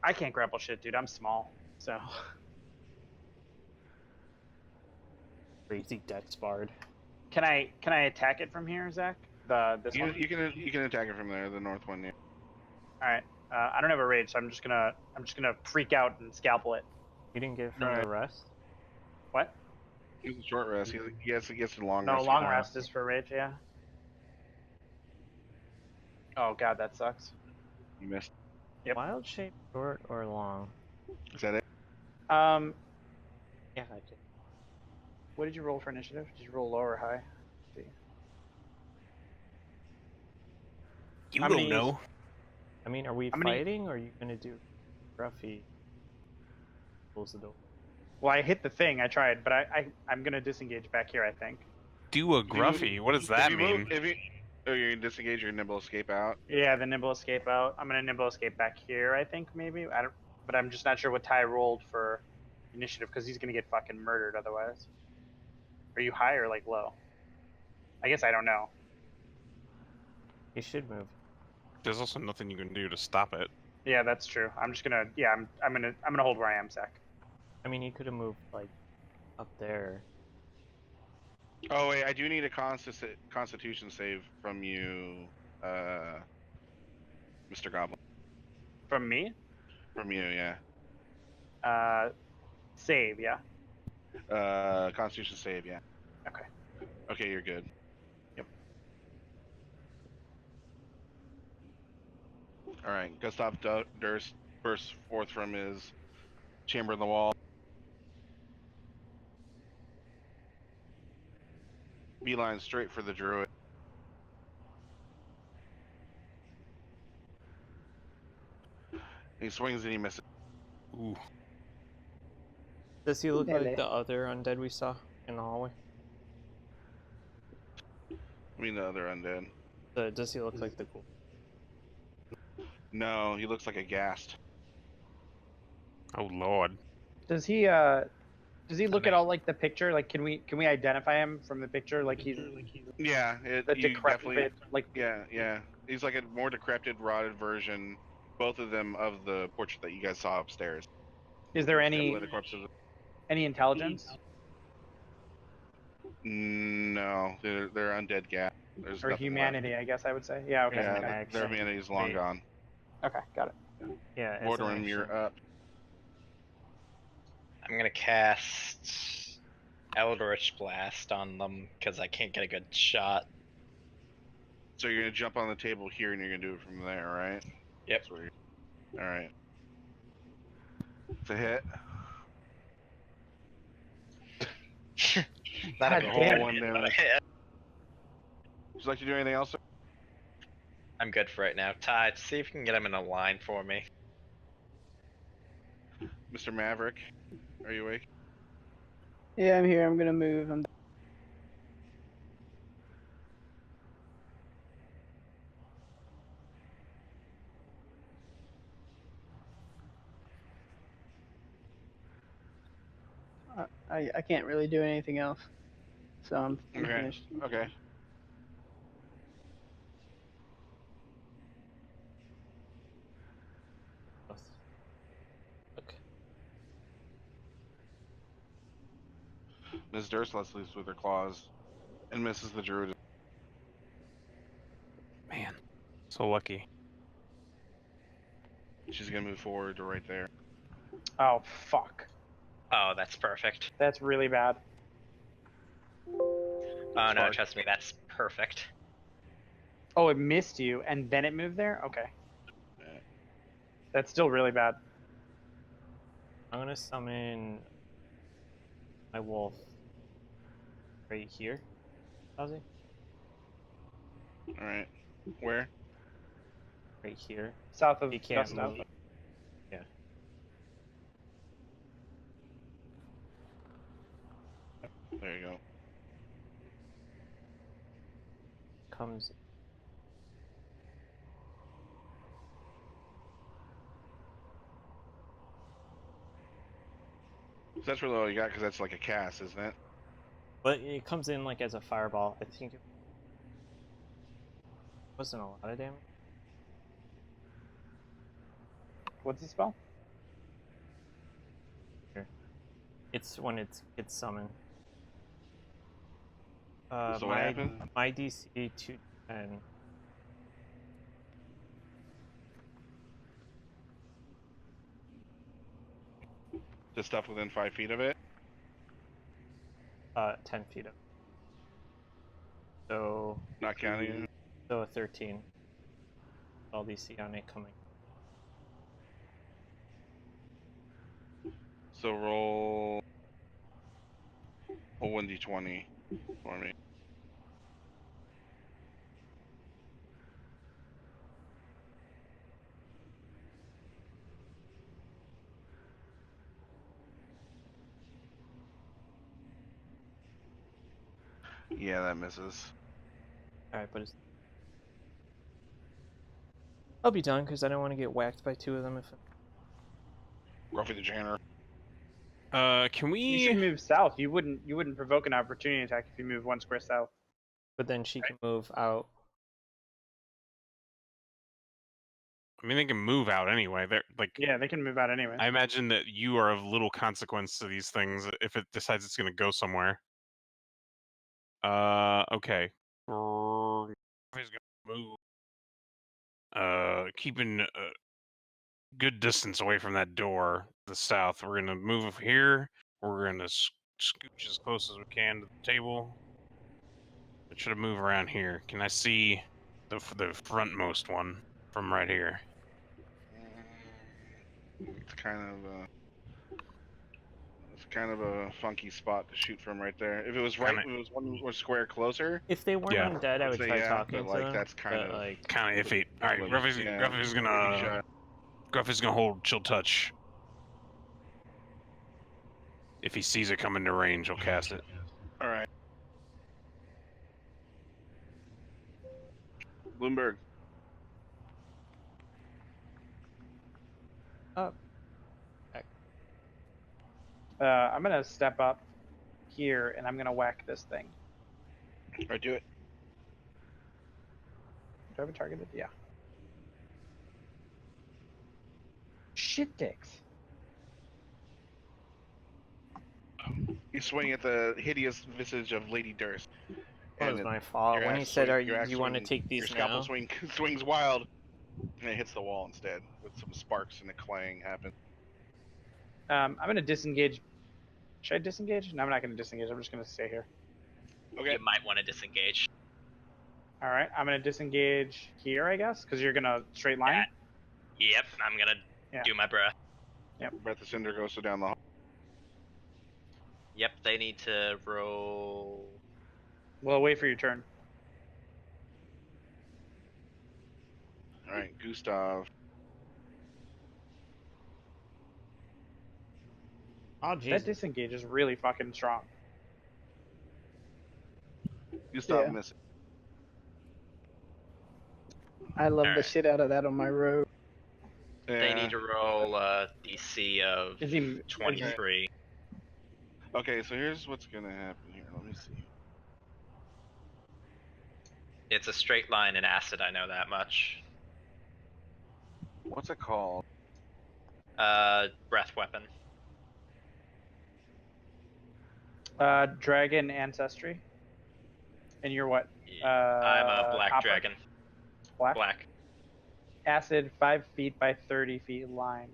Speaker 2: I can't grapple shit, dude. I'm small, so.
Speaker 3: Crazy dex bard.
Speaker 2: Can I attack it from here, Zach? This one.
Speaker 1: You can attack it from there, the north one. Yeah.
Speaker 2: All right. I don't have a rage, so I'm just gonna freak out and scalpel it.
Speaker 3: You didn't get from
Speaker 1: Right.
Speaker 3: the rest.
Speaker 2: What?
Speaker 1: He's a short rest. He gets a long
Speaker 2: No,
Speaker 1: rest.
Speaker 2: long rest is for rage. Yeah. Oh god, that sucks.
Speaker 1: You missed.
Speaker 2: Yep.
Speaker 3: Wild shape, short or long?
Speaker 1: Is that it?
Speaker 3: Yeah, I did.
Speaker 2: What did you roll for initiative? Did you roll low or high? Let's see.
Speaker 8: You
Speaker 2: How
Speaker 8: don't
Speaker 2: many
Speaker 8: know.
Speaker 3: I mean, are we
Speaker 2: How many-
Speaker 3: fighting, or are you gonna do Gruffy? Close the door.
Speaker 2: Well, I hit the thing. I tried, but I'm gonna disengage back here. I think.
Speaker 8: Do a gruffy. What does that mean?
Speaker 1: Oh, you're gonna disengage your nimble escape out.
Speaker 2: Yeah, the nimble escape out. I'm gonna nimble escape back here. I think maybe. I don't. But I'm just not sure what Ty rolled for initiative because he's gonna get fucking murdered otherwise. Are you high or like low? I guess I don't know.
Speaker 3: You should move.
Speaker 8: There's also nothing you can do to stop it.
Speaker 2: Yeah, that's true. I'm just gonna. Yeah, I'm gonna hold where I am, Zach.
Speaker 3: I mean, you could have moved like up there.
Speaker 1: Oh wait, I do need a Constitution save from you, Mr. Goblin.
Speaker 2: From me?
Speaker 1: From you, yeah.
Speaker 2: Save, yeah.
Speaker 1: Constitution save, yeah.
Speaker 2: Okay.
Speaker 1: Okay, you're good.
Speaker 2: Yep.
Speaker 1: All right, Gustav Durst bursts forth from his chamber in the wall. Beeline straight for the druid. He swings and he misses.
Speaker 8: Ooh.
Speaker 3: Does he look
Speaker 7: Dele.
Speaker 3: like the other undead we saw in the hallway?
Speaker 1: I mean the other undead.
Speaker 3: Does he look like the ghoul?
Speaker 1: No, he looks like a ghast.
Speaker 8: Oh lord.
Speaker 2: Does he look at all like the picture? Like, can we identify him from the picture? Like he's
Speaker 1: Yeah,
Speaker 2: the
Speaker 1: you
Speaker 2: decrepit,
Speaker 1: definitely.
Speaker 2: like
Speaker 1: Yeah. He's like a more decrepit, rotted version, both of them of the portrait that you guys saw upstairs.
Speaker 2: Is there
Speaker 1: Definitely the corpses.
Speaker 2: any intelligence
Speaker 1: No, they're undead ghast. There's
Speaker 2: or
Speaker 1: nothing
Speaker 2: humanity? I guess I would say. Yeah. Okay.
Speaker 1: Left.
Speaker 2: Okay.
Speaker 1: Yeah,
Speaker 3: Action.
Speaker 1: their humanity's long
Speaker 3: Wait.
Speaker 1: gone.
Speaker 2: Okay. Got it.
Speaker 3: Yeah, as an
Speaker 1: Mortimer, you're
Speaker 3: action.
Speaker 1: up.
Speaker 6: I'm gonna cast Eldritch Blast on them because I can't get a good shot.
Speaker 1: So you're gonna jump on the table here, and you're gonna do it from there, right?
Speaker 6: Yep.
Speaker 1: All right. It's a hit.
Speaker 6: Not
Speaker 2: God
Speaker 6: a
Speaker 1: damn
Speaker 6: whole
Speaker 1: it.
Speaker 6: one damage.
Speaker 1: Would you like to do anything else? Sir?
Speaker 6: I'm good for right now. Ty, see if you can get him in a line for me.
Speaker 1: Mr. Maverick, are you awake?
Speaker 7: Yeah, I'm here. I'm gonna move. I can't really do anything else, so I'm
Speaker 1: Okay.
Speaker 7: finished.
Speaker 1: Okay.
Speaker 3: Okay.
Speaker 1: Ms. Durst lets loose with her claws and misses the druid.
Speaker 8: Man, so lucky.
Speaker 1: She's gonna move forward to right there.
Speaker 2: Oh fuck.
Speaker 6: Oh, that's perfect.
Speaker 2: That's really bad.
Speaker 6: Oh no,
Speaker 1: Sorry.
Speaker 6: trust me, that's perfect.
Speaker 2: Oh, it missed you and then it moved there? Okay. That's still really bad.
Speaker 3: I'm gonna summon my wolf right here. Ozzy?
Speaker 1: All right. Where?
Speaker 3: Right here.
Speaker 2: South of
Speaker 3: He can't
Speaker 2: Dust Out.
Speaker 3: move. Yeah.
Speaker 1: There you go.
Speaker 3: Comes.
Speaker 1: So that's really all you got, because that's like a cast, isn't it?
Speaker 3: But it comes in like as a fireball. I think it wasn't a lot of damage.
Speaker 2: What's the spell?
Speaker 3: It's when it's summoned.
Speaker 1: So what happened?
Speaker 3: My DC 210.
Speaker 1: The stuff within 5 feet of it.
Speaker 3: 10 feet up. So
Speaker 1: Not counting it.
Speaker 3: a 13. All DC on it coming.
Speaker 1: So roll a 1d20 for me. Yeah, that misses.
Speaker 3: Alright, but it's. I'll be done because I don't want to get whacked by 2 of them if.
Speaker 1: Roughly the Janner.
Speaker 8: Can
Speaker 2: You should
Speaker 8: we?
Speaker 2: move south. You wouldn't provoke an opportunity attack if you move 1 square south.
Speaker 3: But then she can move out.
Speaker 8: I mean, they can move out anyway. They're like.
Speaker 2: Yeah, they can move out anyway.
Speaker 8: I imagine that you are of little consequence to these things if it decides it's going to go somewhere. Okay. He's gonna move. Keeping a good distance away from that door to the south. We're gonna move here. We're gonna scooch as close as we can to the table. I should have moved around here. Can I see the frontmost one from right here?
Speaker 1: It's kind of a funky spot to shoot from right there. If it was right, if it was one more square closer.
Speaker 3: If they weren't
Speaker 8: Yeah.
Speaker 3: undead, I would
Speaker 1: Say
Speaker 3: try
Speaker 1: yeah,
Speaker 3: talking
Speaker 1: but
Speaker 3: to
Speaker 1: like
Speaker 3: them.
Speaker 1: that's kind
Speaker 3: but,
Speaker 1: of
Speaker 3: like
Speaker 8: Kind of iffy. All right,
Speaker 1: But,
Speaker 8: Gruffy's
Speaker 1: yeah,
Speaker 8: Gruffy's
Speaker 1: pretty
Speaker 8: gonna
Speaker 1: shot.
Speaker 8: Gruffy's gonna hold chill touch. If he sees it come into range, he'll cast it.
Speaker 1: All right. Bloomberg.
Speaker 2: I'm gonna step up here and I'm gonna whack this thing.
Speaker 1: All right, do it.
Speaker 2: Do I have a targeted? Yeah. Shit dicks.
Speaker 1: You swing at the hideous visage of Lady Durst.
Speaker 3: That was
Speaker 1: it-
Speaker 3: my fault.
Speaker 1: your
Speaker 3: When he
Speaker 1: axe
Speaker 3: said,
Speaker 1: swing-
Speaker 3: "Are
Speaker 1: your axe
Speaker 3: you want to
Speaker 1: swing-
Speaker 3: take
Speaker 1: Your
Speaker 3: these
Speaker 1: scalpel
Speaker 3: now?"
Speaker 1: swings wild, and it hits the wall instead, with some sparks and a clang happen.
Speaker 2: I'm gonna disengage. Should I disengage? No, I'm not gonna disengage. I'm just gonna stay here.
Speaker 1: Okay.
Speaker 6: You might want to disengage.
Speaker 2: All right, I'm gonna disengage here, I guess, because you're gonna straight line.
Speaker 6: Yep, I'm gonna
Speaker 2: Yeah.
Speaker 6: do my breath.
Speaker 1: Breath of Cinder goes down the hall.
Speaker 6: Yep, they need to roll.
Speaker 2: Well, wait for your turn.
Speaker 1: All right, Gustav.
Speaker 3: Oh,
Speaker 2: That
Speaker 3: Jesus.
Speaker 2: disengage is really fucking strong.
Speaker 1: Gustav
Speaker 7: Yeah.
Speaker 1: misses.
Speaker 7: I love the
Speaker 6: Alright.
Speaker 7: shit out of that on my road.
Speaker 6: They need to roll a DC of
Speaker 2: Is he
Speaker 6: 23.
Speaker 1: Okay, so here's what's gonna happen here. Let me see.
Speaker 6: It's a straight line in acid, I know that much.
Speaker 1: What's it called?
Speaker 6: Breath weapon.
Speaker 2: Dragon ancestry. And you're what?
Speaker 6: I'm a black
Speaker 2: copper?
Speaker 6: dragon.
Speaker 2: Black?
Speaker 6: Black.
Speaker 2: Acid 5 feet by 30 feet line.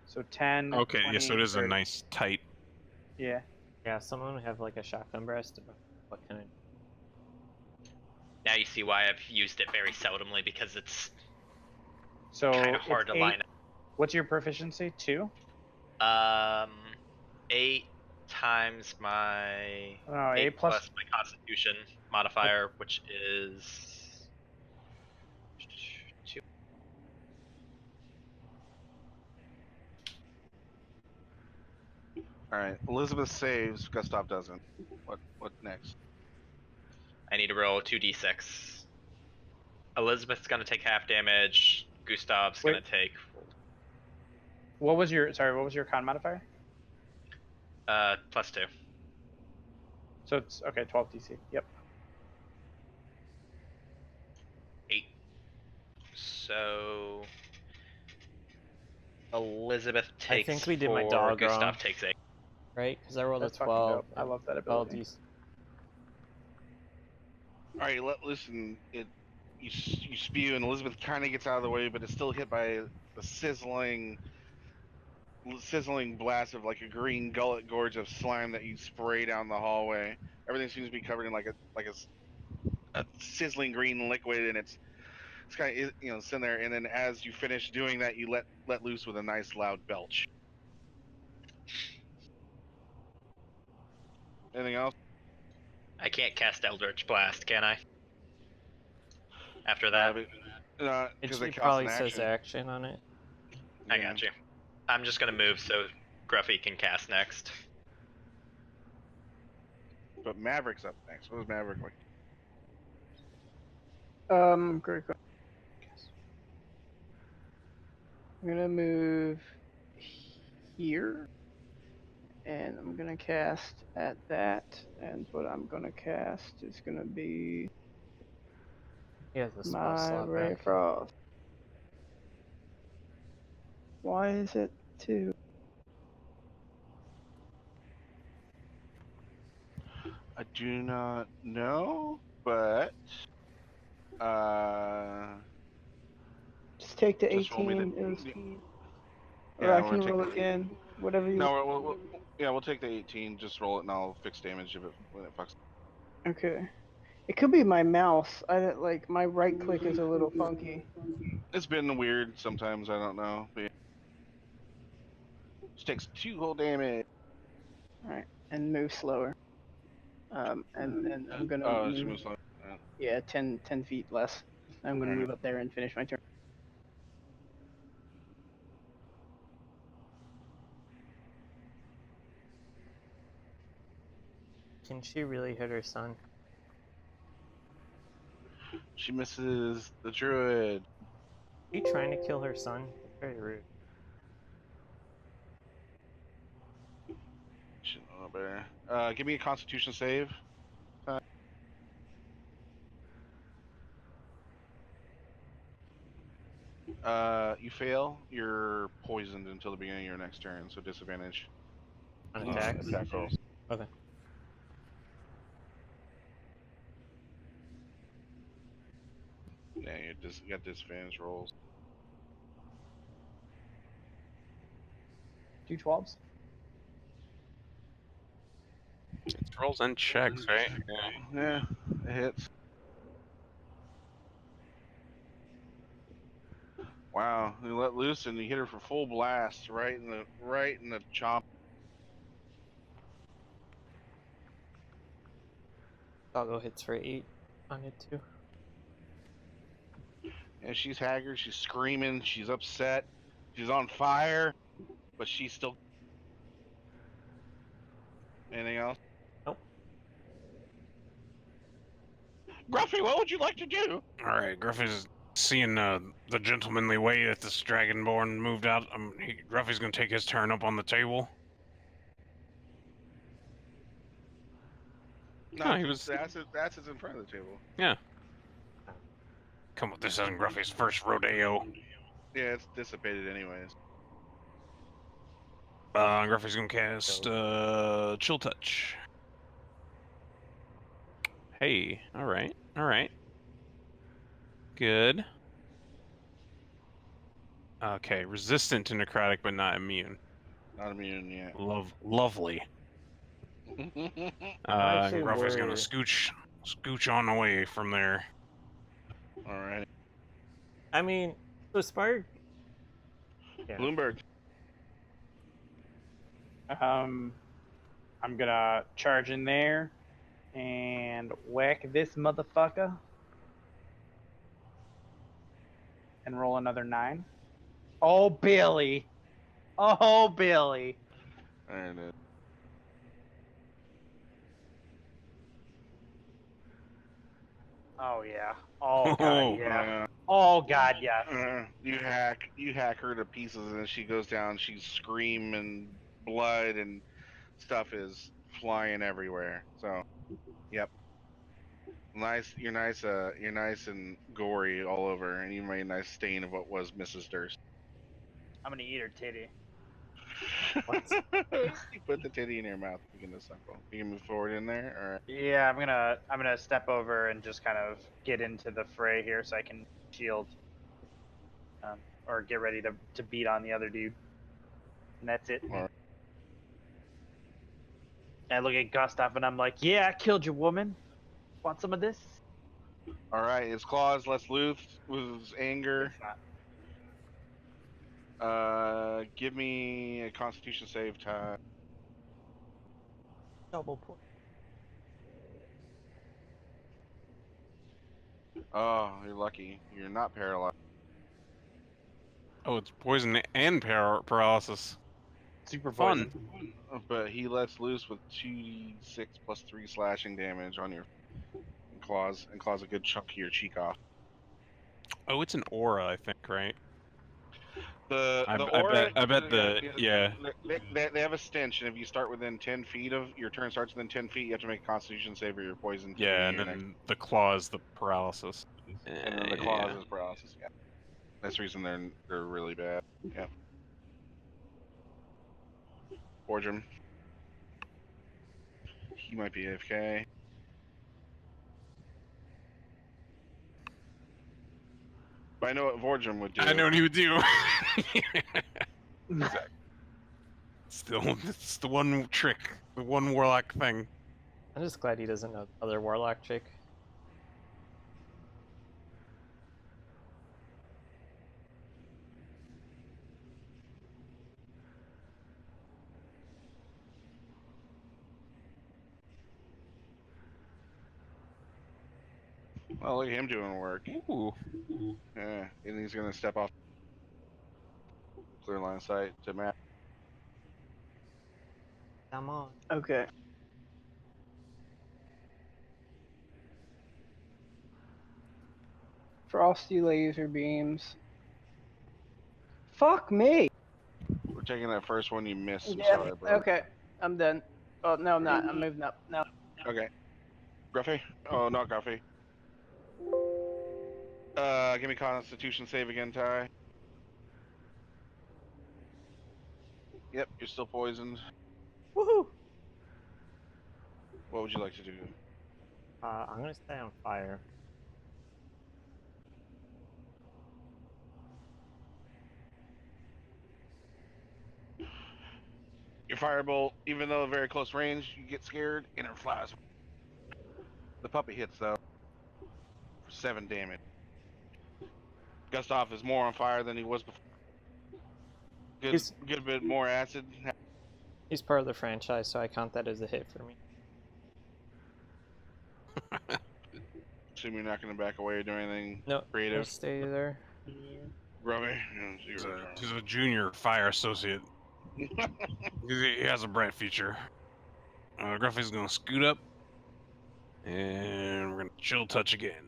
Speaker 2: So 10.
Speaker 8: Okay,
Speaker 2: 20,
Speaker 8: yeah, so it is
Speaker 2: 30.
Speaker 8: a nice tight.
Speaker 2: Yeah.
Speaker 3: Yeah, someone would have like a shotgun breast. What kind of?
Speaker 6: Now you see why I've used it very seldomly, because it's
Speaker 2: So
Speaker 6: kind of hard
Speaker 2: it's
Speaker 6: to line
Speaker 2: What's your proficiency? 2?
Speaker 6: up. 8 times my
Speaker 2: Oh,
Speaker 6: 8
Speaker 2: 8 plus.
Speaker 6: plus my Constitution modifier, which is 2.
Speaker 1: All right, Elizabeth saves. Gustav doesn't. What next?
Speaker 6: I need to roll 2d6. Elizabeth's gonna take half damage. Gustav's gonna take
Speaker 2: What was your con modifier?
Speaker 6: +2.
Speaker 2: So it's okay, 12 DC. Yep.
Speaker 6: 8. So Elizabeth takes.
Speaker 3: I think we did my
Speaker 6: 4,
Speaker 3: dog
Speaker 6: Gustav
Speaker 3: wrong.
Speaker 6: takes 8.
Speaker 3: Right? Because I rolled
Speaker 2: That's
Speaker 3: a
Speaker 2: fucking
Speaker 3: 12.
Speaker 2: dope. I love that
Speaker 3: 12
Speaker 2: ability.
Speaker 1: All right, listen. You spew, and Elizabeth kind of gets out of the way, but it's still hit by a sizzling blast of like a green gullet gorge of slime that you spray down the hallway. Everything seems to be covered in like a sizzling green liquid, and it's kind of sitting there. And then as you finish doing that, you let loose with a nice loud belch. Anything else?
Speaker 6: I can't cast Eldritch Blast, can I? After that,
Speaker 3: It probably says action on it.
Speaker 6: I got you. I'm just gonna move so Gruffy can cast next.
Speaker 1: But Maverick's up next. What was Maverick like?
Speaker 7: Great question. I'm gonna move here, and I'm gonna cast at that, and what I'm gonna cast is gonna be
Speaker 3: The spell
Speaker 7: my
Speaker 3: slot
Speaker 7: Ray
Speaker 3: back.
Speaker 7: Frost. Why is it 2?
Speaker 1: I do not know, but
Speaker 7: Just take the
Speaker 1: just roll me
Speaker 7: 18.
Speaker 1: the-
Speaker 7: It was,
Speaker 1: yeah,
Speaker 7: or I
Speaker 1: we're
Speaker 7: can
Speaker 1: gonna
Speaker 7: roll
Speaker 1: take
Speaker 7: again. Whatever you.
Speaker 1: No, we'll take the 18. Just roll it, and I'll fix damage when it fucks.
Speaker 7: Okay. It could be my mouse. Like my right click is a little funky.
Speaker 1: It's been weird sometimes. I don't know. But it takes 2 whole damage.
Speaker 7: All right, and move slower. And I'm gonna
Speaker 1: Oh,
Speaker 7: move,
Speaker 1: she moves slow.
Speaker 7: yeah, 10 feet less. I'm gonna move up there and finish my turn.
Speaker 3: Can she really hit her son?
Speaker 1: She misses the druid.
Speaker 3: Are you trying to kill her son? That's very rude.
Speaker 1: Should know better. Give me a Constitution save. You fail. You're poisoned until the beginning of your next turn, so disadvantage.
Speaker 3: On attacks?
Speaker 1: Attack rolls.
Speaker 3: Okay.
Speaker 1: Yeah, you got disadvantage rolls.
Speaker 2: 2 12s.
Speaker 8: It's rolls and checks, right?
Speaker 1: Yeah, it hits. Wow, you let loose and you hit her for full blast, right in the chomp.
Speaker 3: Doggo hits for 8 on it too.
Speaker 1: And she's haggard, she's screaming, she's upset, she's on fire, but she's still. Anything else?
Speaker 3: Nope.
Speaker 1: Gruffy, what would you like to do?
Speaker 5: All right, Gruffy's seeing the gentlemanly way that this dragonborn moved out. Gruffy's gonna take his turn up on the table.
Speaker 1: No,
Speaker 8: he was.
Speaker 1: That's in front of the table.
Speaker 8: Yeah.
Speaker 5: Come on, this isn't Gruffy's first rodeo.
Speaker 1: Yeah, it's dissipated anyways.
Speaker 5: Gruffy's gonna cast Chill Touch.
Speaker 8: Hey, all right, all right. Good. Okay, resistant to necrotic, but not immune.
Speaker 1: Not immune yet.
Speaker 8: Lovely.
Speaker 3: Actually,
Speaker 8: Gruffy's gonna
Speaker 3: we're-
Speaker 8: scooch on away from there.
Speaker 1: All right.
Speaker 3: I mean, so Spark. Yeah.
Speaker 1: Bloomberg.
Speaker 11: I'm gonna charge in there and whack this motherfucker and roll another 9. Oh, Billy. Oh, Billy.
Speaker 1: There it is.
Speaker 11: Oh, yeah. Oh,
Speaker 8: Oh,
Speaker 11: God, yeah. Oh, God, yes.
Speaker 1: You hack her to pieces, and she goes down. She's screaming, blood and stuff is flying everywhere. So, yep. Nice. You're nice. You're nice and gory all over, and you made a nice stain of what was Mrs. Durst.
Speaker 2: I'm gonna eat her titty.
Speaker 3: What?
Speaker 1: You put the titty in your mouth. You can suckle. You can move forward in there, or
Speaker 11: Yeah, I'm gonna step over and just kind of get into the fray here so I can shield, or get ready to beat on the other dude. And that's it.
Speaker 1: Alright.
Speaker 11: I look at Gustav and I'm like, "Yeah, I killed your woman. Want some of this?"
Speaker 1: all right. His claws less loose with his anger.
Speaker 11: It's not.
Speaker 1: Give me a Constitution save time.
Speaker 3: Double point.
Speaker 1: Oh, you're lucky. You're not paralyzed.
Speaker 8: oh, it's poison and paralysis.
Speaker 11: Super
Speaker 8: Fun.
Speaker 11: poison.
Speaker 1: But he lets loose with 2d6 plus 3 slashing damage on your claws, and claws a good chunk of your cheek off.
Speaker 8: Oh, it's an aura, I think, right?
Speaker 1: The
Speaker 8: I
Speaker 1: aura,
Speaker 8: bet yeah.
Speaker 1: They have a stench, and if you start within 10 feet of your turn starts within 10 feet, you have to make a Constitution save or you're poisoned.
Speaker 8: Yeah, and then the claws, the paralysis.
Speaker 1: And then the claws is paralysis. Yeah, that's the reason they're really bad. Yeah. Borgem. He might be AFK. But I know what Vorgem would do.
Speaker 8: I know what he would do. Still, it's the one trick, the one warlock thing.
Speaker 3: I'm just glad he doesn't know the other warlock trick.
Speaker 1: Oh, look at him doing work.
Speaker 8: Ooh.
Speaker 1: Yeah, and he's gonna step off clear line of sight to Matt.
Speaker 3: Come on.
Speaker 7: Okay. Frosty laser beams. Fuck me.
Speaker 1: We're taking that first one you missed. I'm
Speaker 7: Yeah.
Speaker 1: sorry, bro.
Speaker 7: Okay. I'm done. Oh no, I'm not. I'm moving up. No.
Speaker 1: Okay. Gruffy? Oh, not Gruffy. Give me Constitution save again, Ty. Yep, you're still poisoned.
Speaker 3: Woohoo!
Speaker 1: What would you like to do?
Speaker 3: I'm gonna stay on fire.
Speaker 1: Your firebolt, even though very close range, you get scared and it flies. The puppy hits though for 7 damage. Gustav is more on fire than he was before. Good bit more acid.
Speaker 3: He's part of the franchise, so I count that as a hit for me.
Speaker 1: Assume you're not going to back away or do anything
Speaker 3: No,
Speaker 1: creative.
Speaker 3: just stay there.
Speaker 1: Grubby.
Speaker 8: He's a junior fire associate. He has a bright future. Gruffy's gonna scoot up, and we're gonna chill touch again.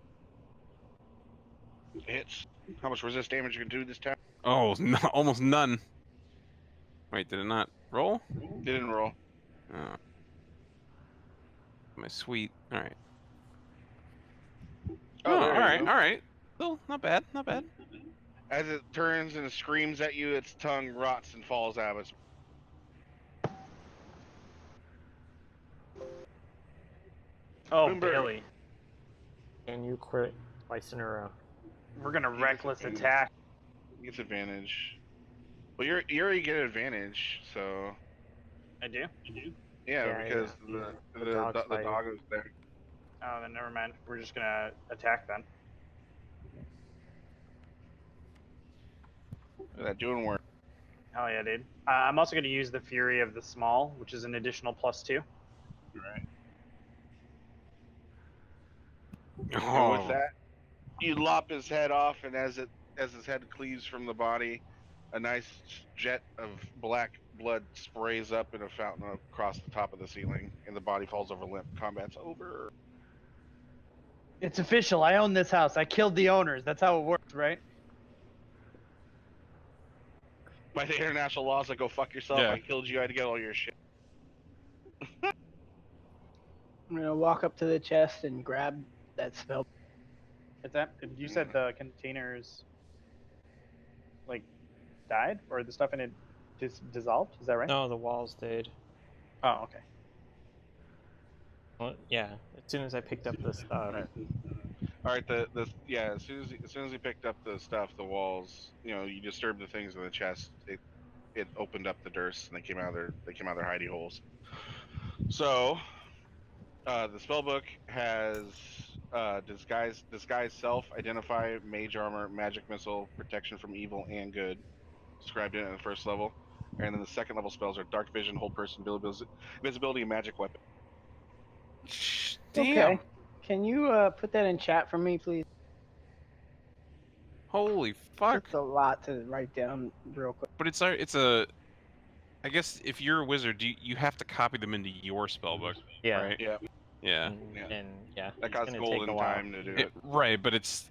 Speaker 1: Hits. How much resist damage you can do this time?
Speaker 8: Oh, no, almost none. Wait, did it not roll?
Speaker 1: Didn't roll.
Speaker 8: Oh. My sweet. All right.
Speaker 1: Oh,
Speaker 8: all
Speaker 1: there you
Speaker 8: right,
Speaker 1: go.
Speaker 8: all right. Still not bad, not bad.
Speaker 1: As it turns and screams at you, its tongue rots and falls out of its.
Speaker 11: Oh,
Speaker 1: Bloomberg.
Speaker 11: Billy.
Speaker 3: And you crit twice in a row.
Speaker 11: We're gonna
Speaker 1: He
Speaker 11: reckless
Speaker 1: gets
Speaker 11: attack.
Speaker 1: He gets advantage. Well, you already get advantage, so
Speaker 11: I do.
Speaker 1: yeah, because
Speaker 3: The dog's
Speaker 1: the
Speaker 3: fighting.
Speaker 1: dog is there.
Speaker 11: Oh, then never mind. We're just gonna attack then.
Speaker 1: That doing work.
Speaker 11: Hell yeah, dude. I'm also gonna use the Fury of the Small, which is an additional +2.
Speaker 1: Right.
Speaker 5: Oh,
Speaker 1: And with that, you lop his head off, and as his head cleaves from the body, a nice jet of black blood sprays up in a fountain across the top of the ceiling, and the body falls over limp. Combat's over.
Speaker 2: It's official. I own this house. I killed the owners. That's how it works, right?
Speaker 1: By the international laws, that go fuck yourself.
Speaker 8: Yeah.
Speaker 1: I killed you. I had to get all your shit.
Speaker 7: I'm gonna walk up to the chest and grab that spell.
Speaker 11: Is that? You said the containers, like, died, or the stuff in it dissolved? Is that right?
Speaker 3: No, the walls did.
Speaker 11: Oh, okay.
Speaker 3: Well, yeah. As soon as I picked up the stuff.
Speaker 1: All right, as soon as he picked up the stuff, the walls, you disturbed the things in the chest. It opened up the durst, and they came out of their hidey holes. So, the spellbook has disguise self, identify, mage armor, magic missile, protection from evil and good, described in the first level, and then the second level spells are dark vision, hold person, visibility, and magic weapon.
Speaker 8: Damn.
Speaker 7: Okay. Can you put that in chat for me, please?
Speaker 8: Holy fuck.
Speaker 7: It's a lot to write down real quick.
Speaker 8: But it's a. I guess if you're a wizard, you have to copy them into your spellbook,
Speaker 3: Yeah.
Speaker 8: right?
Speaker 1: Yeah,
Speaker 8: Yeah.
Speaker 3: And yeah.
Speaker 1: that
Speaker 3: it's
Speaker 1: costs
Speaker 3: gonna
Speaker 1: gold
Speaker 3: take a
Speaker 1: and
Speaker 3: while.
Speaker 1: time to do it.
Speaker 8: Right, but it's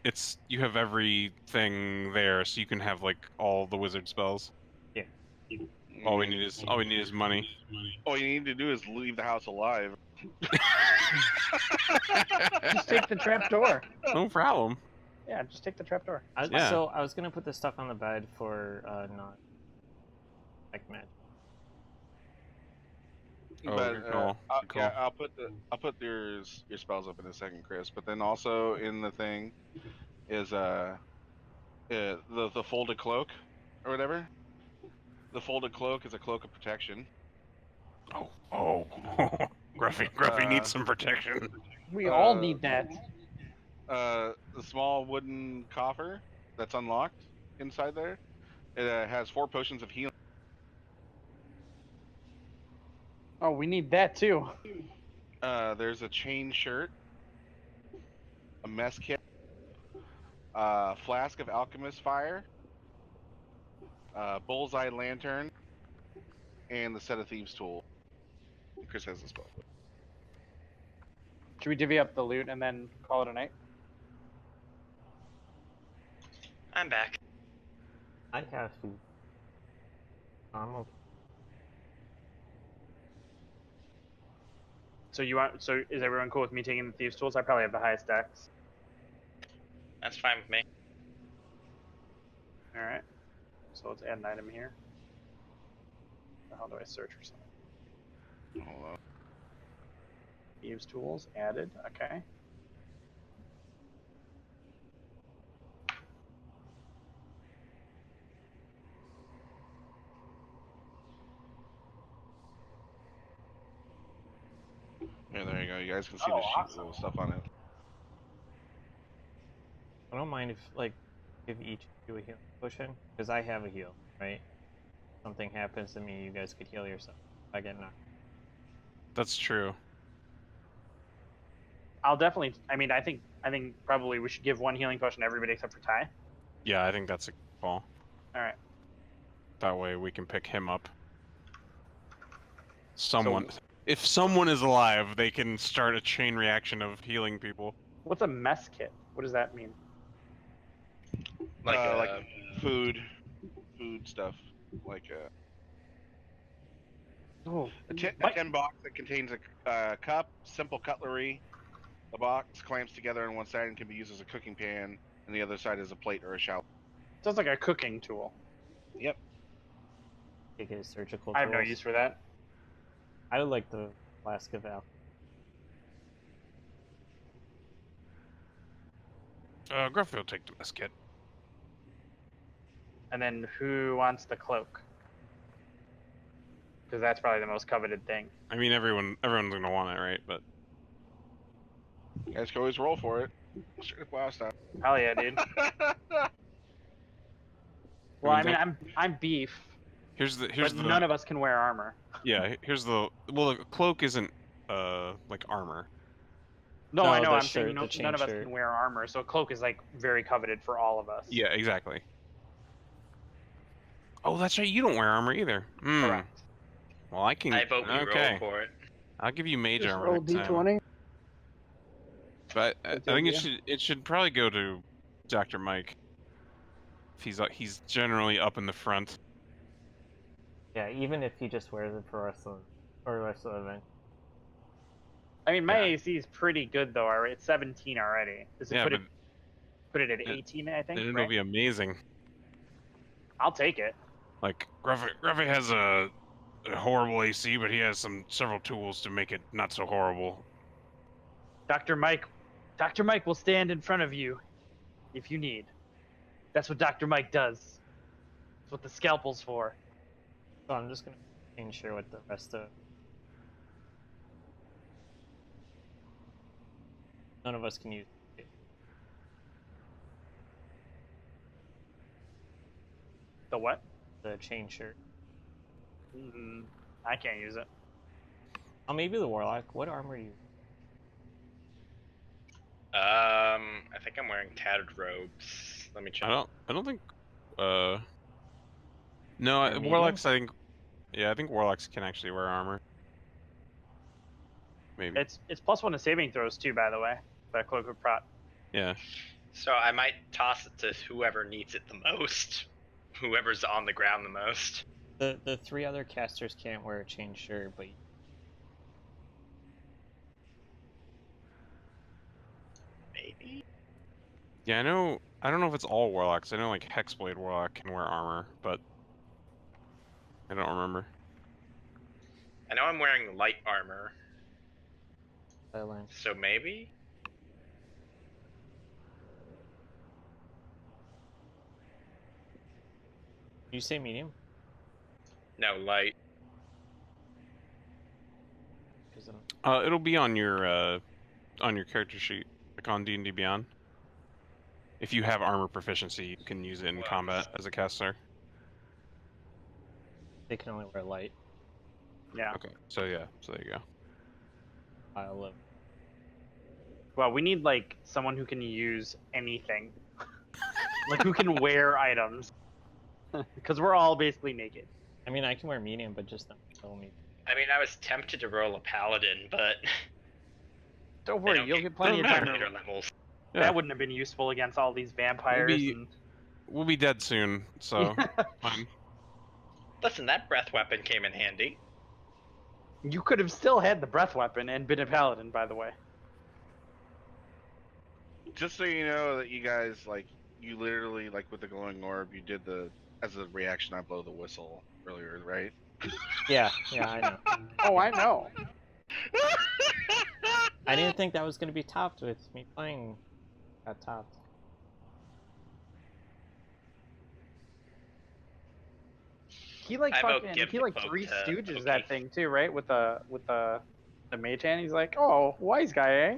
Speaker 8: you have everything there, so you can have like all the wizard spells.
Speaker 3: Yeah.
Speaker 8: All we need is money.
Speaker 1: All you need to do is leave the house alive.
Speaker 11: Just take the trapdoor.
Speaker 8: No problem.
Speaker 11: Yeah, just take the trapdoor.
Speaker 8: Yeah.
Speaker 3: So I was gonna put the stuff on the bed for not like magic.
Speaker 8: Oh,
Speaker 1: But
Speaker 8: good call. Good call.
Speaker 1: yeah, I'll put your spells up in a second, Chris. But then also in the thing is the folded cloak or whatever. The folded cloak is a cloak of protection.
Speaker 5: Oh. Gruffy needs some protection.
Speaker 11: We all need that.
Speaker 1: The small wooden coffer that's unlocked inside there. It has 4 potions of healing.
Speaker 11: Oh, we need that too.
Speaker 1: There's a chain shirt, a mess kit, flask of alchemist fire, bullseye lantern, and the set of thieves tool. Chris has the spell.
Speaker 11: Should we divvy up the loot and then call it a night?
Speaker 9: I'm back.
Speaker 3: I have to.
Speaker 11: So is everyone cool with me taking the thieves' tools? I probably have the highest dex.
Speaker 9: That's fine with me.
Speaker 11: All right. So let's add an item here. How do I search for something?
Speaker 1: Hold on.
Speaker 11: Thieves' tools added. Okay.
Speaker 1: Yeah, there you go. You guys can see the sheet with stuff on it.
Speaker 3: I don't mind if like give each do a heal potion because I have a heal, right? Something happens to me, you guys could heal yourself. I get knocked.
Speaker 8: That's true.
Speaker 11: I'll definitely. I mean, I think probably we should give 1 healing potion to everybody except for Ty.
Speaker 8: Yeah, I think that's a call.
Speaker 11: All right.
Speaker 8: That way we can pick him up. If someone is alive, they can start a chain reaction of healing people.
Speaker 11: What's a mess kit? What does that mean?
Speaker 1: Like food stuff, like
Speaker 11: Oh,
Speaker 1: a tin box that contains a cup, simple cutlery. The box clamps together on one side and can be used as a cooking pan, and the other side is a plate or a shower.
Speaker 11: sounds like a cooking tool.
Speaker 1: Yep.
Speaker 3: Take a surgical.
Speaker 11: I have no
Speaker 3: tools.
Speaker 11: use for that.
Speaker 3: I would like the flask of alcohol.
Speaker 5: Gruffy will take the best kit.
Speaker 11: And then who wants the cloak? Because that's probably the most coveted thing.
Speaker 5: I mean, everyone's gonna want it, right? But
Speaker 1: You guys can always roll for it. Wow, stop.
Speaker 11: Hell yeah, dude. Well, I mean, I'm beef,
Speaker 5: here's
Speaker 11: but
Speaker 5: the
Speaker 11: none of us can wear armor.
Speaker 5: yeah. Here's the well, the cloak isn't like armor.
Speaker 11: No,
Speaker 3: No,
Speaker 11: I know.
Speaker 3: the
Speaker 11: I'm
Speaker 3: shirt,
Speaker 11: saying
Speaker 3: the chain
Speaker 11: none of us
Speaker 3: shirt.
Speaker 11: can wear armor, so a cloak is like very coveted for all of us.
Speaker 5: Yeah, exactly. Oh, that's right. You don't wear armor either. Hmm.
Speaker 11: Correct.
Speaker 5: Well, I can.
Speaker 9: I vote we
Speaker 5: okay.
Speaker 9: roll for it.
Speaker 5: I'll give you mage
Speaker 7: Just
Speaker 5: armor
Speaker 7: roll
Speaker 5: next time.
Speaker 7: d20.
Speaker 5: But I
Speaker 7: That's the
Speaker 5: think
Speaker 7: idea.
Speaker 5: it should probably go to Dr. Mike. If he's generally up in the front.
Speaker 3: Yeah, even if he just wears it for the rest of the event.
Speaker 11: I mean, my
Speaker 5: Yeah.
Speaker 11: AC is pretty good though. Already, it's 17 already. Does it
Speaker 5: Yeah,
Speaker 11: put it at
Speaker 5: it-
Speaker 11: 18? I think.
Speaker 5: then
Speaker 11: Right?
Speaker 5: it'll be amazing.
Speaker 11: I'll take it.
Speaker 5: Like Gruffy has a horrible AC, but he has several tools to make it not so horrible.
Speaker 2: Dr. Mike will stand in front of you if you need. That's what Dr. Mike does. That's what the scalpel's for.
Speaker 3: So I'm just gonna ensure what the rest of. None of us can use it.
Speaker 11: The what?
Speaker 3: The chain shirt.
Speaker 11: I can't use it.
Speaker 3: Oh, maybe the warlock. What armor do you?
Speaker 9: I think I'm wearing tattered robes. Let me check.
Speaker 5: I don't think. No,
Speaker 3: Or medium?
Speaker 5: warlocks. I think warlocks can actually wear armor. Maybe.
Speaker 11: It's +1 to saving throws too, by the way. That cloak of prot.
Speaker 5: Yeah.
Speaker 9: So I might toss it to whoever needs it the most. Whoever's on the ground the most.
Speaker 3: The three other casters can't wear a chain shirt, but
Speaker 9: Maybe.
Speaker 5: Yeah, I know. I don't know if it's all warlocks. I know like Hexblade warlock can wear armor, but I don't remember.
Speaker 9: I know I'm wearing light armor,
Speaker 3: I learned.
Speaker 9: so maybe?
Speaker 3: You say medium?
Speaker 9: No, light.
Speaker 3: 'Cause I'm-
Speaker 5: It'll be on your character sheet, like on D&D Beyond. If you have armor proficiency, you can use it in combat as a caster.
Speaker 3: they can only wear light.
Speaker 11: Yeah.
Speaker 5: Okay. So yeah. So there you go.
Speaker 3: I'll live.
Speaker 11: Well, we need like someone who can use anything. Like who can wear items. Because we're all basically naked.
Speaker 3: I mean, I can wear medium, but just not kill me.
Speaker 9: I mean, I was tempted to roll a paladin, but
Speaker 11: Don't
Speaker 9: they
Speaker 11: worry,
Speaker 9: don't
Speaker 11: you'll get plenty of
Speaker 5: doesn't
Speaker 11: time.
Speaker 5: matter.
Speaker 11: to-
Speaker 9: later levels.
Speaker 5: Yeah.
Speaker 11: That wouldn't have been useful against all these vampires.
Speaker 5: We'll be dead soon, so fine.
Speaker 9: Listen, that breath weapon came in handy.
Speaker 11: You could have still had the breath weapon and been a paladin, by the way.
Speaker 1: Just so you know that you guys you literally with the glowing orb, you did as a reaction. I blow the whistle earlier, right?
Speaker 3: Yeah, I know.
Speaker 11: Oh, I know.
Speaker 3: I didn't think that was gonna be topped with me playing. Got topped.
Speaker 11: He like
Speaker 9: I vote
Speaker 11: fucking
Speaker 9: give
Speaker 11: he
Speaker 9: the
Speaker 11: like
Speaker 9: cloak
Speaker 11: three
Speaker 9: to
Speaker 11: stooges
Speaker 9: Pokey.
Speaker 11: that thing too, right? With the mage hand. He's like, oh, wise guy, eh?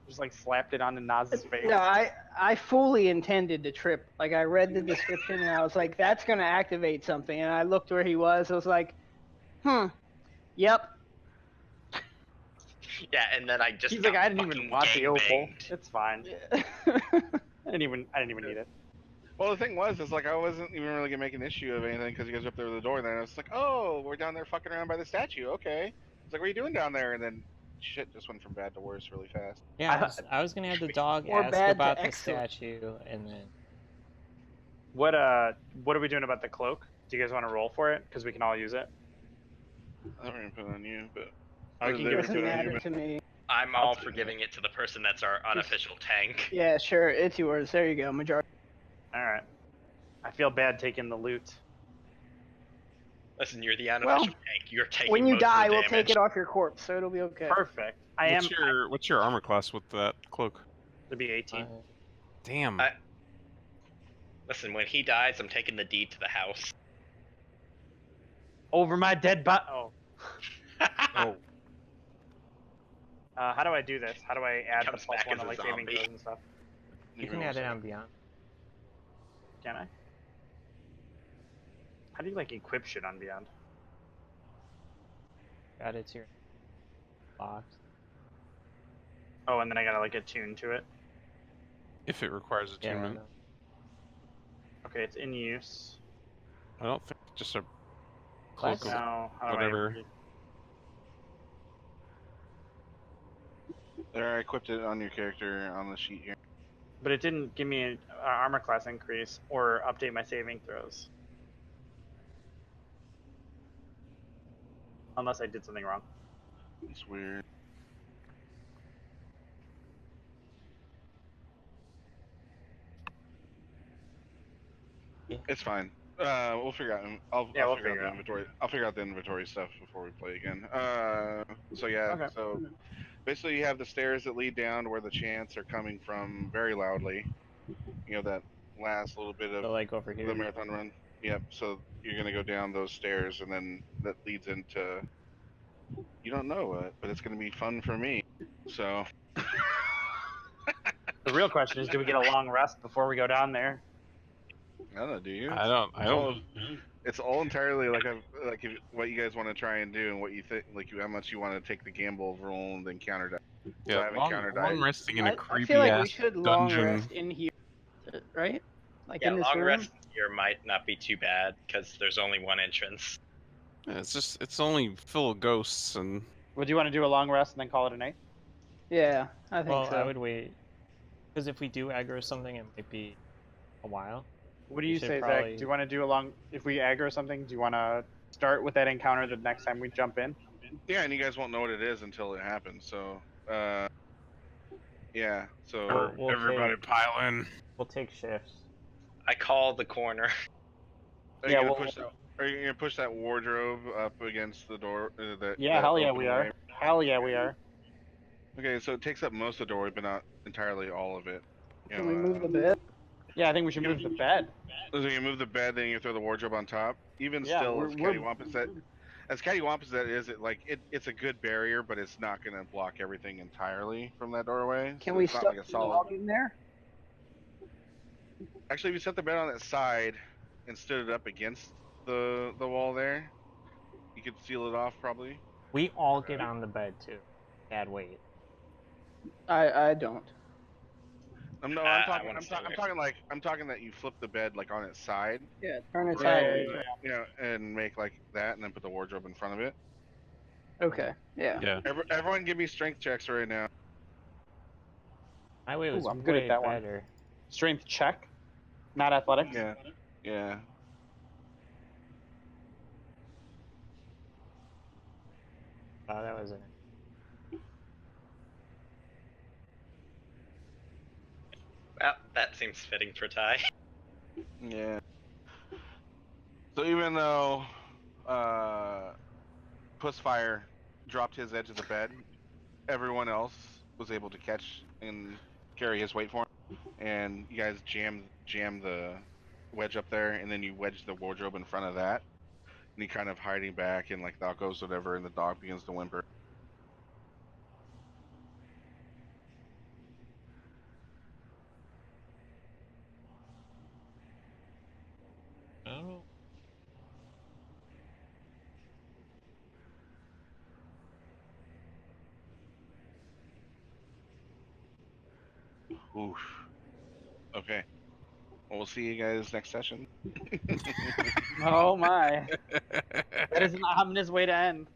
Speaker 11: Just like slapped it onto Naz's face.
Speaker 7: No, I fully intended to trip. Like I read the description and I was like, that's gonna activate something. And I looked where he was. I was like, yep.
Speaker 9: Yeah, and then I just.
Speaker 11: He's like,
Speaker 9: got
Speaker 11: I didn't even
Speaker 9: fucking
Speaker 11: want the opal.
Speaker 9: gangbanged.
Speaker 11: It's fine. I didn't even need it.
Speaker 1: Well, the thing was, is I wasn't even really gonna make an issue of anything because you guys were up there with the door. And then I was like, oh, we're down there fucking around by the statue. Okay. It's like, what are you doing down there? And then shit just went from bad to worse really fast.
Speaker 3: Yeah, I was gonna have the dog
Speaker 7: Or
Speaker 3: ask
Speaker 7: bad to
Speaker 3: about the
Speaker 7: excellent.
Speaker 3: statue, and then
Speaker 11: What are we doing about the cloak? Do you guys want to roll for it? Because we can all use it.
Speaker 1: I don't even put it on you, but
Speaker 11: I can give it
Speaker 7: Doesn't
Speaker 11: to
Speaker 7: matter
Speaker 11: you.
Speaker 7: to me.
Speaker 9: I'm all for giving it to the person that's our unofficial tank.
Speaker 7: Yeah, sure. It's yours. There you go. Majority.
Speaker 11: All right. I feel bad taking the loot.
Speaker 9: Listen, you're the unofficial tank. You're taking
Speaker 7: When you
Speaker 9: most of
Speaker 7: die,
Speaker 9: the
Speaker 7: we'll
Speaker 9: damage.
Speaker 7: take it off your corpse, so it'll be okay.
Speaker 11: Perfect. I am
Speaker 5: What's your armor class with that cloak?
Speaker 11: to be 18.
Speaker 8: Damn.
Speaker 9: Listen, when he dies, I'm taking the deed to the house.
Speaker 2: Over my dead body. Oh.
Speaker 8: Oh.
Speaker 11: How do I do this? How do I add the
Speaker 9: Comes
Speaker 11: plus
Speaker 9: back
Speaker 11: one
Speaker 9: as
Speaker 11: to
Speaker 9: a
Speaker 11: like saving
Speaker 9: zombie.
Speaker 11: throws and stuff?
Speaker 3: You can add it on Beyond.
Speaker 11: Can I? How do you like equip shit on Beyond?
Speaker 3: Add it to your box.
Speaker 11: Oh, and then I gotta like attune to it.
Speaker 8: If it requires
Speaker 3: Yeah.
Speaker 8: attunement.
Speaker 11: Okay, it's in use.
Speaker 8: I don't think just a
Speaker 3: Class?
Speaker 8: cloak of
Speaker 11: Now, how do
Speaker 8: whatever.
Speaker 1: There, I equipped it on your character on the sheet here.
Speaker 11: But it didn't give me an armor class increase or update my saving throws. Unless I did something wrong.
Speaker 1: It's weird. It's fine. We'll figure out. I'll
Speaker 11: we'll
Speaker 1: figure out
Speaker 11: figure
Speaker 1: the
Speaker 11: out.
Speaker 1: inventory. I'll figure out the inventory stuff before we play again. So yeah.
Speaker 11: Okay.
Speaker 1: So basically, you have the stairs that lead down to where the chants are coming from very loudly. You know that last little bit of
Speaker 3: So like over here.
Speaker 1: the marathon run. Yep. So you're gonna go down those stairs, and then that leads into. You don't know it, but it's gonna be fun for me. So.
Speaker 11: The real question is, do we get a long rest before we go down there?
Speaker 1: I don't know. Do you?
Speaker 8: I don't.
Speaker 1: It's all entirely like what you guys want to try and do and what you think, like how much you want to take the gamble of rolling the encounter die. So I
Speaker 8: Yeah,
Speaker 1: haven't
Speaker 8: long,
Speaker 1: counter
Speaker 8: long
Speaker 1: died.
Speaker 8: resting in a
Speaker 7: I
Speaker 8: creepy
Speaker 7: feel like we
Speaker 8: ass
Speaker 7: should long
Speaker 8: dungeon.
Speaker 7: rest in here, right? Like
Speaker 9: Yeah,
Speaker 7: in this
Speaker 9: long
Speaker 7: room.
Speaker 9: rest here might not be too bad because there's only one entrance.
Speaker 8: Yeah, it's only full of ghosts and
Speaker 11: Would you want to do a long rest and then call it a night?
Speaker 7: Yeah, I think
Speaker 3: Well,
Speaker 7: so.
Speaker 3: I would wait. Because if we do aggro something, it might be a while.
Speaker 11: What do
Speaker 3: We
Speaker 11: you
Speaker 3: should
Speaker 11: say,
Speaker 3: probably-
Speaker 11: Zach? Do you want to do a long? If we aggro something, do you want to start with that encounter the next time we jump in?
Speaker 1: Yeah, and you guys won't know what it is until it happens. So, yeah. So
Speaker 3: Or we'll
Speaker 8: everybody
Speaker 3: take,
Speaker 8: pile in.
Speaker 3: we'll take shifts.
Speaker 9: I call the corner.
Speaker 1: are you
Speaker 11: Yeah,
Speaker 1: gonna
Speaker 11: well-
Speaker 1: push are you gonna push that wardrobe up against the door?
Speaker 11: Yeah, hell yeah, we are. Hell yeah, we are.
Speaker 1: Okay, so it takes up most of the door, but not entirely all of it. You
Speaker 7: Can
Speaker 1: know,
Speaker 7: we move the bed?
Speaker 11: Yeah, I think we should move the bed.
Speaker 1: So you move the bed, then you throw the wardrobe on top. Even
Speaker 11: Yeah,
Speaker 1: still,
Speaker 11: we're-
Speaker 1: as cattywampus that is, it's a good barrier, but it's not going to block everything entirely from that doorway.
Speaker 7: Can
Speaker 1: so
Speaker 7: we
Speaker 1: it's not
Speaker 7: stuff
Speaker 1: like a
Speaker 7: the
Speaker 1: solid.
Speaker 7: dog in there?
Speaker 1: Actually, if you set the bed on its side and stood it up against the wall there, you could seal it off probably.
Speaker 3: We all get on the bed too. Add weight.
Speaker 7: I don't.
Speaker 1: I'm talking that you flip the bed like on its side,
Speaker 7: Yeah, turn it
Speaker 11: Right.
Speaker 7: sideways.
Speaker 1: you know, and make like that, and then put the wardrobe in front of it.
Speaker 7: Okay. Yeah.
Speaker 8: Yeah.
Speaker 1: Everyone, give me strength checks right now.
Speaker 3: My way was
Speaker 11: I'm good at
Speaker 3: way
Speaker 11: that one.
Speaker 3: better.
Speaker 11: Strength check, not athletics.
Speaker 1: Yeah, yeah.
Speaker 3: Oh, that was it.
Speaker 9: Well, that seems fitting for Ty.
Speaker 1: Yeah. So even though Pussfire dropped his edge of the bed, everyone else was able to catch and carry his weight for him. And you guys jam the wedge up there, and then you wedge the wardrobe in front of that. And he kind of hiding back in like the alcoves, whatever, and the dog begins to whimper.
Speaker 3: Oh.
Speaker 1: Oof. Okay. Well, we'll see you guys next session.
Speaker 11: Oh my. That is an ominous way to end.